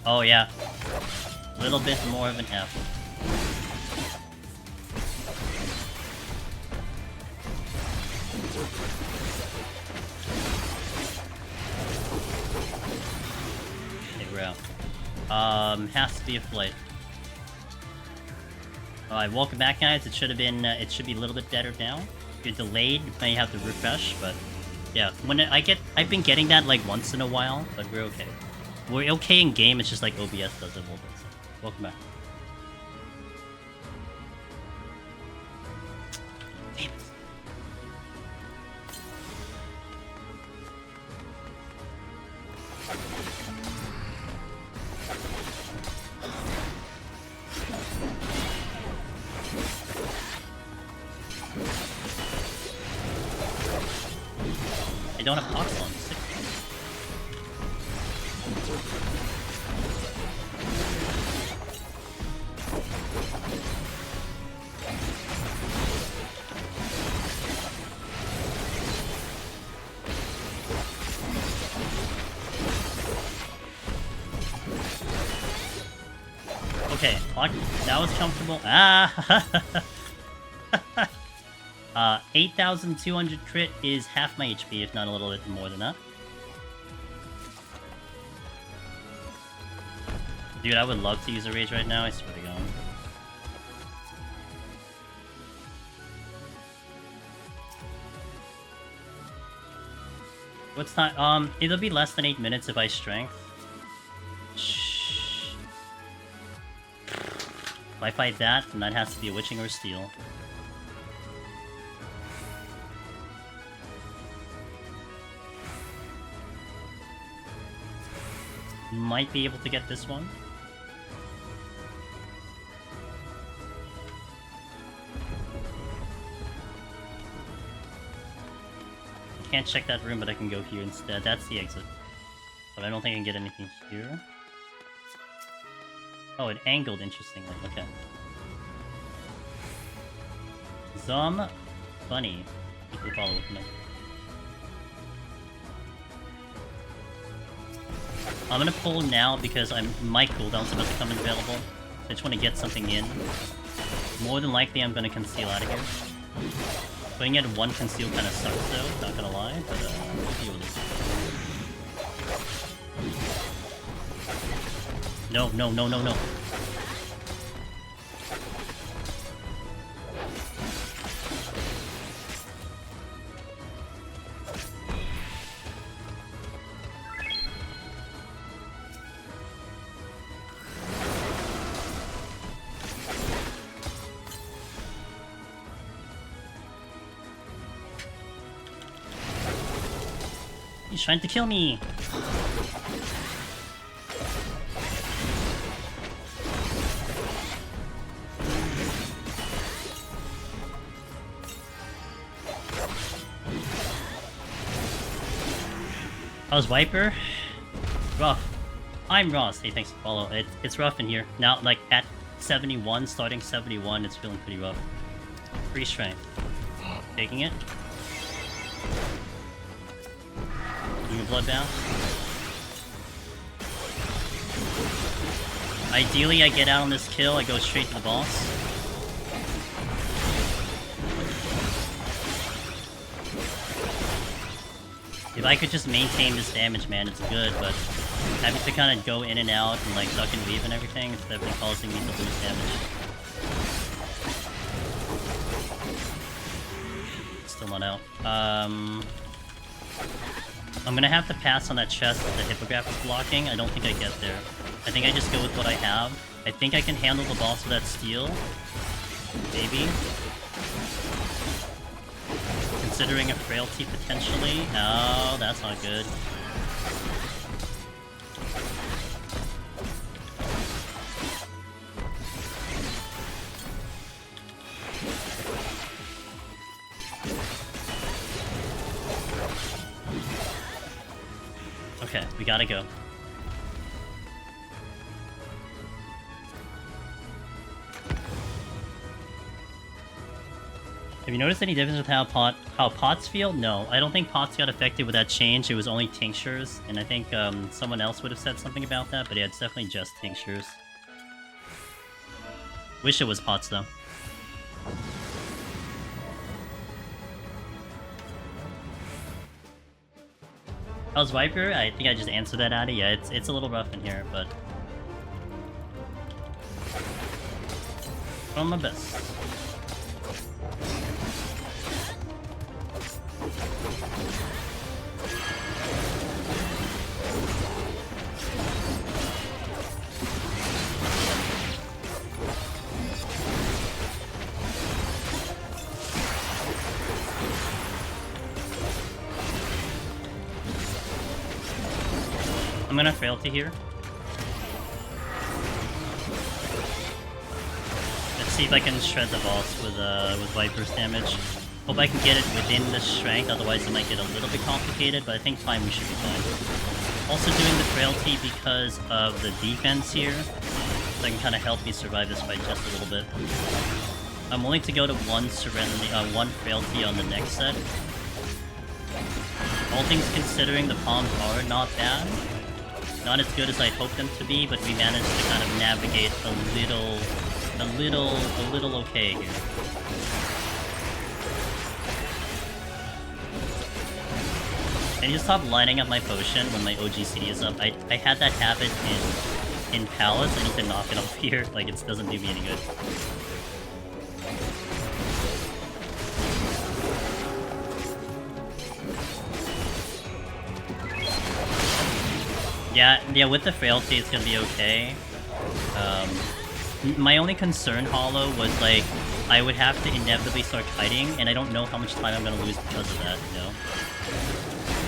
Oh yeah, a little bit more of an F. Okay, we're out. Has to be a flight. Alright, welcome back, guys. It should have been, it should be a little bit better now. If you're delayed, you may have to refresh, but yeah, I've been getting that like once in a while, but we're okay. We're okay in game, it's just like OBS does it a little bit, so welcome back. Damn it. I don't have Ox on. Sick. Okay, that was comfortable. Ah! 8,200 crit is half my HP, if not a little bit more than that. Dude, I would love to use a rage right now, I swear to God. What's not? It'll be less than 8 minutes if I strength. Shh. If I fight that, then that has to be a witching or a steal. Might be able to get this one. I can't check that room, but I can go here instead. That's the exit. But I don't think I can get anything here. Oh, it angled interestingly. Okay. Bunny. You can follow with me. I'm gonna pull now because my cooldown's about to come available. I just want to get something in. More than likely, I'm gonna conceal out of here. Putting at one conceal kind of sucks though, not gonna lie, but we'll deal with it. No, no, no, no, no. He's trying to kill me! How's Viper? Rough. I'm Ross. Hey, thanks for the follow. It's rough in here. Now, like, at 71, starting 71, it's feeling pretty rough. Free strength. Taking it. Doing a bloodbath. Ideally, I get out on this kill, I go straight to the boss. If I could just maintain this damage, man, it's good, but having to kind of go in and out and like duck and weave and everything, it's definitely causing me to lose damage. Still not out. I'm gonna have to pass on that chest that the hippogriff is blocking. I don't think I get there. I think I just go with what I have. I think I can handle the boss with that steel. Maybe. Considering a frailty potentially. No, that's not good. Okay, we gotta go. Have you noticed any difference with how pots feel? No, I don't think pots got affected with that change. It was only tinctures, and I think someone else would have said something about that, but yeah, it's definitely just tinctures. Wish it was pots though. How's Viper? I think I just answered that, Aida. Yeah, it's a little rough in here, but trying my best. I'm gonna frailty here. Let's see if I can shred the boss with Viper's damage. Hope I can get it within the strength, otherwise it might get a little bit complicated, but I think fine, we should be fine. Also doing the frailty because of the defense here, so it can kind of help me survive this fight just a little bit. I'm willing to go to one frailty on the next set. All things considering, the palms are not bad. Not as good as I'd hoped them to be, but we managed to kind of navigate a little okay here. I need to stop lining up my potion when my OGCD is up. I had that habit in Palace. I need to knock it off here. Like, it doesn't do me any good. Yeah, with the frailty, it's gonna be okay. My only concern, Hollow, was like, I would have to inevitably start kiting, and I don't know how much time I'm gonna lose because of that, you know?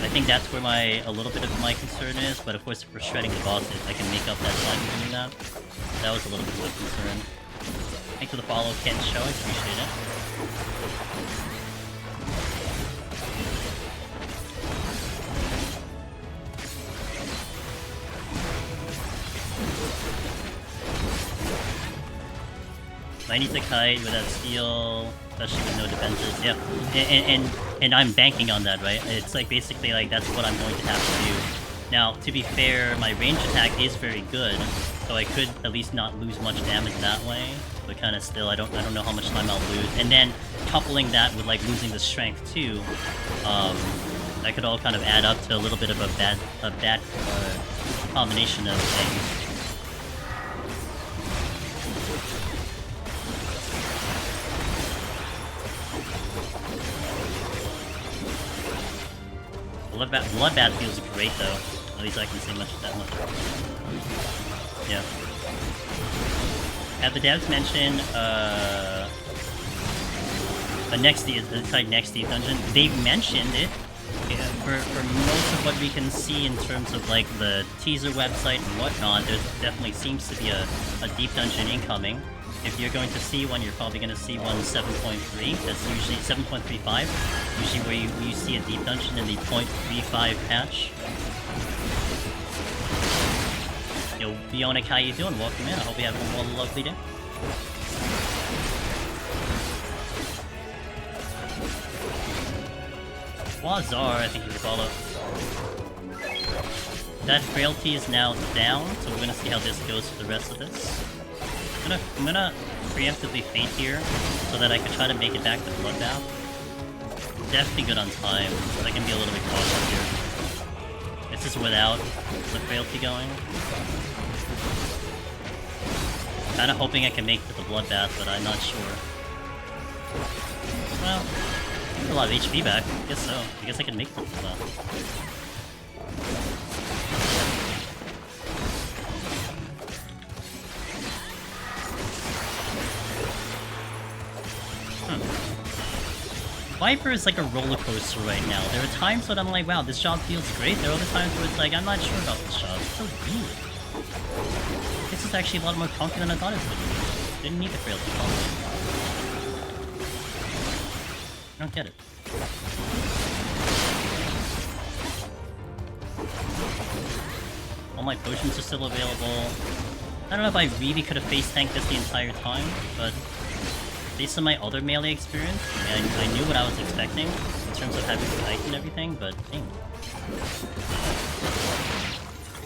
I think that's where a little bit of my concern is, but of course, if we're shredding the bosses, I can make up that time doing that. That was a little bit of my concern. Thanks for the follow, Ken Show, I appreciate it. I need to kite with that steel, especially with no defenses. Yeah, and I'm banking on that, right? It's like basically like that's what I'm going to have to do Now, to be fair, my range attack is very good, so I could at least not lose much damage that way. But kind of still, I don't know how much time I'll lose. And then coupling that with like losing the strength too, that could all kind of add up to a little bit of a bad combination of things. Bloodbath feels great though. At least I can say that much. Yeah. Have the devs mentioned next Deep Dungeon? They've mentioned it. Yeah, for most of what we can see in terms of like the teaser website and whatnot, there definitely seems to be a Deep Dungeon incoming. If you're going to see one, you're probably going to see one 7.3. That's usually 7.35. Usually where you see a Deep Dungeon in the 0.35 patch. Yo, Bionic, how you doing? Welcome in. I hope you have a lovely day. Wazar, I think you follow. That frailty is now down, so we're gonna see how this goes for the rest of this. I'm gonna preemptively faint here, so that I can try to make it back to Bloodbath. Definitely good on time, but I can be a little bit cautious here. This is without the frailty going. Kinda hoping I can make it to the Bloodbath, but I'm not sure. Well, I have a lot of HP back. I guess so. I guess I can make it to the Bloodbath. Viper is like a roller coaster right now. There are times when I'm like, wow, this job feels great. There are other times where it's like, I'm not sure about this job. It's so weird. This is actually a lot more comfy than I thought it would be. Didn't need the frailty combo. I don't get it. All my potions are still available. I don't know if I really could have face tanked this the entire time, but based on my other melee experience, I knew what I was expecting in terms of having the kite and everything, but dang.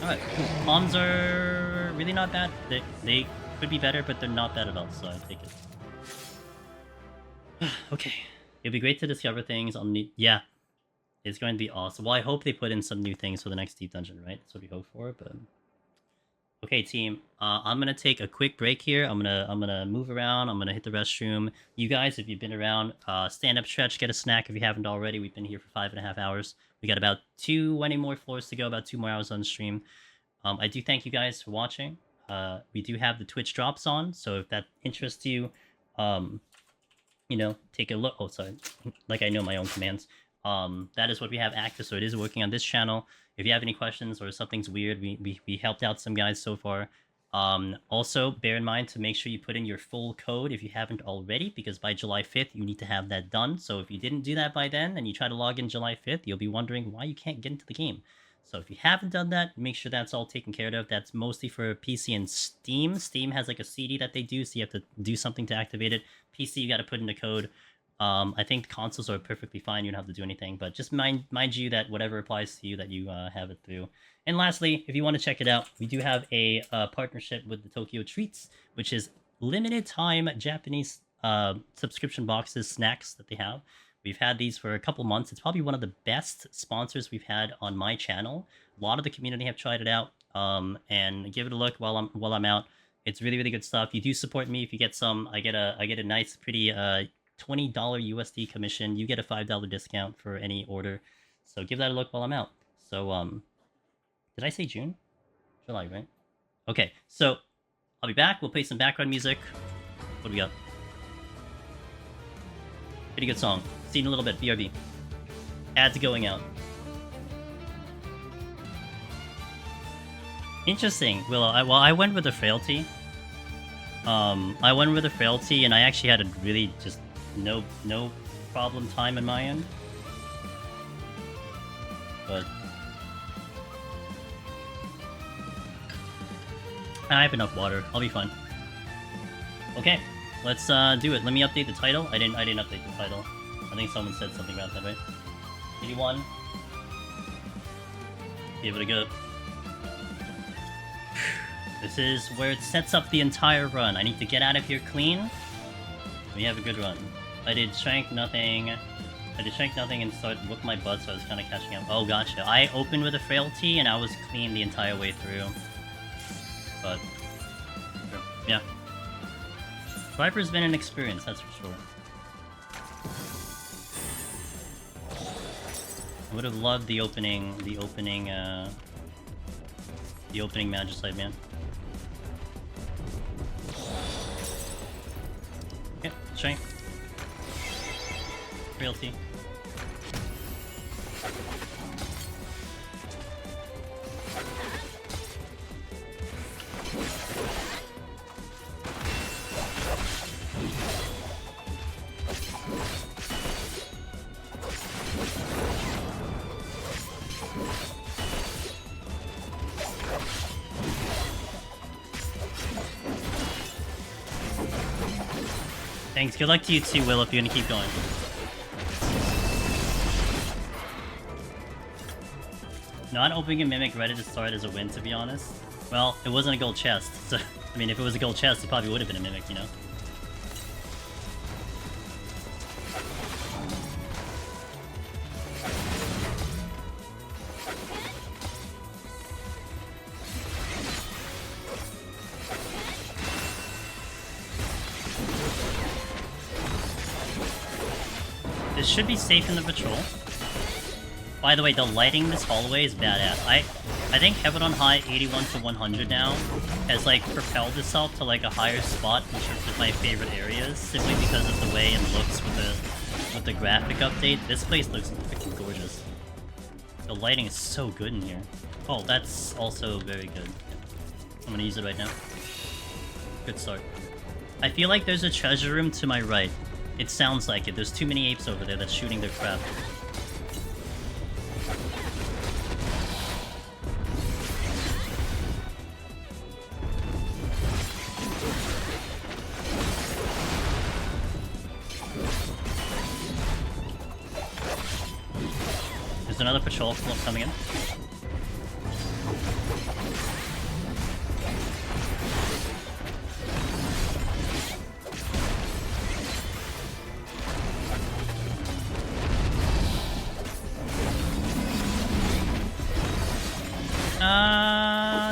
Alright, bombs are really not bad. They could be better, but they're not bad at all, so I take it. Okay. It'd be great to discover things on the... Yeah. It's going to be awesome. Well, I hope they put in some new things for the next Deep Dungeon, right? That's what we hope for, but... Okay, team. I'm gonna take a quick break here. I'm gonna move around. I'm gonna hit the restroom. You guys, if you've been around, stand up, stretch, get a snack if you haven't already. We've been here for 5.5 hours. We got about 20 more floors to go. About 2 more hours on stream. I do thank you guys for watching. We do have the Twitch drops on, so if that interests you, you know, take a look. Oh, sorry. Like I know my own commands. That is what we have active, so it is working on this channel. If you have any questions or something's weird, we helped out some guys so far. Also, bear in mind to make sure you put in your full code if you haven't already, because by July 5th, you need to have that done. So if you didn't do that by then, and you try to log in July 5th, you'll be wondering why you can't get into the game. So if you haven't done that, make sure that's all taken care of. That's mostly for PC and Steam. Steam has like a CD that they do, so you have to do something to activate it. PC, you got to put in the code. I think consoles are perfectly fine. You don't have to do anything, but just mind you that whatever applies to you, that you have it through. And lastly, if you want to check it out, we do have a partnership with the Tokyo Treats, which is limited time Japanese subscription boxes, snacks that they have. We've had these for a couple months. It's probably one of the best sponsors we've had on my channel. A lot of the community have tried it out, and give it a look while I'm out. It's really, really good stuff. You do support me if you get some. I get a nice, pretty $20 USD commission. You get a $5 discount for any order. So give that a look while I'm out. So, did I say June? July, right? Okay, so I'll be back. We'll play some background music. What do we got? Pretty good song. See you in a little bit. BRB. Ads going out. Interesting. Willow. I went with the frailty. I went with the frailty, and I actually had a really just no problem time in my end. But I have enough water. I'll be fine. Okay, let's do it. Let me update the title. I didn't update the title. I think someone said something about that, right? 81. Give it a go. This is where it sets up the entire run. I need to get out of here clean. We have a good run. I did strength nothing. And started whoop my butt, so I was kind of catching up. Oh, gotcha. I opened with a frailty, and I was clean the entire way through. But, yeah. Viper's been an experience, that's for sure. I would have loved the opening Magicite, man. Yep, strength. Realty. Thanks. Good luck to you too, Will, if you're gonna keep going. Not opening a Mimic ready to start as a win, to be honest. Well, it wasn't a gold chest, so... I mean, if it was a gold chest, it probably would have been a Mimic, you know? This should be safe in the patrol. By the way, the lighting in this hallway is badass. I think Heaven on High 81 to 100 now has like propelled itself to like a higher spot in terms of my favorite areas, simply because of the way it looks with the graphic update. This place looks freaking gorgeous. The lighting is so good in here. Oh, that's also very good. I'm gonna use it right now. Good start. I feel like there's a treasure room to my right. It sounds like it. There's too many apes over there that's shooting their crap. There's another patrol coming in.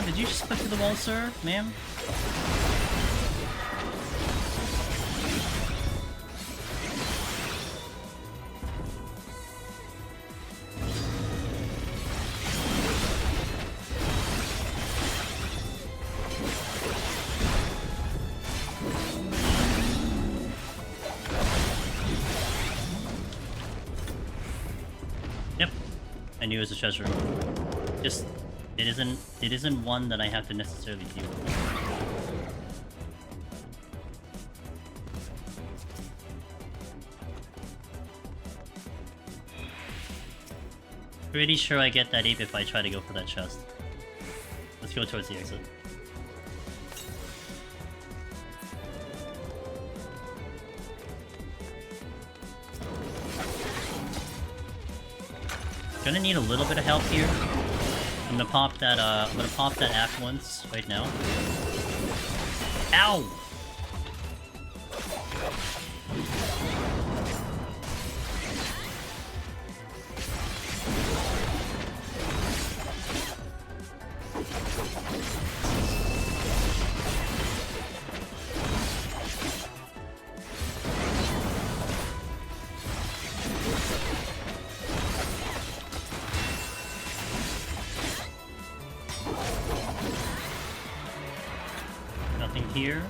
Did you just click through the wall, sir, ma'am? Yep. I knew it was a treasure room. Just... It isn't one that I have to necessarily deal with. Pretty sure I get that ape if I try to go for that chest. Let's go towards the exit. Gonna need a little bit of help here. I'm gonna pop that act once right now. Ow! Here,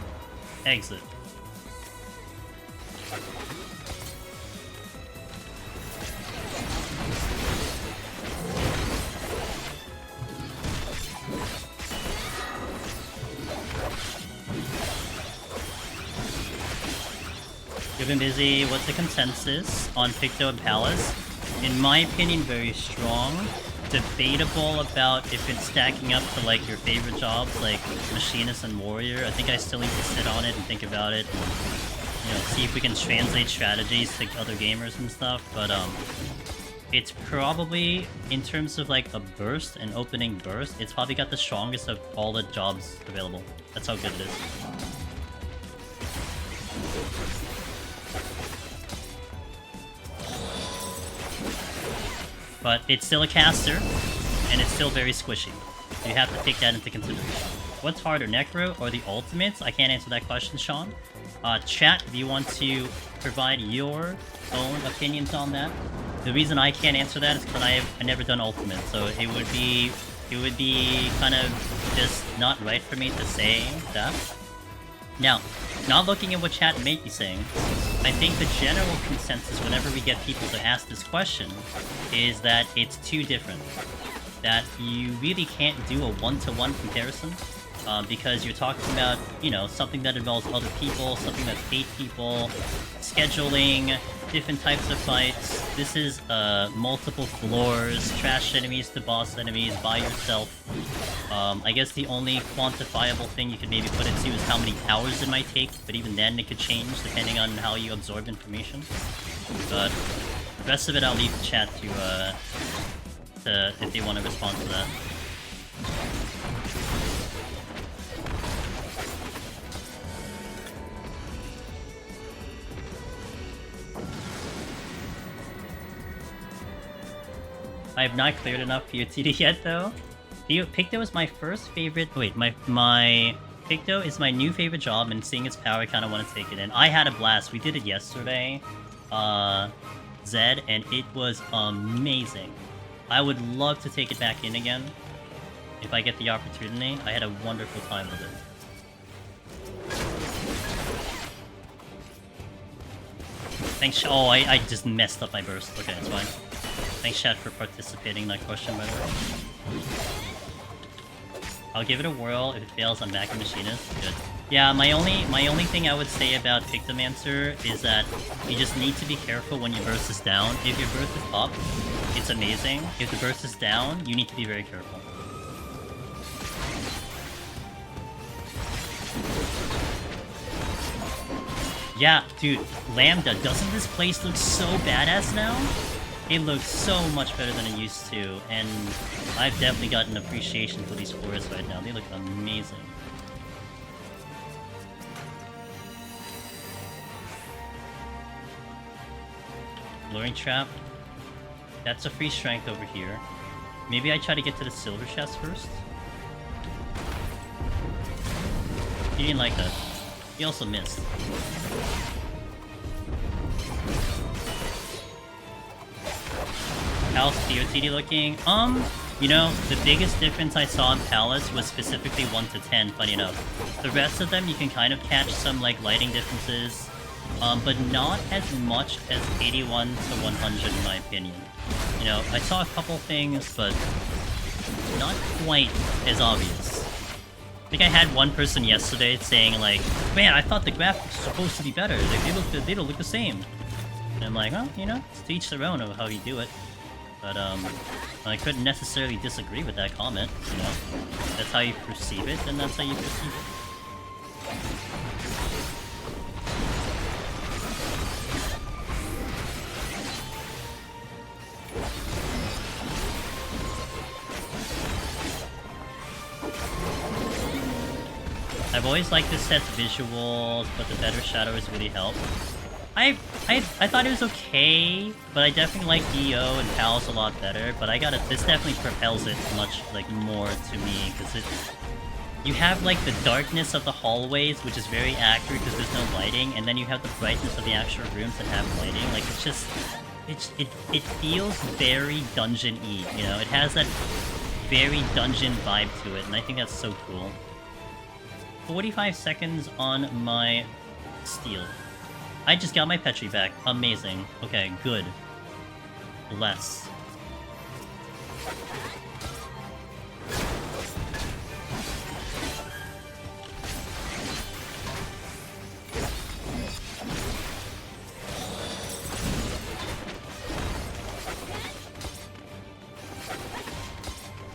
exit. You've been busy. What's the consensus on Picto and Palace? In my opinion, very strong. Debatable about if it's stacking up to like your favorite jobs like Machinist and Warrior. I think I still need to sit on it and think about it and, you know, see if we can translate strategies to other gamers and stuff, but it's probably, in terms of like a burst, an opening burst, it's probably got the strongest of all the jobs available. That's how good it is. But it's still a caster, and it's still very squishy. So you have to take that into consideration. What's harder, Necro or the ultimates? I can't answer that question, Sean. Chat, do you want to provide your own opinions on that? The reason I can't answer that is because I never done ultimate, so it would be kind of just not right for me to say that. Now, not looking at what chat may be saying, I think the general consensus whenever we get people to ask this question is that it's too different. That you really can't do a one-to-one comparison. Because you're talking about, you know, something that involves other people, something that's 8 people, scheduling, different types of fights. This is multiple floors, trash enemies to boss enemies by yourself. I guess the only quantifiable thing you could maybe put it to is how many hours it might take, but even then it could change depending on how you absorb information. But the rest of it I'll leave the chat to if they want to respond to that. I have not cleared enough POTD yet, though. Picto is my first favorite... Wait, my Picto is my new favorite job, and seeing its power, I kind of want to take it in. I had a blast. We did it yesterday, Zed, and it was amazing. I would love to take it back in again, if I get the opportunity. I had a wonderful time with it. Thanks. Oh, I just messed up my burst. Okay, it's fine. Thanks, chat, for participating in that question, by the way. I'll give it a whirl. If it fails, I'm back in Machinist. Good. Yeah, my only thing I would say about Pictomancer is that you just need to be careful when your burst is down. If your burst is up, it's amazing. If the burst is down, you need to be very careful. Yeah, dude, Lambda, doesn't this place look so badass now? It looks so much better than it used to, and I've definitely got an appreciation for these forests right now. They look amazing. Luring Trap. That's a free strength over here. Maybe I try to get to the silver chest first? He didn't like that. He also missed. How's POTD looking? You know, the biggest difference I saw in Palace was specifically 1 to 10, funny enough. The rest of them, you can kind of catch some, like, lighting differences, but not as much as 81 to 100 in my opinion. You know, I saw a couple things, but not quite as obvious. I think I had one person yesterday saying, like, man, I thought the graphics were supposed to be better. Like, they don't look the same. And I'm like, well, you know, it's to each their own of how you do it. But, I couldn't necessarily disagree with that comment, you know? That's how you perceive it, and that's how you perceive it. I've always liked this set's visuals, but the better shadows really help. I thought it was okay, but I definitely like EO and Pals a lot better, but this definitely propels it much, like, more to me, because you have, like, the darkness of the hallways, which is very accurate because there's no lighting, and then you have the brightness of the actual rooms that have lighting. Like, it's just, it feels very dungeon-y, you know? It has that very dungeon vibe to it, and I think that's so cool. 45 seconds on my steel. I just got my Petri back. Amazing. Okay, good. Less.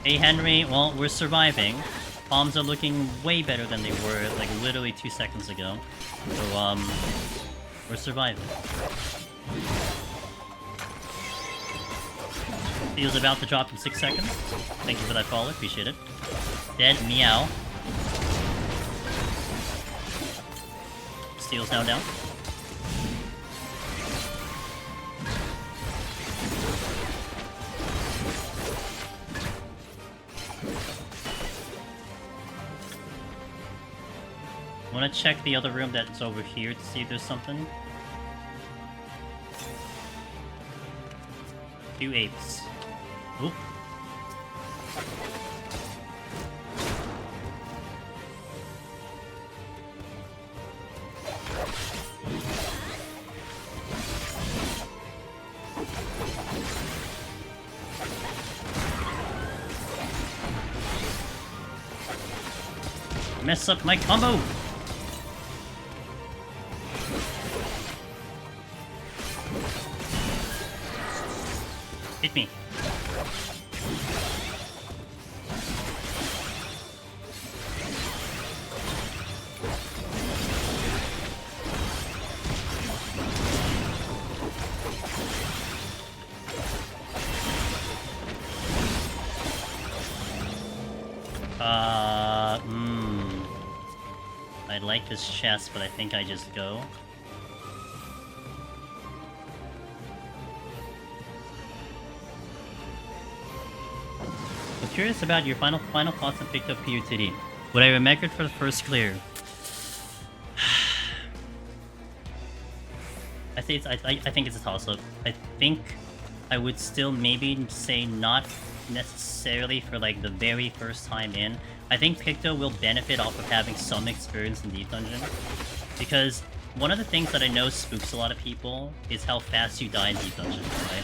Hey Henry, well, we're surviving. Palms are looking way better than they were, like, literally 2 seconds ago. So, we're surviving. He was about to drop in 6 seconds. Thank you for that follow, appreciate it. Dead, meow. Steel's now down. I want to check the other room that's over here to see if there's something. 2 apes. Oop. Mess up my combo! Hit me. I like this chest, but I think I just go. I'm curious about your final thoughts on picked up PUTD. Would I remake it for the first clear? I think it's a toss-up. I think I would still maybe say not necessarily for like the very first time in. I think Picto will benefit off of having some experience in Deep Dungeon, because one of the things that I know spooks a lot of people is how fast you die in Deep Dungeon, right?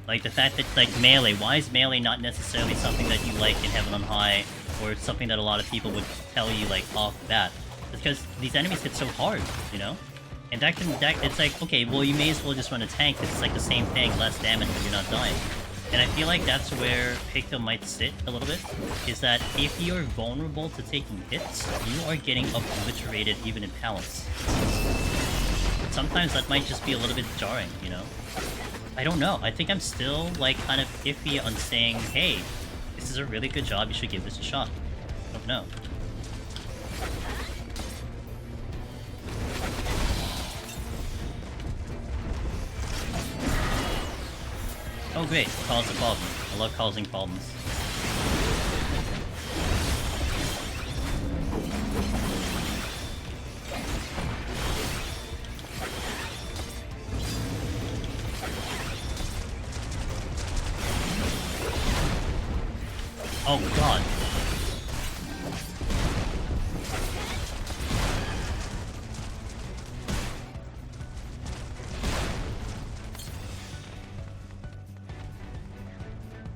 Like the fact that like melee, why is melee not necessarily something that you like in Heaven on High, or something that a lot of people would tell you like off the bat? It's because these enemies hit so hard, you know? And it's like, okay, well you may as well just run a tank, because it's like the same thing, less damage, but you're not dying. And I feel like that's where Picto might sit a little bit, is that if you're vulnerable to taking hits, you are getting obliterated even in balance. Sometimes that might just be a little bit jarring, you know? I don't know, I think I'm still like kind of iffy on saying, hey, this is a really good job, you should give this a shot. I don't know. Oh great, cause a problem. I love causing problems. Oh god.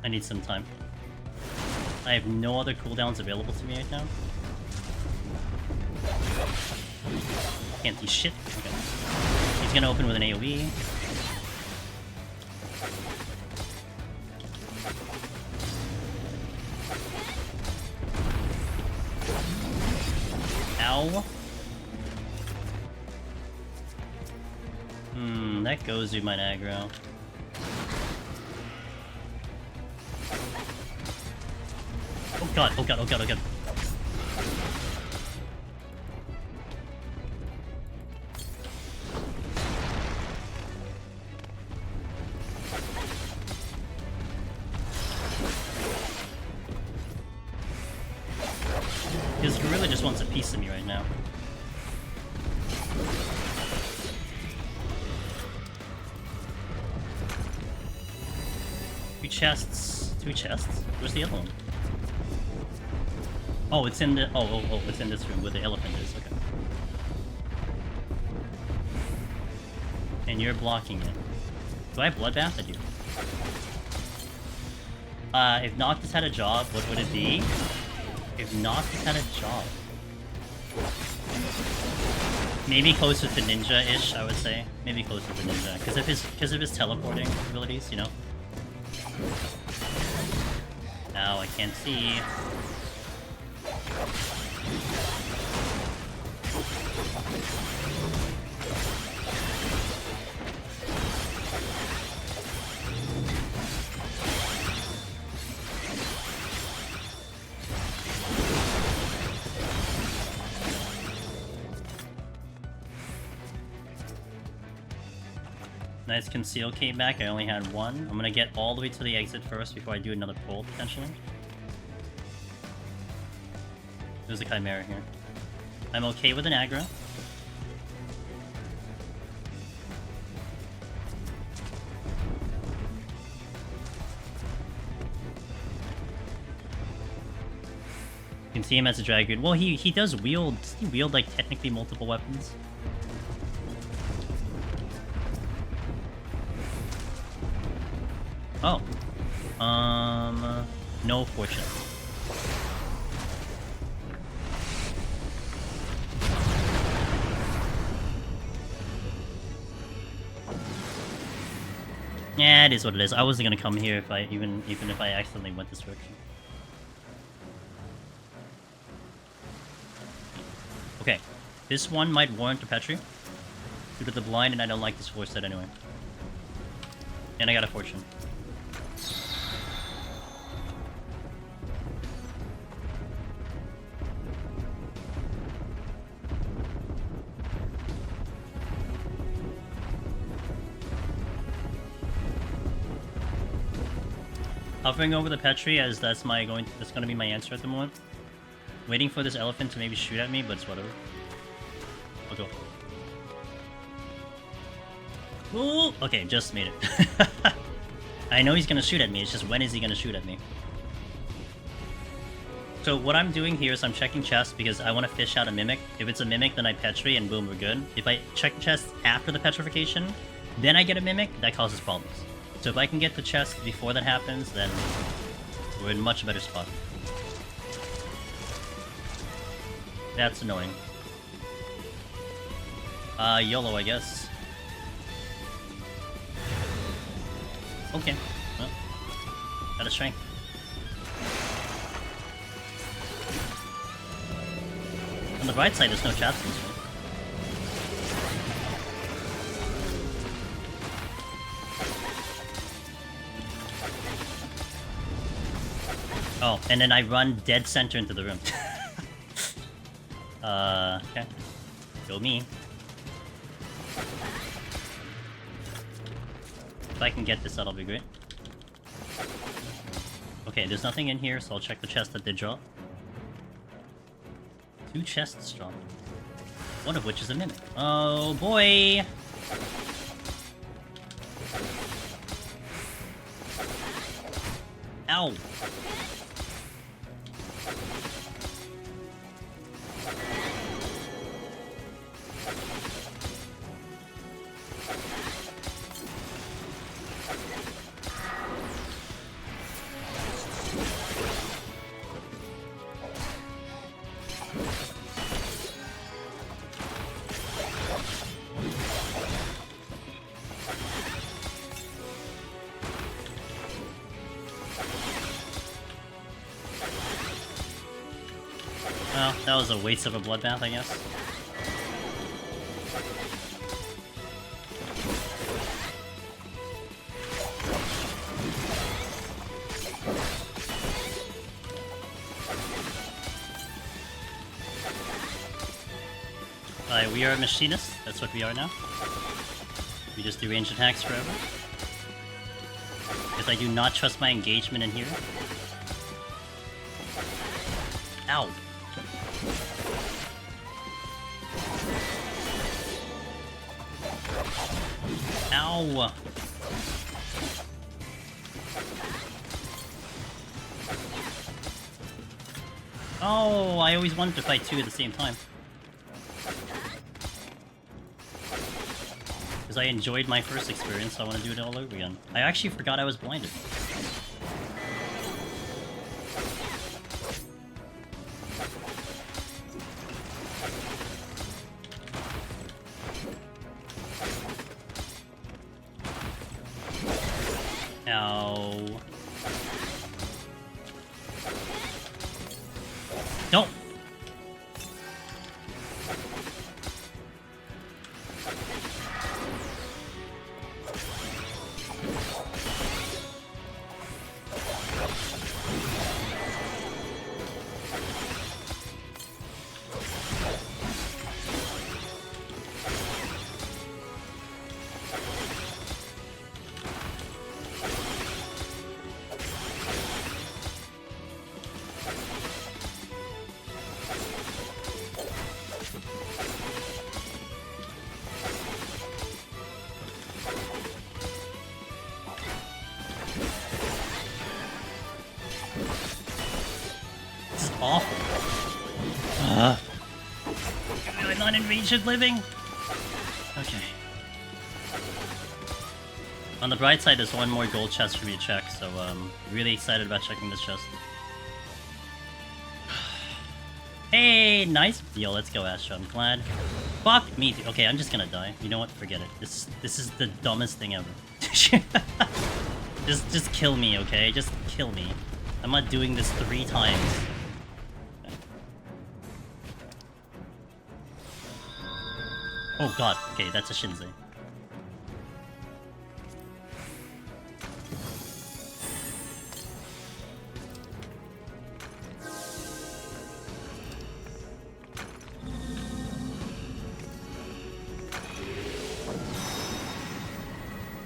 I need some time. I have no other cooldowns available to me right now. Can't do shit. Okay. He's gonna open with an AoE. Ow. That Gozu might aggro. Oh god, oh god, oh god, oh god. This gorilla just wants a piece of me right now. Two chests? Where's the other one? Oh, it's in the... Oh, it's in this room where the elephant is, okay. And you're blocking it. Do I have Bloodbath? I do. If Noctis had a job, what would it be? If Noctis had a job... Maybe closer to Ninja-ish, I would say. Maybe closer to Ninja, because of his teleporting abilities, you know? Now I can't see. Nice conceal came back. I only had one. I'm gonna get all the way to the exit first before I do another pull, potentially. There's a Chimera here. I'm okay with an aggro. You can see him as a Dragoon. Well, he does wield... Does he wield, like, technically multiple weapons? Oh. No fortune. Yeah, it is what it is. I wasn't gonna come here if I even if I accidentally went this direction. Okay, this one might warrant a Petri due to the blind, and I don't like this force set anyway. And I got a fortune. Hovering over the Petri as that's gonna be my answer at the moment. Waiting for this elephant to maybe shoot at me, but it's whatever. I'll go. Ooh! Okay, just made it. I know he's gonna shoot at me, it's just when is he gonna shoot at me? So what I'm doing here is I'm checking chests because I want to fish out a Mimic. If it's a Mimic, then I Petri and boom, we're good. If I check the chest after the Petrification, then I get a Mimic, that causes problems. So if I can get the chest before that happens, then we're in a much better spot. That's annoying. YOLO, I guess. Okay. Well, got a strength. On the bright side, there's no chaps in this one. Oh, and then I run dead center into the room. Okay. Go me. If I can get this, that'll be great. Okay, there's nothing in here, so I'll check the chest that did drop. 2 chests dropped. One of which is a Mimic. Oh boy! Ow! Well, that was a waste of a bloodbath, I guess. We are machinists, that's what we are now. We just do ranged attacks forever. Because I do not trust my engagement in here. Ow! Ow! Oh, I always wanted to fight 2 at the same time. Because I enjoyed my first experience, so I want to do it all over again. I actually forgot I was blinded. Ow. Don't! within reach of living. Okay. On the bright side, there's one more gold chest for me to check, so really excited about checking this chest. Hey, nice. Yo, let's go, Astra. I'm glad. Fuck me. Okay, I'm just gonna die. You know what? Forget it. This is the dumbest thing ever. Just kill me, okay? Just kill me. I'm not doing this 3 times. Okay. Oh god. Okay, that's a Shinzei.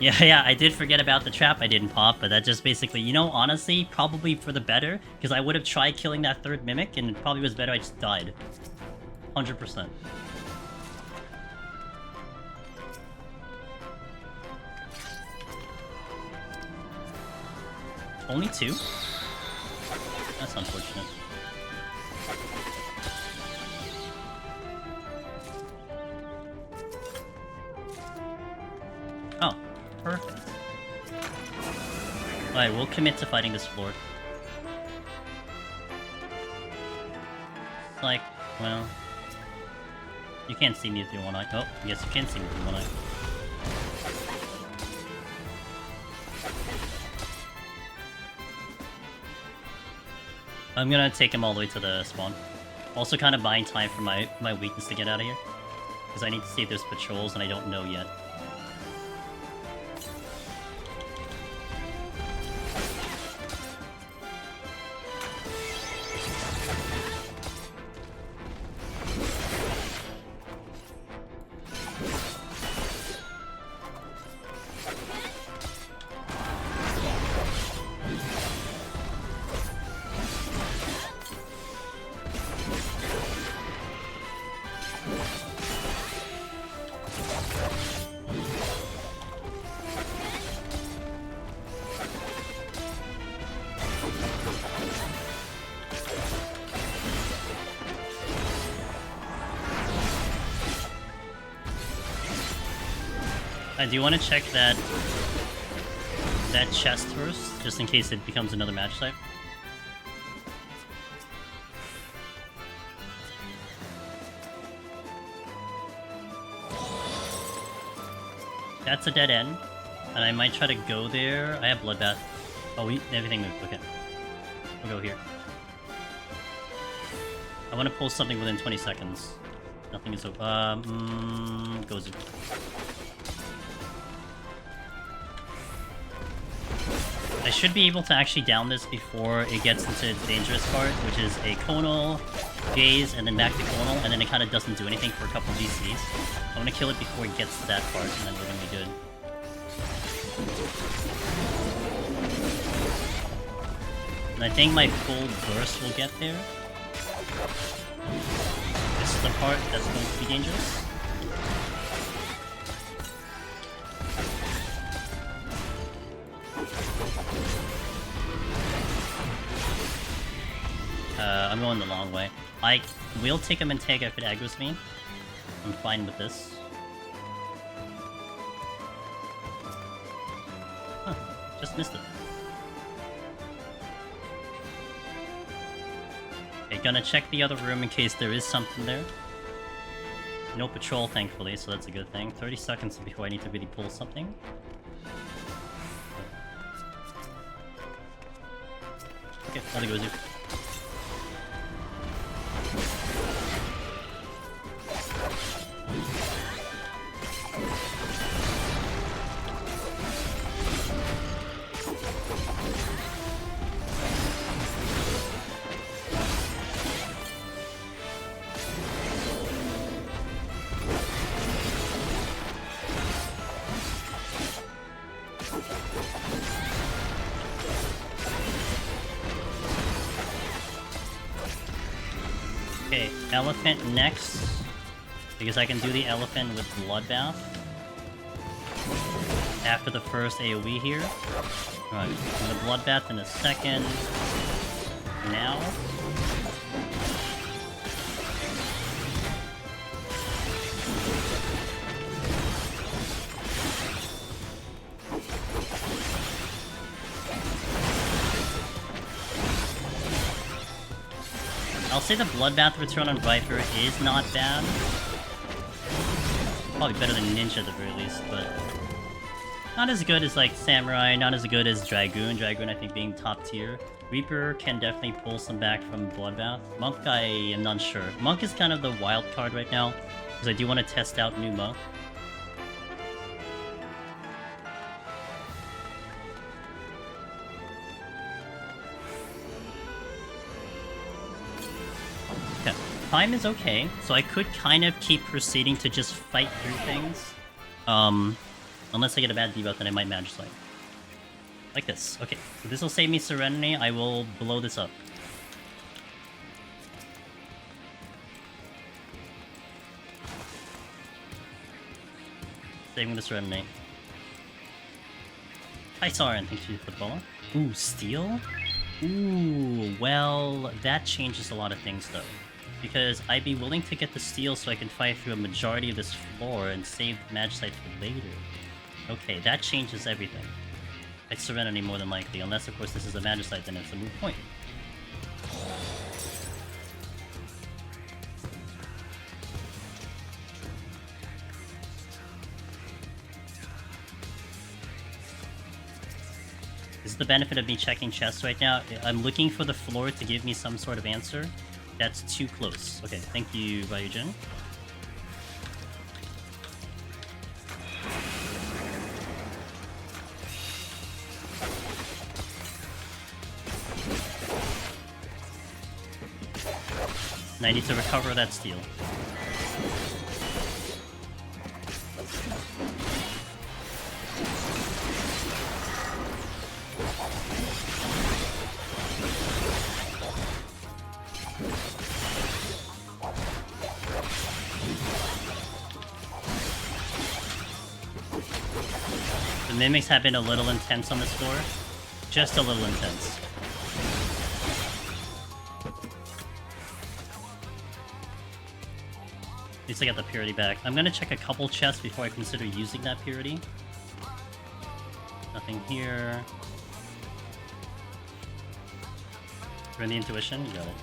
Yeah, I did forget about the trap I didn't pop, but that just basically, you know, honestly, probably for the better, because I would have tried killing that 3rd Mimic, and it probably was better I just died. 100%. Only 2? That's unfortunate. Oh. Perfect. Alright, we'll commit to fighting this floor. Like, well... You can't see me with your one eye. Oh, yes, you can see me with your one eye. I'm gonna take him all the way to the spawn. Also kind of buying time for my weakness to get out of here. Because I need to see if there's patrols and I don't know yet. I do want to check that chest first, just in case it becomes another match type. That's a dead end, and I might try to go there. I have bloodbath. Oh, everything moved. Okay, we'll go here. I want to pull something within 20 seconds. Nothing is open. Gozu. I should be able to actually down this before it gets into the dangerous part, which is a conal, gaze, and then back to conal, and then it kind of doesn't do anything for a couple GCs. I want to kill it before it gets to that part, and then we're going to be good. And I think my full burst will get there. This is the part that's going to be dangerous. I'm going the long way. I will take a Mentega if it aggroes me. I'm fine with this. Huh, just missed it. Okay, gonna check the other room in case there is something there. No patrol, thankfully, so that's a good thing. 30 seconds before I need to really pull something. Okay, another Gozu. Okay, elephant next, because I can do the elephant with bloodbath after the first AoE here. Alright, I'm gonna bloodbath in a second. Now. I'll say the Bloodbath return on Viper is not bad. Probably better than Ninja at the very least, but not as good as like Samurai, not as good as Dragoon. Dragoon I think being top tier. Reaper can definitely pull some back from Bloodbath. Monk I am not sure. Monk is kind of the wild card right now, because I do want to test out new Monk. Okay, time is okay, so I could kind of keep proceeding to just fight through things. Unless I get a bad debuff, then I might Magic Slide. Like this. Okay, so this will save me Serenity. I will blow this up. Saving the Serenity. Hi, Sauron. Thank you for the follow. Ooh, Steel? Ooh, well, that changes a lot of things, though. Because I'd be willing to get the Steel so I can fight through a majority of this floor and save Magic Slide for later. Okay, that changes everything. It's Serenity more than likely, unless of course this is a Magicite, then it's a moot point. This is the benefit of me checking chests right now. I'm looking for the floor to give me some sort of answer. That's too close. Okay, thank you, Ryujin. And I need to recover that Steel. The mimics have been a little intense on this floor. Just a little intense. At least I got the purity back. I'm gonna check a couple chests before I consider using that purity. Nothing here. Run the intuition, you got it.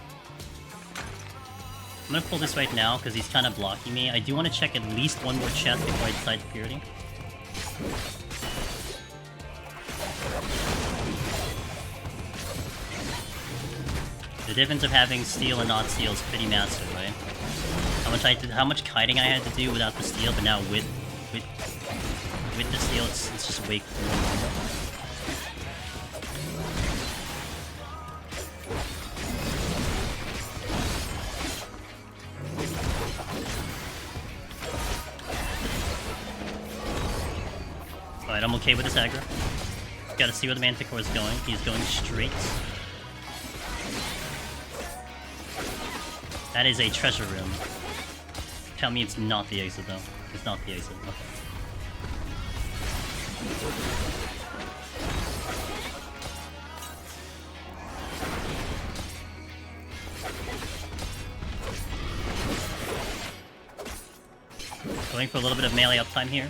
I'm gonna pull this right now because he's kind of blocking me. I do want to check at least one more chest before I decide to purity. The difference of having Steel and not Steel is pretty massive, right? How much kiting I had to do without the Steel, but now with the Steel, it's just way cooler. Alright, I'm okay with this aggro. Gotta see where the Manticore is going. He's going straight. That is a treasure room. Tell me it's not the exit, though. It's not the exit. Okay. Going for a little bit of melee uptime here.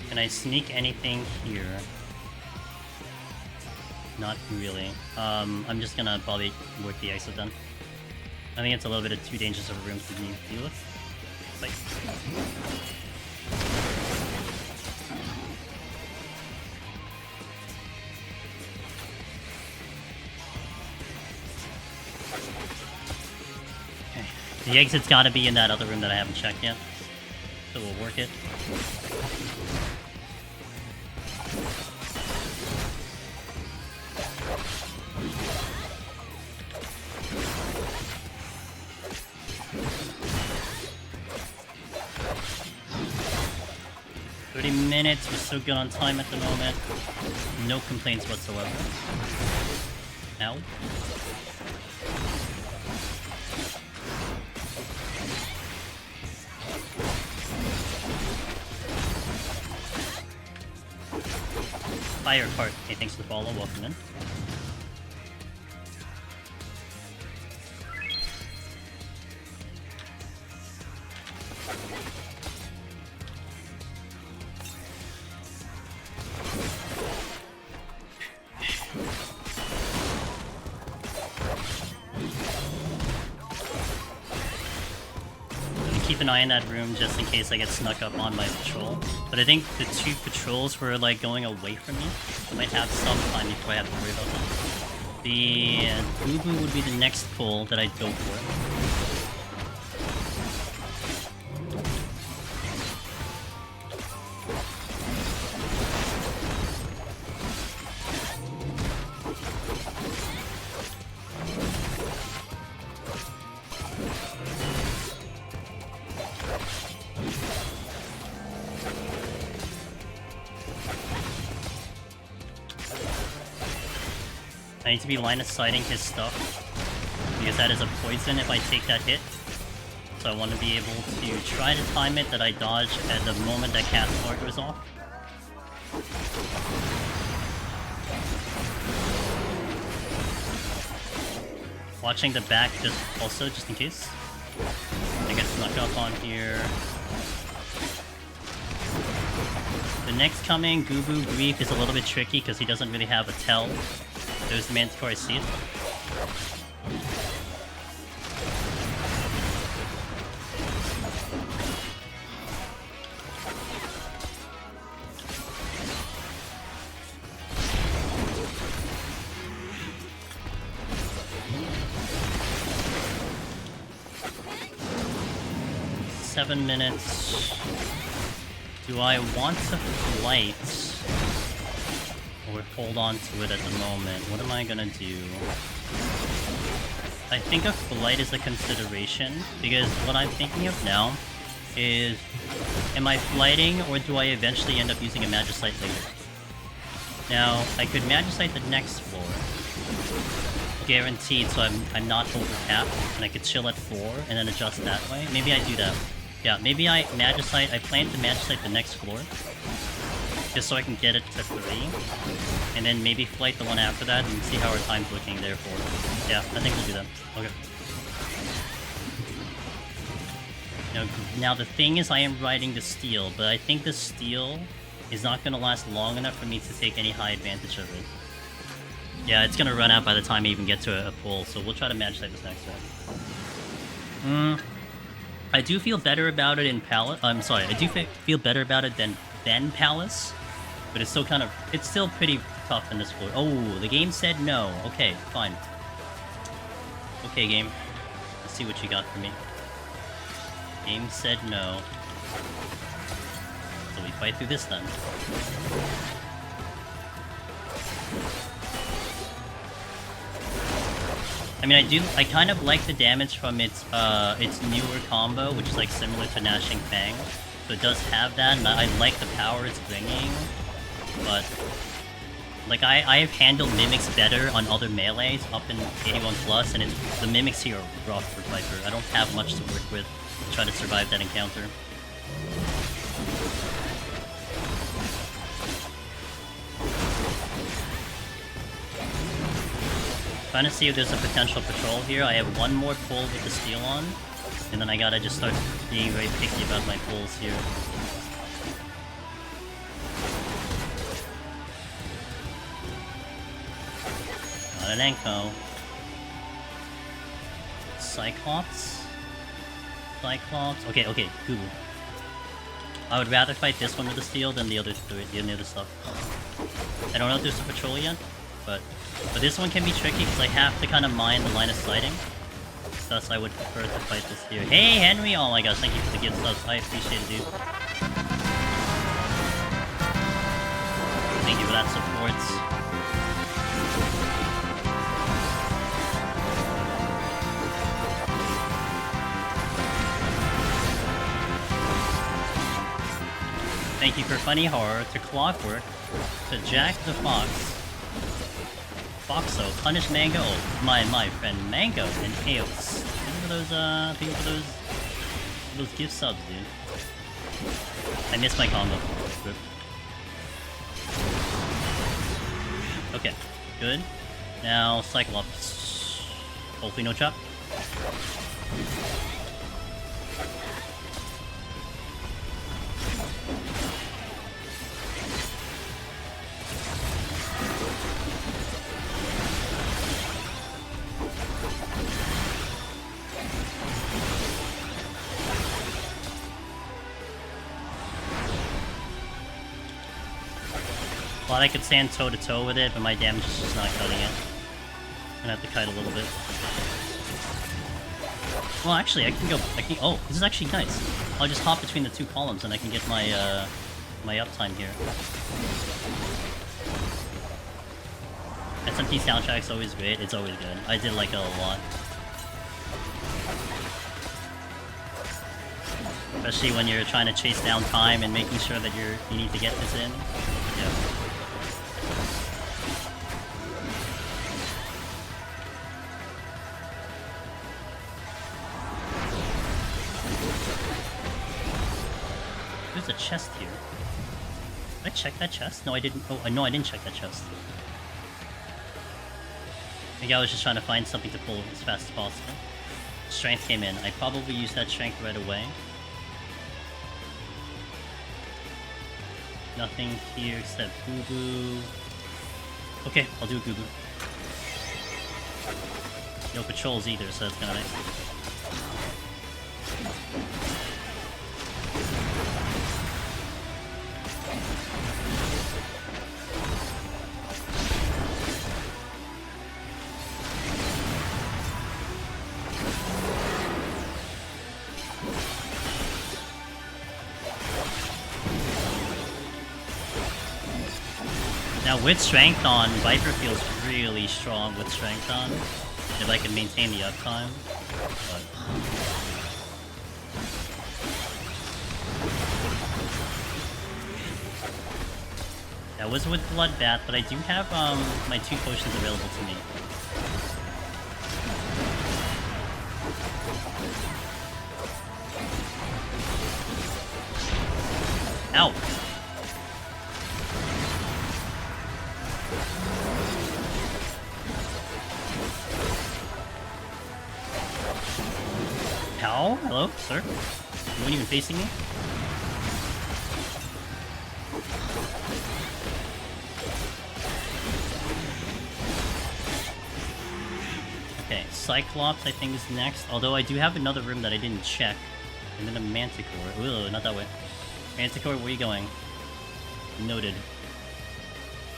Can I sneak anything here? Not really. I'm just gonna probably work the exit then. I think it's a little bit too dangerous of a room to deal with. Like. Okay. The exit's gotta be in that other room that I haven't checked yet. So we'll work it. Minutes, we're so good on time at the moment. No complaints whatsoever. Ow. Fire cart. Hey, thanks for the follow. Welcome in. Keep an eye in that room just in case I get snuck up on my patrol. But I think the 2 patrols were like going away from me. I might have some time before I have to worry about them. The Gozu would be the next pull that I'd go for. 'I need to be line of sighting his stuff, because that is a poison if I take that hit. So I want to be able to try to time it that I dodge at the moment that Cat's Claw goes off. Watching the back just in case. I get snuck up on here. The next coming, Gozu Grief, is a little bit tricky because he doesn't really have a tell. There's the Manticore, I see it. Seven minutes. Do I want to flight? Or hold on to it at the moment? What am I gonna do? I think a flight is a consideration, because what I'm thinking of now is, am I flighting or do I eventually end up using a Magicite later? Now, I could Magicite the next floor. Guaranteed, so I'm not overcapped, and I could chill at 4 and then adjust that way. Maybe I do that. Yeah, maybe I plan to Magicite the next floor, just so I can get it to 3, and then maybe flight the one after that and see how our time's looking there for. Yeah, I think we'll do that. Okay. Now the thing is, I am riding the steel, but I think the steel is not going to last long enough for me to take any high advantage of it. Yeah, it's going to run out by the time I even get to a pull, so we'll try to Magicite this next round. I do feel better about it in Palace. I'm sorry, I do feel better about it than Palace, but it's still it's still pretty tough in this floor. Oh, the game said no. Okay, fine. Okay, game. Let's see what you got for me. Game said no. So we fight through this then. I mean, I kind of like the damage from its newer combo, which is like similar to Gnashing Fang. So it does have that, and I like the power it's bringing. But like I have handled mimics better on other melees up in 81+, and the mimics here are rough for Viper. I don't have much to work with to try to survive that encounter. Trying to see if there's a potential patrol here. I have one more pull with the steel on, and then I gotta just start being very picky about my pulls here. Got an Enko. Cyclops? Okay, Google. I would rather fight this one with the steel than the other stuff. I don't know if there's a patrol yet, but this one can be tricky because I have to kind of mind the line of sighting. Thus, I would prefer to fight this here. Hey, Henry! Oh my gosh, thank you for the gift subs. I appreciate it, dude. Thank you for that support. Thank you for Funny Horror, to Clockwork, to Jack the Fox, Foxo, Punish Mango, my friend Mango, and Chaos. Thank you for those gift subs, dude. I missed my combo. Good. Okay, good. Now Cyclops. Hopefully no chop. Thought I could stand toe-to-toe with it, but my damage is just not cutting it. Gonna have to kite a little bit. Well, actually, I can go... oh, this is actually nice. I'll just hop between the two columns and I can get my, my uptime here. SMT soundtrack's always great. It's always good. I did like it a lot. Especially when you're trying to chase down time and making sure that you need to get this in. Yeah. There's a chest here. Did I check that chest? No, I didn't. Oh, no, I didn't check that chest. Maybe I was just trying to find something to pull as fast as possible. Strength came in. I probably used that strength right away. Nothing here except Boo Boo. Okay, I'll do a Boo Boo. No patrols either, so that's kinda nice. Now with Strength on, Viper feels really strong with Strength on, if I can maintain the uptime. But... that was with Bloodbath, but I do have my 2 potions available to me. Ow! Ow? Hello, sir? You weren't even facing me? Okay, Cyclops I think is next, although I do have another room that I didn't check. And then a Manticore. Ugh, not that way. Manticore, where are you going? Noted.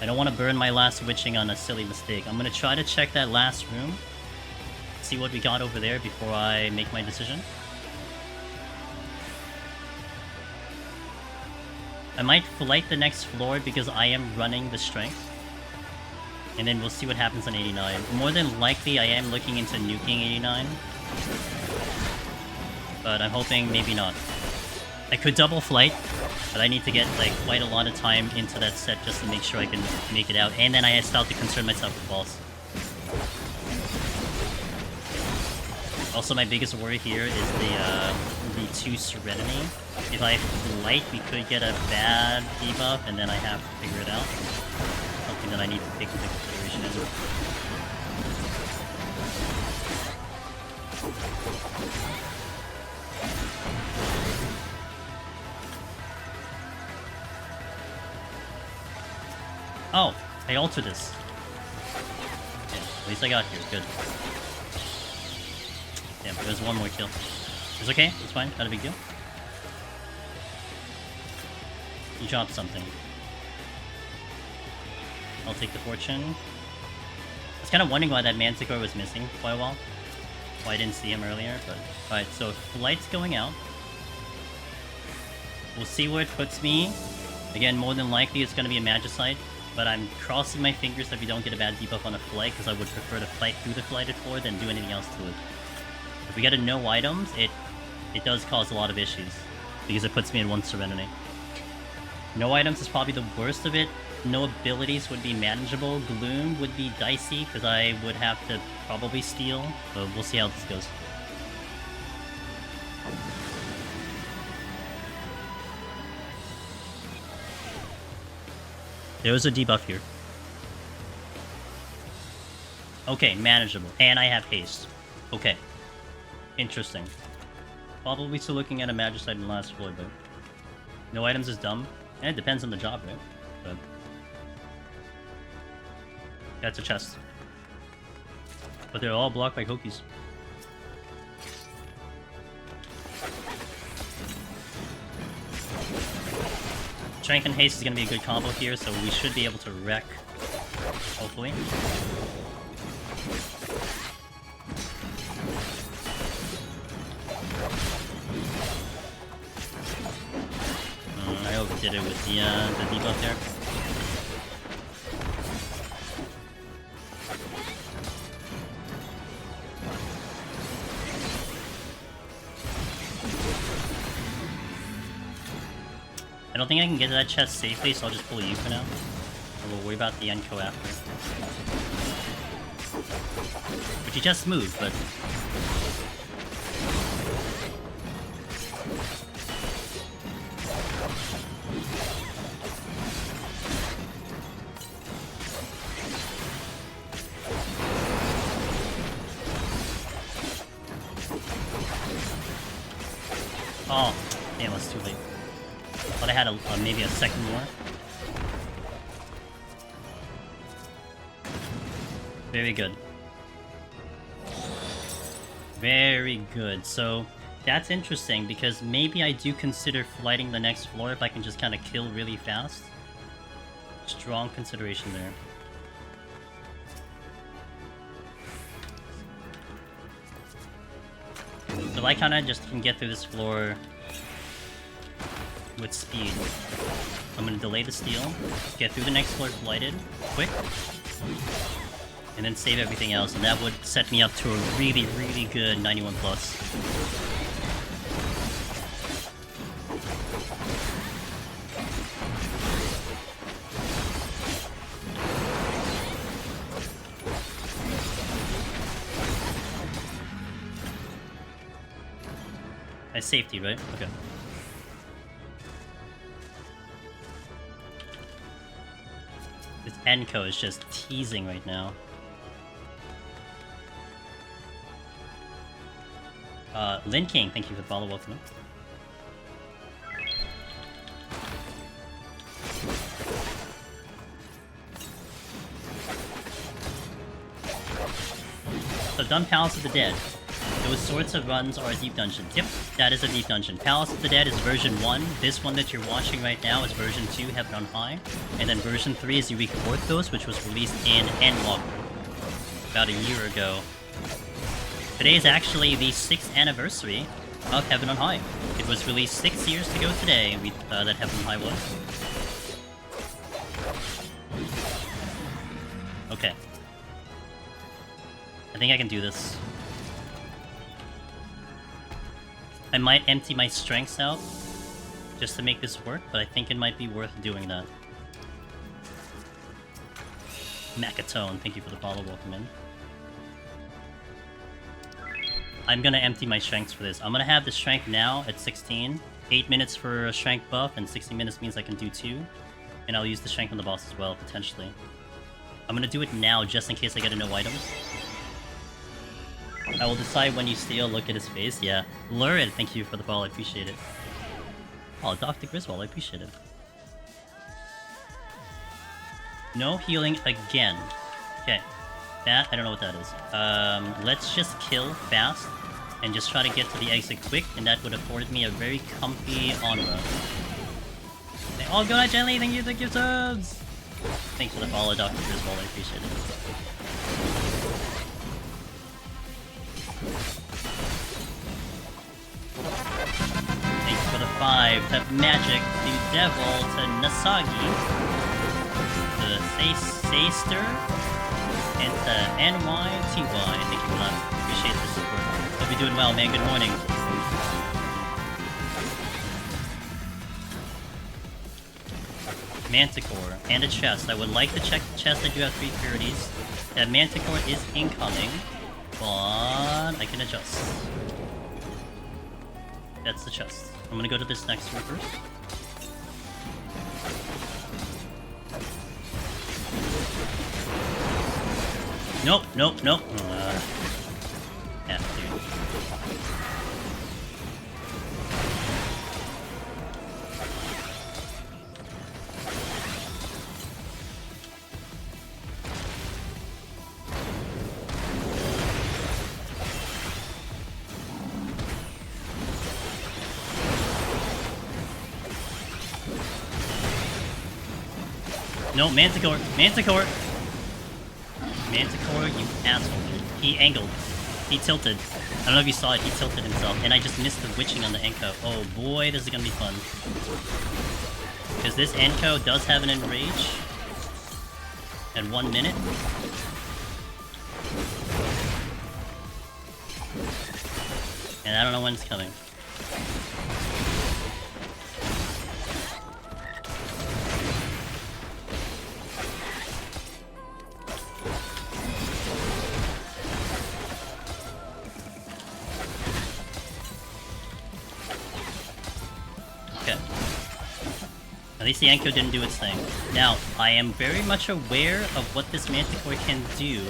I don't want to burn my last witching on a silly mistake. I'm gonna try to check that last room. See what we got over there before I make my decision. I might flight the next floor because I am running the strength. And then we'll see what happens on 89. More than likely I am looking into nuking 89. But I'm hoping maybe not. I could double flight, but I need to get like quite a lot of time into that set just to make sure I can make it out. And then I start to concern myself with balls. Also, my biggest worry here is the 2 Serenity. If I flight, we could get a bad debuff, and then I have to figure it out. Something that I need to take into consideration as well. Oh, I altered this. Okay, at least I got here. Good. Damn, there's one more kill. It's okay, it's fine, not a big deal. You dropped something. I'll take the fortune. I was kind of wondering why that Manticore was missing quite a while. Why I didn't see him earlier, but... alright, so flight's going out. We'll see where it puts me. Again, more than likely it's going to be a Magicite, but I'm crossing my fingers that we don't get a bad debuff on a flight, because I would prefer to fight through the flighted floor than do anything else to it. If we get a no items, it does cause a lot of issues, because it puts me in 1 Serenity. No items is probably the worst of it. No abilities would be manageable. Gloom would be dicey, because I would have to probably steal, but we'll see how this goes. There was a debuff here. Okay, manageable. And I have haste. Okay. Interesting. Probably still looking at a Magicite in the last floor, but... no items is dumb. And it depends on the job, right? But... that's a chest. But they're all blocked by Hokies. Strength and haste is gonna be a good combo here, so we should be able to wreck, hopefully. I overdid it with the debuff there. I don't think I can get to that chest safely, so I'll just pull you for now. And we'll worry about the Kenko after. Which he just moved, but... Oh, damn, that's too late. Thought I had maybe a second more. Very good. Very good. So, that's interesting, because maybe I do consider flighting the next floor if I can just kind of kill really fast. Strong consideration there. So I kind of just can get through this floor with speed. I'm gonna delay the steal, get through the next floor flighted, quick, and then save everything else, and that would set me up to a really, really good 91 plus. Nice safety, right? Okay. This Kenko is just teasing right now. Lin King, thank you for the follow. Welcome. So done Palace of the Dead. Those sorts of runs are deep dungeons. Yep, that is a deep dungeon. Palace of the Dead is version 1. This one that you're watching right now is version 2, Heaven on High. And then version 3 is Eureka Orthos, which was released in Endwalker about a year ago. Today is actually the 6th anniversary of Heaven on High. It was released 6 years ago today, that Heaven on High was. Okay. I think I can do this. I might empty my strengths out just to make this work, but I think it might be worth doing that. Macatone, thank you for the follow, welcome in. I'm gonna empty my strengths for this. I'm gonna have the strength now at 16. 8 minutes for a strength buff, and 60 minutes means I can do 2. And I'll use the strength on the boss as well, potentially. I'm gonna do it now just in case I get a no items. I will decide when you steal, look at his face, yeah. Lurid, thank you for the follow, I appreciate it. Oh, Dr. Griswold, I appreciate it. No healing again. Okay. That, I don't know what that is. Let's just kill fast, and just try to get to the exit quick, and that would afford me a very comfy Onra. Oh, go night, Gently, thank you for the gift subs! Thanks for the follow, Dr. Griswold, I appreciate it. Thanks for the 5 to Magic, to Devil, to Nasagi, to Sayster, and to NYTY. Thank you for that. Appreciate the support. Hope you're doing well, man. Good morning. Manticore and a chest. I would like to check the chest. I do have 3 purities. That Manticore is incoming, but I can adjust. That's the chest. I'm gonna go to this next one first. Nope, nope, nope. Yeah, dude. No, Manticore! Manticore! Manticore, you asshole, dude. He angled. He tilted. I don't know if you saw it, he tilted himself. And I just missed the witching on the Enko. Oh boy, this is gonna be fun. Because this Enko does have an enrage. At 1 minute. And I don't know when it's coming. At least the Enko didn't do its thing. Now, I am very much aware of what this Manticore can do.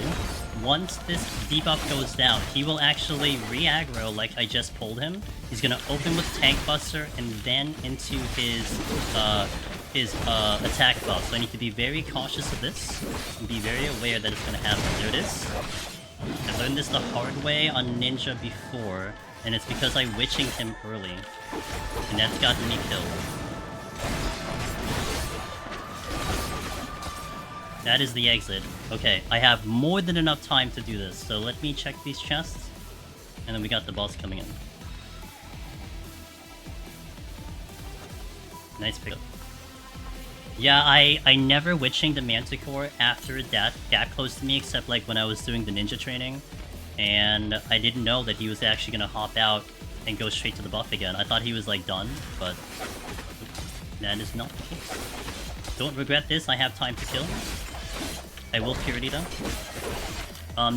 Once this debuff goes down, he will actually re-aggro like I just pulled him. He's gonna open with Tank Buster and then into his attack buff. So I need to be very cautious of this and be very aware that it's gonna happen. There it is. I learned this the hard way on Ninja before, and it's because I witching him early. And that's gotten me killed. That is the exit. Okay, I have more than enough time to do this, so let me check these chests. And then we got the boss coming in. Nice pickup. Yeah, I never witching the Manticore after that close to me, except like when I was doing the ninja training. And I didn't know that he was actually gonna hop out and go straight to the buff again. I thought he was like done, but that is not the case. Don't regret this, I have time to kill. I will purity though.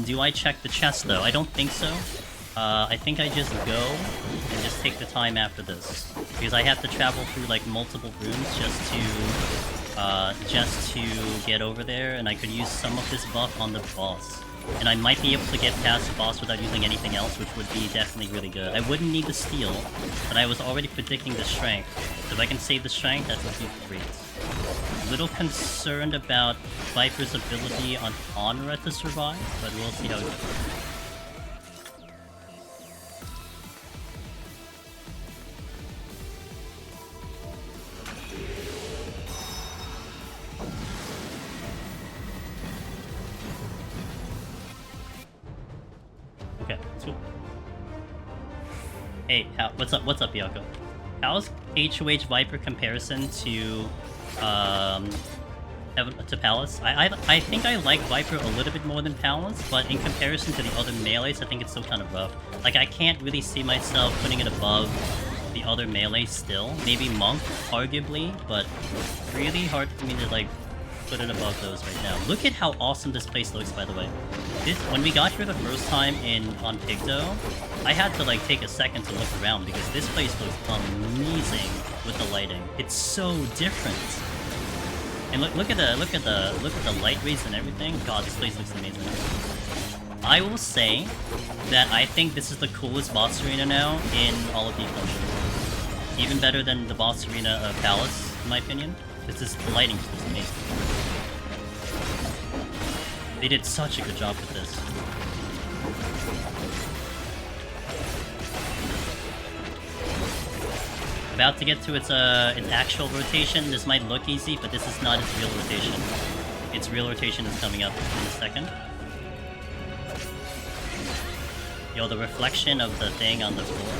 Do I check the chest though? I don't think so. I think I just go and just take the time after this. Because I have to travel through like multiple rooms just to get over there, and I could use some of this buff on the boss. And I might be able to get past the boss without using anything else, which would be definitely really good. I wouldn't need the steal, but I was already predicting the strength. So if I can save the strength, that would be great. A little concerned about Viper's ability on Onra to survive, but we'll see how it goes. Okay, let's go. Hey, what's up, Yako? How's HoH Viper comparison to Palace? I think I like Viper a little bit more than Palace, but in comparison to the other melees, I think it's still kind of rough. Like, I can't really see myself putting it above the other melees still. Maybe Monk, arguably, but really hard for me to, like, put it above those right now. Look at how awesome this place looks, by the way. When we got here the first time on Pigdo, I had to, like, take a second to look around, because this place looks amazing with the lighting. It's so different. And look at the light rays and everything. God, this place looks amazing. I will say that I think this is the coolest boss arena now in all of the Dungeons. Even better than the boss arena of Palace, in my opinion. Because this lighting is just amazing. They did such a good job with this. About to get to its actual rotation. This might look easy, but this is not its real rotation. Its real rotation is coming up in a second. Yo, the reflection of the thing on the floor.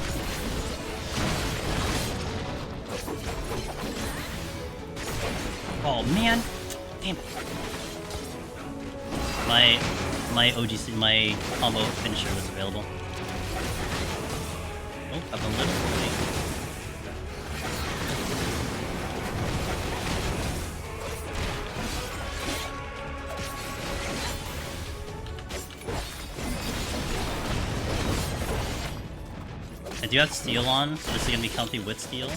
Oh man! Damn it. My OGC, my combo finisher was available. Oh, I'm a little late. I do have Steel on, so this is gonna be comfy with Steel,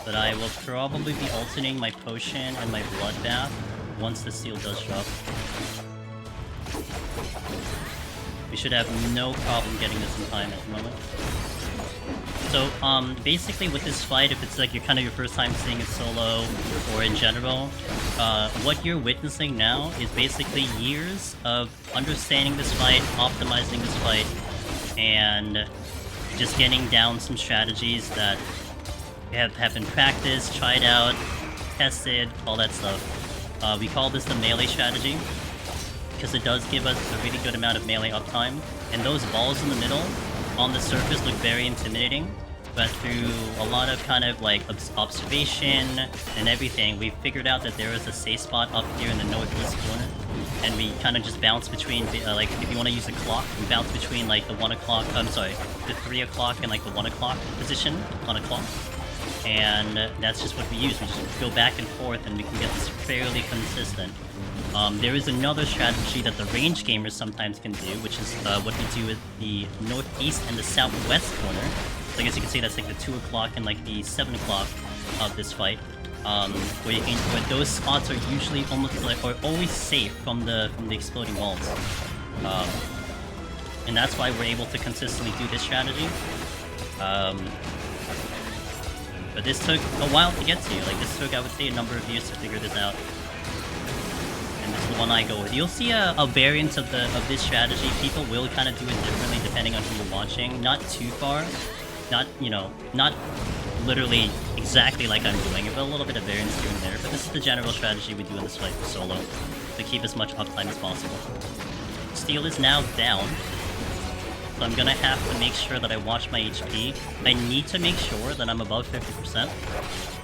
but I will probably be alternating my Potion and my Bloodbath once the Steel does drop. We should have no problem getting this in time at the moment. So, basically with this fight, if it's like your first time seeing it solo, or in general, what you're witnessing now is basically years of understanding this fight, optimizing this fight, and just getting down some strategies that have been practiced, tried out, tested, all that stuff. We call this the melee strategy, because it does give us a really good amount of melee uptime. And those balls in the middle, on the surface, look very intimidating. But through a lot of kind of like observation and everything, we figured out that there is a safe spot up here in the northwest corner. And we kind of just bounce between, like, if you want to use a clock, we bounce between like the 1 o'clock, the 3 o'clock and like the 1 o'clock position on a clock. And that's just what we use. We just go back and forth and we can get this fairly consistent. There is another strategy that the range gamers sometimes can do, which is what we do with the northeast and the southwest corner. So I guess you can see that's like the 2 o'clock and like the 7 o'clock of this fight. Where those spots are usually almost like, or always safe from the exploding balls. And that's why we're able to consistently do this strategy. But this took a while to get to. Like, this took, I would say, a number of years to figure this out. And this is the one I go with. You'll see a variant of this strategy. People will kind of do it differently depending on who you're watching. Not too far. Not, you know, not literally exactly like I'm doing it, but a little bit of variance here and there. But this is the general strategy we do in this fight for solo, to keep as much uptime as possible. Steel is now down. So I'm gonna have to make sure that I watch my HP. I need to make sure that I'm above 50%,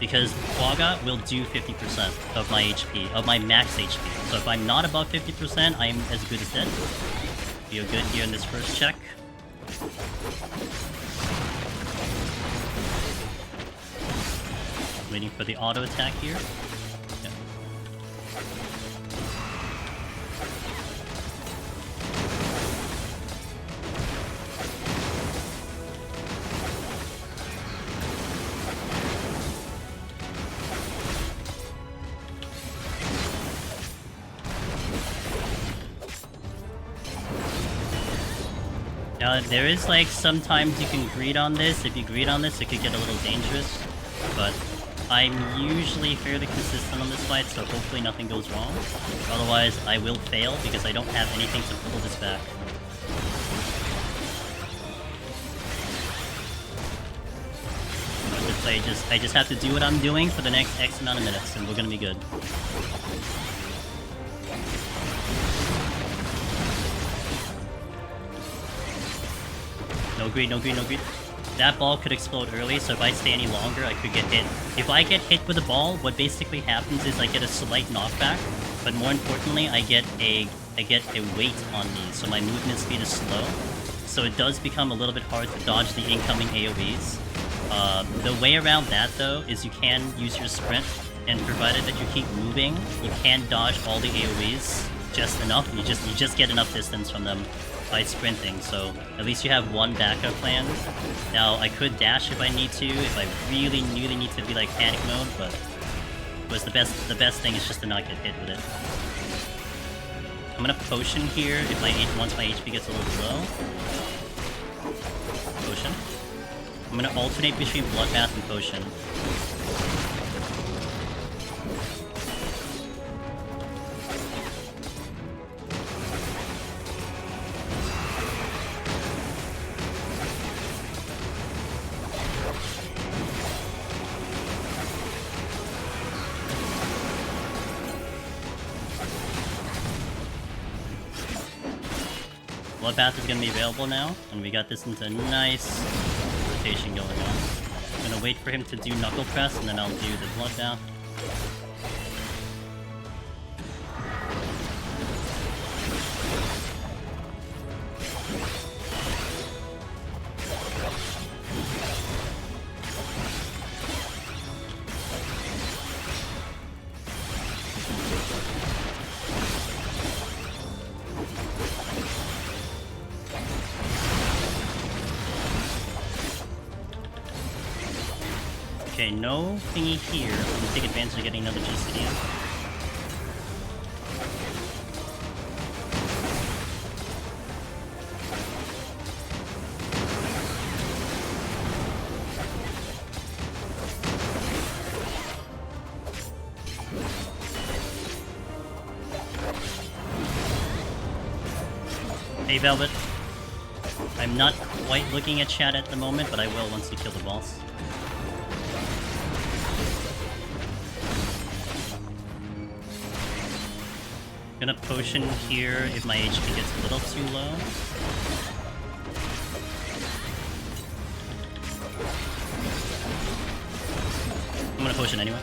because Quagga will do 50% of my HP, of my max HP. So if I'm not above 50%, I'm as good as dead. Feel good here in this first check. Waiting for the auto attack here. Now, there is like sometimes you can greed on this. If you greed on this, it could get a little dangerous. But I'm usually fairly consistent on this fight, so hopefully nothing goes wrong. Otherwise, I will fail because I don't have anything to pull this back. I just have to do what I'm doing for the next X amount of minutes, and we're gonna be good. No greed, no greed, no greed. That ball could explode early, so if I stay any longer, I could get hit. If I get hit with a ball, what basically happens is I get a slight knockback, but more importantly, I get a weight on me, so my movement speed is slow. So it does become a little bit hard to dodge the incoming AoEs. The way around that, though, is you can use your sprint, and provided that you keep moving, you can dodge all the AoEs just enough. You just get enough distance from them by sprinting, so at least you have one backup plan. Now, I could dash if I need to, if I really need to be like panic mode, but the best thing is just to not get hit with it. I'm gonna potion here if once my HP gets a little low. Potion. I'm gonna alternate between Bloodbath and Potion. Bloodbath is going to be available now, and we got this into a nice rotation going on. I'm going to wait for him to do Knuckle Press, and then I'll do the Bloodbath. Okay, no thingy here. I'm gonna take advantage of getting another GCD. Hey, Velvet. I'm not quite looking at chat at the moment, but I will once you kill the boss. Gonna potion here if my HP gets a little too low. I'm gonna potion anyway.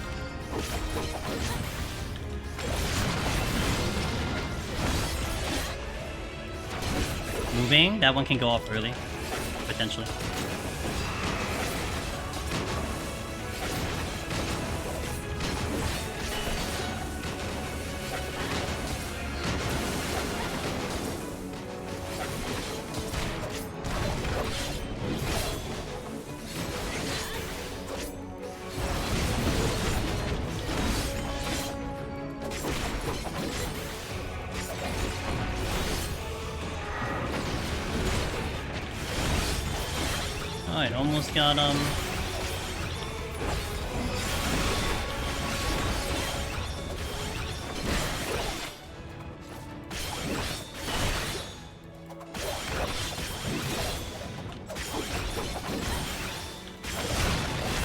Moving, that one can go off early, potentially. Alright, almost got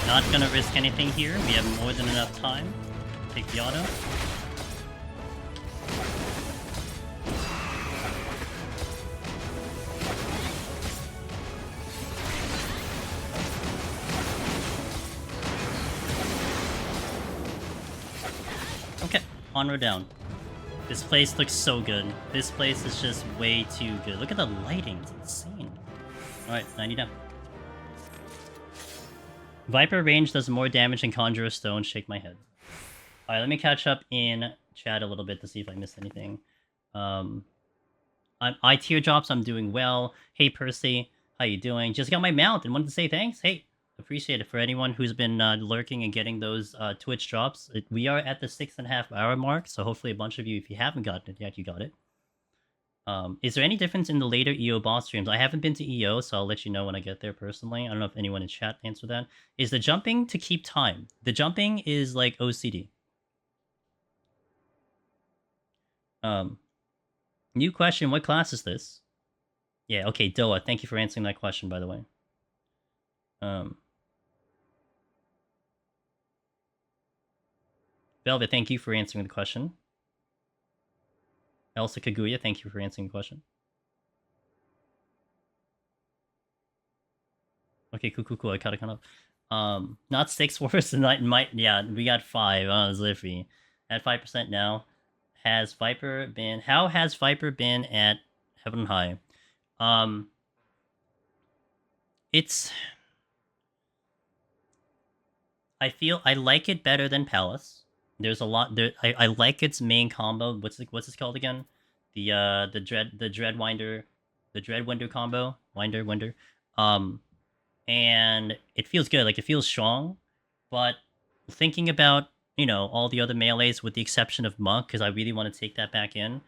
not gonna risk anything here. We have more than enough time. Take the auto. Okay, Onra down. This place looks so good. This place is just way too good. Look at the lighting, it's insane. Alright, 90 down. Viper range does more damage than Conjurer Stone. Shake my head. Alright, let me catch up in chat a little bit to see if I missed anything. I teardrops, I'm doing well. Hey Percy, how you doing? Just got my mount and wanted to say thanks. Hey, appreciate it for anyone who's been lurking and getting those Twitch drops. We are at the 6.5 hour mark, so hopefully a bunch of you, if you haven't gotten it yet, you got it. Is there any difference in the later EO boss streams? I haven't been to EO, so I'll let you know when I get there personally. I don't know if anyone in chat answered that. Is the jumping to keep time? The jumping is like OCD. New question, what class is this? Yeah, okay, Doa, thank you for answering that question, by the way. Velvet, thank you for answering the question. Elsa Kaguya, thank you for answering the question. Okay, cool. I gotta kind of... not 6 worse than that might... Yeah, we got 5. Oh, Ziffy. At 5% now. Has Viper been... How has Viper been at Heaven High? It's... I feel... I like it better than Palace. There's a lot there. I like its main combo. What's it called again? The Dreadwinder combo. Winder. And it feels good. Like it feels strong. But thinking about, you know, all the other melees with the exception of Monk, because I really want to take that back in.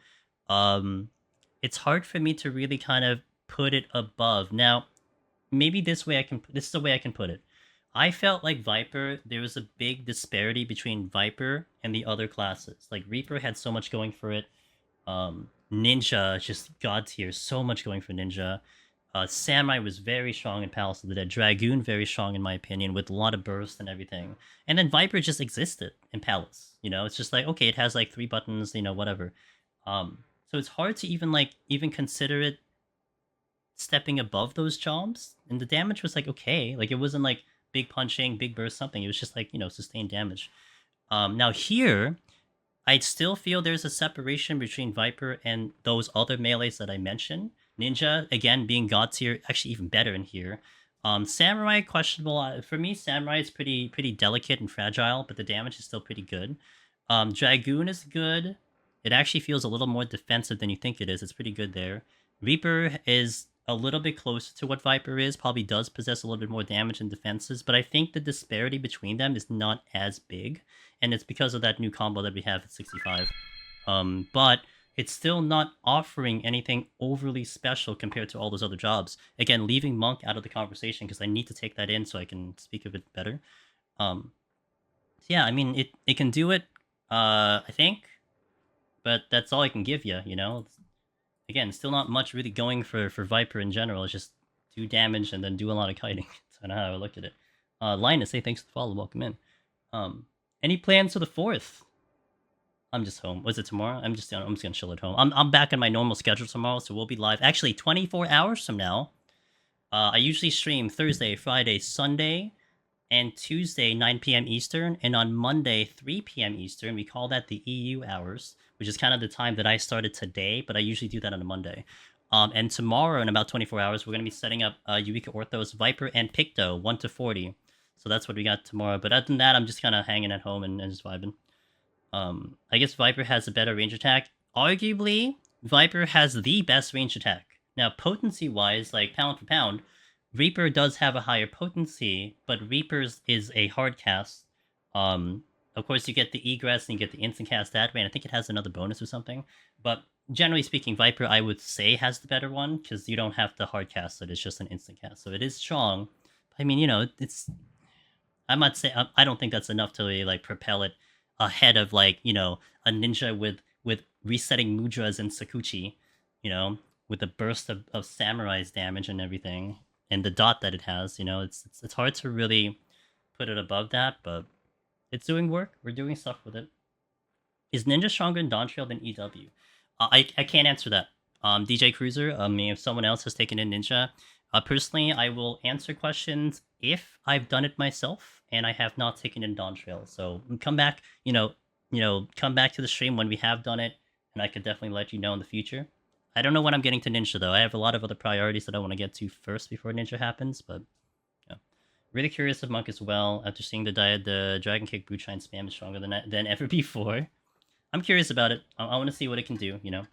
It's hard for me to really kind of put it above. Now, maybe this is the way I can put it. I felt like Viper, there was a big disparity between Viper and the other classes. Like, Reaper had so much going for it. Ninja, just god tier, so much going for Ninja. Samurai was very strong in Palace of the Dead. Dragoon, very strong in my opinion, with a lot of burst and everything. And then Viper just existed in Palace. You know, it's just like, okay, it has like 3 buttons, you know, whatever. So it's hard to even consider it stepping above those jobs. And the damage was like, okay. Like, it wasn't like big punching, big burst, something. It was just like, you know, sustained damage. Now here, I still feel there's a separation between Viper and those other melees that I mentioned. Ninja, again, being god tier, actually even better in here. Samurai, questionable. For me, Samurai is pretty delicate and fragile, but the damage is still pretty good. Dragoon is good. It actually feels a little more defensive than you think it is. It's pretty good there. Reaper is a little bit closer to what Viper is, probably does possess a little bit more damage and defenses, but I think the disparity between them is not as big, and it's because of that new combo that we have at 65. But it's still not offering anything overly special compared to all those other jobs. Again, leaving Monk out of the conversation because I need to take that in so I can speak of it better. So yeah, I mean, it can do it, I think, but that's all I can give you, you know? Again, still not much really going for Viper in general. It's just do damage and then do a lot of kiting. That's kind of how I look at it. Linus, say thanks for the follow. Welcome in. Any plans for the 4th? I'm just home. Was it tomorrow? I'm just gonna chill at home. I'm back on my normal schedule tomorrow, so we'll be live. Actually, 24 hours from now. I usually stream Thursday, Friday, Sunday, and Tuesday 9 p.m. Eastern, and on Monday 3 p.m. Eastern. We call that the EU hours, which is kind of the time that I started today, but I usually do that on a Monday. And tomorrow, in about 24 hours, we're gonna be setting up Eureka Orthos, Viper, and Picto 1 to 40. So that's what we got tomorrow. But other than that, I'm just kind of hanging at home and just vibing. I guess Viper has a better range attack. Arguably, Viper has the best range attack. Now, potency-wise, like pound for pound, Reaper does have a higher potency, but Reaper's is a hard cast. Of course, you get the egress and you get the instant cast that way, and I think it has another bonus or something. But generally speaking, Viper, I would say, has the better one, because you don't have to hard cast it, it's just an instant cast. So it is strong. I mean, you know, it's... I'm not saying... I don't think that's enough to really, like, propel it ahead of, like, you know, a ninja with resetting mudras and Sakuchi, you know, with a burst of Samurai's damage and everything, and the dot that it has, you know, it's hard to really put it above that, but it's doing work. We're doing stuff with it. Is Ninja stronger in Dawntrail than EW? I can't answer that. DJ Cruiser, I mean, if someone else has taken in Ninja, personally, I will answer questions if I've done it myself, and I have not taken in Dawntrail. So come back, come back to the stream when we have done it, and I could definitely let you know in the future. I don't know when I'm getting to Ninja, though. I have a lot of other priorities that I want to get to first before Ninja happens, but yeah. Really curious of Monk as well, after seeing the Dragon Kick Boot Shine spam is stronger than ever before. I'm curious about it. I want to see what it can do, you know?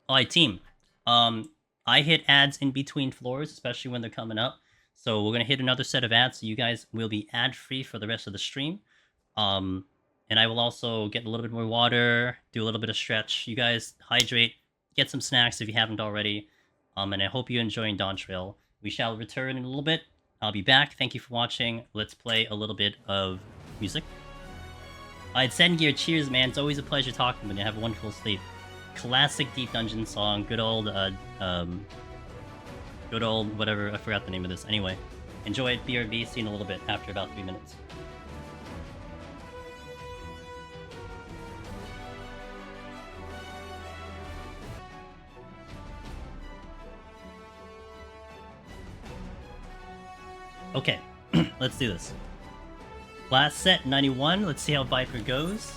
Alright, team. I hit ads in between floors, especially when they're coming up. So we're going to hit another set of ads, so you guys will be ad-free for the rest of the stream. And I will also get a little bit more water, do a little bit of stretch. You guys hydrate, get some snacks if you haven't already. And I hope you're enjoying Dawntrail. We shall return in a little bit. I'll be back. Thank you for watching. Let's play a little bit of music. Alright, Sengear, cheers, man. It's always a pleasure talking when you have a wonderful sleep. Classic Deep Dungeon song. Good old, whatever. I forgot the name of this. Anyway, enjoy it. BRB. See you in a little bit after about 3 minutes. Okay, let's do this. Last set, 91. Let's see how Viper goes.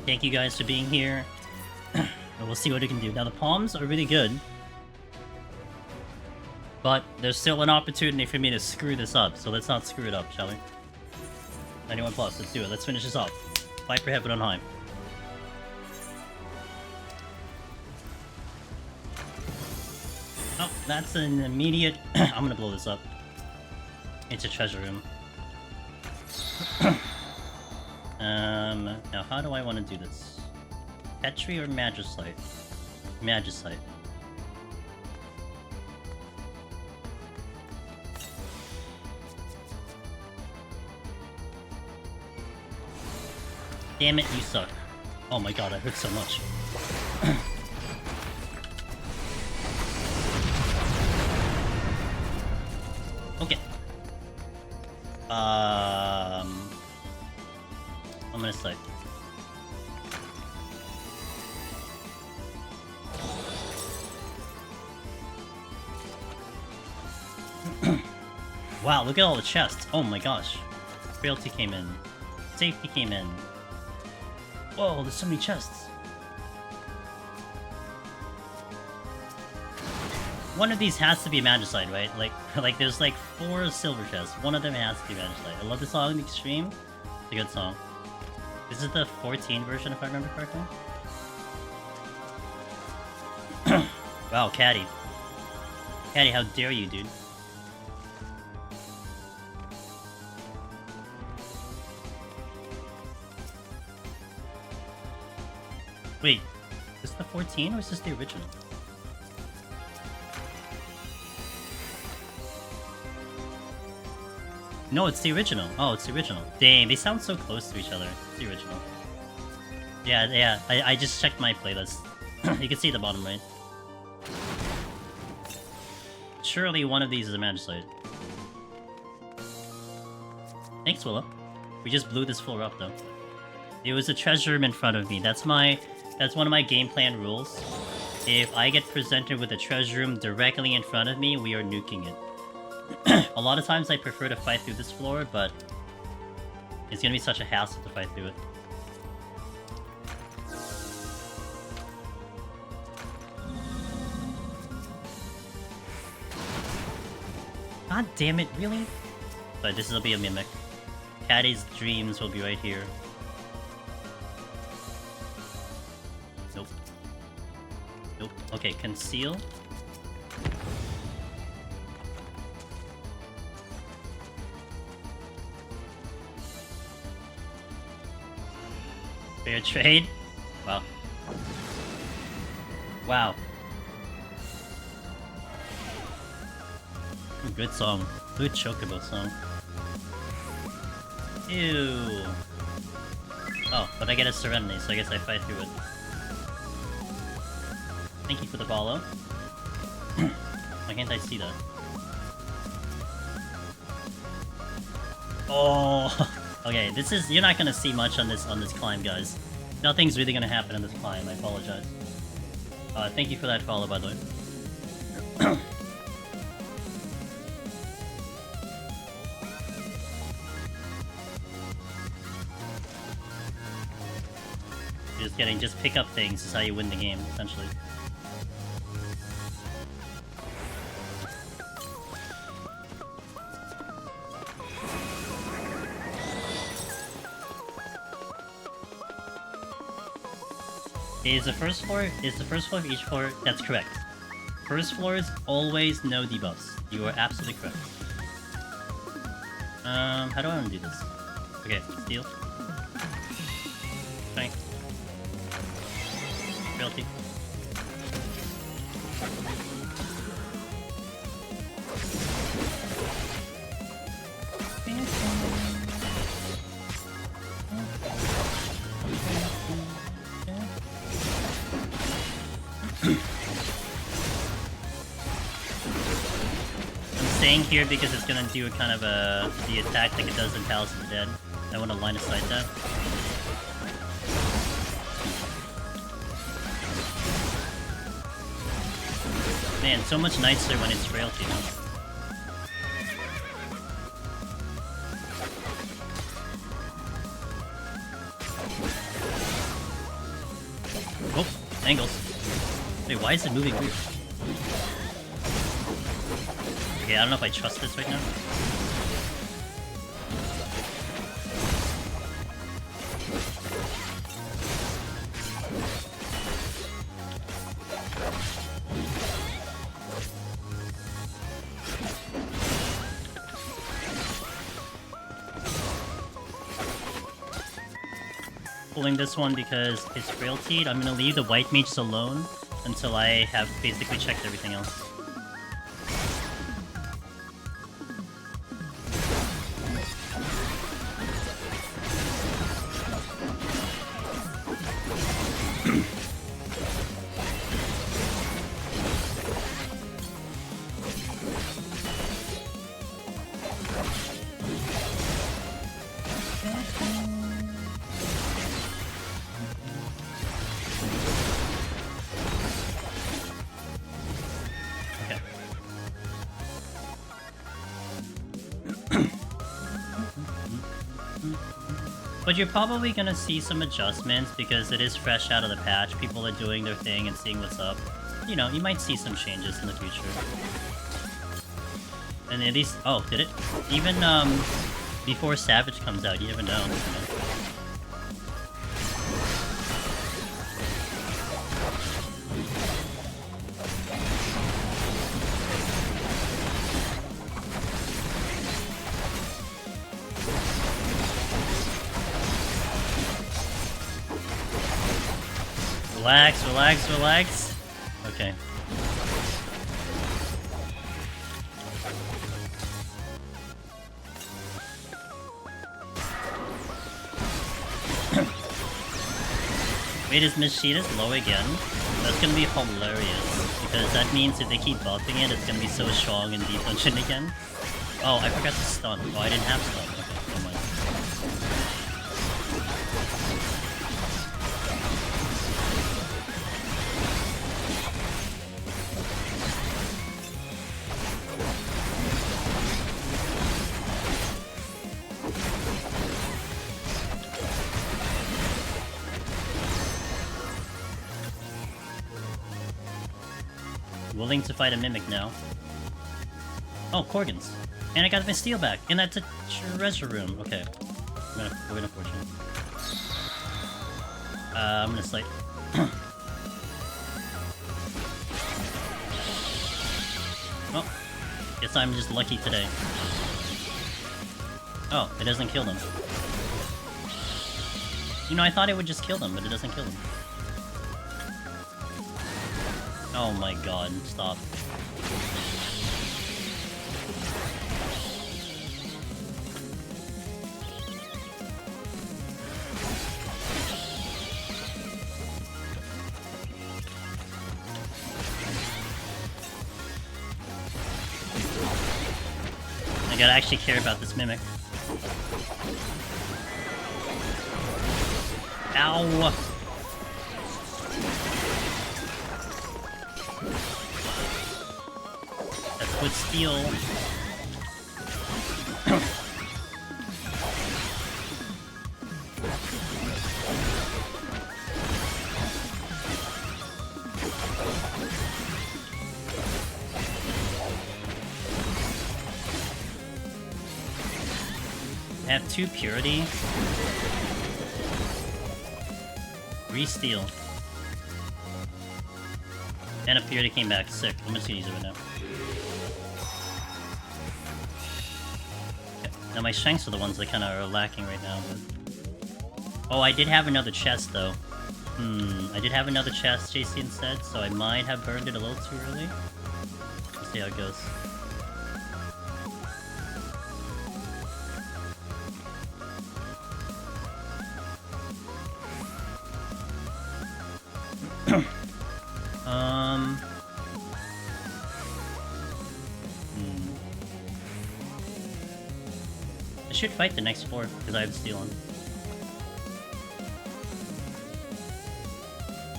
Thank you guys for being here. And we'll see what it can do. Now, the palms are really good. But there's still an opportunity for me to screw this up. So let's not screw it up, shall we? 91 plus, let's do it. Let's finish this off. Viper heaven on high. Oh, that's an immediate... I'm gonna blow this up. It's a treasure room. Now how do I want to do this? Petri or Magicite? Magicite. Damn it, you suck. Oh my god, I hurt so much. Okay. I'm gonna site. Wow, look at all the chests. Oh my gosh. Frailty came in. Safety came in. Whoa, there's so many chests. One of these has to be Magicite, right? Like there's like 4 silver chests. One of them has to be Magicite. I love this song in the extreme. It's a good song. This is the 14 version, if I remember correctly. Wow, Caddy. Caddy, how dare you, dude? Wait, is this the 14 or is this the original? No, it's the original. Oh, it's the original. Dang, they sound so close to each other. It's the original. Yeah, I just checked my playlist. You can see the bottom right. Surely one of these is a Magicite. Thanks, Willow. We just blew this floor up though. It was a treasure room in front of me. That's one of my game plan rules. If I get presented with a treasure room directly in front of me, we are nuking it. A lot of times I prefer to fight through this floor, but it's gonna be such a hassle to fight through it. God damn it, really? But this will be a mimic. Caddy's dreams will be right here. Nope. Nope. Okay, conceal. Fair trade? Wow. Wow. Good song. Good Chocobo song. Ew. Oh, but I get a Serenity, so I guess I fight through it. Thank you for the follow. Why can't I see that? Oh, okay. This is you're not gonna see much on this climb, guys. Nothing's really gonna happen on this climb. I apologize. Thank you for that follow, by the way. Just pick up things is how you win the game, essentially. Is the first floor of each floor? That's correct. First floor is always no debuffs. You are absolutely correct. How do I want to do this? Okay, steal. Strength. Realty. I'm staying here because it's gonna do a kind of the attack like it does in Palace of the Dead. I want to line of sight that. Man, so much nicer when it's frailty. Oh, angles. Wait, why is it moving weird? Okay, I don't know if I trust this right now. Pulling this one because it's frailtied. I'm gonna leave the white mages alone until I have basically checked everything else. But you're probably gonna see some adjustments because it is fresh out of the patch. People are doing their thing and seeing what's up. You know, you might see some changes in the future. And at least, oh, did it? Even before Savage comes out, you never know. Relax, relax, relax. Okay. Wait, is Miss Sheeta's low again? That's gonna be hilarious. Because that means if they keep buffing it, it's gonna be so strong in deep dungeon again. Oh, I forgot to stun. Oh, I didn't have stun. Okay, never mind. Willing to fight a mimic now. Oh, Corgans. And I got my steel back. And that's a treasure room. Okay. We're gonna fortune. I'm gonna slate. Oh. Guess I'm just lucky today. Oh, it doesn't kill them. You know, I thought it would just kill them, but it doesn't kill them. Oh my god, stop. I gotta actually care about this mimic. Ow! That's with steel. I have 2 purity. Re-steal. And a purity came back. Sick. I'm just gonna use it right now. Okay. Now my strengths are the ones that kinda are lacking right now, but... Oh, I did have another chest though. I did have another chest, JC, instead, so I might have burned it a little too early. Let's see how it goes. I should fight the next floor, because I have steel on.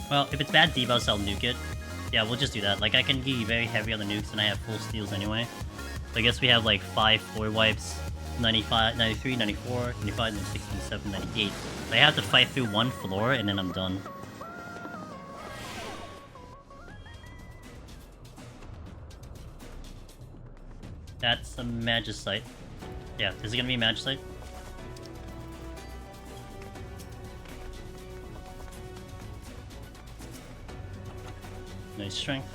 Well, if it's bad debuffs, I'll nuke it. Yeah, we'll just do that. Like, I can be very heavy on the nukes, and I have full steals anyway. So I guess we have, like, 5 floor wipes. 95, 93, 94, 95, 96, 97, 98. So I have to fight through 1 floor, and then I'm done. That's a Magicite. Yeah, is it gonna be a Magicite? Nice strength.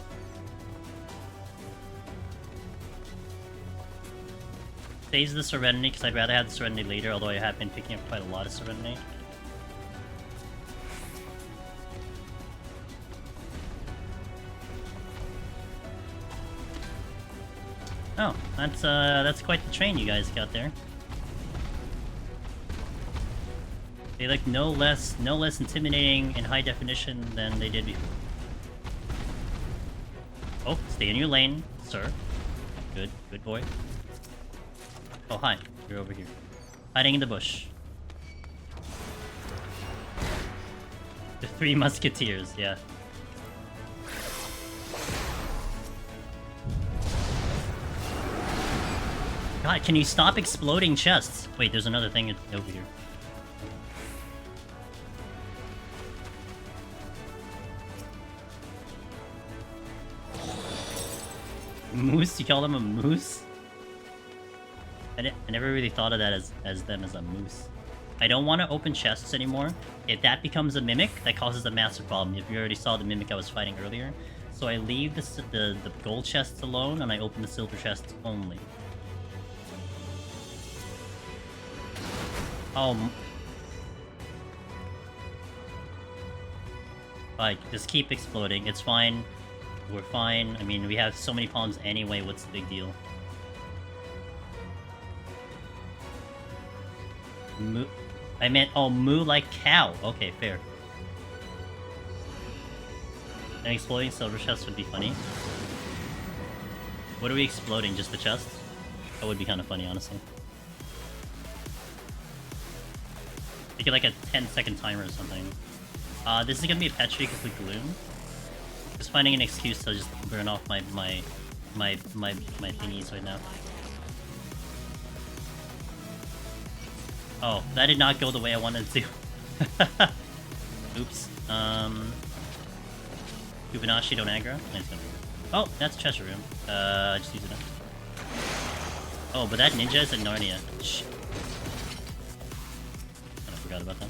Saves the Serenity, because I'd rather have the Serenity later, although I have been picking up quite a lot of Serenity. Oh, that's quite the train you guys got there. They look no less intimidating in high definition than they did before. Oh, stay in your lane, sir. Good boy. Oh, hi. You're over here. Hiding in the bush. The 3 Musketeers, yeah. God, can you stop exploding chests? Wait, there's another thing over here. Moose? You call them a moose? I never really thought of that as them as a moose. I don't want to open chests anymore. If that becomes a mimic, that causes a massive problem. If you already saw the mimic I was fighting earlier. So I leave the gold chests alone, and I open the silver chests only. Like, just keep exploding. It's fine. We're fine. I mean, we have so many problems anyway. What's the big deal? Moo. I meant, oh, moo like cow. Okay, fair. An exploding silver chest would be funny. What are we exploding? Just the chest? That would be kind of funny, honestly. Make it like a 10-second timer or something. This is gonna be a Petri because of Gloom. Just finding an excuse to just burn off my thingies right now. Oh, that did not go the way I wanted it to. Oops. Fibonacci don't aggro. Nice. Oh, that's Cheshire Room. Just use it up. Oh, but that ninja is in Narnia. Shit. I forgot about that.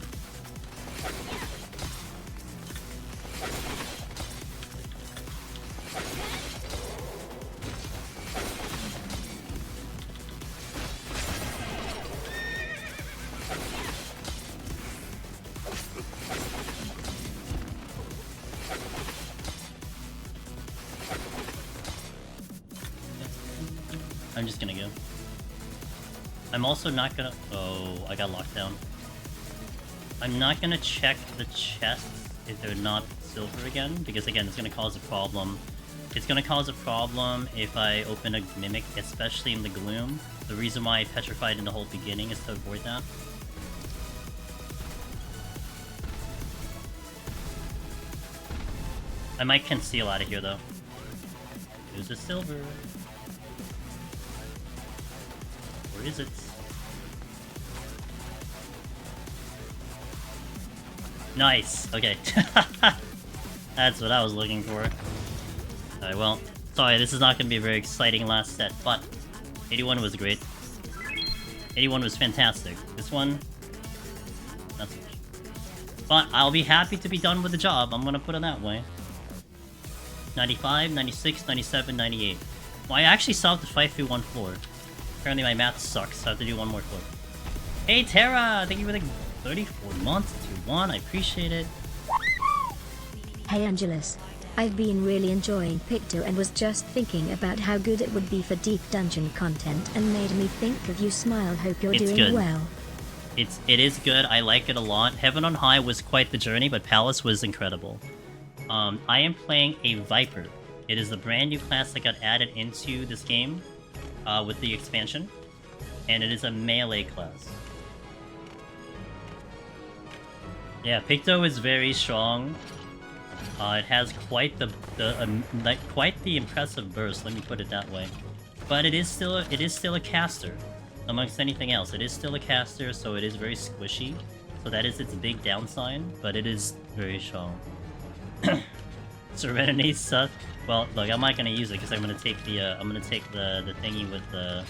I'm just gonna go. I'm also not gonna... Oh, I got locked down. I'm not gonna check the chests if they're not silver again, because again, it's gonna cause a problem. It's gonna cause a problem if I open a Mimic, especially in the Gloom. The reason why I petrified in the whole beginning is to avoid that. I might conceal out of here, though. There's a silver. Where is it? Nice! Okay. That's what I was looking for. Alright, well, sorry, this is not going to be a very exciting last set, but 81 was great. 81 was fantastic. This one, not so much. But I'll be happy to be done with the job, I'm going to put it that way. 95, 96, 97, 98. Well, I actually still have to fight through one floor. Apparently my math sucks, so I have to do one more floor. Hey Tara! Thank you for the 34 months to 1, I appreciate it. Hey Angelus. I've been really enjoying Picto and was just thinking about how good it would be for deep dungeon content and made me think of you. Smile, hope you're doing good. Well. It is good, I like it a lot. Heaven on High was quite the journey, but Palace was incredible. I am playing a Viper. It is the brand new class that got added into this game with the expansion, and it is a melee class. Yeah, Picto is very strong. It has quite the impressive burst. Let me put it that way. But it is still a caster, amongst anything else. It is still a caster, so it is very squishy. So that is its big downside, but it is very strong. Serenity suck. Well, look, I'm not gonna use it because I'm gonna take the thingy with the.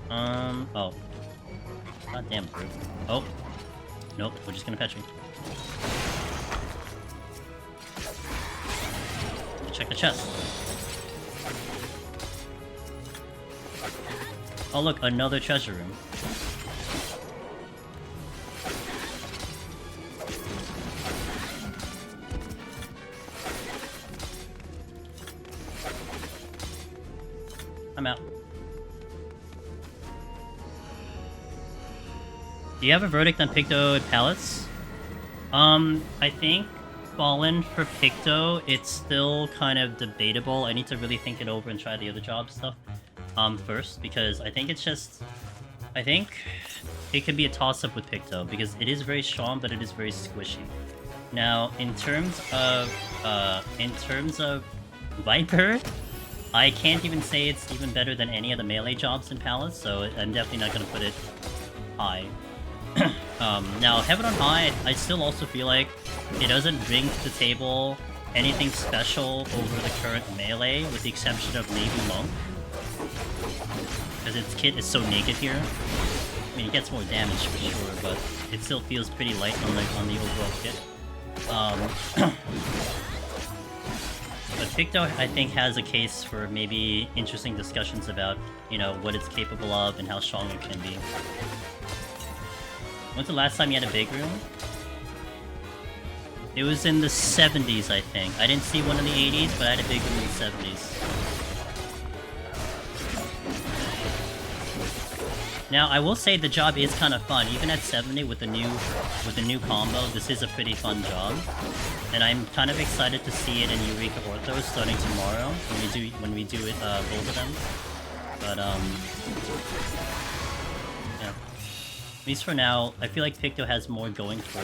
Oh. God damn, bird. Oh. Nope, we're just gonna fetch me. Let me check the chest. Oh look, another treasure room. I'm out. Do you have a verdict on Picto and Palace? I think Fallen for Picto, it's still kind of debatable. I need to really think it over and try the other job stuff first, because I think it's just... I think it could be a toss-up with Picto, because it is very strong, but it is very squishy. Now, in terms of Viper, I can't even say it's even better than any of the melee jobs in Palace, so I'm definitely not going to put it high. Now, Heaven on High, I still also feel like it doesn't bring to the table anything special over the current melee, with the exception of maybe Monk. Because its kit is so naked here. I mean, it gets more damage for sure, but it still feels pretty light on the overall kit. But Picto, I think, has a case for maybe interesting discussions about, you know, what it's capable of and how strong it can be. When's the last time you had a big room? It was in the 70s, I think. I didn't see one in the 80s, but I had a big room in the 70s. Now, I will say the job is kind of fun. Even at 70 with the new combo, this is a pretty fun job. And I'm kind of excited to see it in Eureka Orthos starting tomorrow when we do it both of them. But yeah. At least for now, I feel like Picto has more going for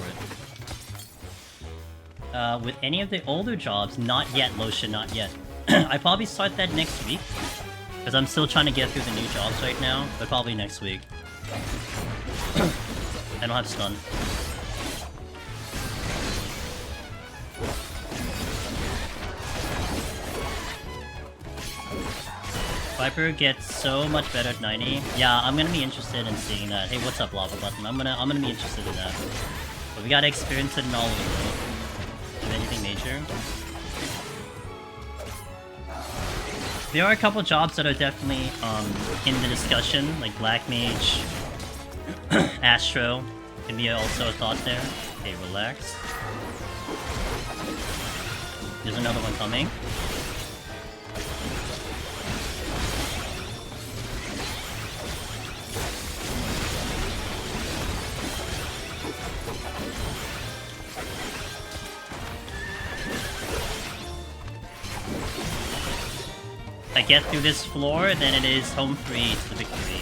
it. With any of the older jobs, not yet, Losha, not yet. I probably start that next week. Because I'm still trying to get through the new jobs right now, but probably next week. I don't have stun. Viper gets so much better at 90. Yeah, I'm gonna be interested in seeing that. Hey, what's up, Lava Button? I'm gonna be interested in that. But we gotta experience it in all of it, though. If anything major. There are a couple jobs that are definitely in the discussion, like Black Mage, Astro, can be also a thought there. Okay, relax. There's another one coming. If I get through this floor, then it is home free to the victory.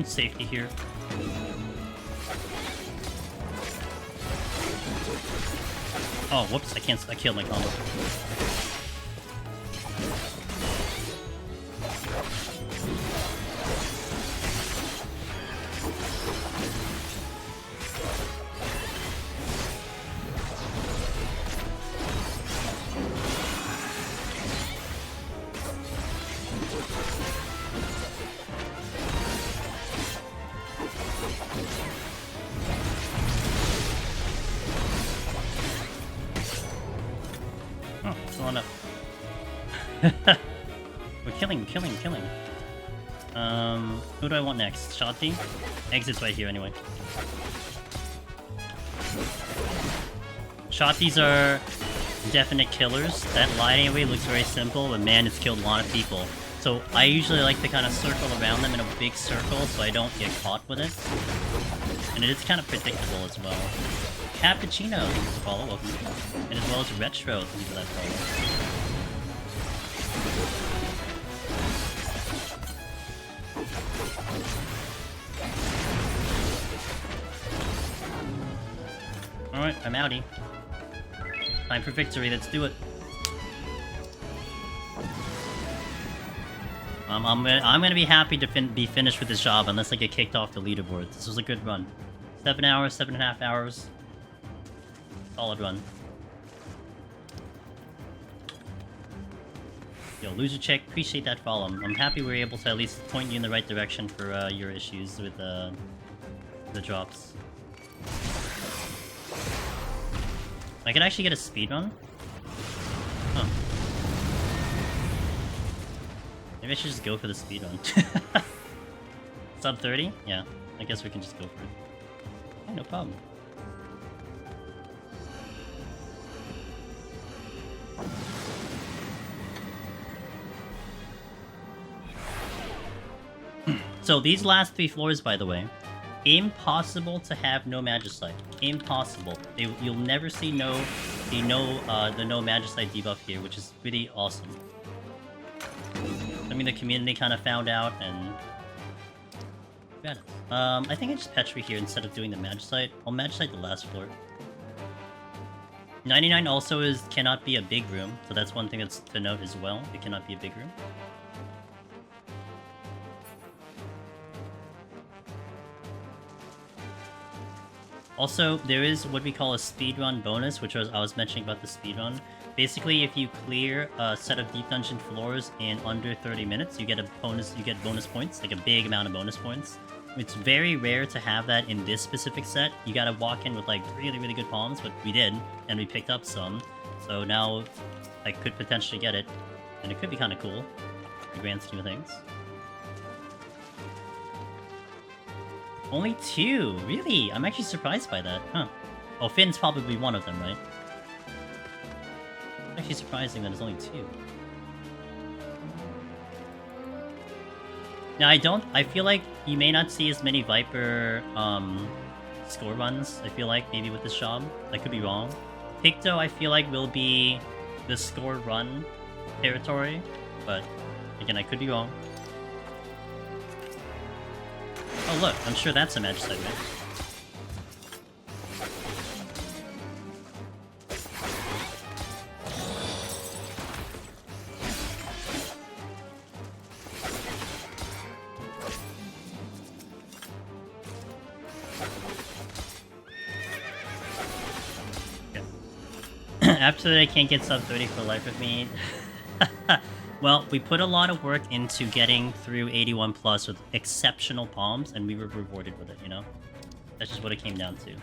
Safety here. Oh, whoops, I killed my combo. We're killing. Who do I want next? Shotty? Exit's right here anyway. Shotties are definite killers. That lighting away looks very simple, but man, it's killed a lot of people. So I usually like to kind of circle around them in a big circle so I don't get caught with it. And it is kind of predictable as well. Cappuccino, thank you for follow, welcome. And as well as Retro, thank you for that follow. Alright, I'm outie. Time for victory, let's do it. I'm gonna be happy to be finished with this job unless I get kicked off the leaderboard. This was a good run. 7 hours, 7.5 hours. Solid run. Yo, loser check, appreciate that follow. I'm happy we were able to at least point you in the right direction for your issues with the drops. I could actually get a speedrun? Huh. Maybe I should just go for the speedrun. Sub 30? Yeah, I guess we can just go for it. Yeah, no problem. So these last 3 floors, by the way, impossible to have no Magicite. Impossible. You'll never see the no Magicite debuff here, which is pretty awesome. I mean, the community kind of found out and got it. I think I just Petri here instead of doing the Magicite. I'll Magicite the last floor. 99 also cannot be a big room, so that's one thing that's to note as well. It cannot be a big room. Also, there is what we call a speedrun bonus, which I was mentioning about the speedrun. Basically, if you clear a set of deep dungeon floors in under 30 minutes, you get bonus points, like a big amount of bonus points. It's very rare to have that in this specific set. You gotta walk in with like really, really good palms, but we did, and we picked up some. So now I could potentially get it, and it could be kind of cool. the grand scheme of things. Only 2? Really? I'm actually surprised by that. Huh. Oh, Finn's probably one of them, right? It's actually surprising that it's only 2. Now, I feel like you may not see as many Viper, score runs, I feel like, maybe with this job. I could be wrong. Picto, I feel like, will be the score run territory, but, again, I could be wrong. Oh, look, I'm sure that's a match segment. After that, I can't get sub 30 for life with me. Well, we put a lot of work into getting through 81 plus with exceptional palms, and we were rewarded with it, you know? That's just what it came down to.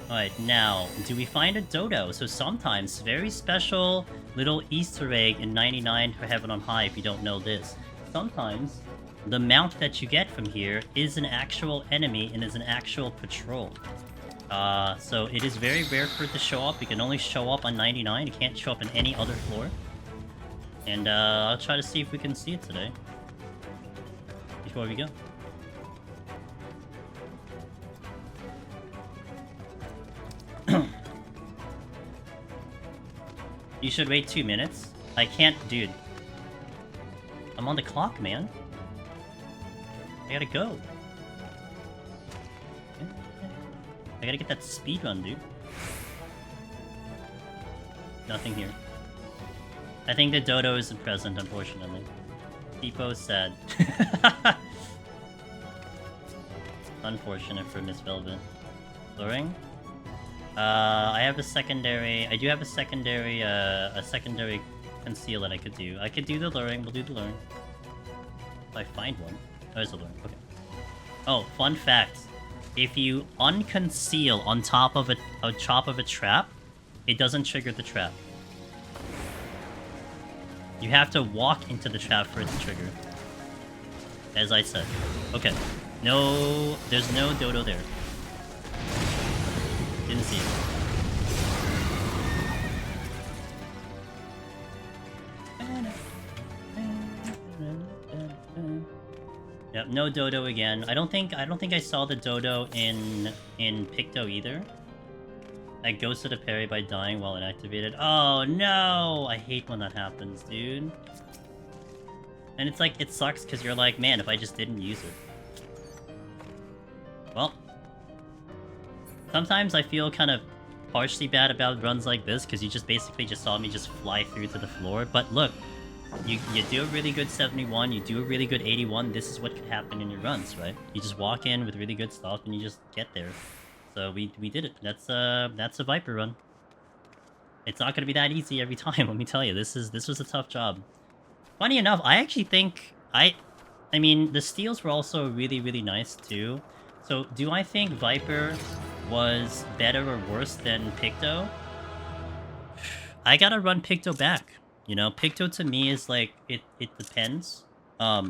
Alright, now, do we find a dodo? So sometimes, very special little Easter egg in 99 for Heaven on High if you don't know this. Sometimes, the mount that you get from here is an actual enemy and is an actual patrol. So it is very rare for it to show up. It can only show up on 99. It can't show up in any other floor. And, I'll try to see if we can see it today. Before we go. You should wait 2 minutes. I can't, dude. I'm on the clock, man. I gotta go. I gotta get that speed run, dude. Nothing here. I think the dodo isn't present, unfortunately. Depo's sad. Unfortunate for Miss Velvet. Luring? I have a secondary... I do have a secondary conceal that I could do. I could do the luring. We'll do the luring. If I find one. Oh, there's a luring. Okay. Oh, fun fact. If you unconceal on top of a trap, it doesn't trigger the trap. You have to walk into the trap for it to trigger. As I said. Okay. No... There's no dodo there. Didn't see it. Yep, no dodo again. I don't think I saw the dodo in Picto either. That goes to the parry by dying while inactivated. Oh no! I hate when that happens, dude. And it's like, it sucks because you're like, man, if I just didn't use it. Well. Sometimes I feel kind of harshly bad about runs like this because you just basically just saw me just fly through to the floor. But look, you do a really good 71, you do a really good 81, this is what could happen in your runs, right? You just walk in with really good stuff and you just get there. So we did it. That's a Viper run. It's not gonna be that easy every time, let me tell you. This was a tough job. Funny enough, I actually think I mean the steals were also really, really nice too. So do I think Viper was better or worse than Picto? I gotta run Picto back. You know, Picto to me is like, it depends. I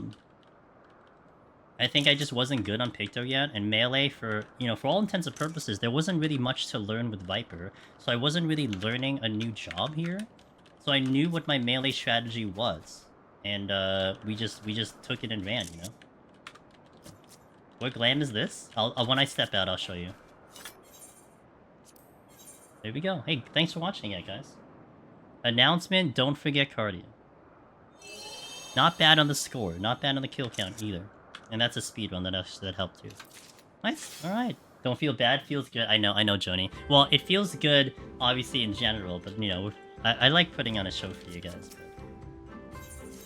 think I just wasn't good on Picto yet, and Melee for, you know, for all intents and purposes, there wasn't really much to learn with Viper, so I wasn't really learning a new job here. So I knew what my Melee strategy was, and we just took it and ran, you know? What glam is this? When I step out, I'll show you. There we go. Hey, thanks for watching it, guys. Announcement, don't forget cardio. Not bad on the score, not bad on the kill count either. And that's a speed run that helped too. Nice, alright. Don't feel bad, feels good. I know, Joni. Well, it feels good, obviously, in general, but, you know, I like putting on a show for you guys.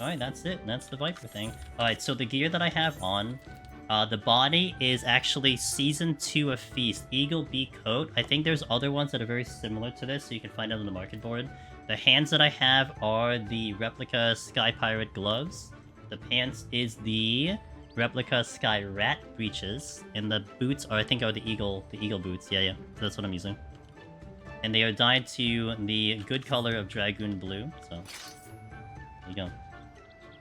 Alright, that's it. That's the Viper thing. Alright, so the gear that I have on, the body is actually Season 2 of Feast. Eagle Beak Coat. I think there's other ones that are very similar to this, so you can find out on the market board. The hands that I have are the replica Sky Pirate gloves. The pants is the replica Sky Rat breeches. And the boots are, I think, are the eagle boots. Yeah, that's what I'm using. And they are dyed to the good color of Dragoon Blue, so there you go.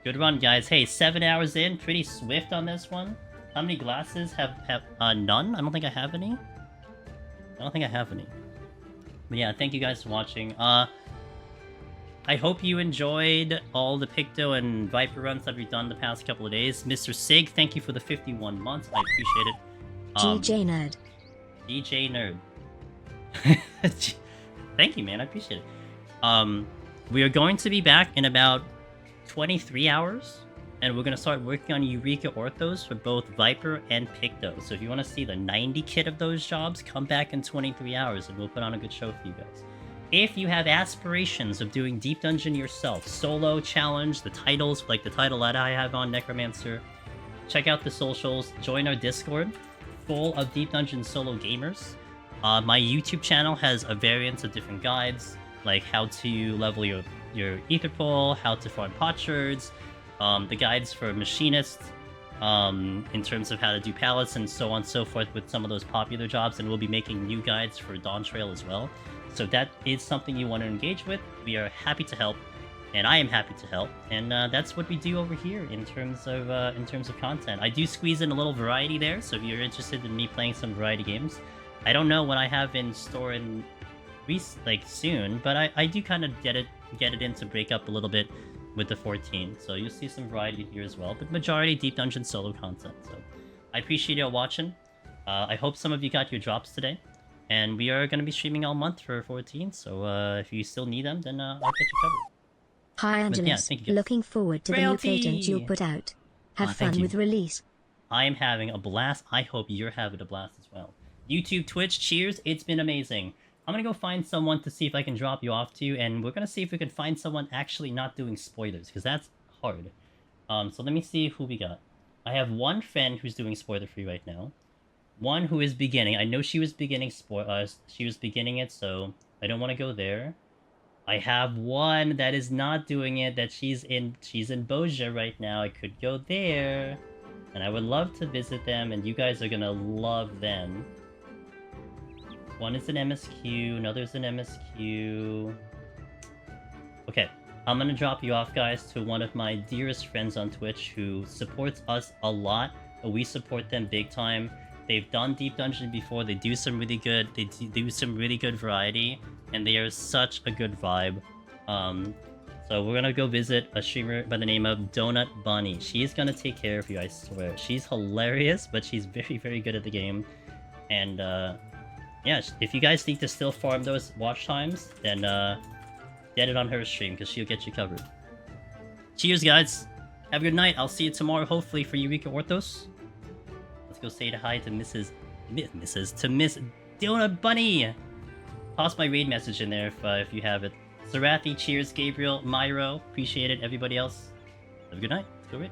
Good run, guys. Hey, 7 hours in. Pretty swift on this one. How many glasses have none? I don't think I have any. But yeah, thank you guys for watching. I hope you enjoyed all the Picto and Viper runs that we've done the past couple of days. Mr. Sig, thank you for the 51 months. I appreciate it. DJ Nerd. DJ Nerd. Thank you, man. I appreciate it. We are going to be back in about 23 hours. And we're going to start working on Eureka Orthos for both Viper and Picto. So if you want to see the 90 kit of those jobs, come back in 23 hours and we'll put on a good show for you guys. If you have aspirations of doing Deep Dungeon yourself, solo, challenge, the titles, like the title that I have on Necromancer, check out the socials, join our Discord, full of Deep Dungeon solo gamers. My YouTube channel has a variance of different guides, like how to level your Ether Pool, how to farm potsherds, the guides for machinists, in terms of how to do pallets and so on and so forth with some of those popular jobs, and we'll be making new guides for Dawntrail as well. So if that is something you want to engage with, we are happy to help, and I am happy to help, and that's what we do over here in terms of content. I do squeeze in a little variety there, so if you're interested in me playing some variety games, I don't know what I have in store in soon, but I do kind of get it in to break up a little bit with the 14, so you'll see some variety here as well, but majority Deep Dungeon solo content. So I appreciate you all watching. I hope some of you got your drops today, and we are going to be streaming all month for 14, so if you still need them, then I'll get you covered. Hi Angelus, yeah, looking forward to Frailty! the new patent you'll put out. Have fun with release. I am having a blast. I hope you're having a blast as well. YouTube, Twitch, cheers. It's been amazing. I'm gonna go find someone to see if I can drop you off to, and we're gonna see if we can find someone actually not doing spoilers, because that's hard. So let me see who we got. I have one friend who's doing spoiler free right now. One who is beginning. I know she was beginning it, so I don't want to go there. I have one that is not doing it, that she's in Boja right now. I could go there, and I would love to visit them, and you guys are gonna love them. One is an MSQ, another's an MSQ. Okay, I'm gonna drop you off, guys, to one of my dearest friends on Twitch who supports us a lot, but we support them big time. They've done Deep Dungeon before, they do some really good, variety, and they are such a good vibe. So we're gonna go visit a streamer by the name of Donut Bunny. She's gonna take care of you, I swear. She's hilarious, but she's very, very good at the game. And, yeah, if you guys need to still farm those watch times, then get it on her stream, because she'll get you covered. Cheers, guys. Have a good night. I'll see you tomorrow, hopefully, for Eureka Orthos. Let's go say hi to Miss Donut Bunny. Toss my raid message in there if you have it. Sarathi, cheers, Gabriel, Myro, appreciate it. Everybody else, have a good night. Let's go raid.